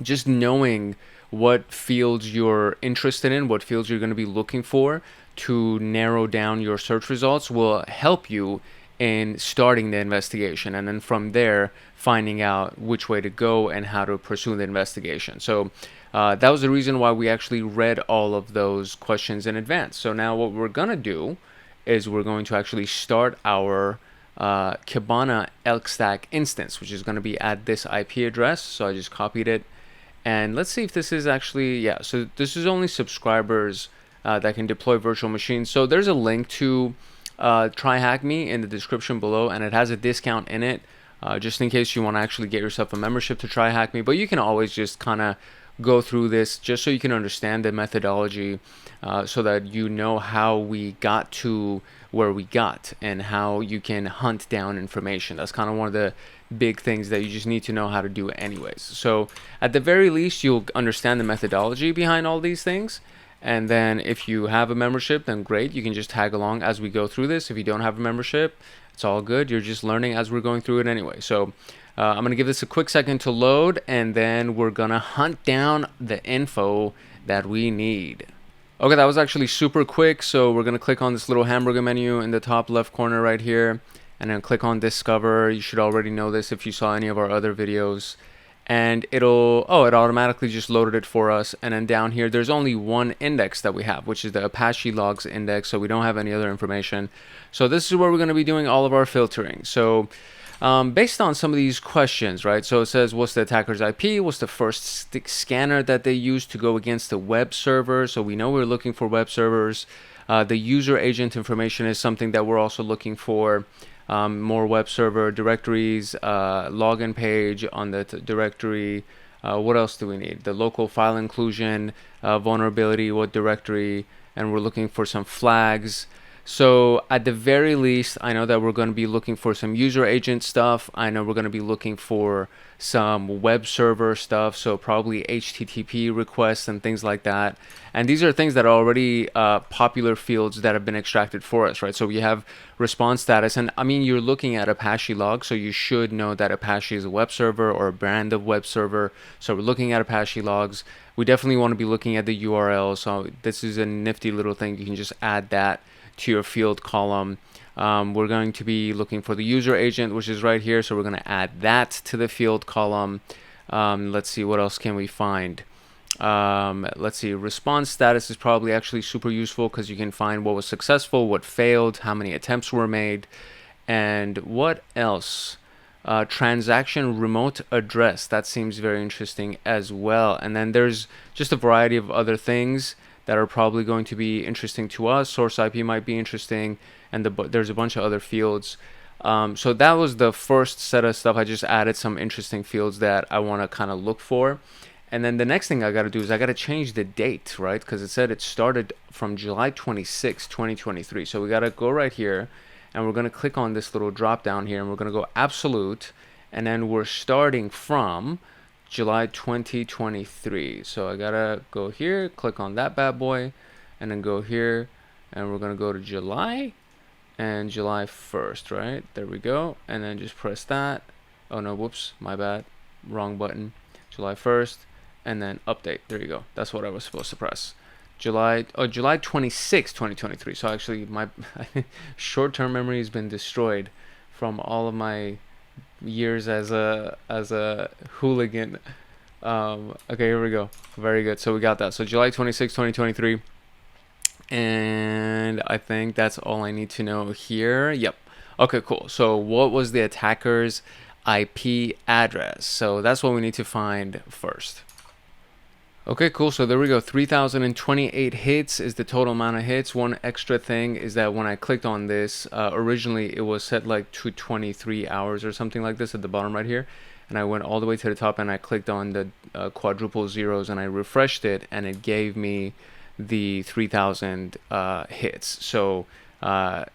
just knowing what fields you're interested in, what fields you're going to be looking for to narrow down your search results will help you in starting the investigation, and then from there finding out which way to go and how to pursue the investigation. So that was the reason why we actually read all of those questions in advance. So now what we're going to do is we're going to actually start our Kibana ELK stack instance, which is going to be at this IP address. So I just copied it, and let's see if this is actually, yeah, so this is only subscribers that can deploy virtual machines. So there's a link to TryHackMe in the description below, and it has a discount in it just in case you want to actually get yourself a membership to TryHackMe. But you can always just kind of go through this just so you can understand the methodology, so that you know how we got to where we got and how you can hunt down information. That's kind of one of the big things that you just need to know how to do anyways. So at the very least, you'll understand the methodology behind all these things. And then if you have a membership, then great, you can just tag along as we go through this. If you don't have a membership, it's all good. You're just learning as we're going through it anyway. So I'm going to give this a quick second to load, and then we're going to hunt down the info that we need. Okay, that was actually super quick. So we're going to click on this little hamburger menu in the top left corner right here, and then click on Discover. You should already know this if you saw any of our other videos. And it automatically just loaded it for us. And then down here, there's only one index that we have, which is the Apache logs index. So we don't have any other information. So this is where we're going to be doing all of our filtering. So based on some of these questions, right? So it says, what's the attacker's IP? What's the first scanner that they use to go against the web server? So we know we're looking for web servers. The user agent information is something that we're also looking for. More web server directories, login page on the directory. What else do we need? The local file inclusion, vulnerability, what directory, and we're looking for some flags. So at the very least, I know that we're going to be looking for some user agent stuff. I know we're going to be looking for some web server stuff, so probably HTTP requests and things like that. And these are things that are already popular fields that have been extracted for us, right? So we have response status, and I mean, you're looking at Apache log, so you should know that Apache is a web server or a brand of web server. So we're looking at Apache logs. We definitely want to be looking at the URL. So this is a nifty little thing. You can just add that to your field column. We're going to be looking for the user agent, which is right here. So we're going to add that to the field column. Let's see, what else can we find? Let's see, response status is probably actually super useful because you can find what was successful, what failed, how many attempts were made, and what else? Transaction remote address. That seems very interesting as well. And then there's just a variety of other things that are probably going to be interesting to us. Source IP might be interesting, and there's a bunch of other fields. So that was the first set of stuff. I just added some interesting fields that I want to kind of look for. And then the next thing I got to do is I got to change the date, right? Because it said it started from July 26, 2023. So we got to go right here, and we're going to click on this little drop down here, and we're going to go absolute, and then we're starting from July 2023. So I gotta go here, click on that bad boy, and then go here, and we're gonna go to July and July 1st, right? There we go. And then just press that. Oh no, whoops, my bad, wrong button. July 1st, and then update. There you go. That's what I was supposed to press. July 26, 2023. So actually my short-term memory has been destroyed from all of my years as a hooligan. Okay, here we go. Very good. So we got that. So July 26, 2023. And I think that's all I need to know here. Yep. Okay, cool. So what was the attacker's IP address? So that's what we need to find first. Okay, cool. So there we go. 3,028 hits is the total amount of hits. One extra thing is that when I clicked on this, originally it was set like to 23 hours or something like this at the bottom right here. And I went all the way to the top and I clicked on the quadruple zeros and I refreshed it, and it gave me the 3,000 hits. So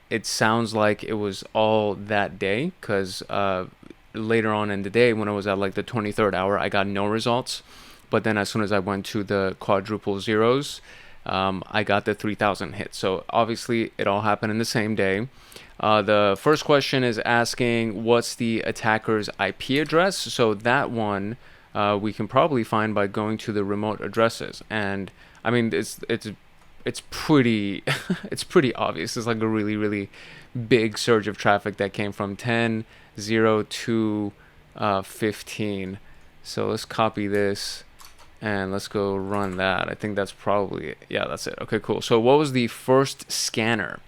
it sounds like it was all that day, because later on in the day when I was at like the 23rd hour, I got no results. But then as soon as I went to the quadruple zeros, I got the 3,000 hits. So obviously it all happened in the same day. The first question is asking what's the attacker's IP address. So that one we can probably find by going to the remote addresses. And I mean, it's pretty it's pretty obvious. It's like a really big surge of traffic that came from 10.0 to 15. So let's copy this and let's go run that. I think that's probably, yeah, that's it. Okay, cool. So what was the first scanner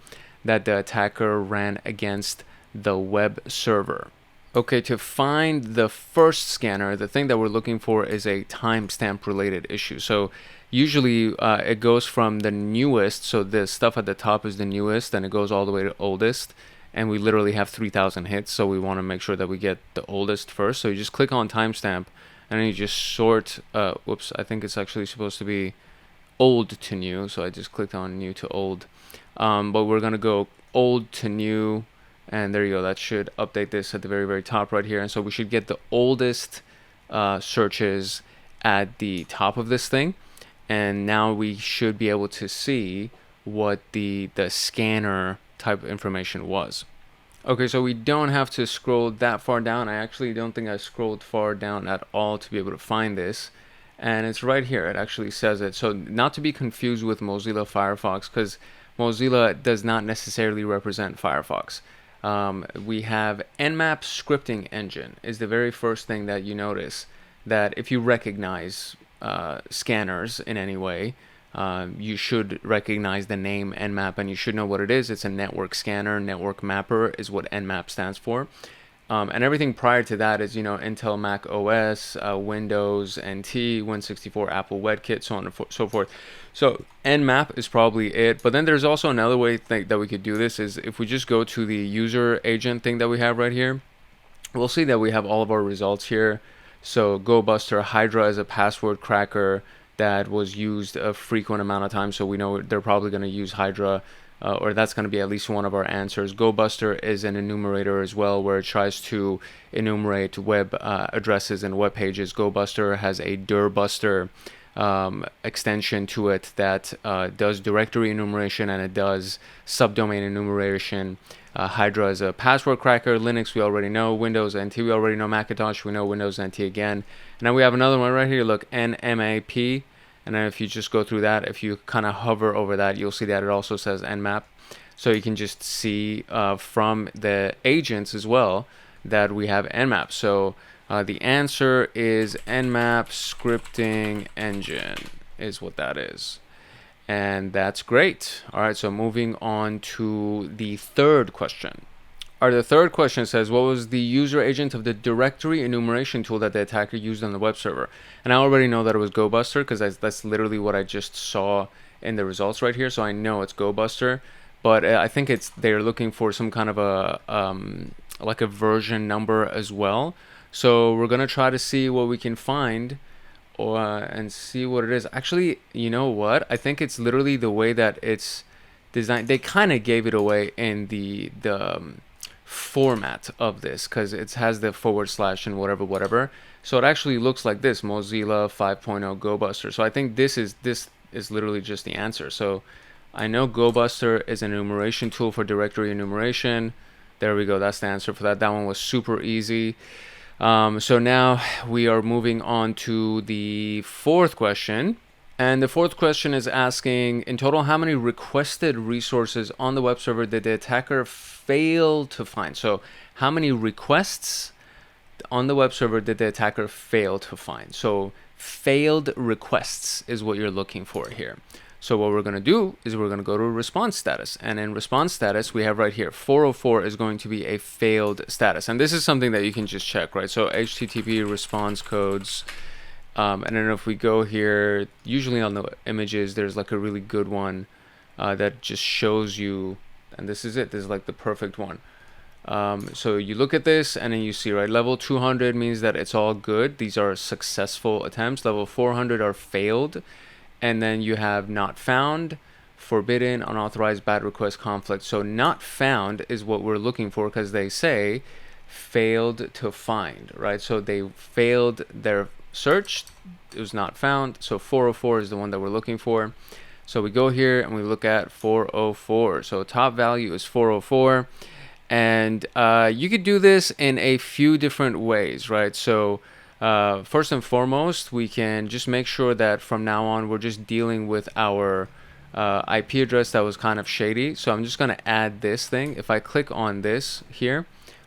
that the attacker ran against the web server? Okay, to find the first scanner, the thing that we're looking for is a timestamp related issue. So usually it goes from the newest, so the stuff at the top is the newest, and it goes all the way to oldest, and we literally have 3,000 hits, so we want to make sure that we get the oldest first. So you just click on timestamp, and then you just sort, whoops, I think it's actually supposed to be old to new, so I just clicked on new to old. But we're going to go old to new, and there you go. That should update this at the very top right here. And so we should get the oldest searches at the top of this thing. And now we should be able to see what the scanner type of information was. Okay, so we don't have to scroll that far down. I actually don't think I scrolled far down at all to be able to find this. And it's right here. It actually says it. So not to be confused with Mozilla Firefox, because Mozilla does not necessarily represent Firefox. We have Nmap scripting engine is the very first thing that you notice, that if you recognize scanners in any way, you should recognize the name Nmap, and you should know what it is. It's a network scanner. Network mapper is what Nmap stands for. And everything prior to that is, Intel Mac OS, Windows NT, Win64, Apple WebKit, so on and so forth. So Nmap is probably it. But then there's also another way that we could do this is if we just go to the user agent thing that we have right here, we'll see that we have all of our results here. So GoBuster, Hydra is a password cracker that was used a frequent amount of times, so we know they're probably going to use Hydra, or that's going to be at least one of our answers. GoBuster is an enumerator as well, where it tries to enumerate web addresses and web pages. GoBuster has a dirbuster extension to it that does directory enumeration, and it does subdomain enumeration. Hydra is a password cracker. Linux we already know. Windows NT we already know. Macintosh we know. Windows NT again. And now we have another one right here. Look, NMAP. And then if you just go through that, if you kind of hover over that, you'll see that it also says Nmap. So you can just see from the agents as well that we have Nmap. So the answer is Nmap scripting engine is what that is. And that's great. All right, so moving on to the third question. All right, the third question says, what was the user agent of the directory enumeration tool that the attacker used on the web server? And I already know that it was GoBuster, because that's literally what I just saw in the results right here. So I know it's GoBuster, but I think they're looking for some kind of a like a version number as well. So we're gonna try to see what we can find, and see what it is. Actually, you know what? I think it's literally the way that it's designed. They kind of gave it away in the format of this, because it has the / and whatever. So it actually looks like this: Mozilla 5.0 GoBuster. So I think this is literally just the answer. So I know GoBuster is an enumeration tool for directory enumeration. There we go. That's the answer for that. That one was super easy. So now we are moving on to the fourth question. And the fourth question is asking, in total, how many requested resources on the web server did the attacker fail to find? So how many requests on the web server did the attacker fail to find? So failed requests is what you're looking for here. So what we're going to do is we're going to go to response status. And in response status, we have right here, 404 is going to be a failed status. And this is something that you can just check, right? So HTTP response codes. And then if we go here, usually on the images, there's like a really good one that just shows you, and this is it. This is like the perfect one. So you look at this and then you see, right, level 200 means that it's all good. These are successful attempts. Level 400 are failed. And then you have not found, forbidden, unauthorized, bad request, conflict. So not found is what we're looking for, because they say failed to find, right? So they failed their search. It was not found. So 404 is the one that we're looking for. So we go here and we look at 404. So top value is 404. And you could do this in a few different ways, right? So First and foremost, we can just make sure that from now on we're just dealing with our IP address that was kind of shady. So I'm just going to add this thing. If I click on this here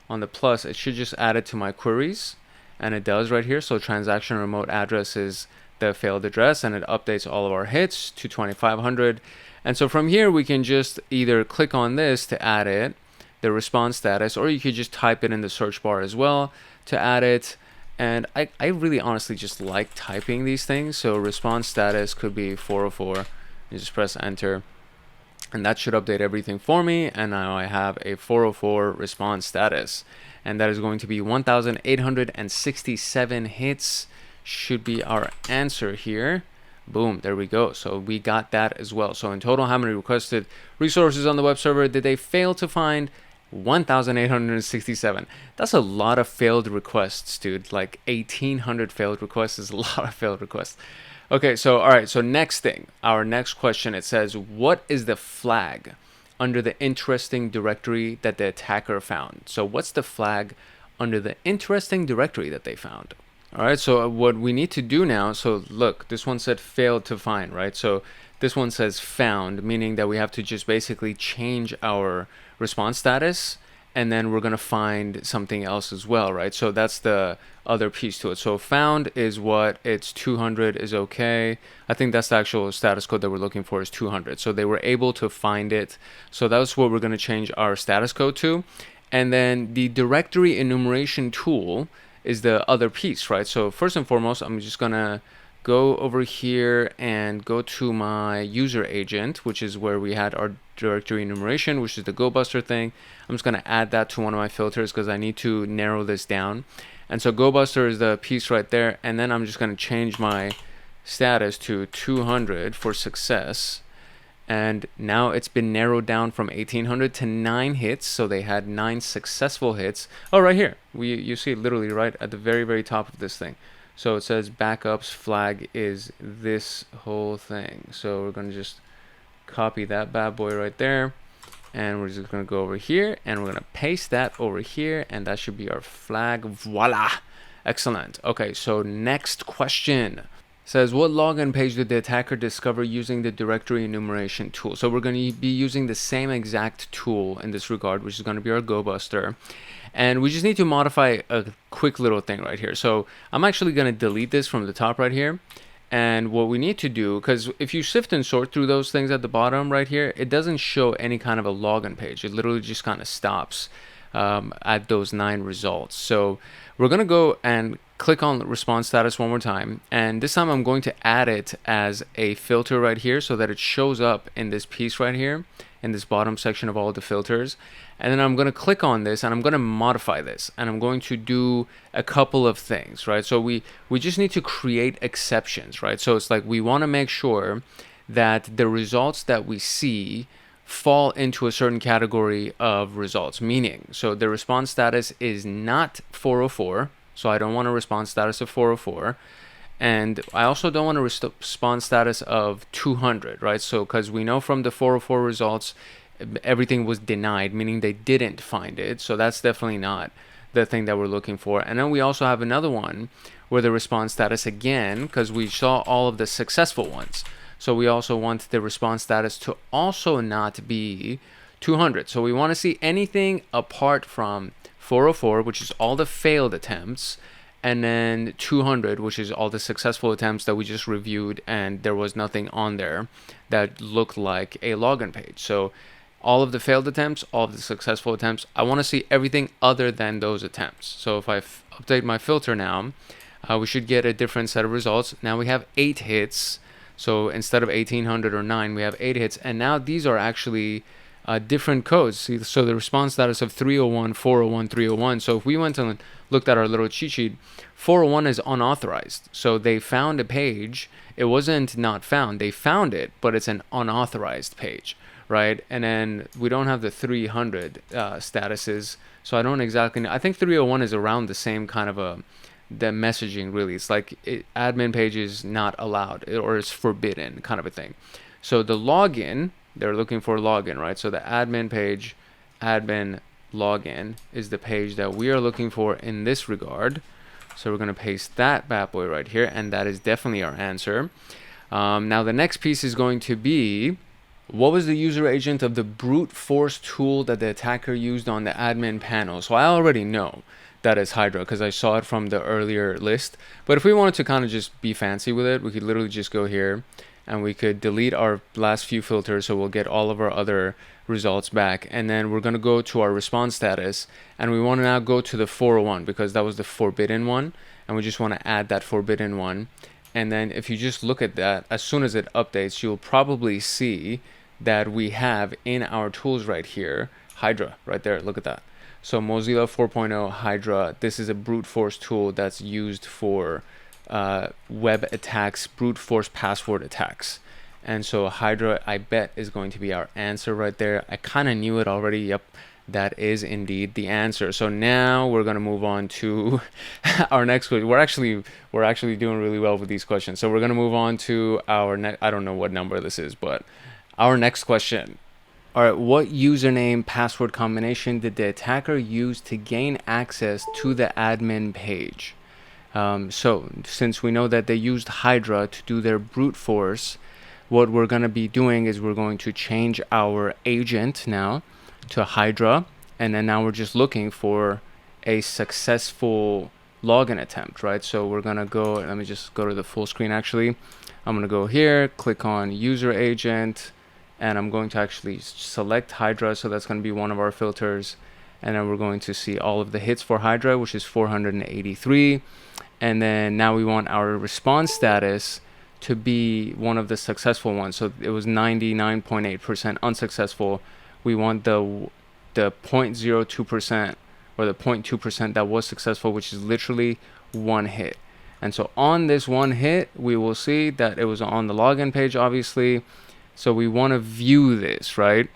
on the plus, it should just add it to my queries, and it does right here. So transaction remote address is the failed address, and it updates all of our hits to 2500. And so from here we can just either click on this to add it, the response status, or you could just type it in the search bar as well to add it. And I really honestly just like typing these things. So response status could be 404. You just press enter, and that should update everything for me. And now I have a 404 response status, and that is going to be 1,867 hits. Should be our answer here. Boom, there we go. So we got that as well. So in total, how many requested resources on the web server did they fail to find? 1,867. That's a lot of failed requests, dude. Like 1,800 failed requests is a lot of failed requests. Okay, so all right, so next thing, our next question, it says, what is the flag under the interesting directory that the attacker found? So what's the flag under the interesting directory that they found? All right, so what we need to do now, so look, this one said failed to find, right? So this one says found, meaning that we have to just basically change our response status, and then we're going to find something else as well, right? So that's the other piece to it. So found is what? It's 200 is okay. I think that's the actual status code that we're looking for is 200. So they were able to find it. So that's what we're going to change our status code to. And then the directory enumeration tool is the other piece, right? So first and foremost, I'm just going to go over here and go to my user agent, which is where we had our directory enumeration, which is the GoBuster thing. I'm just going to add that to one of my filters because I need to narrow this down. And so GoBuster is the piece right there. And then I'm just going to change my status to 200 for success. And now it's been narrowed down from 1,800 to 9 hits. So they had 9 successful hits. Oh, right here. You see it literally right at the very, very top of this thing. So it says backups flag is this whole thing. So we're going to just copy that bad boy right there. And we're just going to go over here and we're going to paste that over here. And that should be our flag. Voila. Excellent. Okay, so next question. Says, what login page did the attacker discover using the directory enumeration tool? So we're going to be using the same exact tool in this regard, which is going to be our GoBuster. And we just need to modify a quick little thing right here. So I'm actually going to delete this from the top right here. And what we need to do, because if you sift and sort through those things at the bottom right here, it doesn't show any kind of a login page. It literally just kind of stops at those 9 results. So we're going to go and click on response status one more time. And this time I'm going to add it as a filter right here so that it shows up in this piece right here, in this bottom section of all the filters. And then I'm going to click on this and I'm going to modify this, and I'm going to do a couple of things, right? So we just need to create exceptions, right? So it's like we want to make sure that the results that we see fall into a certain category of results, meaning, so the response status is not 404. So I don't want a response status of 404. And I also don't want a response status of 200, right? So because we know from the 404 results, everything was denied, meaning they didn't find it. So that's definitely not the thing that we're looking for. And then we also have another one where the response status, again, because we saw all of the successful ones. So we also want the response status to also not be 200. So we want to see anything apart from 404, which is all the failed attempts, and then 200, which is all the successful attempts that we just reviewed, and there was nothing on there that looked like a login page. So all of the failed attempts, all of the successful attempts, I want to see everything other than those attempts. So if I update my filter now, we should get a different set of results. Now we have 8 hits. So instead of 1,800 or 9, we have 8 hits. And now these are actually different codes. See, so the response status of 301, 401, 301. So if we went and looked at our little cheat sheet, 401 is unauthorized. So they found a page. It wasn't not found. They found it, but it's an unauthorized page, right? And then we don't have the 300 statuses. So I don't exactly know. I think 301 is around the same kind of the messaging, really. It's like admin page is not allowed or is forbidden kind of a thing. So the login, they're looking for login, right? So the admin page, admin login is the page that we are looking for in this regard. So we're going to paste that bad boy right here, and that is definitely our answer. Now the next piece is going to be, what was the user agent of the brute force tool that the attacker used on the admin panel? So I already know that is Hydra because I saw it from the earlier list. But if we wanted to kind of just be fancy with it, we could literally just go here and we could delete our last few filters, so we'll get all of our other results back. And then we're going to go to our response status, and we want to now go to the 401 because that was the forbidden one, and we just want to add that forbidden one. And then if you just look at that, as soon as it updates, you'll probably see that we have in our tools right here Hydra right there. Look at that. So Mozilla 4.0 Hydra, this is a brute force tool that's used for web attacks, brute force password attacks. And so Hydra, I bet, is going to be our answer right there. I kind of knew it already. Yep, that is indeed the answer. So now we're going to move on to our next question. We're actually doing really well with these questions. So we're going to move on to our next, I don't know what number this is, but our next question. All right, what username password combination did the attacker use to gain access to the admin page? So since we know that they used Hydra to do their brute force, what we're going to be doing is we're going to change our agent now to Hydra, and then now we're just looking for a successful login attempt, right? So we're going to go, let me just go to the full screen actually. I'm going to go here, click on user agent, and I'm going to actually select Hydra, so that's going to be one of our filters. And then we're going to see all of the hits for Hydra, which is 483. And then now we want our response status to be one of the successful ones. So it was 99.8% unsuccessful. We want the 0.02% or the 0.2% that was successful, which is literally one hit. And so on this one hit, we will see that it was on the login page, obviously. So we want to view this, right?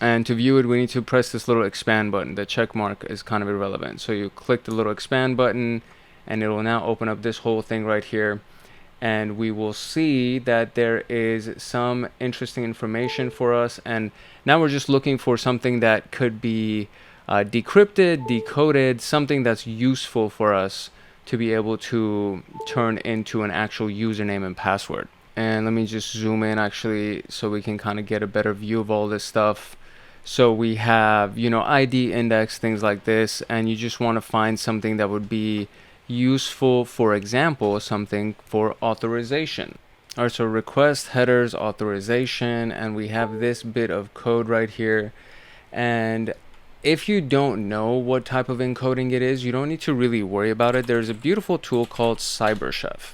And to view it, we need to press this little expand button. The check mark is kind of irrelevant. So you click the little expand button, and it will now open up this whole thing right here. And we will see that there is some interesting information for us. And now we're just looking for something that could be decrypted, decoded, something that's useful for us to be able to turn into an actual username and password. And let me just zoom in actually so we can kind of get a better view of all this stuff. So we have, ID index, things like this, and you just want to find something that would be useful, for example, something for authorization. All right, so request headers authorization, and we have this bit of code right here. And if you don't know what type of encoding it is, you don't need to really worry about it. There's a beautiful tool called CyberChef,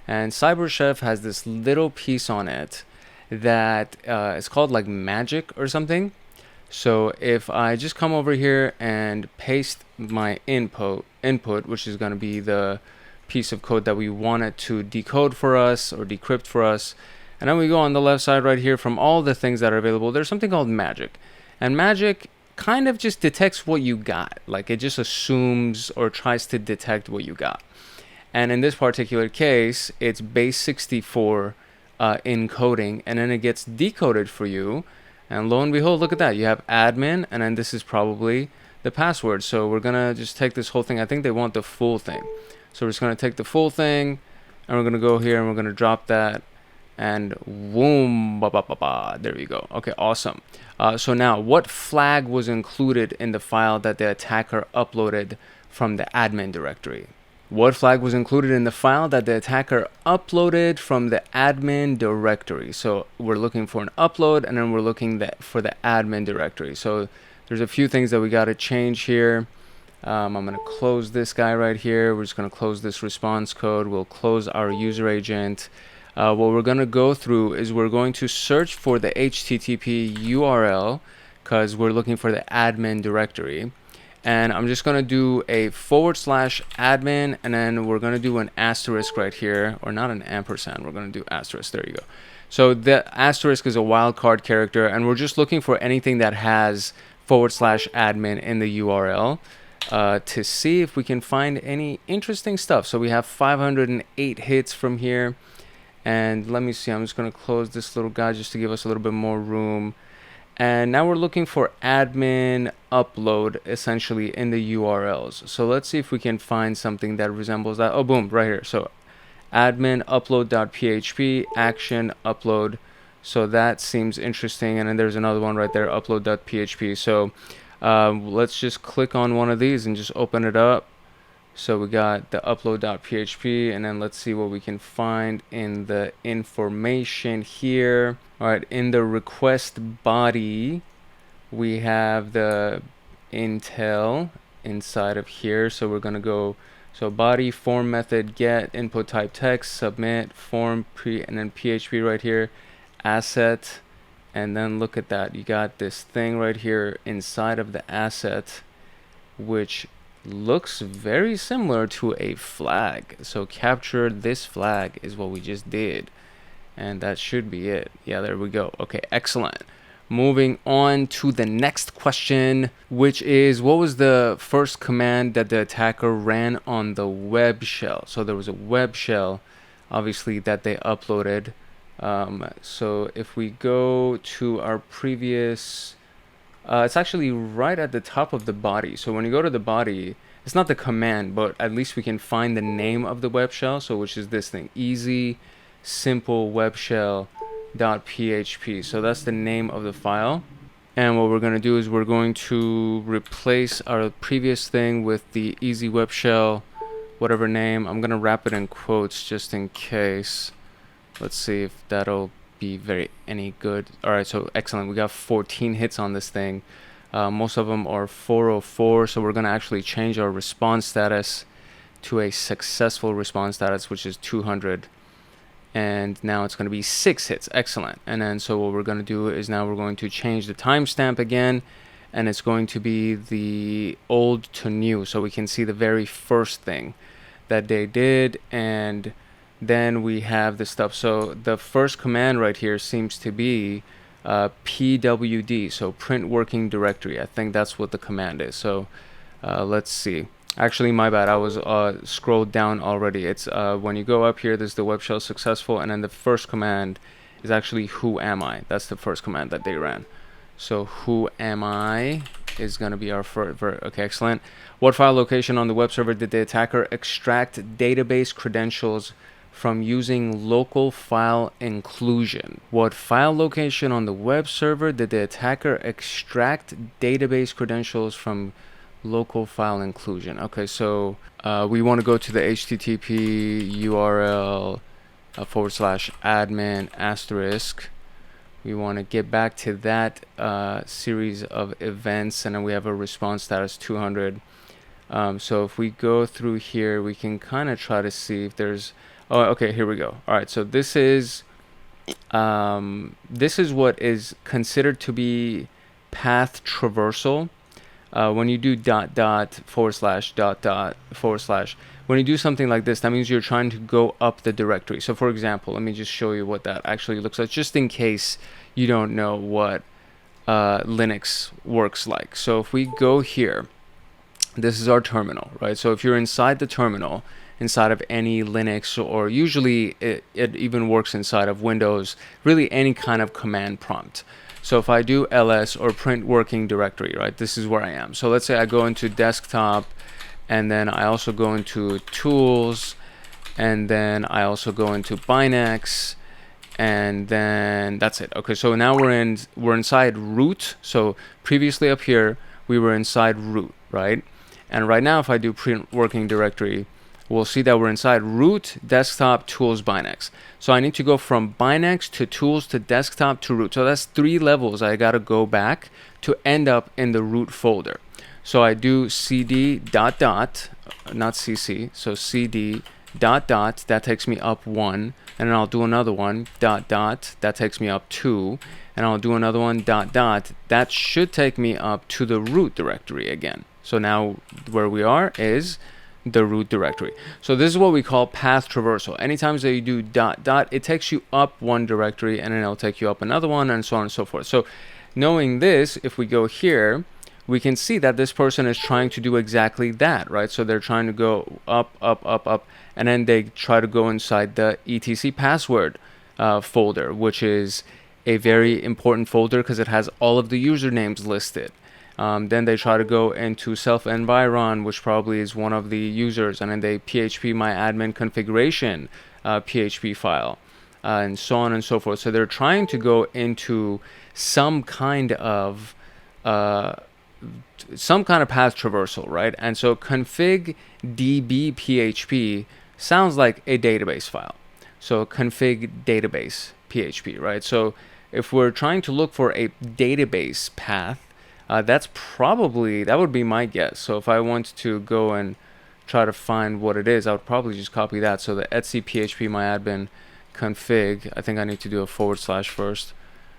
and CyberChef has this little piece on it that is called like magic or something. So if I just come over here and paste my input, which is going to be the piece of code that we want it to decode for us or decrypt for us, and then we go on the left side right here, from all the things that are available, there's something called magic. And magic kind of just detects what you got. Like it just assumes or tries to detect what you got. And in this particular case, it's base 64 encoding, and then it gets decoded for you. And lo and behold, look at that. You have admin, and then this is probably the password. So we're going to just take this whole thing. I think they want the full thing. So we're just going to take the full thing, and we're going to go here, and we're going to drop that. And boom, there you go. Okay, awesome. So now, what flag was included in the file that the attacker uploaded from the admin directory? What flag was included in the file that the attacker uploaded from the admin directory? So we're looking for an upload, and then we're looking for the admin directory. So there's a few things that we got to change here. I'm going to close this guy right here. We're just going to close this response code. We'll close our user agent. What we're going to go through is we're going to search for the HTTP URL because we're looking for the admin directory. And I'm just going to do a /admin, and then we're going to do an asterisk right here, or not an ampersand. We're going to do asterisk. There you go. So the asterisk is a wildcard character, and we're just looking for anything that has /admin in the URL to see if we can find any interesting stuff. So we have 508 hits from here. And let me see. I'm just going to close this little guy just to give us a little bit more room. And now we're looking for admin upload essentially in the URLs. So let's see if we can find something that resembles that. Oh, boom, right here. So admin upload.php action upload. So that seems interesting. And then there's another one right there, upload.php. So let's just click on one of these and just open it up. So we got the upload.php, and then let's see what we can find in the information here. All right, in the request body, we have the intel inside of here. So we're gonna go, so body, form method, get, input type text, submit, form, and then PHP right here, asset, and then look at that. You got this thing right here inside of the asset, which looks very similar to a flag. So capture this flag is what we just did, and that should be it. Yeah, there we go. Okay, excellent. Moving on to the next question, which is, what was the first command that the attacker ran on the web shell? So there was a web shell, obviously, that they uploaded. So if we go to our previous, it's actually right at the top of the body. So when you go to the body, it's not the command, but at least we can find the name of the web shell. So which is this thing, easy simple web shell.php. So that's the name of the file. And what we're going to do is we're going to replace our previous thing with the easy web shell, whatever name. I'm going to wrap it in quotes just in case. Let's see if that'll be any good. All right, so excellent. We got 14 hits on this thing. Most of them are 404, so we're going to actually change our response status to a successful response status, which is 200. And now it's going to be 6 hits. Excellent. And then so what we're going to do is now we're going to change the timestamp again, and it's going to be the old to new, so we can see the very first thing that they did. And then we have the stuff. So the first command right here seems to be pwd, so print working directory. I think that's what the command is. So let's see. Actually, my bad, I was scrolled down already. It's when you go up here, there's the web shell successful, and then the first command is actually who am I. That's the first command that they ran. So who am I is going to be our first. Okay, excellent. What file location on the web server did the attacker extract database credentials from using local file inclusion? What file location on the web server did the attacker extract database credentials from local file inclusion? Okay, so we want to go to the HTTP URL /admin**. We want to get back to that series of events, and then we have a response status 200. So if we go through here, we can kind of try to see if there's, oh, okay, here we go. All right, so this is what is considered to be path traversal. When you do // when you do something like this, that means you're trying to go up the directory. So for example, let me just show you what that actually looks like, just in case you don't know what Linux works like. So if we go here, this is our terminal, right? So if you're inside the terminal, inside of any Linux, or usually it even works inside of Windows, really any kind of command prompt. So if I do ls or print working directory, right, this is where I am. So let's say I go into desktop, and then I also go into tools, and then I also go into Binex, and then that's it. Okay, so now we're inside root. So previously up here we were inside root, right? And right now if I do print working directory, we'll see that we're inside root, desktop, tools, Binex. So I need to go from Binex to tools to desktop to root. So that's 3 levels I got to go back to end up in the root folder. So I do cd ... not cc, so cd ... that takes me up 1, and then I'll do another one ... that takes me up 2, and I'll do another one ... that should take me up to the root directory again. So now where we are is the root directory. So this is what we call path traversal. Anytime that you do ... it takes you up one directory, and then it'll take you up another one, and so on and so forth. So knowing this, if we go here, we can see that this person is trying to do exactly that, right? So they're trying to go up, and then they try to go inside the etc password folder, which is a very important folder because it has all of the usernames listed. Then they try to go into self-environ, which probably is one of the users, and then they PHP my admin configuration PHP file, and so on and so forth. So they're trying to go into some kind of path traversal, right? And so config db PHP sounds like a database file. So config database PHP, right? So if we're trying to look for a database path, that would be my guess. So if I want to go and try to find what it is, I would probably just copy that. So the etc php myadmin config, I think I need to do a / first.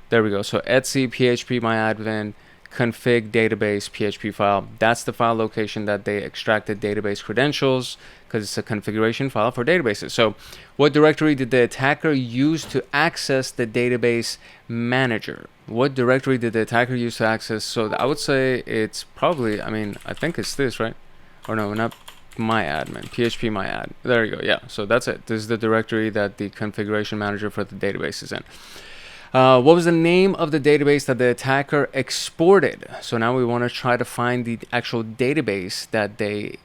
There we go. So etc php myadmin config database PHP file. That's the file location that they extracted database credentials, because it's a configuration file for databases. So what directory did the attacker use to access the database manager? What directory did the attacker use to access? So I would say it's probably, I think it's this, right? Or no, not myadmin, php myadmin. There you go. Yeah, so that's it. This is the directory that the configuration manager for the database is in. What was the name of the database that the attacker exported? So now we want to try to find the actual database that they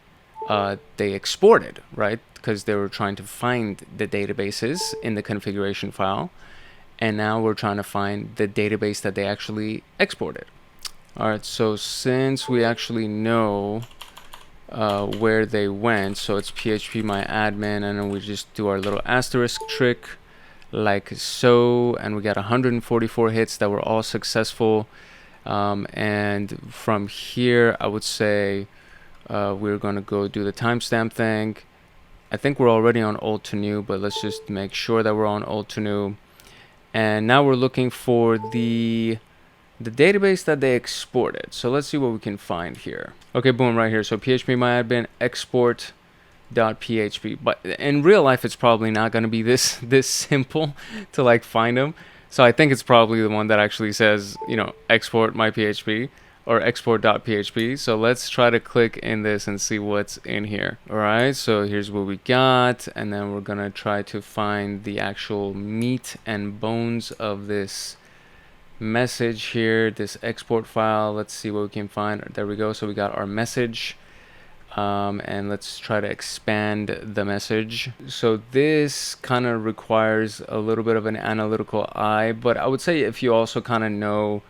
exported, right? Because they were trying to find the databases in the configuration file, and now we're trying to find the database that they actually exported. All right, so since we actually know where they went, so it's php myadmin, and then we just do our little asterisk trick like so, and we got 144 hits that were all successful. And from here, I would say we're going to go do the timestamp thing. I think we're already on old to new, but let's just make sure that we're on old to new. And now we're looking for the database that they exported. So let's see what we can find here. Okay, boom, right here. So php myadmin export.php. But in real life, it's probably not going to be this simple to like find them. So I think it's probably the one that actually says, export my PHP or export.php. So let's try to click in this and see what's in here. All right, so here's what we got, and then we're gonna try to find the actual meat and bones of this message here, this export file. Let's see what we can find. There we go. So we got our message, and let's try to expand the message. So this kind of requires a little bit of an analytical eye, but I would say if you also kind of know,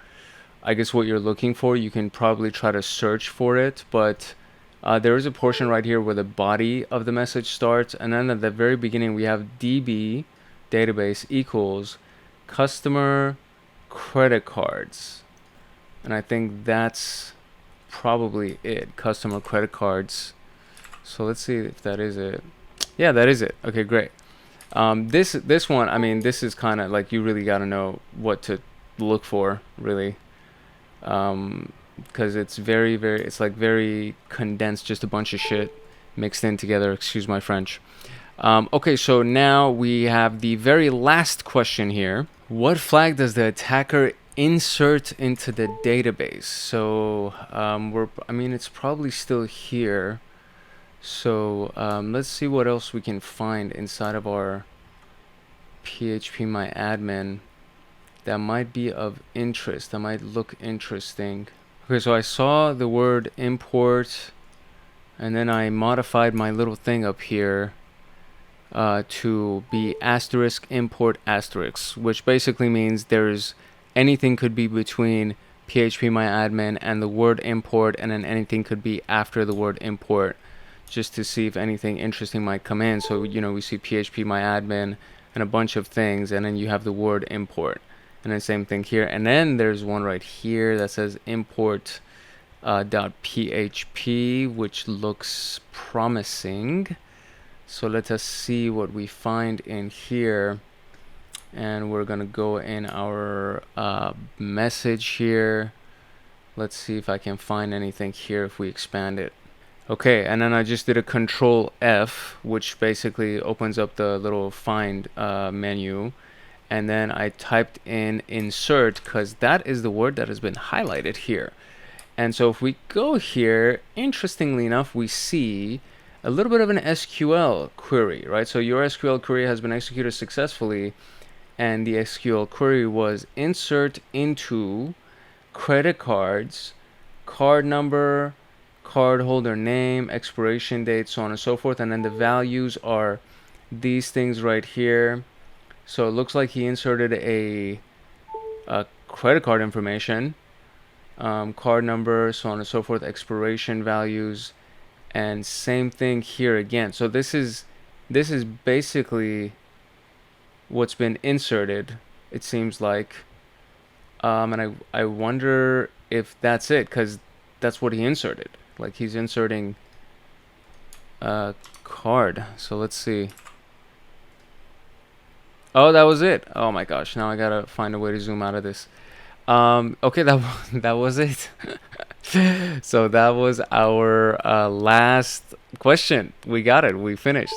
I guess, what you're looking for, you can probably try to search for it. But there is a portion right here where the body of the message starts, and then at the very beginning we have db database equals customer credit cards, and I think that's probably it, customer credit cards. So let's see if that is it. Yeah, that is it. Okay, great. This one, this is kind of like, you really got to know what to look for, really. Because it's it's like very condensed, just a bunch of shit mixed in together, excuse my French. Okay, so now we have the very last question here. What flag does the attacker insert into the database? So it's probably still here. So let's see what else we can find inside of our php myadmin that might be of interest, that might look interesting. Okay, so I saw the word import, and then I modified my little thing up here to be asterisk import asterisk, which basically means there's anything could be between php myadmin and the word import, and then anything could be after the word import, just to see if anything interesting might come in. So we see php myadmin and a bunch of things, and then you have the word import. And the same thing here, and then there's one right here that says import .php, which looks promising. So let us see what we find in here, and we're gonna go in our message here. Let's see if I can find anything here if we expand it. Okay, and then I just did a Control F, which basically opens up the little find menu. And then I typed in insert, because that is the word that has been highlighted here. And so if we go here, interestingly enough, we see a little bit of an SQL query, right? So your SQL query has been executed successfully. and the SQL query was insert into credit cards, card number, cardholder name, expiration date, so on and so forth, and then the values are these things right here. So it looks like he inserted a credit card information, card number, so on and so forth, expiration values, and same thing here again. So this is basically what's been inserted, it seems like. And I wonder if that's it, because that's what he inserted. Like, he's inserting a card. So let's see. Oh, that was it. Oh my gosh, now I gotta find a way to zoom out of this. Okay, that was it. So that was our last question. We got it. We finished.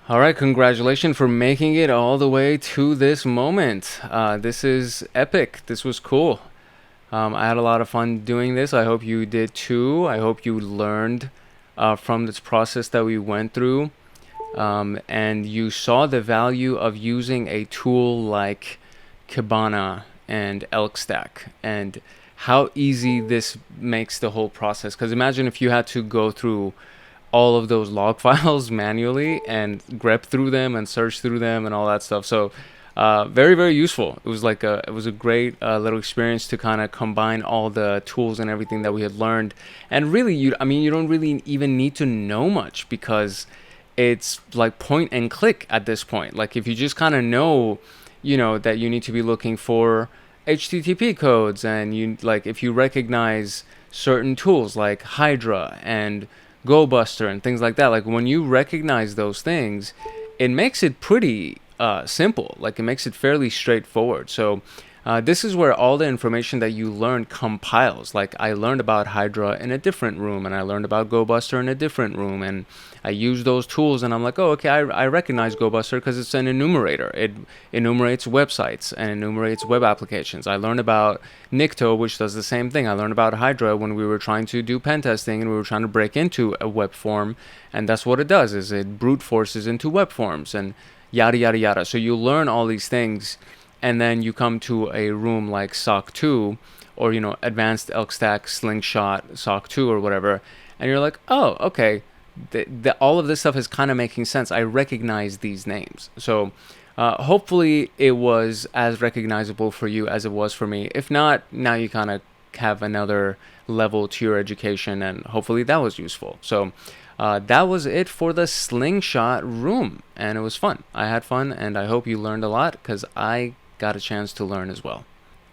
All right, congratulations for making it all the way to this moment. This is epic. This was cool. I had a lot of fun doing this. I hope you did too. I hope you learned from this process that we went through. And you saw the value of using a tool like Kibana and ELK Stack, and how easy this makes the whole process. Because imagine if you had to go through all of those log files manually and grep through them and search through them and all that stuff. So very, very useful. It was like it was a great little experience to kind of combine all the tools and everything that we had learned. And really, you don't really even need to know much, because it's like point and click at this point. Like, if you just kind of know, that you need to be looking for HTTP codes, and if you recognize certain tools like Hydra and GoBuster and things like that, like when you recognize those things, it makes it pretty simple. Like, it makes it fairly straightforward. So this is where all the information that you learn compiles. Like, I learned about Hydra in a different room, and I learned about GoBuster in a different room, and I use those tools, and I'm like, oh, okay, I recognize GoBuster because it's an enumerator. It enumerates websites and enumerates web applications. I learned about Nikto, which does the same thing. I learned about Hydra when we were trying to do pen testing, and we were trying to break into a web form, and that's what it does, is it brute forces into web forms, and yada, yada, yada. So you learn all these things, and then you come to a room like SOC 2, or, Advanced ELK Stack, Slingshot, SOC 2, or whatever, and you're like, oh, okay, all of this stuff is kind of making sense. I recognize these names. So hopefully it was as recognizable for you as it was for me. If not, now you kind of have another level to your education, and hopefully that was useful. So that was it for the Slingshot room, and it was fun. I had fun, and I hope you learned a lot, because I got a chance to learn as well.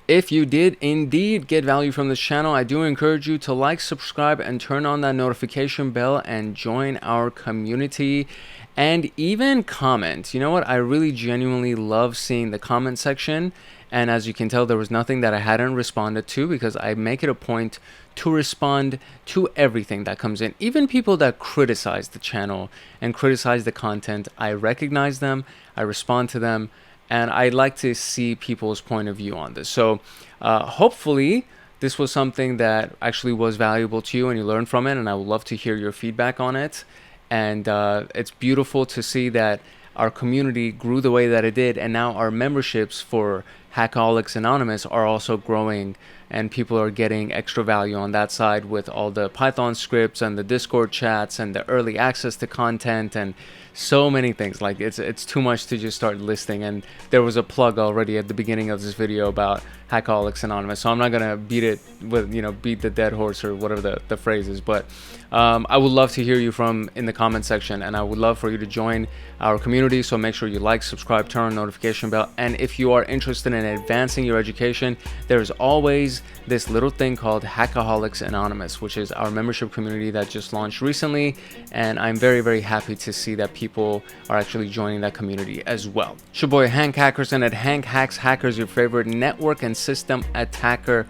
If you did indeed get value from this channel, I do encourage you to like, subscribe, and turn on that notification bell, and join our community, and even comment. You know what? I really genuinely love seeing the comment section, and as you can tell, there was nothing that I hadn't responded to, because I make it a point to respond to everything that comes in. Even people that criticize the channel and criticize the content, I recognize them, I respond to them, and I like to see people's point of view on this. So hopefully this was something that actually was valuable to you, and you learned from it, and I would love to hear your feedback on it. And it's beautiful to see that our community grew the way that it did, and now our memberships for Hackaholics Anonymous are also growing, and people are getting extra value on that side with all the Python scripts and the Discord chats and the early access to content and so many things. Like, it's too much to just start listing, and there was a plug already at the beginning of this video about Hackaholics Anonymous, so I'm not gonna beat it with, beat the dead horse, or whatever the phrase is. But I would love to hear you in the comment section, and I would love for you to join our community. So make sure you like, subscribe, turn on notification bell, and if you are interested in advancing your education, there's always this little thing called Hackaholics Anonymous, which is our membership community that just launched recently, and I'm very, very happy to see that people are actually joining that community as well. It's your boy Hank Hackerson at Hank Hacks Hackers, your favorite network and system attacker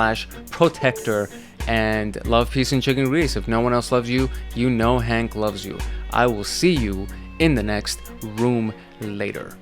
/ protector, and love, peace, and chicken grease. If no one else loves you, you know Hank loves you. I will see you in the next room later.